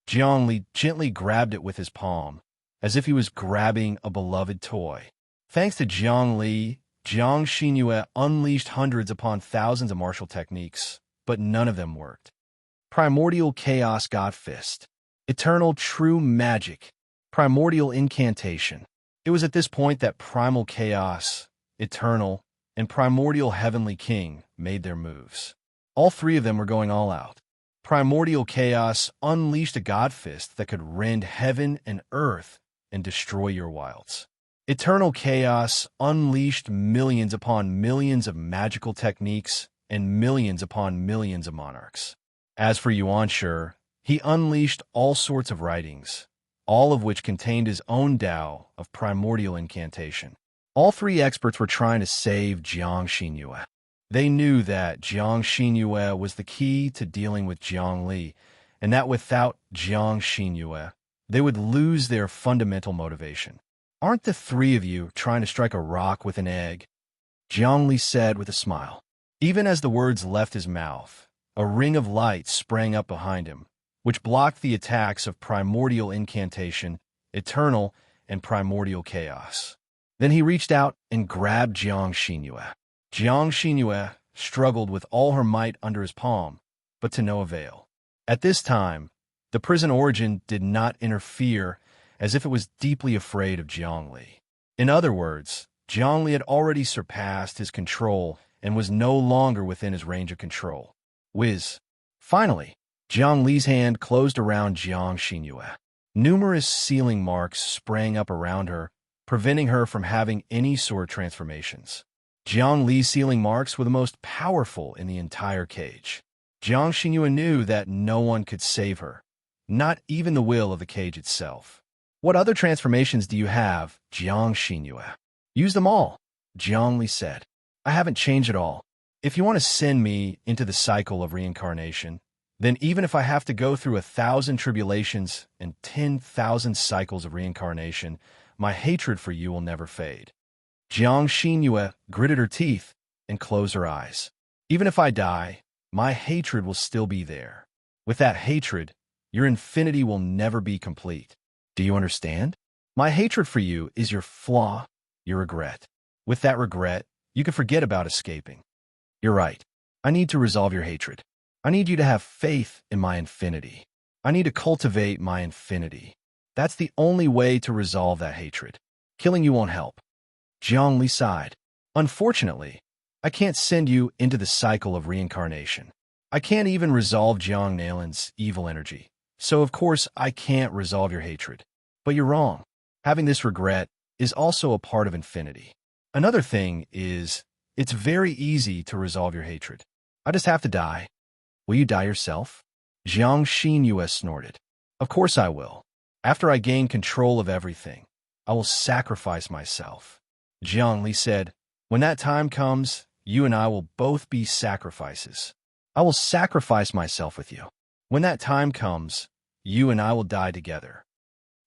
S1: Jiang Li gently grabbed it with his palm, as if he was grabbing a beloved toy. Thanks to Jiang Li, Jiang Xinyue unleashed hundreds upon thousands of martial techniques, but none of them worked. Primordial Chaos God Fist. Eternal True Magic. Primordial Incantation. It was at this point that Primal Chaos, Eternal, and Primordial Heavenly King made their moves. All three of them were going all out. Primordial Chaos unleashed a God Fist that could rend heaven and earth and destroy your wilds. Eternal Chaos unleashed millions upon millions of magical techniques and millions upon millions of monarchs. As for Yuan Shi, he unleashed all sorts of writings, all of which contained his own Tao of primordial incantation. All three experts were trying to save Jiang Xinyue. They knew that Jiang Xinyue was the key to dealing with Jiang Li, and that without Jiang Xinyue, they would lose their fundamental motivation. Aren't the three of you trying to strike a rock with an egg? Jiang Li said with a smile. Even as the words left his mouth, a ring of light sprang up behind him, which blocked the attacks of primordial incantation, eternal, and primordial chaos. Then he reached out and grabbed Jiang Xinyue. Jiang Xinyue struggled with all her might under his palm, but to no avail. At this time, the prison origin did not interfere, as if it was deeply afraid of Jiang Li. In other words, Jiang Li had already surpassed his control and was no longer within his range of control. Whiz. Finally, Jiang Li's hand closed around Jiang Xinyue. Numerous sealing marks sprang up around her, preventing her from having any sort of transformations. Jiang Li's sealing marks were the most powerful in the entire cage. Jiang Xinyue knew that no one could save her, not even the will of the cage itself. What other transformations do you have, Jiang Xinyue? Use them all, Jiang Li said. I haven't changed at all. If you want to send me into the cycle of reincarnation, then even if I have to go through 1,000 tribulations and 10,000 cycles of reincarnation, my hatred for you will never fade. Jiang Xinyue gritted her teeth and closed her eyes. Even if I die, my hatred will still be there. With that hatred, your infinity will never be complete. Do you understand? My hatred for you is your flaw, your regret. With that regret, you can forget about escaping. You're right. I need to resolve your hatred. I need you to have faith in my infinity. I need to cultivate my infinity. That's the only way to resolve that hatred. Killing you won't help. Zhongli sighed. Unfortunately, I can't send you into the cycle of reincarnation. I can't even resolve Jiang Nalin's evil energy. So of course I can't resolve your hatred. But you're wrong. Having this regret is also a part of infinity. Another thing is, it's very easy to resolve your hatred. I just have to die. Will you die yourself? Jiang Xinyue snorted. Of course I will. After I gain control of everything, I will sacrifice myself. Jiang Li said, when that time comes, you and I will both be sacrifices. I will sacrifice myself with you. When that time comes, you and I will die together.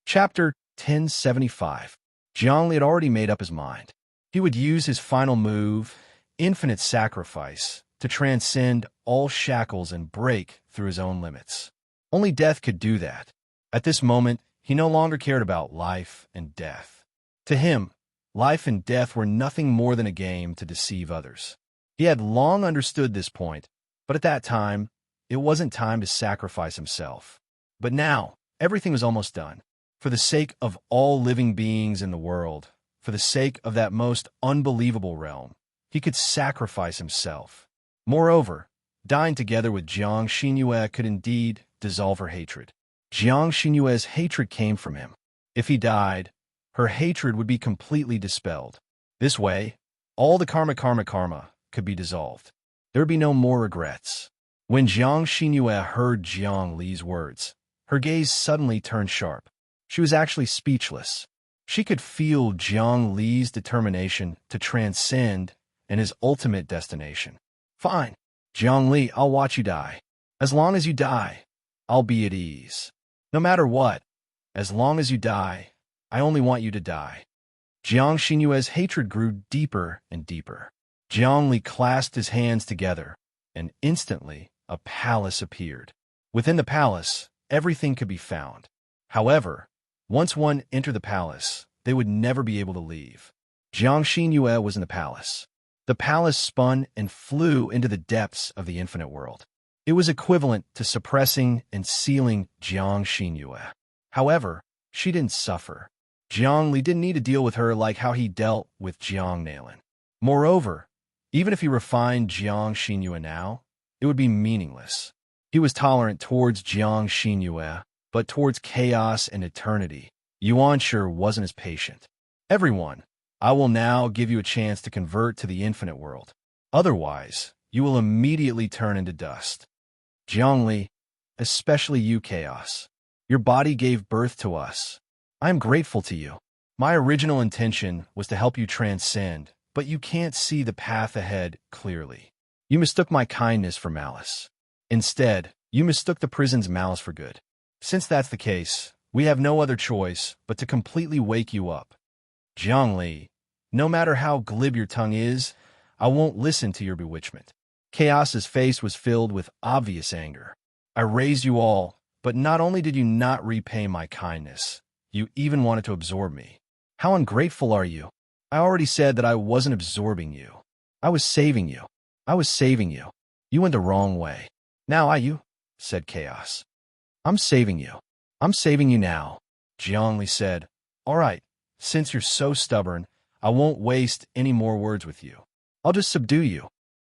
S1: Chapter 1075. Jiang Li had already made up his mind. He would use his final move, infinite sacrifice, to transcend all shackles and break through his own limits. Only death could do that. At this moment, he no longer cared about life and death. To him, life and death were nothing more than a game to deceive others. He had long understood this point, but at that time, it wasn't time to sacrifice himself. But now, everything was almost done. For the sake of all living beings in the world, for the sake of that most unbelievable realm, he could sacrifice himself. Moreover, dying together with Jiang Xinyue could indeed dissolve her hatred. Jiang Xinyue's hatred came from him. If he died, her hatred would be completely dispelled. This way, all the karma could be dissolved. There would be no more regrets. When Jiang Xinyue heard Jiang Li's words, her gaze suddenly turned sharp. She was actually speechless. She could feel Jiang Li's determination to transcend and his ultimate destination. Fine, Jiang Li, I'll watch you die. As long as you die, I'll be at ease. No matter what, as long as you die, I only want you to die. Jiang Xinyue's hatred grew deeper and deeper. Jiang Li clasped his hands together, and instantly a palace appeared. Within the palace, everything could be found. However, once one entered the palace, they would never be able to leave. Jiang Xinyue was in the palace. The palace spun and flew into the depths of the infinite world. It was equivalent to suppressing and sealing Jiang Xinyue. However, she didn't suffer. Jiang Li didn't need to deal with her like how he dealt with Jiang Nalin. Moreover, even if he refined Jiang Xinyue now, it would be meaningless. He was tolerant towards Jiang Xinyue, but towards chaos and eternity, Yuanshi wasn't as patient. Everyone, I will now give you a chance to convert to the infinite world. Otherwise, you will immediately turn into dust. Jiang Li, especially you, Chaos. Your body gave birth to us. I am grateful to you. My original intention was to help you transcend, but you can't see the path ahead clearly. You mistook my kindness for malice. Instead, you mistook the prison's malice for good. Since that's the case, we have no other choice but to completely wake you up. Jiang Li, no matter how glib your tongue is, I won't listen to your bewitchment. Chaos's face was filled with obvious anger. I raised you all, but not only did you not repay my kindness, you even wanted to absorb me. How ungrateful are you? I already said that I wasn't absorbing you. I was saving you. I was saving you. You went the wrong way. Now you, said Chaos. I'm saving you. I'm saving you now, Jiang Li said. All right, since you're so stubborn, I won't waste any more words with you. I'll just subdue you.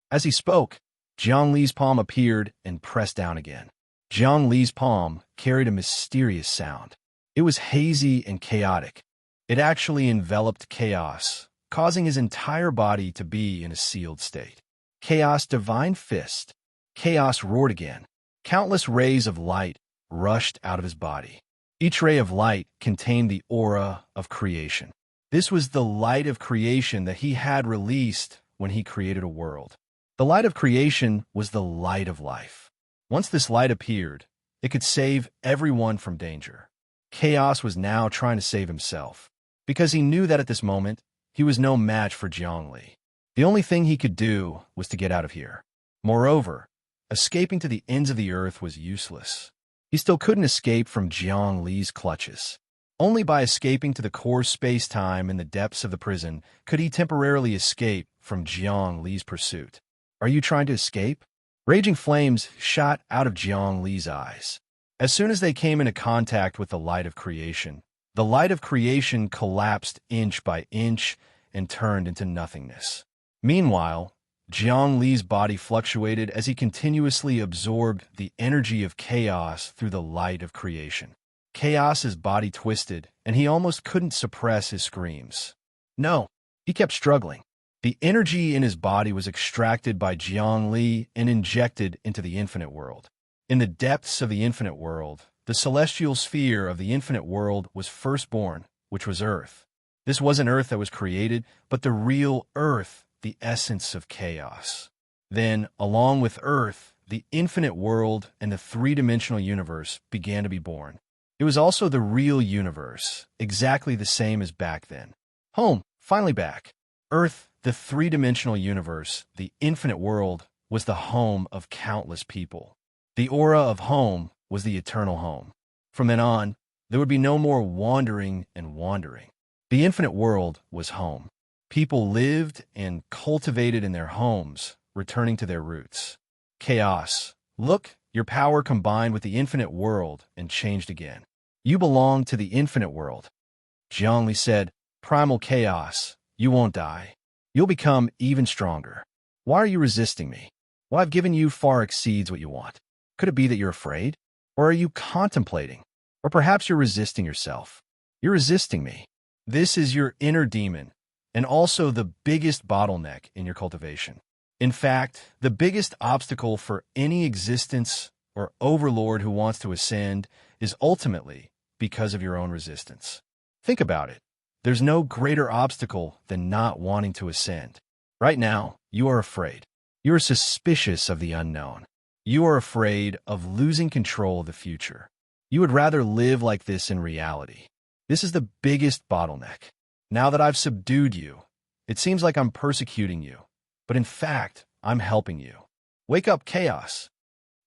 S1: As he spoke, Jiang Li's palm appeared and pressed down again. Jiang Li's palm carried a mysterious sound. It was hazy and chaotic. It actually enveloped Chaos, causing his entire body to be in a sealed state. Chaos' divine fist. Chaos roared again. Countless rays of light rushed out of his body. Each ray of light contained the aura of creation. This was the light of creation that he had released when he created a world. The light of creation was the light of life. Once this light appeared, it could save everyone from danger. Chaos was now trying to save himself, because he knew that at this moment, he was no match for Jiang Li. The only thing he could do was to get out of here. Moreover, escaping to the ends of the earth was useless. He still couldn't escape from Jiang Li's clutches. Only by escaping to the core space-time in the depths of the prison could he temporarily escape from Jiang Li's pursuit. Are you trying to escape? Raging flames shot out of Jiang Li's eyes. As soon as they came into contact with the light of creation collapsed inch by inch and turned into nothingness. Meanwhile, Jiang Li's body fluctuated as he continuously absorbed the energy of chaos through the light of creation. Chaos's body twisted, and he almost couldn't suppress his screams. No, he kept struggling. The energy in his body was extracted by Jiang Li and injected into the infinite world. In the depths of the infinite world, the celestial sphere of the infinite world was first born, which was Earth. This wasn't Earth that was created, but the real Earth, the essence of chaos. Then, along with Earth, the infinite world and the three-dimensional universe began to be born. It was also the real universe, exactly the same as back then. Home, finally back. Earth, the three-dimensional universe, the infinite world, was the home of countless people. The aura of home was the eternal home. From then on, there would be no more wandering and wandering. The infinite world was home. People lived and cultivated in their homes, returning to their roots. Chaos. Look, your power combined with the infinite world and changed again. You belong to the infinite world. Jiang Li said, Primal chaos, you won't die. You'll become even stronger. Why are you resisting me? What I've given you far exceeds what you want. Could it be that you're afraid? Or are you contemplating? Or perhaps you're resisting yourself. You're resisting me. This is your inner demon, and also the biggest bottleneck in your cultivation. In fact, the biggest obstacle for any existence or overlord who wants to ascend is ultimately because of your own resistance. Think about it. There's no greater obstacle than not wanting to ascend. Right now, you are afraid. You are suspicious of the unknown. You are afraid of losing control of the future. You would rather live like this in reality. This is the biggest bottleneck. Now that I've subdued you, it seems like I'm persecuting you. But in fact, I'm helping you. Wake up, chaos.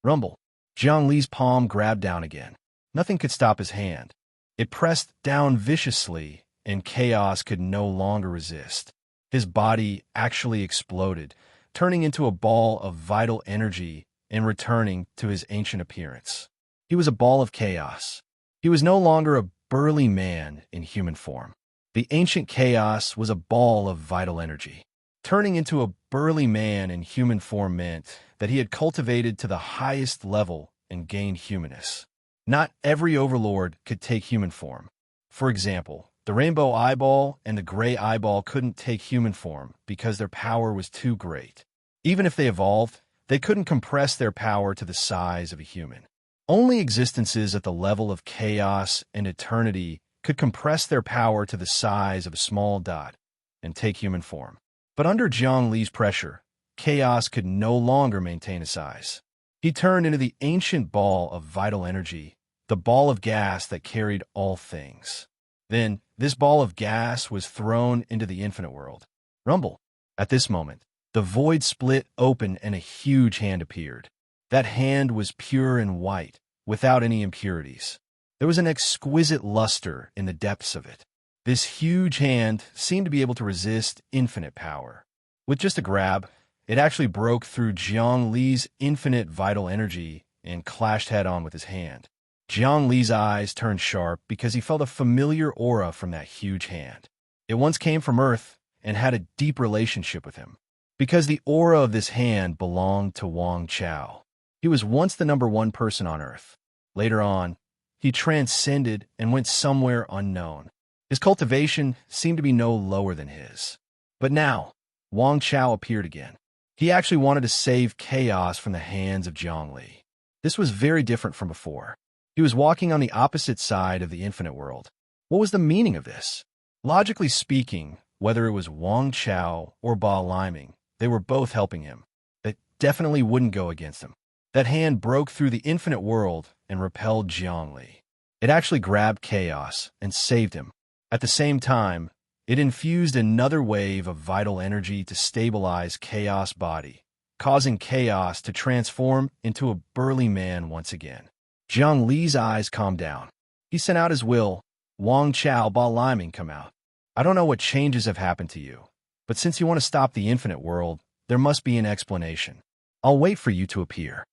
S1: Rumble. Jiang Li's palm grabbed down again. Nothing could stop his hand. It pressed down viciously, and chaos could no longer resist. His body actually exploded, turning into a ball of vital energy and returning to his ancient appearance. He was a ball of chaos. He was no longer a burly man in human form. The ancient chaos was a ball of vital energy. Turning into a burly man in human form meant that he had cultivated to the highest level and gained humanness. Not every overlord could take human form. For example, the rainbow eyeball and the gray eyeball couldn't take human form because their power was too great. Even if they evolved, they couldn't compress their power to the size of a human. Only existences at the level of chaos and eternity could compress their power to the size of a small dot and take human form. But under Jiang Li's pressure, chaos could no longer maintain a size. He turned into the ancient ball of vital energy, the ball of gas that carried all things. Then, this ball of gas was thrown into the infinite world. Rumble. At this moment, the void split open and a huge hand appeared. That hand was pure and white, without any impurities. There was an exquisite luster in the depths of it. This huge hand seemed to be able to resist infinite power. With just a grab, it actually broke through Jiang Li's infinite vital energy and clashed head-on with his hand. Jiang Li's eyes turned sharp because he felt a familiar aura from that huge hand. It once came from Earth and had a deep relationship with him. Because the aura of this hand belonged to Wang Chao. He was once the #1 person on Earth. Later on, he transcended and went somewhere unknown. His cultivation seemed to be no lower than his. But now, Wang Chao appeared again. He actually wanted to save chaos from the hands of Jiang Li. This was very different from before. He was walking on the opposite side of the infinite world. What was the meaning of this? Logically speaking, whether it was Wang Chao or Ba Liming, they were both helping him. That definitely wouldn't go against him. That hand broke through the infinite world and repelled Jiang Li. It actually grabbed chaos and saved him. At the same time, it infused another wave of vital energy to stabilize chaos' body, causing chaos to transform into a burly man once again. Jiang Li's eyes calmed down. He sent out his will. Wang Chao, Ba Liming, come out. I don't know what changes have happened to you, but since you want to stop the infinite world, there must be an explanation. I'll wait for you to appear."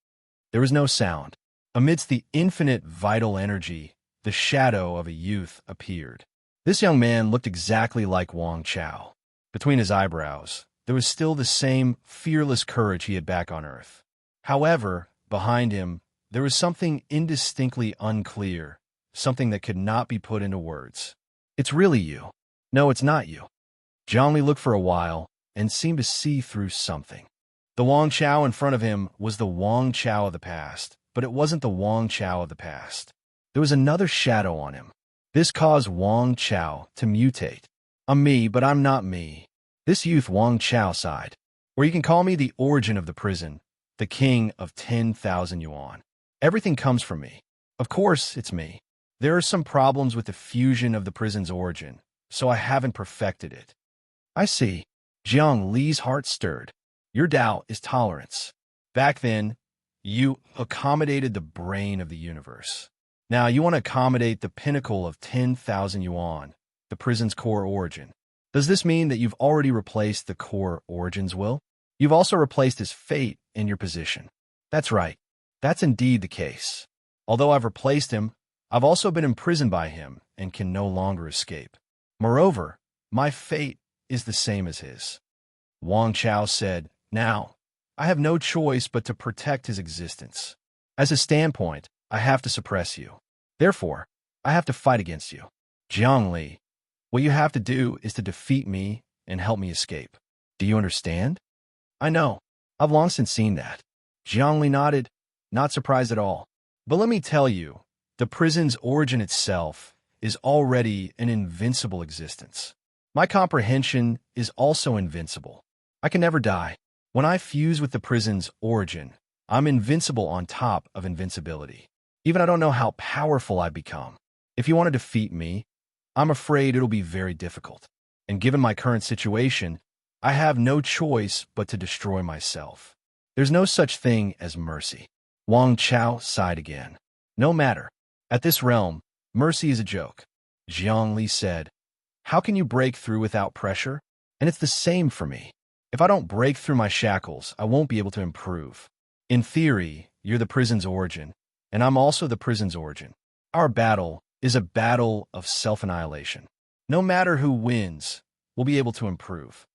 S1: There was no sound. Amidst the infinite vital energy, the shadow of a youth appeared. This young man looked exactly like Wang Chao. Between his eyebrows, there was still the same fearless courage he had back on Earth. However, behind him, there was something indistinctly unclear, something that could not be put into words. "It's really you." "No, it's not you." Zhongli looked for a while and seemed to see through something. The Wang Chao in front of him was the Wang Chao of the past, but it wasn't the Wang Chao of the past. There was another shadow on him. This caused Wang Chao to mutate. "I'm me, but I'm not me." This youth Wang Chao sighed. "Or you can call me the origin of the prison, the king of 10,000 yuan. Everything comes from me. Of course, it's me. There are some problems with the fusion of the prison's origin, so I haven't perfected it." "I see." Jiang Li's heart stirred. "Your Tao is tolerance. Back then, you accommodated the brain of the universe. Now you want to accommodate the pinnacle of 10,000 yuan, the prison's core origin. Does this mean that you've already replaced the core origin's will? You've also replaced his fate in your position." "That's right. That's indeed the case. Although I've replaced him, I've also been imprisoned by him and can no longer escape. Moreover, my fate is the same as his." Wang Chao said, "Now, I have no choice but to protect his existence. As a standpoint, I have to suppress you. Therefore, I have to fight against you. Jiang Li, what you have to do is to defeat me and help me escape. Do you understand?" "I know. I've long since seen that." Jiang Li nodded, not surprised at all. "But let me tell you, the prison's origin itself is already an invincible existence. My comprehension is also invincible. I can never die. When I fuse with the prison's origin, I'm invincible on top of invincibility. Even I don't know how powerful I become. If you want to defeat me, I'm afraid it'll be very difficult. And given my current situation, I have no choice but to destroy myself. There's no such thing as mercy." Wang Chao sighed again. "No matter. At this realm, mercy is a joke." Jiang Li said, "How can you break through without pressure? And it's the same for me. If I don't break through my shackles, I won't be able to improve. In theory, you're the prison's origin, and I'm also the prison's origin. Our battle is a battle of self-annihilation. No matter who wins, we'll be able to improve."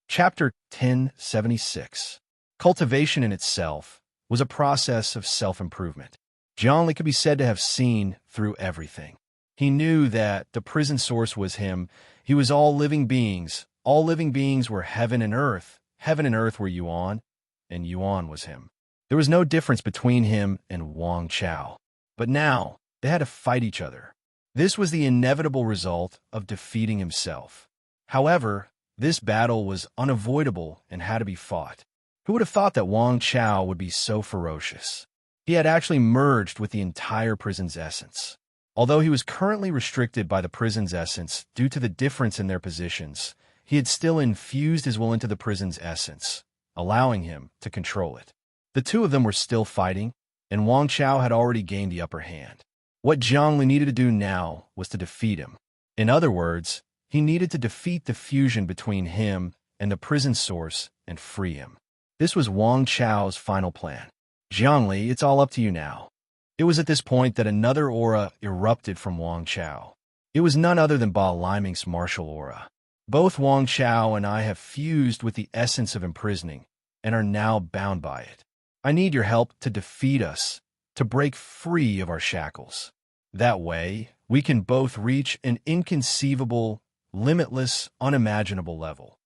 S1: Chapter 1076. Cultivation in itself was a process of self-improvement. Jiang Li could be said to have seen through everything. He knew that the prison source was him. He was all living beings. All living beings were heaven and earth. Heaven and earth were Yuan, and Yuan was him. There was no difference between him and Wang Chao. But now, they had to fight each other. This was the inevitable result of defeating himself. However, this battle was unavoidable and had to be fought. Who would have thought that Wang Chao would be so ferocious? He had actually merged with the entire prison's essence. Although he was currently restricted by the prison's essence due to the difference in their positions, he had still infused his will into the prison's essence, allowing him to control it. The two of them were still fighting, and Wang Chao had already gained the upper hand. What Jiang Li needed to do now was to defeat him. In other words, he needed to defeat the fusion between him and the prison source and free him. This was Wang Chao's final plan. "Jiang Li, it's all up to you now." It was at this point that another aura erupted from Wang Chao. It was none other than Ba Liming's martial aura. "Both Wang Chao and I have fused with the essence of imprisoning and are now bound by it. I need your help to defeat us, to break free of our shackles. That way, we can both reach an inconceivable, limitless, unimaginable level."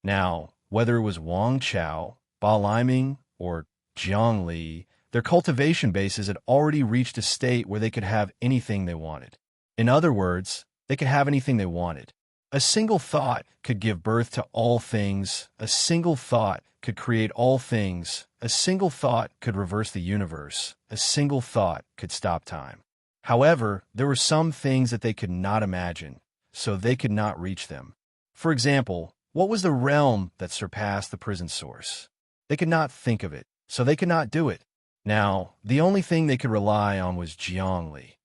S1: Now, whether it was Wang Chao, Ba Liming, or Jiang Li, their cultivation bases had already reached a state where they could have anything they wanted. In other words, they could have anything they wanted. A single thought could give birth to all things. A single thought could create all things. A single thought could reverse the universe. A single thought could stop time. However, there were some things that they could not imagine, so they could not reach them. For example, what was the realm that surpassed the prison source? They could not think of it, so they could not do it. Now, the only thing they could rely on was Jiang Li.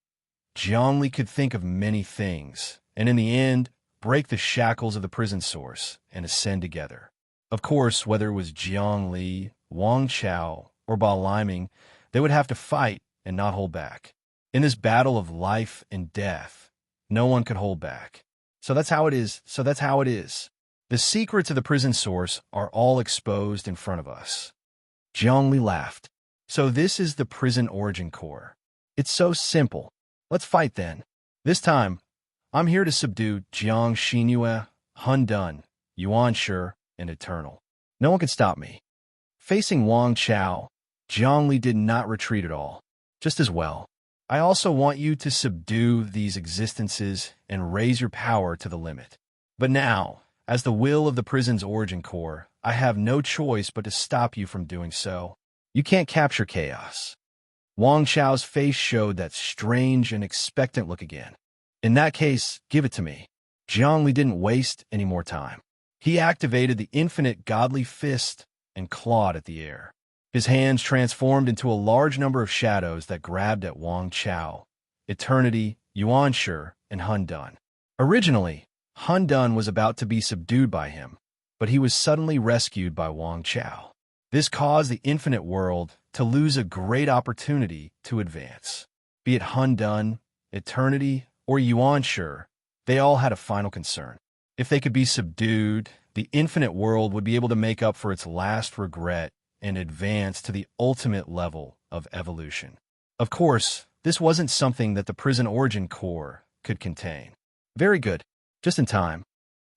S1: Jiang Li could think of many things, and in the end, break the shackles of the prison source and ascend together. Of course, whether it was Jiang Li, Wang Chao, or Ba Liming, they would have to fight and not hold back. In this battle of life and death, no one could hold back. So that's how it is. The secrets of the prison source are all exposed in front of us. Zhongli laughed. So this is the prison origin core. It's so simple. Let's fight then. This time, I'm here to subdue Jiang Xinyue, Hun Dun, Yuan Shi, and Eternal. No one can stop me. Facing Wang Chao, Zhongli did not retreat at all. Just as well. I also want you to subdue these existences and raise your power to the limit. But now, as the will of the prison's origin core, I have no choice but to stop you from doing so. You can't capture chaos. Wang Chao's face showed that strange and expectant look again. In that case, give it to me. Zhongli didn't waste any more time. He activated the infinite godly fist and clawed at the air. His hands transformed into a large number of shadows that grabbed at Wang Chao, Eternity, Yuan Shi, and Hun Dun. Originally, Hun Dun was about to be subdued by him, but he was suddenly rescued by Wang Chao. This caused the infinite world to lose a great opportunity to advance. Be it Hun Dun, Eternity, or Yuan Shi, they all had a final concern. If they could be subdued, the infinite world would be able to make up for its last regret and advance to the ultimate level of evolution. Of course, this wasn't something that the prison origin core could contain. Very good. Just in time.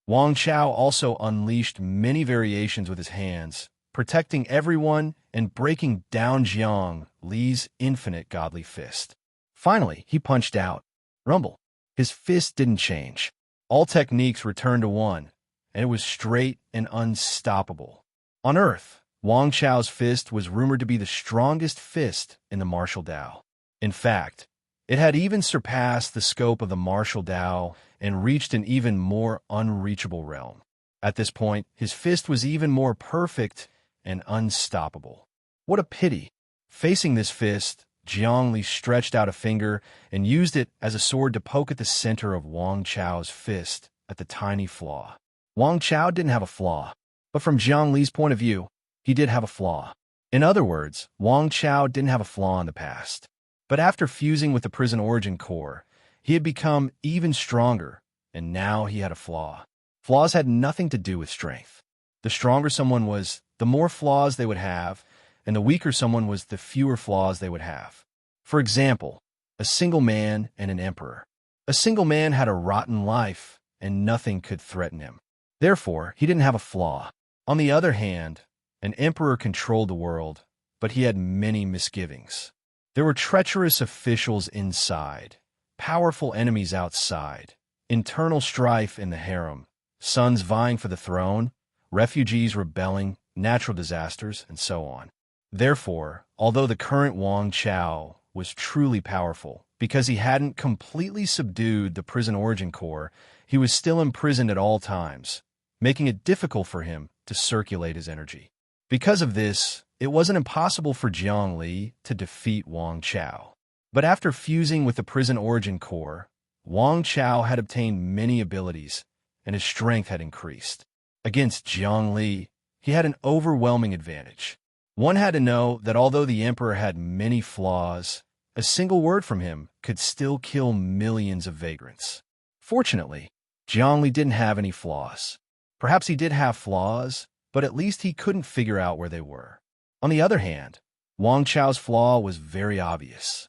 S1: Wang Chao also unleashed many variations with his hands, protecting everyone and breaking down Jiang Li's infinite godly fist. Finally, he punched out. Rumble. His fist didn't change. All techniques returned to one, and it was straight and unstoppable. On Earth, Wang Chao's fist was rumored to be the strongest fist in the martial Dao. In fact, it had even surpassed the scope of the martial Dao and reached an even more unreachable realm. At this point, his fist was even more perfect and unstoppable. What a pity! Facing this fist, Zhongli stretched out a finger and used it as a sword to poke at the center of Wang Chao's fist at the tiny flaw. Wang Chao didn't have a flaw, but from Zhongli's point of view, he did have a flaw. In other words, Wang Chao didn't have a flaw in the past. But after fusing with the prison origin core, he had become even stronger, and now he had a flaw. Flaws had nothing to do with strength. The stronger someone was, the more flaws they would have, and the weaker someone was, the fewer flaws they would have. For example, a single man and an emperor. A single man had a rotten life, and nothing could threaten him. Therefore, he didn't have a flaw. On the other hand, an emperor controlled the world, but he had many misgivings. There were treacherous officials inside, powerful enemies outside, internal strife in the harem, sons vying for the throne, refugees rebelling, natural disasters, and so on. Therefore, although the current Wang Chao was truly powerful, because he hadn't completely subdued the prison origin core, he was still imprisoned at all times, making it difficult for him to circulate his energy. Because of this, it wasn't impossible for Jiang Li to defeat Wang Chao. But after fusing with the prison origin core, Wang Chao had obtained many abilities, and his strength had increased. Against Jiang Li, he had an overwhelming advantage. One had to know that although the emperor had many flaws, a single word from him could still kill millions of vagrants. Fortunately, Jiang Li didn't have any flaws. Perhaps he did have flaws, but at least he couldn't figure out where they were. On the other hand, Wang Chao's flaw was very obvious.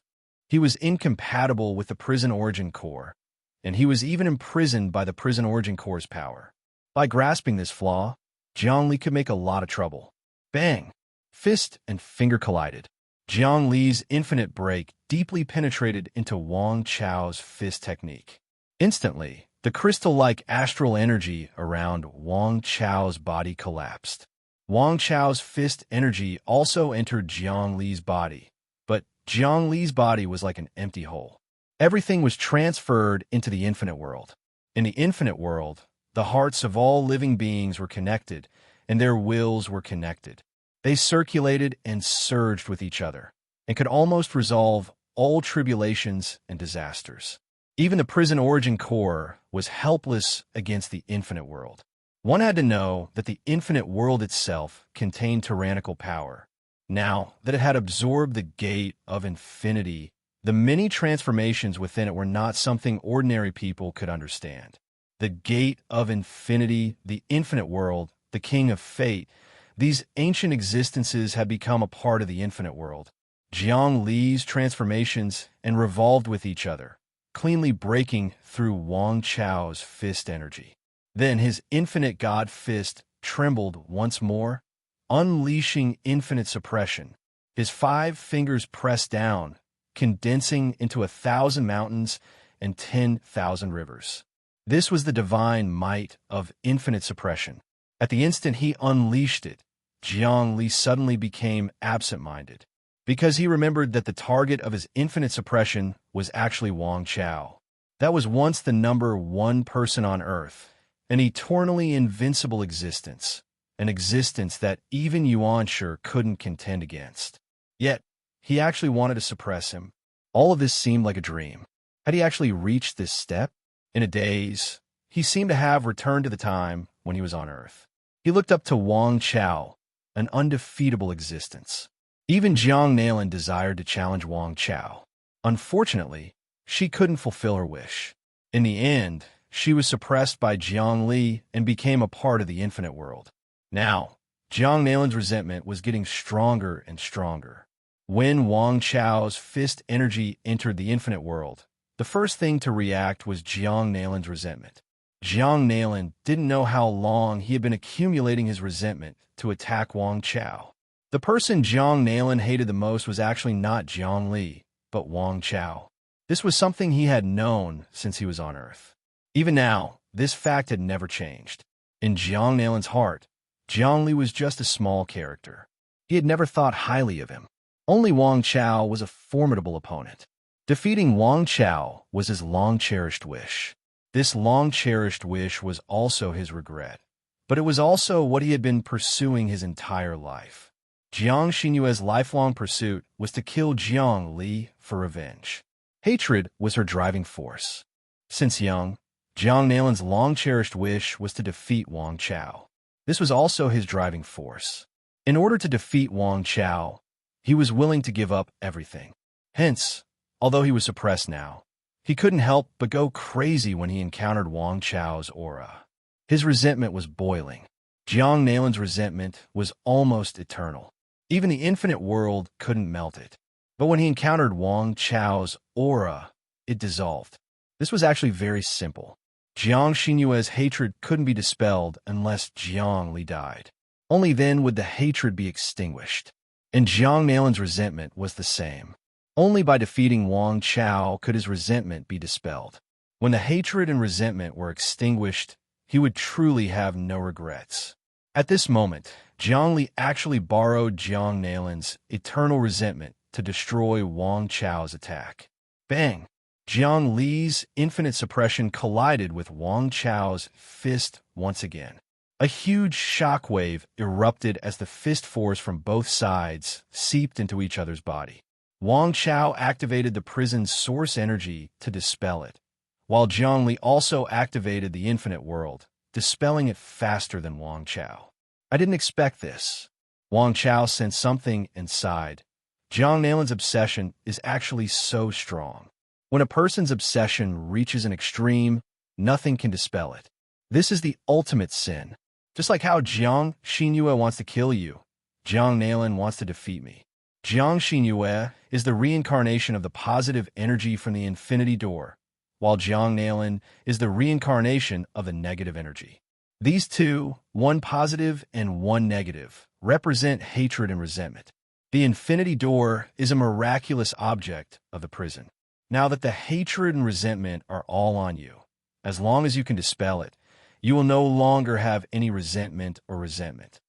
S1: He was incompatible with the prison origin core, and he was even imprisoned by the prison origin core's power. By grasping this flaw, Jiang Li could make a lot of trouble. Bang! Fist and finger collided. Jiang Li's infinite break deeply penetrated into Wang Chao's fist technique. Instantly, the crystal-like astral energy around Wang Chao's body collapsed. Wang Chao's fist energy also entered Jiang Li's body, but Jiang Li's body was like an empty hole. Everything was transferred into the infinite world. In the infinite world, the hearts of all living beings were connected, and their wills were connected. They circulated and surged with each other, and could almost resolve all tribulations and disasters. Even the prison origin core was helpless against the infinite world. One had to know that the infinite world itself contained tyrannical power. Now that it had absorbed the gate of infinity, the many transformations within it were not something ordinary people could understand. The gate of infinity, the infinite world, the king of fate, these ancient existences had become a part of the infinite world. Jiang Li's transformations and revolved with each other, cleanly breaking through Wang Chao's fist energy. Then his infinite god fist trembled once more, unleashing infinite suppression. His 5 fingers pressed down, condensing into 1,000 mountains and 10,000 rivers. This was the divine might of infinite suppression. At the instant he unleashed it, Jiang Li suddenly became absent-minded, because he remembered that the target of his infinite suppression was actually Wang Chao. That was once the number 1 person on Earth, an eternally invincible existence, an existence that even Yuanshi couldn't contend against. Yet, he actually wanted to suppress him. All of this seemed like a dream. Had he actually reached this step? In a daze, he seemed to have returned to the time when he was on Earth. He looked up to Wang Chao, an undefeatable existence. Even Jiang Nailin desired to challenge Wang Chao. Unfortunately, she couldn't fulfill her wish. In the end, she was suppressed by Jiang Li and became a part of the infinite world. Now, Jiang Nailin's resentment was getting stronger and stronger. When Wang Chao's fist energy entered the infinite world, the first thing to react was Jiang Nailin's resentment. Jiang Nailin didn't know how long he had been accumulating his resentment to attack Wang Chao. The person Jiang Nailin hated the most was actually not Jiang Li, but Wang Chao. This was something he had known since he was on Earth. Even now, this fact had never changed. In Jiang Nailin's heart, Jiang Li was just a small character. He had never thought highly of him. Only Wang Chao was a formidable opponent. Defeating Wang Chao was his long-cherished wish. This long-cherished wish was also his regret, but it was also what he had been pursuing his entire life. Jiang Xinyue's lifelong pursuit was to kill Jiang Li for revenge. Hatred was her driving force. Since young, Jiang Nailin's long-cherished wish was to defeat Wang Chao. This was also his driving force. In order to defeat Wang Chao, he was willing to give up everything. Hence, although he was suppressed now, he couldn't help but go crazy when he encountered Wang Chao's aura. His resentment was boiling. Jiang Nailin's resentment was almost eternal. Even the infinite world couldn't melt it. But when he encountered Wang Chao's aura, it dissolved. This was actually very simple. Jiang Xinyue's hatred couldn't be dispelled unless Jiang Li died. Only then would the hatred be extinguished. And Jiang Nailin's resentment was the same. Only by defeating Wang Chao could his resentment be dispelled. When the hatred and resentment were extinguished, he would truly have no regrets. At this moment, Jiang Li actually borrowed Jiang Nailin's eternal resentment to destroy Wang Chao's attack. Bang! Jiang Li's infinite suppression collided with Wang Chao's fist once again. A huge shockwave erupted as the fist force from both sides seeped into each other's body. Wang Chao activated the prison's source energy to dispel it, while Jiang Li also activated the infinite world, dispelling it faster than Wang Chao. I didn't expect this. Wang Chao sensed something inside. Jiang Nailin's obsession is actually so strong. When a person's obsession reaches an extreme, nothing can dispel it. This is the ultimate sin. Just like how Jiang Xinyue wants to kill you, Jiang Nailin wants to defeat me. Jiang Xinyue is the reincarnation of the positive energy from the infinity door, while Jiang Nailin is the reincarnation of the negative energy. These two, one positive and one negative, represent hatred and resentment. The infinity door is a miraculous object of the prison. Now that the hatred and resentment are all on you, as long as you can dispel it, you will no longer have any resentment or resentment.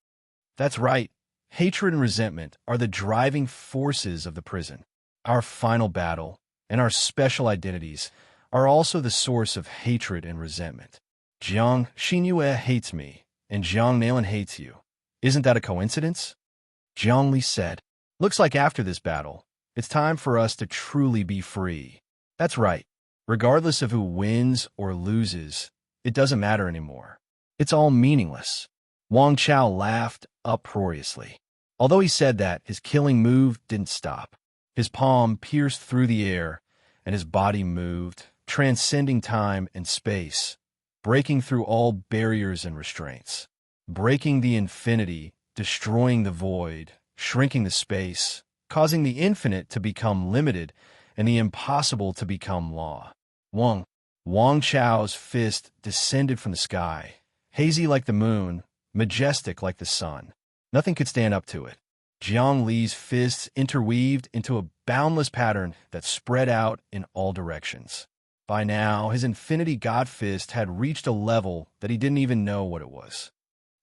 S1: That's right. Hatred and resentment are the driving forces of the prison. Our final battle and our special identities are also the source of hatred and resentment. Jiang Xinyue hates me, and Jiang Nailin hates you. Isn't that a coincidence? Jiang Li said, "Looks like after this battle, it's time for us to truly be free." That's right. Regardless of who wins or loses, it doesn't matter anymore. It's all meaningless. Wang Chao laughed uproariously. Although he said that, his killing move didn't stop. His palm pierced through the air, and his body moved, transcending time and space, breaking through all barriers and restraints, breaking the infinity, destroying the void, shrinking the space, causing the infinite to become limited and the impossible to become law. Wang Chao's fist descended from the sky, hazy like the moon, majestic like the sun. Nothing could stand up to it. Jiang Li's fists interweaved into a boundless pattern that spread out in all directions. By now, his infinity god fist had reached a level that he didn't even know what it was.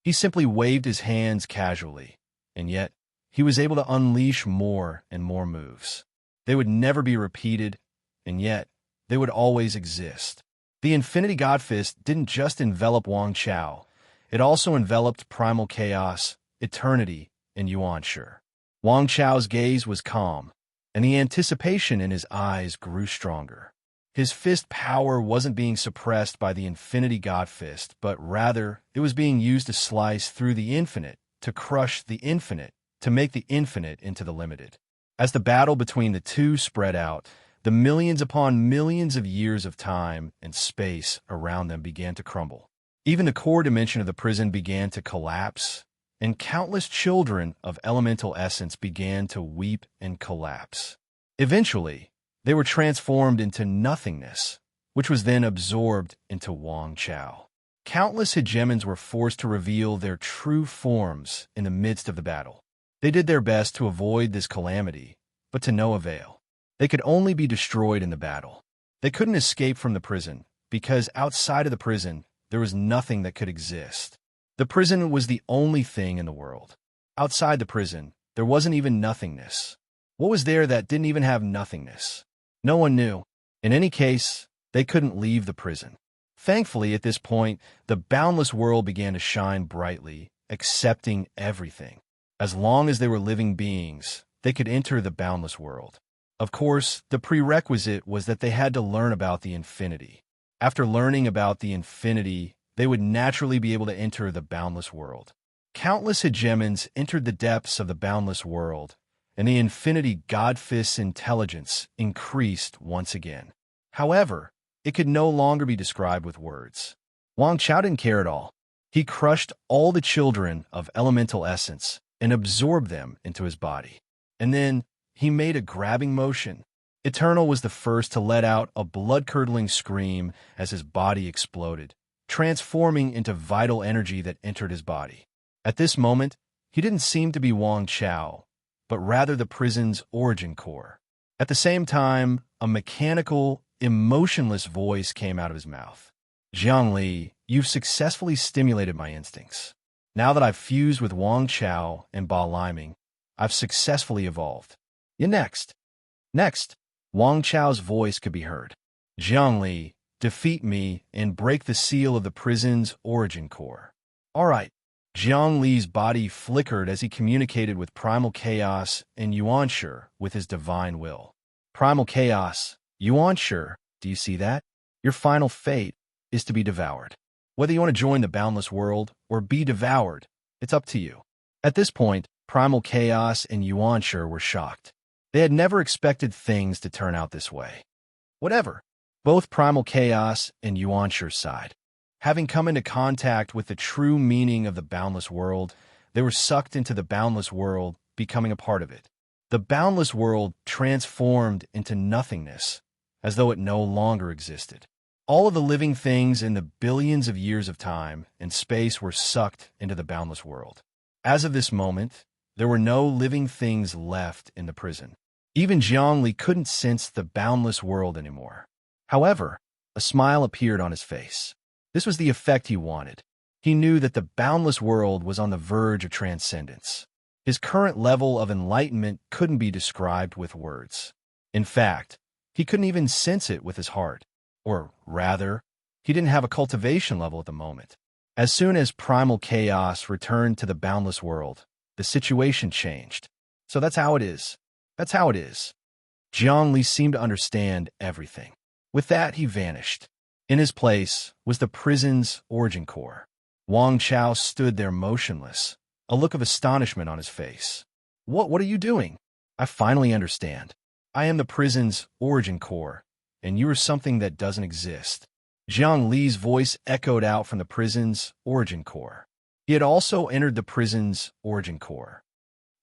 S1: He simply waved his hands casually, and yet he was able to unleash more and more moves. They would never be repeated, and yet they would always exist. The infinity god fist didn't just envelop Wang Chao, it also enveloped primal chaos, eternity, and Yuanshi. Wang Chao's gaze was calm, and the anticipation in his eyes grew stronger. His fist power wasn't being suppressed by the infinity god fist, but rather it was being used to slice through the infinite, to crush the infinite, to make the infinite into the limited. As the battle between the two spread out, the millions upon millions of years of time and space around them began to crumble. Even the core dimension of the prison began to collapse, and countless children of elemental essence began to weep and collapse. Eventually, they were transformed into nothingness, which was then absorbed into Wang Chao. Countless hegemons were forced to reveal their true forms in the midst of the battle. They did their best to avoid this calamity, but to no avail. They could only be destroyed in the battle. They couldn't escape from the prison, because outside of the prison, there was nothing that could exist. The prison was the only thing in the world. Outside the prison, there wasn't even nothingness. What was there that didn't even have nothingness? No one knew. In any case, they couldn't leave the prison. Thankfully, at this point, the boundless world began to shine brightly, accepting everything. As long as they were living beings, they could enter the boundless world. Of course, the prerequisite was that they had to learn about the infinity. After learning about the infinity, they would naturally be able to enter the boundless world. Countless hegemons entered the depths of the boundless world, and the infinity god fist's intelligence increased once again. However, it could no longer be described with words. Wang Chao didn't care at all. He crushed all the children of elemental essence and absorbed them into his body. And then he made a grabbing motion. Eternal was the first to let out a blood-curdling scream as his body exploded, transforming into vital energy that entered his body. At this moment, he didn't seem to be Wang Chao, but rather the prison's origin core. At the same time, a mechanical, emotionless voice came out of his mouth. Jiang Li, you've successfully stimulated my instincts. Now that I've fused with Wang Chao and Ba Liming, I've successfully evolved. You're next. Next, Wang Chao's voice could be heard. Jiang Li, defeat me and break the seal of the prison's origin core. All right. Jiang Li's body flickered as he communicated with primal chaos and Yuanshi with his divine will. Primal chaos, Yuanshi, do you see that? Your final fate is to be devoured. Whether you want to join the boundless world or be devoured, it's up to you. At this point, primal chaos and Yuanshi were shocked. They had never expected things to turn out this way. Whatever. Both primal chaos and Yuanshi sighed. Having come into contact with the true meaning of the boundless world, they were sucked into the boundless world, becoming a part of it. The boundless world transformed into nothingness, as though it no longer existed. All of the living things in the billions of years of time and space were sucked into the boundless world. As of this moment, there were no living things left in the prison. Even Jiang Li couldn't sense the boundless world anymore. However, a smile appeared on his face. This was the effect he wanted. He knew that the boundless world was on the verge of transcendence. His current level of enlightenment couldn't be described with words. In fact, he couldn't even sense it with his heart. Or rather, he didn't have a cultivation level at the moment. As soon as primal chaos returned to the boundless world, the situation changed. So that's how it is. That's how it is. Jiang Li seemed to understand everything. With that, he vanished. In his place was the prison's origin core. Wang Chao stood there motionless, a look of astonishment on his face. What are you doing? I finally understand. I am the prison's origin core, and you are something that doesn't exist. Jiang Li's voice echoed out from the prison's origin core. He had also entered the prison's origin core.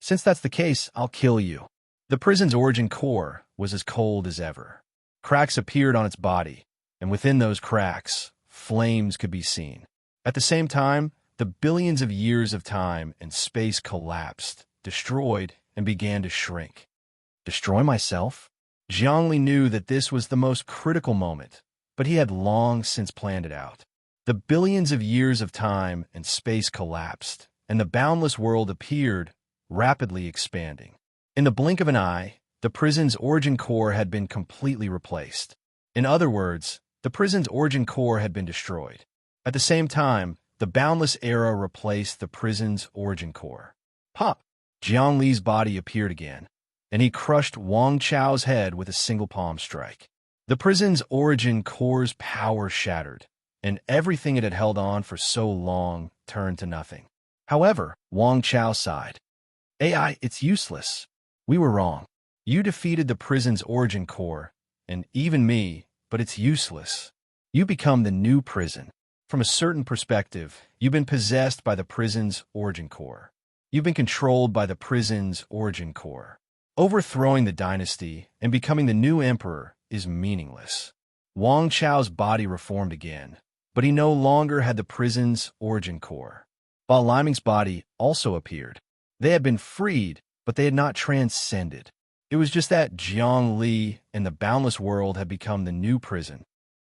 S1: Since that's the case, I'll kill you. The prison's origin core was as cold as ever. Cracks appeared on its body, and within those cracks, flames could be seen. At the same time, the billions of years of time and space collapsed, destroyed, and began to shrink. Destroy myself? Jiangli knew that this was the most critical moment, but he had long since planned it out. The billions of years of time and space collapsed, and the boundless world appeared, rapidly expanding. In the blink of an eye, the prison's origin core had been completely replaced. In other words, the prison's origin core had been destroyed. At the same time, the boundless era replaced the prison's origin core. Pop! Jiang Li's body appeared again, and he crushed Wang Chao's head with a single palm strike. The prison's origin core's power shattered, and everything it had held on for so long turned to nothing. However, Wang Chao sighed. AI, it's useless. We were wrong. You defeated the prison's origin core, and even me, but it's useless. You become the new prison. From a certain perspective, you've been possessed by the prison's origin core. You've been controlled by the prison's origin core. Overthrowing the dynasty and becoming the new emperor is meaningless. Wang Chao's body reformed again, but he no longer had the prison's origin core. Ba Liming's body also appeared. They had been freed, but they had not transcended. It was just that Jiang Li and the boundless world had become the new prison.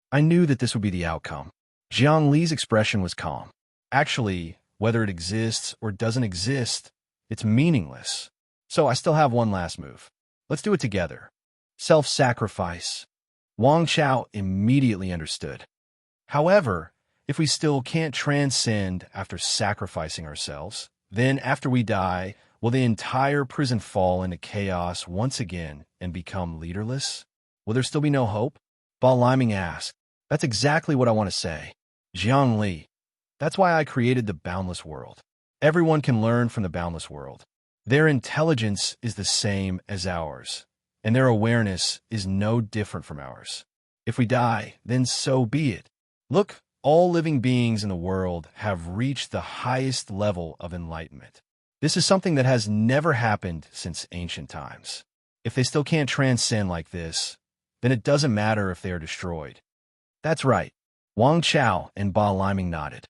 S1: I knew that this would be the outcome. Jiang Li's expression was calm. Actually, whether it exists or doesn't exist, it's meaningless. So I still have one last move. Let's do it together. Self-sacrifice. Wang Chao immediately understood. However, if we still can't transcend after sacrificing ourselves, then after we die, will the entire prison fall into chaos once again and become leaderless? Will there still be no hope? Ba Liming asked. That's exactly what I want to say. Jiang Li. That's why I created the boundless world. Everyone can learn from the boundless world. Their intelligence is the same as ours, and their awareness is no different from ours. If we die, then so be it. Look, all living beings in the world have reached the highest level of enlightenment. This is something that has never happened since ancient times. If they still can't transcend like this, then it doesn't matter if they are destroyed. That's right. Wang Chao and Ba Liming nodded.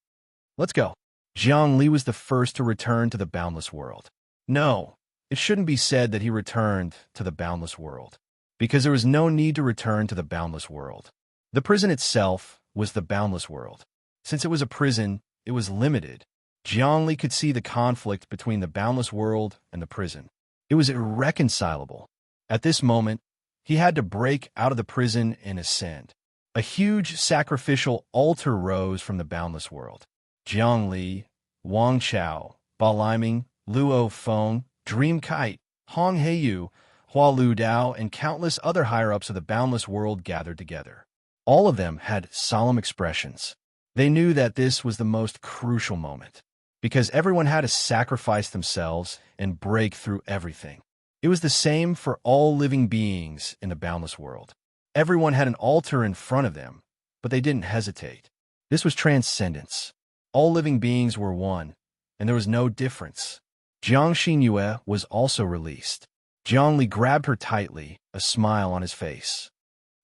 S1: Let's go. Jiang Li was the first to return to the boundless world. No, it shouldn't be said that he returned to the boundless world, because there was no need to return to the boundless world. The prison itself was the boundless world. Since it was a prison, it was limited. Jiang Li could see the conflict between the boundless world and the prison. It was irreconcilable. At this moment, he had to break out of the prison and ascend. A huge sacrificial altar rose from the boundless world. Jiang Li, Wang Chao, Ba Liming, Luo Feng, Dream Kite, Hong Heiyu, Hua Lu Dao, and countless other higher-ups of the boundless world gathered together. All of them had solemn expressions. They knew that this was the most crucial moment, because everyone had to sacrifice themselves and break through everything. It was the same for all living beings in the boundless world. Everyone had an altar in front of them, but they didn't hesitate. This was transcendence. All living beings were one, and there was no difference. Jiang Xinyue was also released. Jiang Li grabbed her tightly, a smile on his face.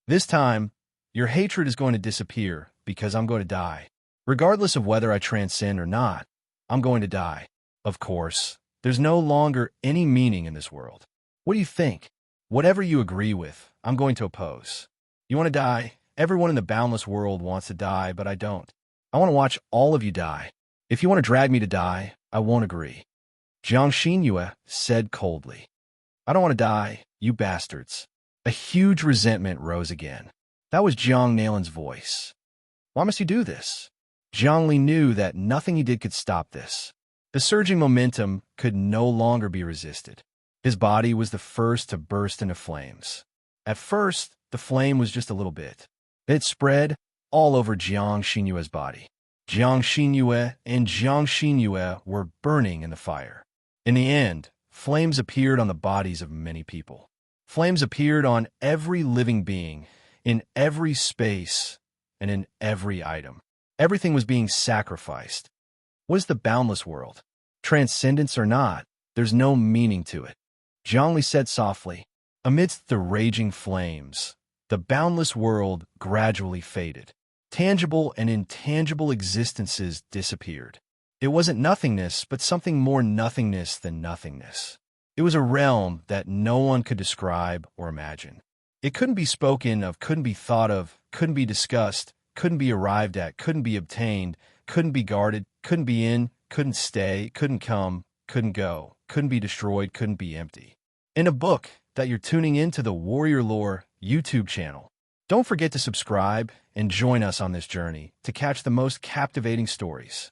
S1: This time, your hatred is going to disappear because I'm going to die. Regardless of whether I transcend or not, I'm going to die. Of course, there's no longer any meaning in this world. What do you think? Whatever you agree with, I'm going to oppose. You want to die? Everyone in the boundless world wants to die, but I don't. I want to watch all of you die. If you want to drag me to die, I won't agree. Jiang Xinyue said coldly. I don't want to die, you bastards. A huge resentment rose again. That was Jiang Nalin's voice. Why must you do this? Jiang Li knew that nothing he did could stop this. The surging momentum could no longer be resisted. His body was the first to burst into flames. At first, the flame was just a little bit. Then it spread all over Jiang Xinyue's body. Jiang Xinyue and Jiang Xinyue were burning in the fire. In the end, flames appeared on the bodies of many people. Flames appeared on every living being, in every space, and in every item. Everything was being sacrificed. What is the boundless world? Transcendence or not, there's no meaning to it. Zhongli said softly. Amidst the raging flames, the boundless world gradually faded. Tangible and intangible existences disappeared. It wasn't nothingness, but something more nothingness than nothingness. It was a realm that no one could describe or imagine. It couldn't be spoken of, couldn't be thought of, couldn't be discussed, couldn't be arrived at, couldn't be obtained, couldn't be guarded, couldn't be in, couldn't stay, couldn't come, couldn't go, couldn't be destroyed, couldn't be empty. In a book that you're tuning into the Warrior Lore YouTube channel. Don't forget to subscribe and join us on this journey to catch the most captivating stories.